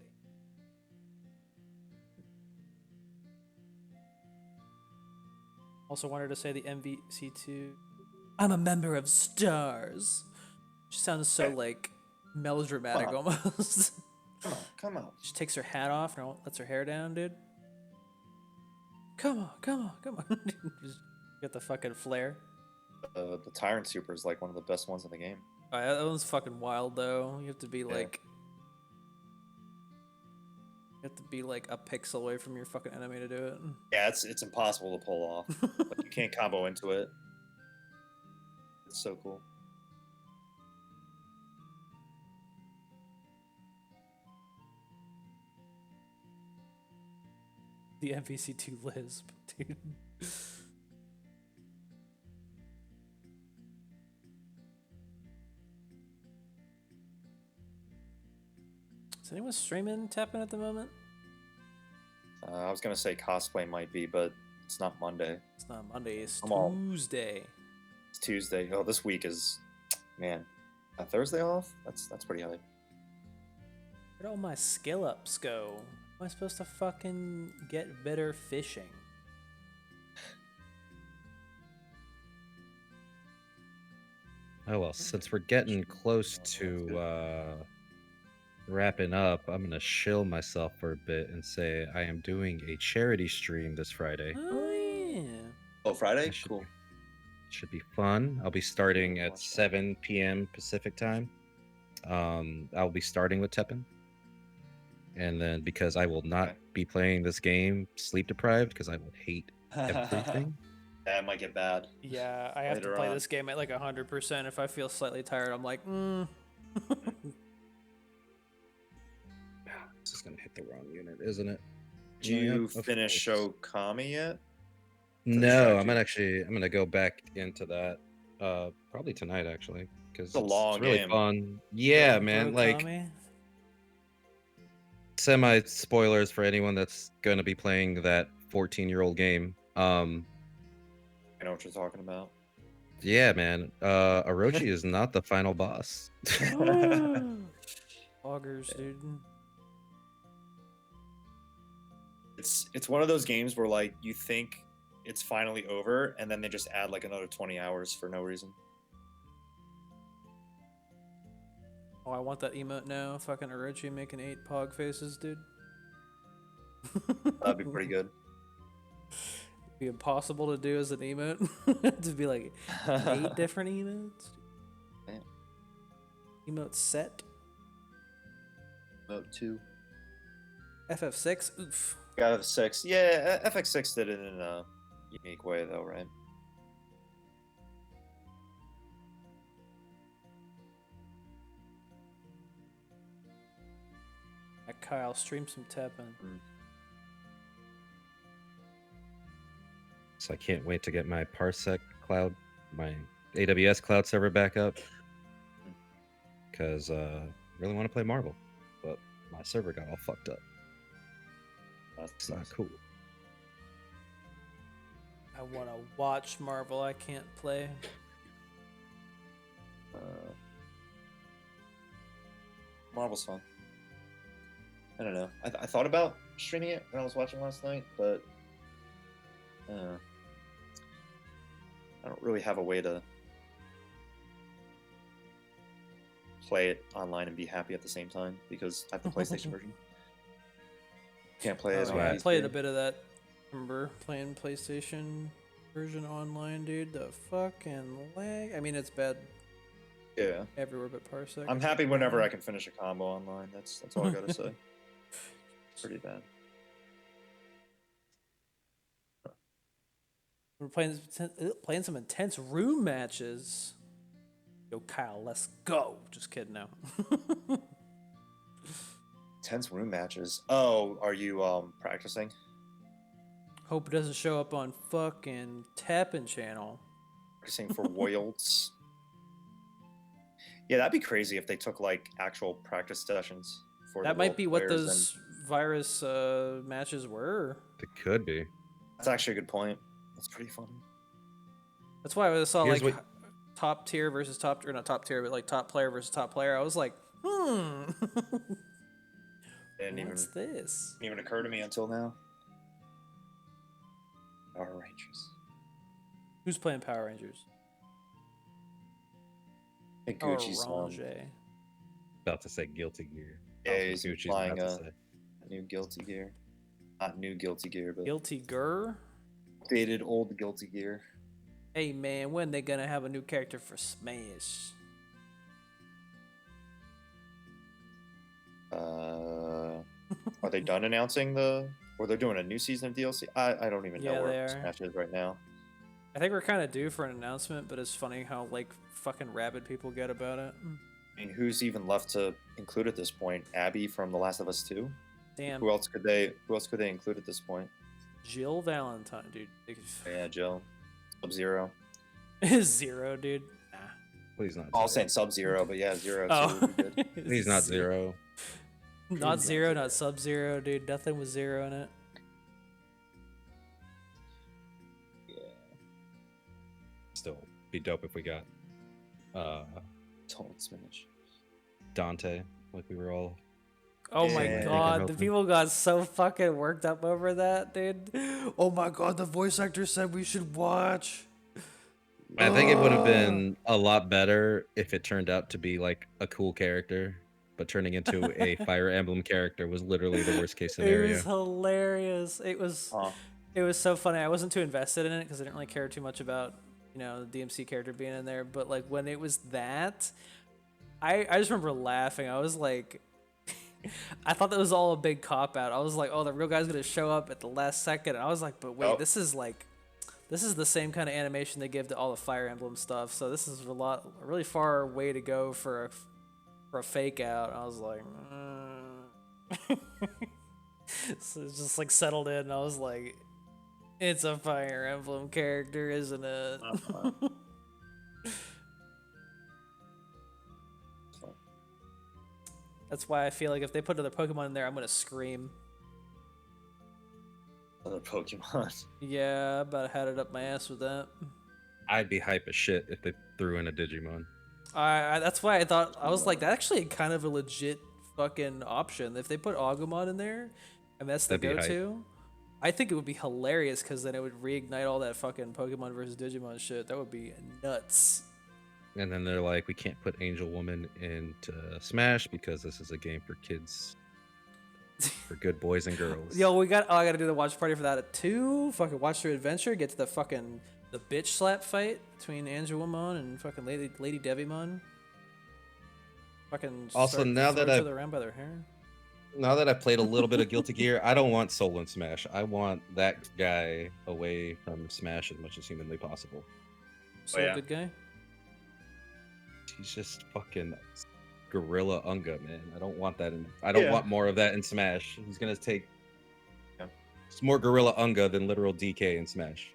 Also wanted to say the MVC2. I'm a member of Stars. She sounds so like melodramatic Wow. almost. Come on. She takes her hat off and lets her hair down, dude. Come on, come on, come on. Just get the fucking flare. The Tyrant Super is like one of the best ones in the game. That one's fucking wild though. You have to be like, a pixel away from your fucking enemy to do it. Yeah, it's impossible to pull off, but you can't combo into it. It's so cool. The MVC2 lisp, dude. Is anyone streaming TEPPEN at the moment? I was gonna say cosplay might be, but it's not Monday. It's not Monday, it's I'm all- Tuesday. It's Tuesday. Oh, this week is, man, a Thursday off. That's pretty high. Where'd all my skill ups go? Am I supposed to fucking get better fishing? Oh well, since we're getting close to wrapping up, I'm gonna shill myself for a bit and say I am doing a charity stream this Friday. Oh yeah. Oh, Friday. That should Cool. be- should be fun. I'll be starting at Watch that. 7 p.m. Pacific time. I'll be starting with TEPPEN, and then because I will not Okay. be playing this game sleep deprived because I will hate everything. That might get bad. Yeah, I have to Later play on. this game at like 100%. If I feel slightly tired, I'm like, This is gonna hit the wrong unit, isn't it? Did you Yep, of finish course. Okami yet? No, I'm strategy? gonna go back into that probably tonight actually because It's a long it's really game. fun. Yeah, man. Like Brokami? semi spoilers for anyone that's gonna be playing that 14-year-old game. I know what you're talking about. Yeah, man. Orochi is not the final boss. Augers, dude. It's one of those games where like you think it's finally over, and then they just add like another 20 hours for no reason. Oh, I want that emote now. Fucking Orochi making 8 pog faces, dude. That'd be pretty good. Be impossible to do as an emote. To be like 8 different emotes. Yeah. Emote set. Note 2. FF6. Oof. Got FX6. Yeah, FX6 did it in a unique way though, right? Kyle, stream some Teppen. So I can't wait to get my Parsec cloud, my AWS cloud server back up. Because really want to play Marvel, but my server got all fucked up. That's not cool. I want to watch Marvel. I can't play. Marvel's fun. I don't know. I thought about streaming it when I was watching last night, but I don't really have a way to play it online and be happy at the same time because I have the PlayStation version. Can't play as I well. played a bit of that. Remember playing PlayStation version online, dude? The fucking lag. I mean, it's bad Yeah. everywhere but Parsec. I'm happy whenever I can finish a combo online. That's all I gotta say. Pretty bad. We're playing some intense room matches. Yo, Kyle, let's go. Just kidding now. Tense room matches. Oh, are you practicing? Hope it doesn't show up on fucking TEPPEN channel. Practicing for Worlds. Yeah, that'd be crazy if they took like actual practice sessions for That the might world be what players, those virus matches were. It could be. That's actually a good point. That's pretty funny. That's why I saw Here's like what- top tier versus top, or not top tier, but like top player versus top player. I was like, Didn't what's this? even occur to me until now. Power Rangers. Who's playing Power Rangers? Higuchi's Orange. About to say Guilty Gear. Yeah, he's Gucci's flying about to say. new Guilty Gear. Not new Guilty Gear, but Guilty Gur? updated old Guilty Gear. Hey man, when they gonna have a new character for Smash? Are they done announcing or they're doing a new season of DLC? I don't even know Yeah, where they are. Smash is right now. I think we're kind of due for an announcement, but it's funny how like fucking rabid people get about it. I mean, who's even left to include at this point? Abby from The Last of Us 2? Damn, Who else could they include at this point? Jill Valentine, dude. Yeah, Jill. Sub-Zero. Zero, dude. Nah. Please not. I was Zero. saying Sub-Zero, but yeah, Zero too Oh, would be good. Please not Zero. Not Zero, not Sub-Zero, dude. Nothing with Zero in it. Yeah. Still be dope if we got Don't Smash. Dante, like we were all. Oh my Yeah. god, the Help me. people got so fucking worked up over that, dude. Oh my god, the voice actor said we should watch. I think it would have been a lot better if it turned out to be like a cool character, but turning into a Fire Emblem character was literally the worst case It scenario. was hilarious. It was Huh. it was so funny. I wasn't too invested in it because I didn't really care too much about, you know, the DMC character being in there. But like when it was that, I just remember laughing. I was like, I thought that was all a big cop out. I was like, oh, the real guy's gonna show up at the last second. And I was like, but wait, Oh. this is the same kind of animation they give to all the Fire Emblem stuff. So this is a really far way to go for a fake out. I was like, So it's just like settled in. I was like, it's a Fire Emblem character, isn't it? That's why I feel like if they put another Pokemon in there, I'm gonna scream. Other Pokemon. Yeah, I about had it up my ass with that. I'd be hype as shit if they threw in a Digimon. That's why I thought I was like, that's actually kind of a legit fucking option. If they put Agumon in there, and that's the That'd be hype. go-to, I think it would be hilarious because then it would reignite all that fucking Pokemon versus Digimon shit. That would be nuts. And then they're like, we can't put Angel Woman into Smash because this is a game for kids, for good boys and girls. Yo, I gotta do the watch party for that at 2. Fucking watch their adventure. Get to the bitch slap fight between Angelomon and fucking Lady Devimon. Fucking Also, start now throwing that each I've- other around by their hair. Now that I played a little bit of Guilty Gear, I don't want Soul in Smash. I want that guy away from Smash as much as humanly possible. So yeah. good guy. He's just fucking Gorilla Unga, man. I don't want that in. I don't want more of that in Smash. He's gonna take. Yeah. It's more Gorilla Unga than literal DK in Smash.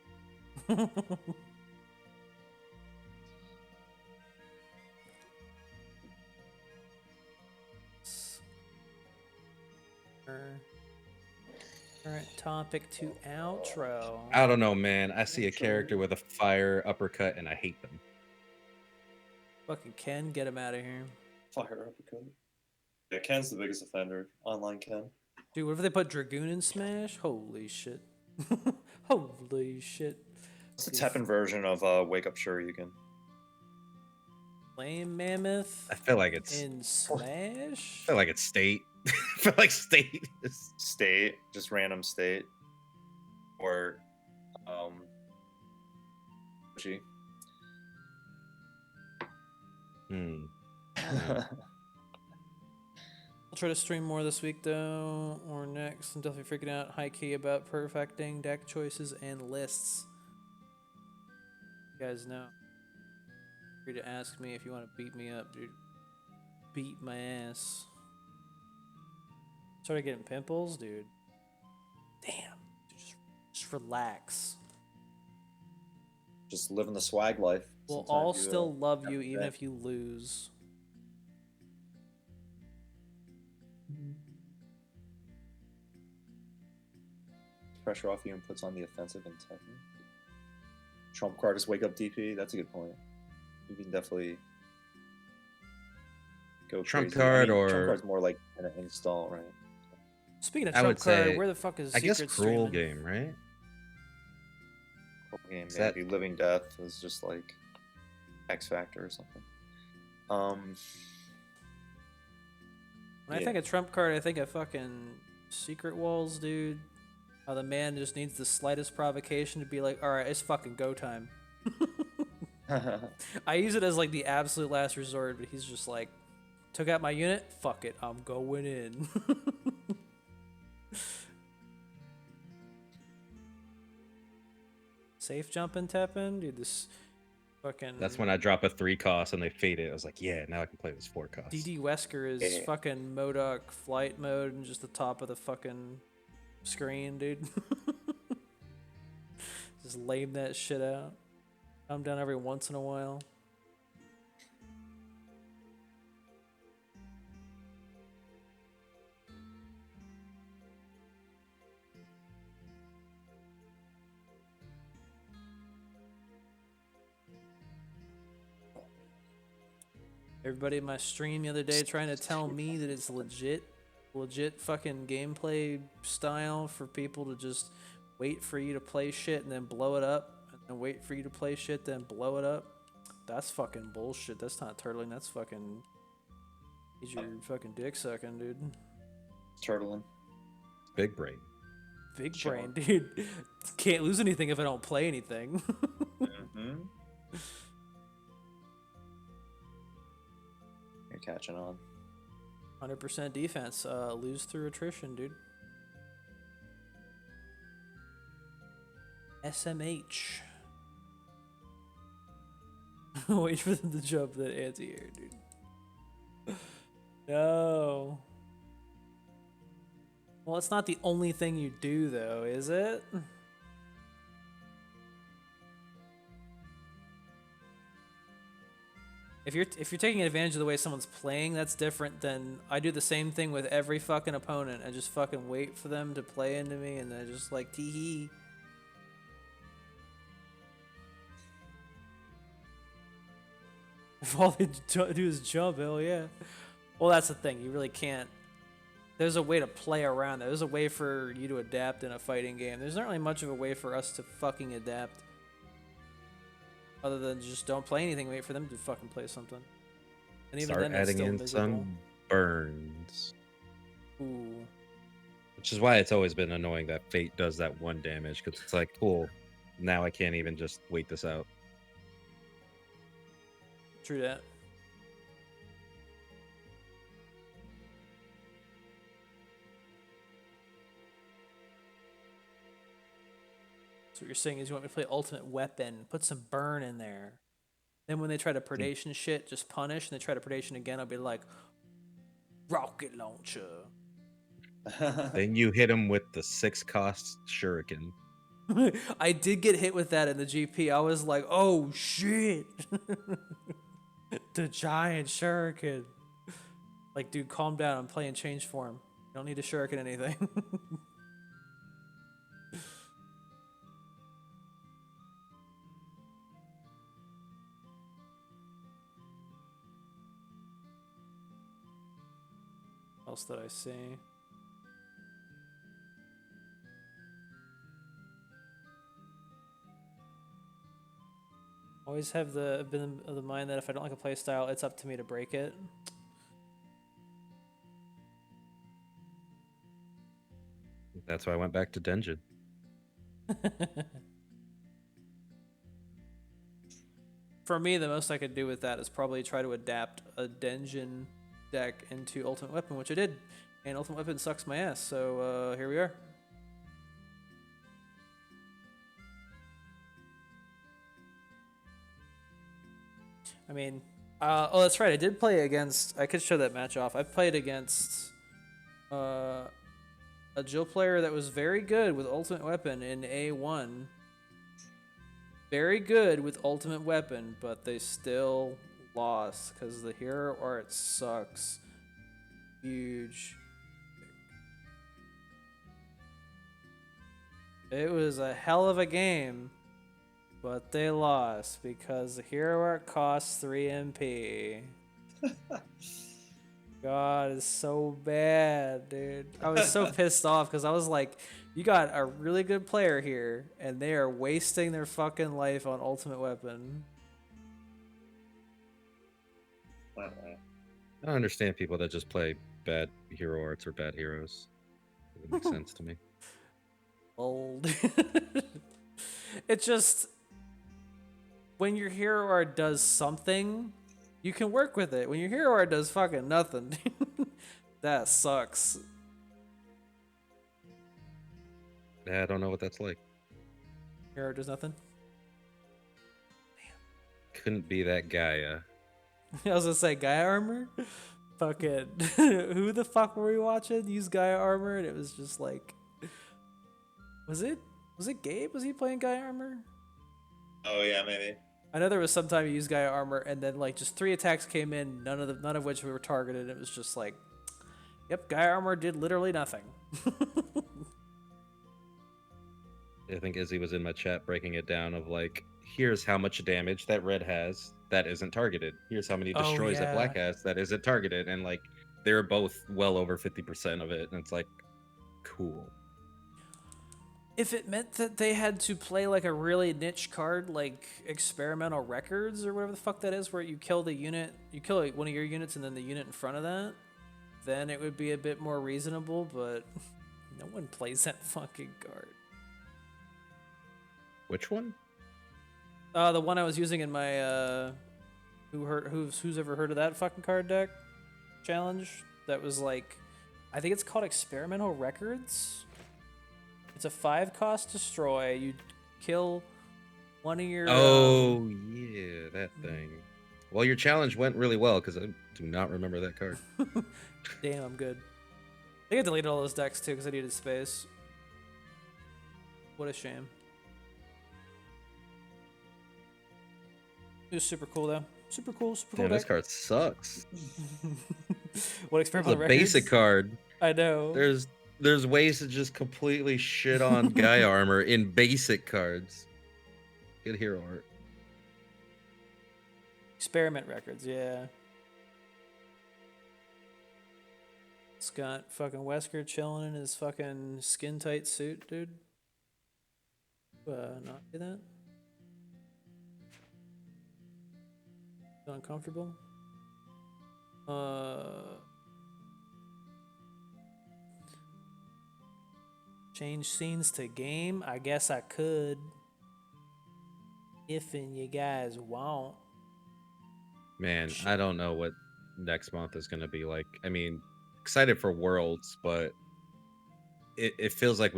Current topic to outro. I don't know, man. I see a character with a fire uppercut and I hate them. Fucking Ken, get him out of here. Fire uppercut. Yeah, Ken's the biggest offender. Online Ken. Dude, what if they put Dragoon in Smash? Holy shit. Holy shit. It's the Teppen version of Wake Up Shoryuken. Flame Mammoth I feel like it's. in Smash? I feel like it's state. I feel like state is. State, just random state. Or, Gee. Hmm. I'll try to stream more this week though, or next. I'm definitely freaking out high key about perfecting deck choices and lists. You guys know. Free to ask me if you want to beat me up, dude. Beat my ass. Started getting pimples, dude. Damn. Dude, just relax. Just living the swag life. We'll Sometimes all you, still love have you to even bet. if you lose. Pressure off you and puts on the offensive and Tekken. Trump card is Wake Up DP. That's a good point. You can definitely go Trump crazy. card Trump or- card's more like an install, right? Speaking of I Trump would card, say- where the fuck is I guess Secret Cruel streaming? game, right? Cool game, Is that- maybe Living Death is just like X Factor or something. When I Yeah. think of Trump card, I think of fucking Secret Walls, dude. How the man just needs the slightest provocation to be like, alright, it's fucking go time. I use it as like the absolute last resort, but he's just like, took out my unit, fuck it, I'm going in. Safe jumping Teppen? Dude, this fucking... That's when I drop a 3 cost and they fade it. I was like, yeah, now I can play this 4 cost. DD Wesker is Yeah. fucking Modok flight mode and just the top of the fucking screen, dude. Just lame that shit out. Come down every once in a while. Everybody in my stream the other day trying to tell me that it's legit fucking gameplay style for people to just wait for you to play shit and then blow it up, and then wait for you to play shit, then blow it up. That's fucking bullshit. That's not turtling. That's fucking... He's your fucking dick sucking, dude. Turtling. Big brain. Big Sure. brain, dude. Can't lose anything if I don't play anything. Mm-hmm. You're catching on. 100% defense. Lose through attrition, dude. SMH. Wait for them to jump that anti-air, dude. No. Well, it's not the only thing you do, though, is it? If you're taking advantage of the way someone's playing, that's different than I do the same thing with every fucking opponent. I just fucking wait for them to play into me, and they're just like, tee hee. If all they do is jump, hell yeah. Well, that's the thing. You really can't. There's a way to play around that. There's a way for you to adapt in a fighting game. There's not really much of a way for us to fucking adapt. Other than just don't play anything, wait for them to fucking play something. And even Start then, it's adding still in miserable. some burns. Ooh. Which is why it's always been annoying that Fate does that 1 damage, because it's like, cool, now I can't even just wait this out. True that. So what you're saying is you want me to play ultimate weapon, put some burn in there. Then when they try to predation shit, just punish, and they try to predation again, I'll be like, rocket launcher. Then you hit him with the 6-cost shuriken. I did get hit with that in the GP. I was like, oh shit. The giant shuriken. Like, dude, calm down. I'm playing change form. You don't need to shuriken anything. What else did I see? Always have been of the mind that if I don't like a play style, it's up to me to break it. That's why I went back to Dungeon. For me, the most I could do with that is probably try to adapt a Denjin deck into Ultimate Weapon, which I did. And Ultimate Weapon sucks my ass, so here we are. I mean, oh, that's right. I did play against. I could show that match off. I played against a Jill player that was very good with Ultimate Weapon in A1. Very good with Ultimate Weapon, but they still lost because the hero art sucks. Huge. It was a hell of a game. But they lost because the hero art costs 3 MP. God, it's so bad, dude. I was so pissed off because I was like, you got a really good player here, and they are wasting their fucking life on Ultimate Weapon. I don't understand people that just play bad hero arts or bad heroes. It doesn't make sense to me. Old. It just... When your hero art does something, you can work with it. When your hero art does fucking nothing, that sucks. Yeah, I don't know what that's like. Hero does nothing? Couldn't be that Gaia. I was gonna say Gaia armor? Fucking who the fuck were we watching use Gaia armor? And it was just like, was it Gabe? Was he playing Gaia armor? Oh yeah, maybe. I know there was some time you used Gaia armor, and then like just 3 attacks came in, none of which we were targeted. It was just like, yep, Gaia armor did literally nothing. I think Izzy was in my chat breaking it down of like, here's how much damage that red has that isn't targeted. Here's how many Oh, destroys that black yeah. has that isn't targeted. And like, they're both well over 50% of it. And it's like, cool. If it meant that they had to play like a really niche card, like experimental records or whatever the fuck that is, where you kill the unit, you kill like one of your units and then the unit in front of that, then it would be a bit more reasonable, but no one plays that fucking card. Which one? The one I was using in my who's ever heard of that fucking card deck challenge? That was like, I think it's called Experimental Records. It's a 5-cost destroy. You kill one of your. Oh yeah, that thing. Well, your challenge went really well because I do not remember that card. Damn, I'm good. I think I deleted all those decks too because I needed space. What a shame. It was super cool though. Super cool Damn, this deck. card sucks. What It's experimental a records? basic card. I know. There's ways to just completely shit on Guy armor in basic cards. Good hero art. Experiment records, yeah. It's got fucking Wesker chilling in his fucking skin tight suit, dude. Not do that. Feel uncomfortable. Change scenes to game? I guess I could. If and you guys won't. Man, I don't know what next month is going to be like. I mean, excited for Worlds, but it feels like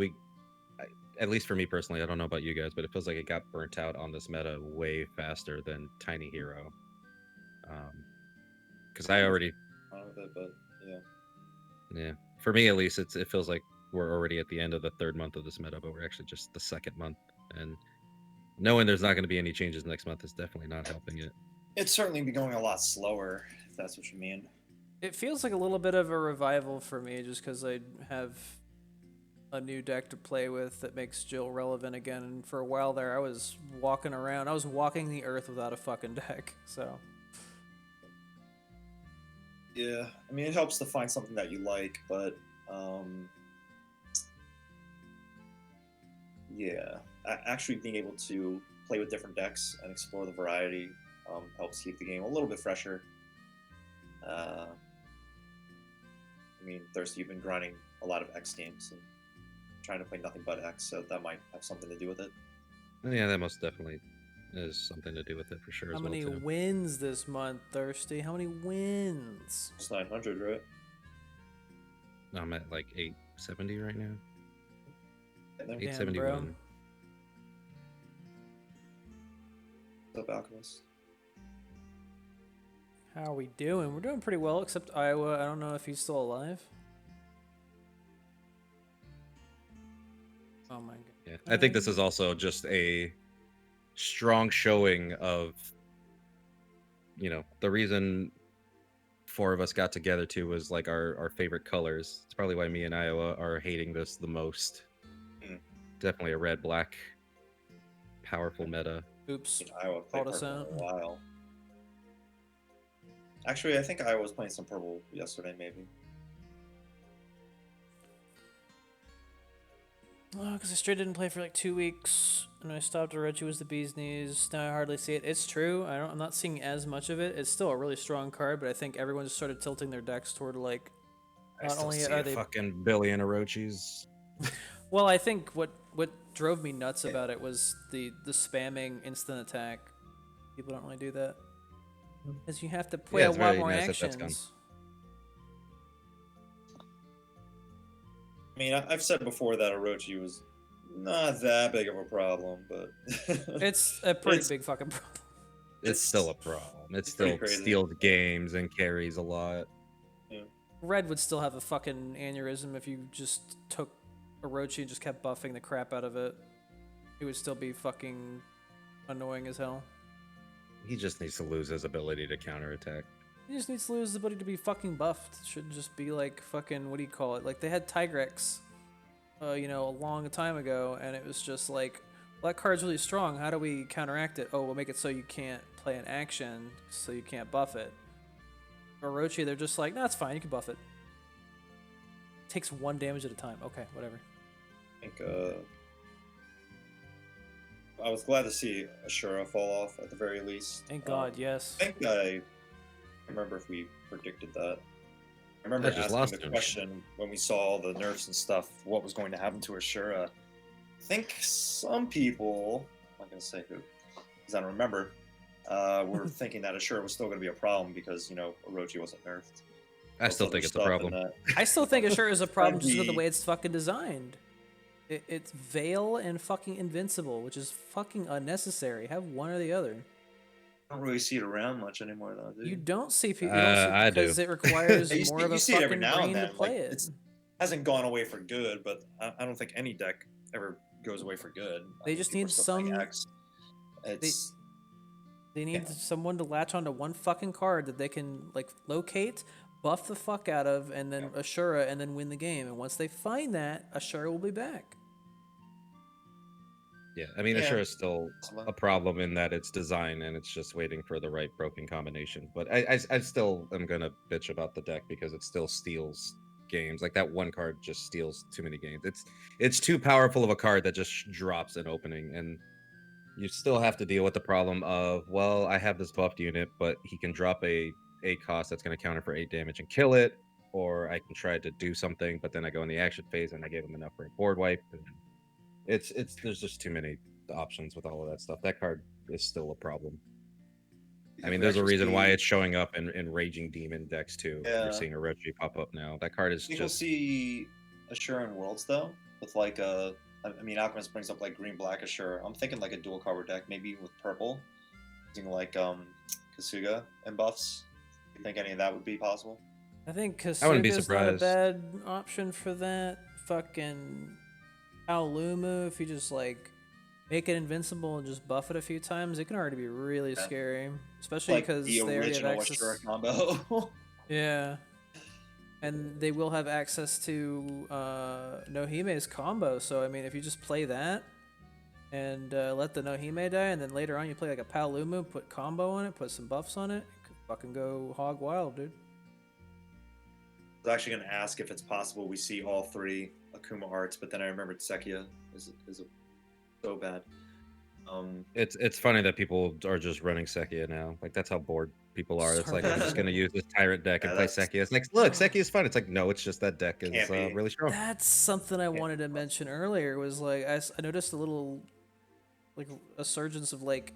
at least for me personally, I don't know about you guys, but it feels like it got burnt out on this meta way faster than Tiny Hero. Because I already, With it, but yeah, for me at least, it feels like we're already at the end of the third month of this meta, but we're actually just the second month, and knowing there's not going to be any changes next month is definitely not helping it. It's certainly be going a lot slower, if that's what you mean. It feels like a little bit of a revival for me just because I have a new deck to play with that makes Jill relevant again. And for a while there, I was walking around. I was walking the earth without a fucking deck, so. Yeah, I mean, it helps to find something that you like, but yeah, actually being able to play with different decks and explore the variety helps keep the game a little bit fresher. I mean, Thirsty, you've been grinding a lot of X games and trying to play nothing but X, so that might have something to do with it. Yeah, that most definitely is something to do with it for sure. How as well, many too. wins this month, Thirsty? How many wins? It's 900, right? I'm at like 870 right now. And then 871. What's up, Alchemist? How are we doing? We're doing pretty well, except Iowa. I don't know if he's still alive. Oh my god. Yeah, I think this is also just a strong showing of, the reason four of us got together too was like our favorite colors. It's probably why me and Iowa are hating this the most. Definitely a red-black powerful meta. Oops. Iowa played Called us purple out. for a while. Actually, I think I was playing some purple yesterday, maybe. Oh, because I straight didn't play for like 2 weeks, and I stopped. Orochi was the bee's knees. Now I hardly see it. It's true. I'm not seeing as much of it. It's still a really strong card, but I think everyone just started tilting their decks toward like. I Not still only see are a they fucking billion Orochis. Well, I think what drove me nuts about it was the spamming instant attack. People don't really do that. Because you have to play it's a lot very more nice that that's actions. I mean, I've said before that Orochi was not that big of a problem, but It's a pretty It's- big fucking problem. It's still a problem. It it's pretty still crazy. steals games and carries a lot. Red would still have a fucking aneurysm if you just took Orochi and just kept buffing the crap out of it. It would still be fucking annoying as hell. He just needs to lose his ability to counterattack. He just needs to lose the ability to be fucking buffed. It should just be like fucking, what do you call it? Like they had Tigrex, a long time ago, and it was just like, well, that card's really strong. How do we counteract it? Oh, we'll make it so you can't play an action, so you can't buff it. Orochi, they're just like, no, it's fine. You can buff it. Takes 1 damage at a time. Okay, whatever. I think I was glad to see Ashura fall off at the very least. Thank God, yes. I think I remember if we predicted that. I remember I just lost asking the him. question when we saw all the nerfs and stuff, what was going to happen to Ashura. I think some people, I'm not going to say who, because I don't remember, were thinking that Ashura was still going to be a problem because, Orochi wasn't nerfed. I still think it's a problem. I still think it sure is a problem just because of the Friendly. way it's fucking designed. It's Veil and fucking Invincible, which is fucking unnecessary. Have one or the other. I don't really see it around much anymore, though, do You you? don't see people. You don't see I it because do. it requires You more see- of a you see it every fucking now and brain to then, play like, it. it's- hasn't gone away for good, but I don't think any deck ever goes away for good. They just people are need still playing some- X. It's They need Yeah. someone to latch onto one fucking card that they can like locate, buff the fuck out of, and then Ashura, and then win the game. And once they find that, Ashura will be back. Yeah, I mean, Yeah. Ashura is still possible. a problem in that it's design and it's just waiting for the right broken combination. But I still am gonna bitch about the deck because it still steals games. Like that one card just steals too many games. It's too powerful of a card that just drops an opening, and you still have to deal with the problem of, well, I have this buffed unit, but he can drop a cost that's going to counter for 8 damage and kill it, or I can try to do something, but then I go in the action phase and I gave him enough for a board wipe. And it's there's just too many options with all of that stuff. That card is still a problem. I mean, there's a reason why it's showing up in Raging Demon decks too. Yeah. You're seeing a Reggie pop up now. That card is I think we'll just see Assure in Worlds though, with like a. I mean, Alchemist brings up like green black Assure. I'm thinking like a dual cover deck, maybe with purple, using like Kasuga and buffs. You think any of that would be possible? I think I wouldn't be Kasuga's not a surprised. bad option for that. Fucking Aolumu, if you just like make it invincible and just buff it a few times, it can already be really Yeah. scary. Especially Like because the they already have original access. Assure combo. Yeah. And they will have access to Nohime's combo, so I mean, if you just play that and let the Nohime die, and then later on you play like a Paolumu, put combo on it, put some buffs on it, you could fucking go hog wild, dude. I was actually going to ask if it's possible we see all 3 Akuma arts, but then I remembered Sekia is so bad. it's funny that people are just running Sekia now. Like that's how bored people are. It's like, I'm just gonna use this tyrant deck and Yeah, play that's- Sekia. It's like, look, Sekia is fun. It's like, no, it's just that deck is Can't be. really strong. That's something I wanted to mention earlier. Was like I noticed a little like a surgence of like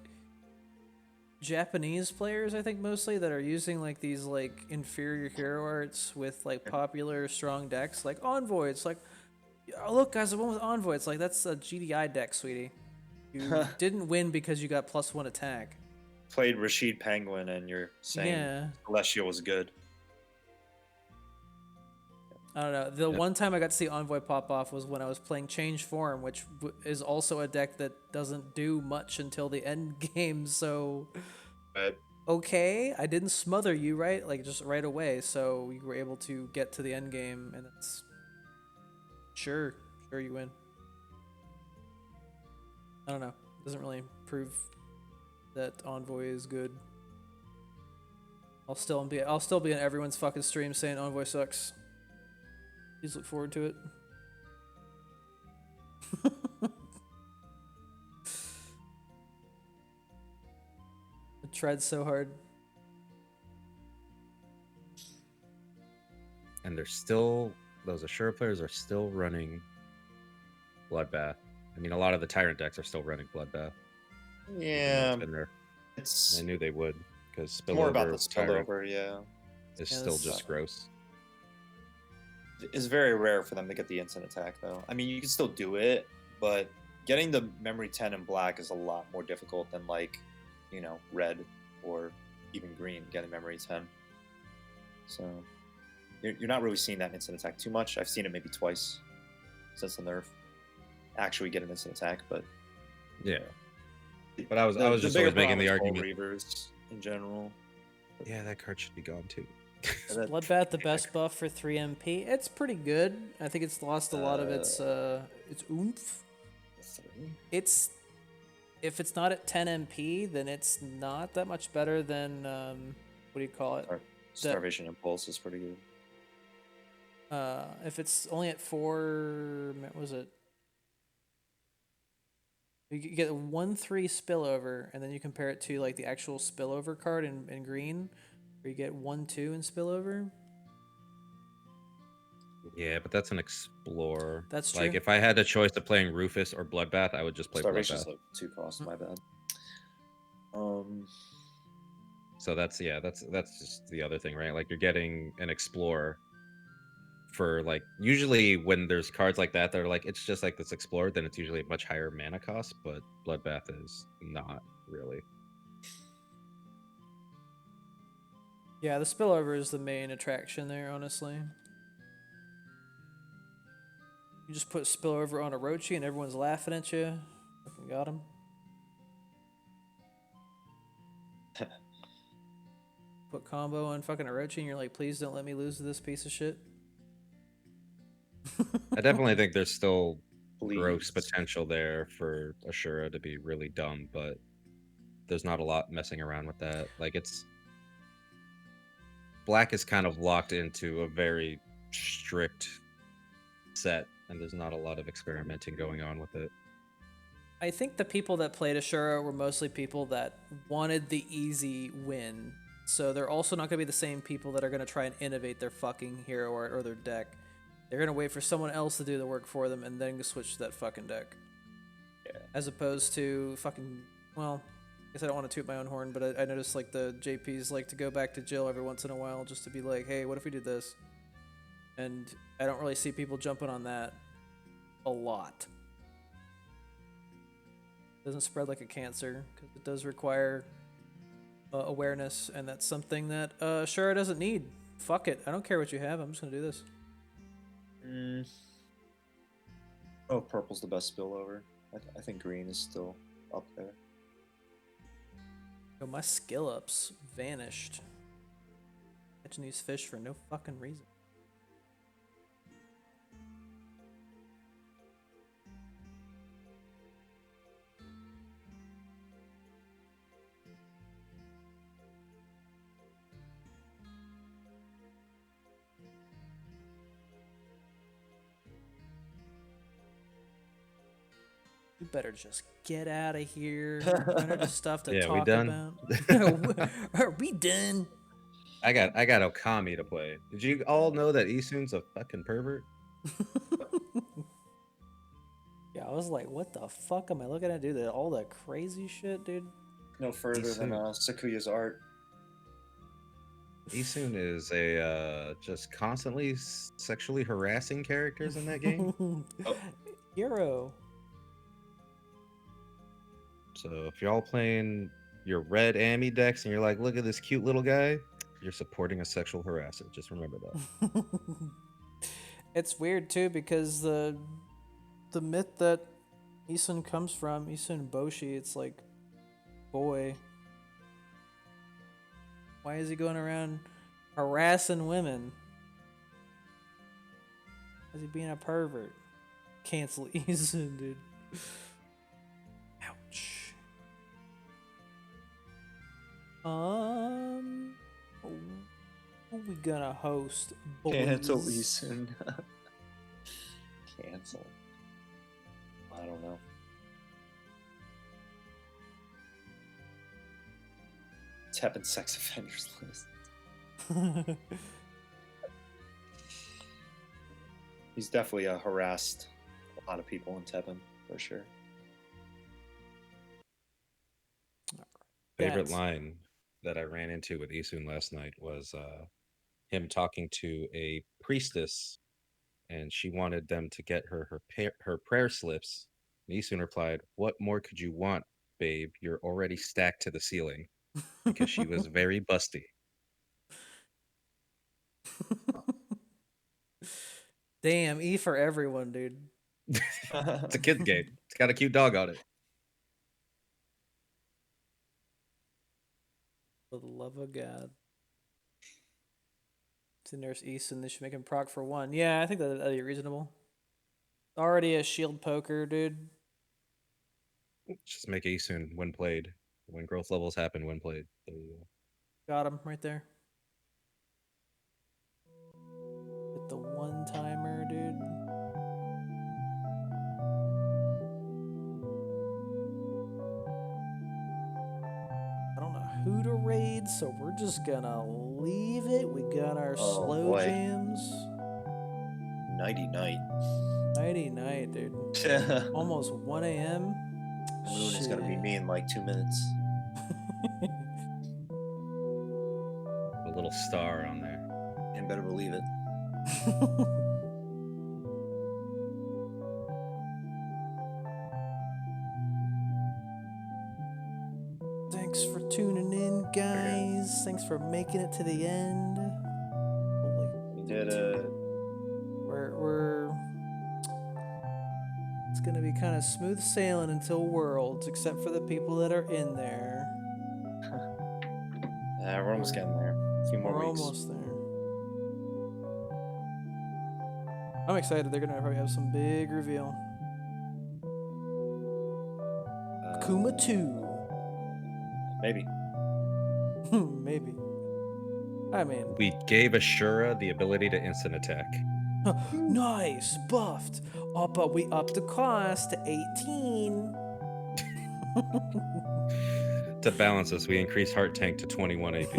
Japanese players, I think mostly, that are using like these like inferior hero arts with like popular strong decks like Envoy. It's like, oh, look guys, the one with Envoy. It's like, that's a GDI deck, sweetie. You didn't win because you got +1 attack. Played Rashid Penguin, and you're saying Yeah. Celestial was good. I don't know. The one time I got to see Envoy pop off was when I was playing Change Form, which is also a deck that doesn't do much until the end game. So, But okay, I didn't smother you, right? Like, just right away. So you were able to get to the end game, and that's sure you win. I don't know. Doesn't really prove that Envoy is good. I'll still be in everyone's fucking stream saying Envoy sucks. Please look forward to it. I tried so hard. And they're still, those Assura players are still running Bloodbath. I mean, a lot of the tyrant decks are still running Bloodbath. yeah, It's been there. it's I knew they would, because more about the spillover tyrant spillover. Yeah, is Yeah, still this just sucks. gross. it's very rare for them to get the instant attack, though. I mean, you can still do it, but getting the memory 10 in black is a lot more difficult than like, red or even green getting memory 10. So you're not really seeing that instant attack too much. I've seen it maybe twice since the nerf. Actually get an instant attack, but Yeah. But I was the just bigger always making the problem is argument. Soul Reavers in general. Yeah, that card should be gone too. And that- Bloodbath, the best buff for 3 MP. It's pretty good. I think it's lost a lot of its oomph. It's, if it's not at 10 MP, then it's not that much better than what do you call it? Starvation Impulse is pretty good. If it's only at 4, what was it? You get a 1/3 spillover, and then you compare it to like the actual spillover card in green, where you get 1/2 in spillover. Yeah, but that's an explorer. That's Like true. if I had a choice of playing Rufus or Bloodbath, I would just play Starvation's Bloodbath. like 2 costs, my bad. So that's just the other thing, right? Like you're getting an explorer for like, usually when there's cards like that are like, it's just like this explorer, then it's usually a much higher mana cost, but Bloodbath is not really. Yeah, the spillover is the main attraction there, honestly. You just put spillover on Orochi and everyone's laughing at you. Fucking got him. Put combo on fucking Orochi and you're like, please don't let me lose to this piece of shit. I definitely think there's still gross Please. potential there for Ashura to be really dumb, but there's not a lot messing around with that. Like, it's Black is kind of locked into a very strict set, and there's not a lot of experimenting going on with it. I think the people that played Ashura were mostly people that wanted the easy win. So they're also not going to be the same people that are going to try and innovate their fucking hero or their deck. They're going to wait for someone else to do the work for them and then switch to that fucking deck. Yeah. As opposed to fucking, well, I guess I don't want to toot my own horn, but I noticed like the JPs like to go back to Jill every once in a while just to be like, hey, what if we did this? And I don't really see people jumping on that a lot. Doesn't spread like a cancer because it does require awareness, and that's something that Shura doesn't need. Fuck it, I don't care what you have. I'm just gonna do this. Oh, purple's the best spillover. I think green is still up there. Yo, my skill ups vanished. Catching these fish for no fucking reason. You better just get out of here. Run out of stuff to Yeah, talk we done? about. Are we done? I got Okami to play. Did you all know that Isun's a fucking pervert? Yeah, I was like, what the fuck am I looking at, dude? All that crazy shit, dude. No further than Sakuya's art. Isun is a just constantly sexually harassing characters in that game. Oh. Hero. So if you're all playing your red Ami decks and you're like, look at this cute little guy, you're supporting a sexual harasser. Just remember that. It's weird too because the myth that Isun comes from, Isun Boshi, it's like, boy, why is he going around harassing women? Is he being a pervert? Cancel Isun, dude. Ouch. Who we gonna host? Cancel boys? Isun. Cancel. I don't know. Teppen sex offenders list. He's definitely harassed a lot of people in Teppen, for sure. Favorite Yes. line that I ran into with Isun last night was him talking to a priestess, and she wanted them to get her prayer slips. And Isun replied, "What more could you want, babe? You're already stacked to the ceiling," because she was very busty. Damn, E for everyone, dude. It's a kid's game. It's got a cute dog on it. For the love of God. To nurse Easton, they should make him proc for one. Yeah, I think that'd be reasonable. Already a shield poker, dude. Just make Isun when played. When growth levels happen, when played. There you go. Got him right there. Hit the one timer, dude. I don't know who to raid, so we're just gonna leave it. We got our Oh, slow boy. jams. Nighty night. Nighty night, dude. The Almost 1 a.m. moon is gonna be me in like 2 minutes. A little star on there. And better believe it. Thanks for tuning in, guys. Thanks for making it to the end. Holy, We did it. we're gonna be kind of smooth sailing until Worlds, except for the people that are in there. Yeah, we're almost getting there. A few more We're weeks. almost there. I'm excited. They're gonna probably have some big reveal. Kuma 2. Maybe. Maybe. I mean, We gave Ashura the ability to instant attack. nice, buffed. Oh, but we upped the cost to 18. To balance this, we increased Heart Tank to 21 AP.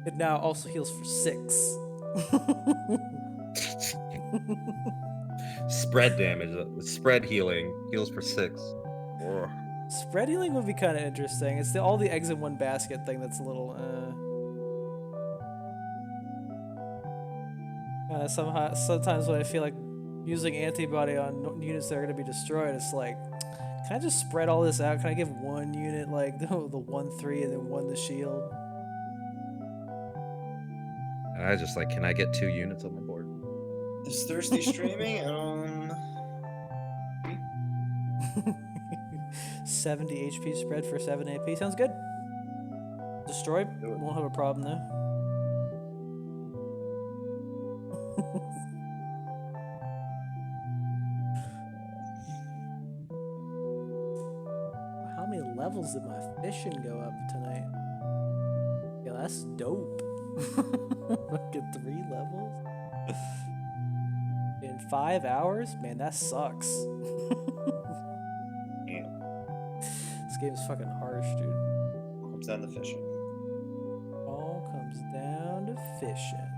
It now also heals for 6. Spread damage, spread healing, heals for 6. Spread healing would be kind of interesting. It's all the eggs in one basket thing that's a little. Sometimes when I feel like using antibody on units that are going to be destroyed, it's like, can I just spread all this out? Can I give one unit like the 1/3 and then one the shield? And I just like, can I get 2 units on my board? Is Thirsty streaming? 70 HP spread for 7 AP sounds good. Destroy, Do it. won't have a problem there. How many levels did my fishing go up tonight? Yeah, that's dope. Fucking 3 levels in 5 hours? Man, that sucks. Damn. This game's fucking harsh, dude. Comes down to fishing. All comes down to fishing.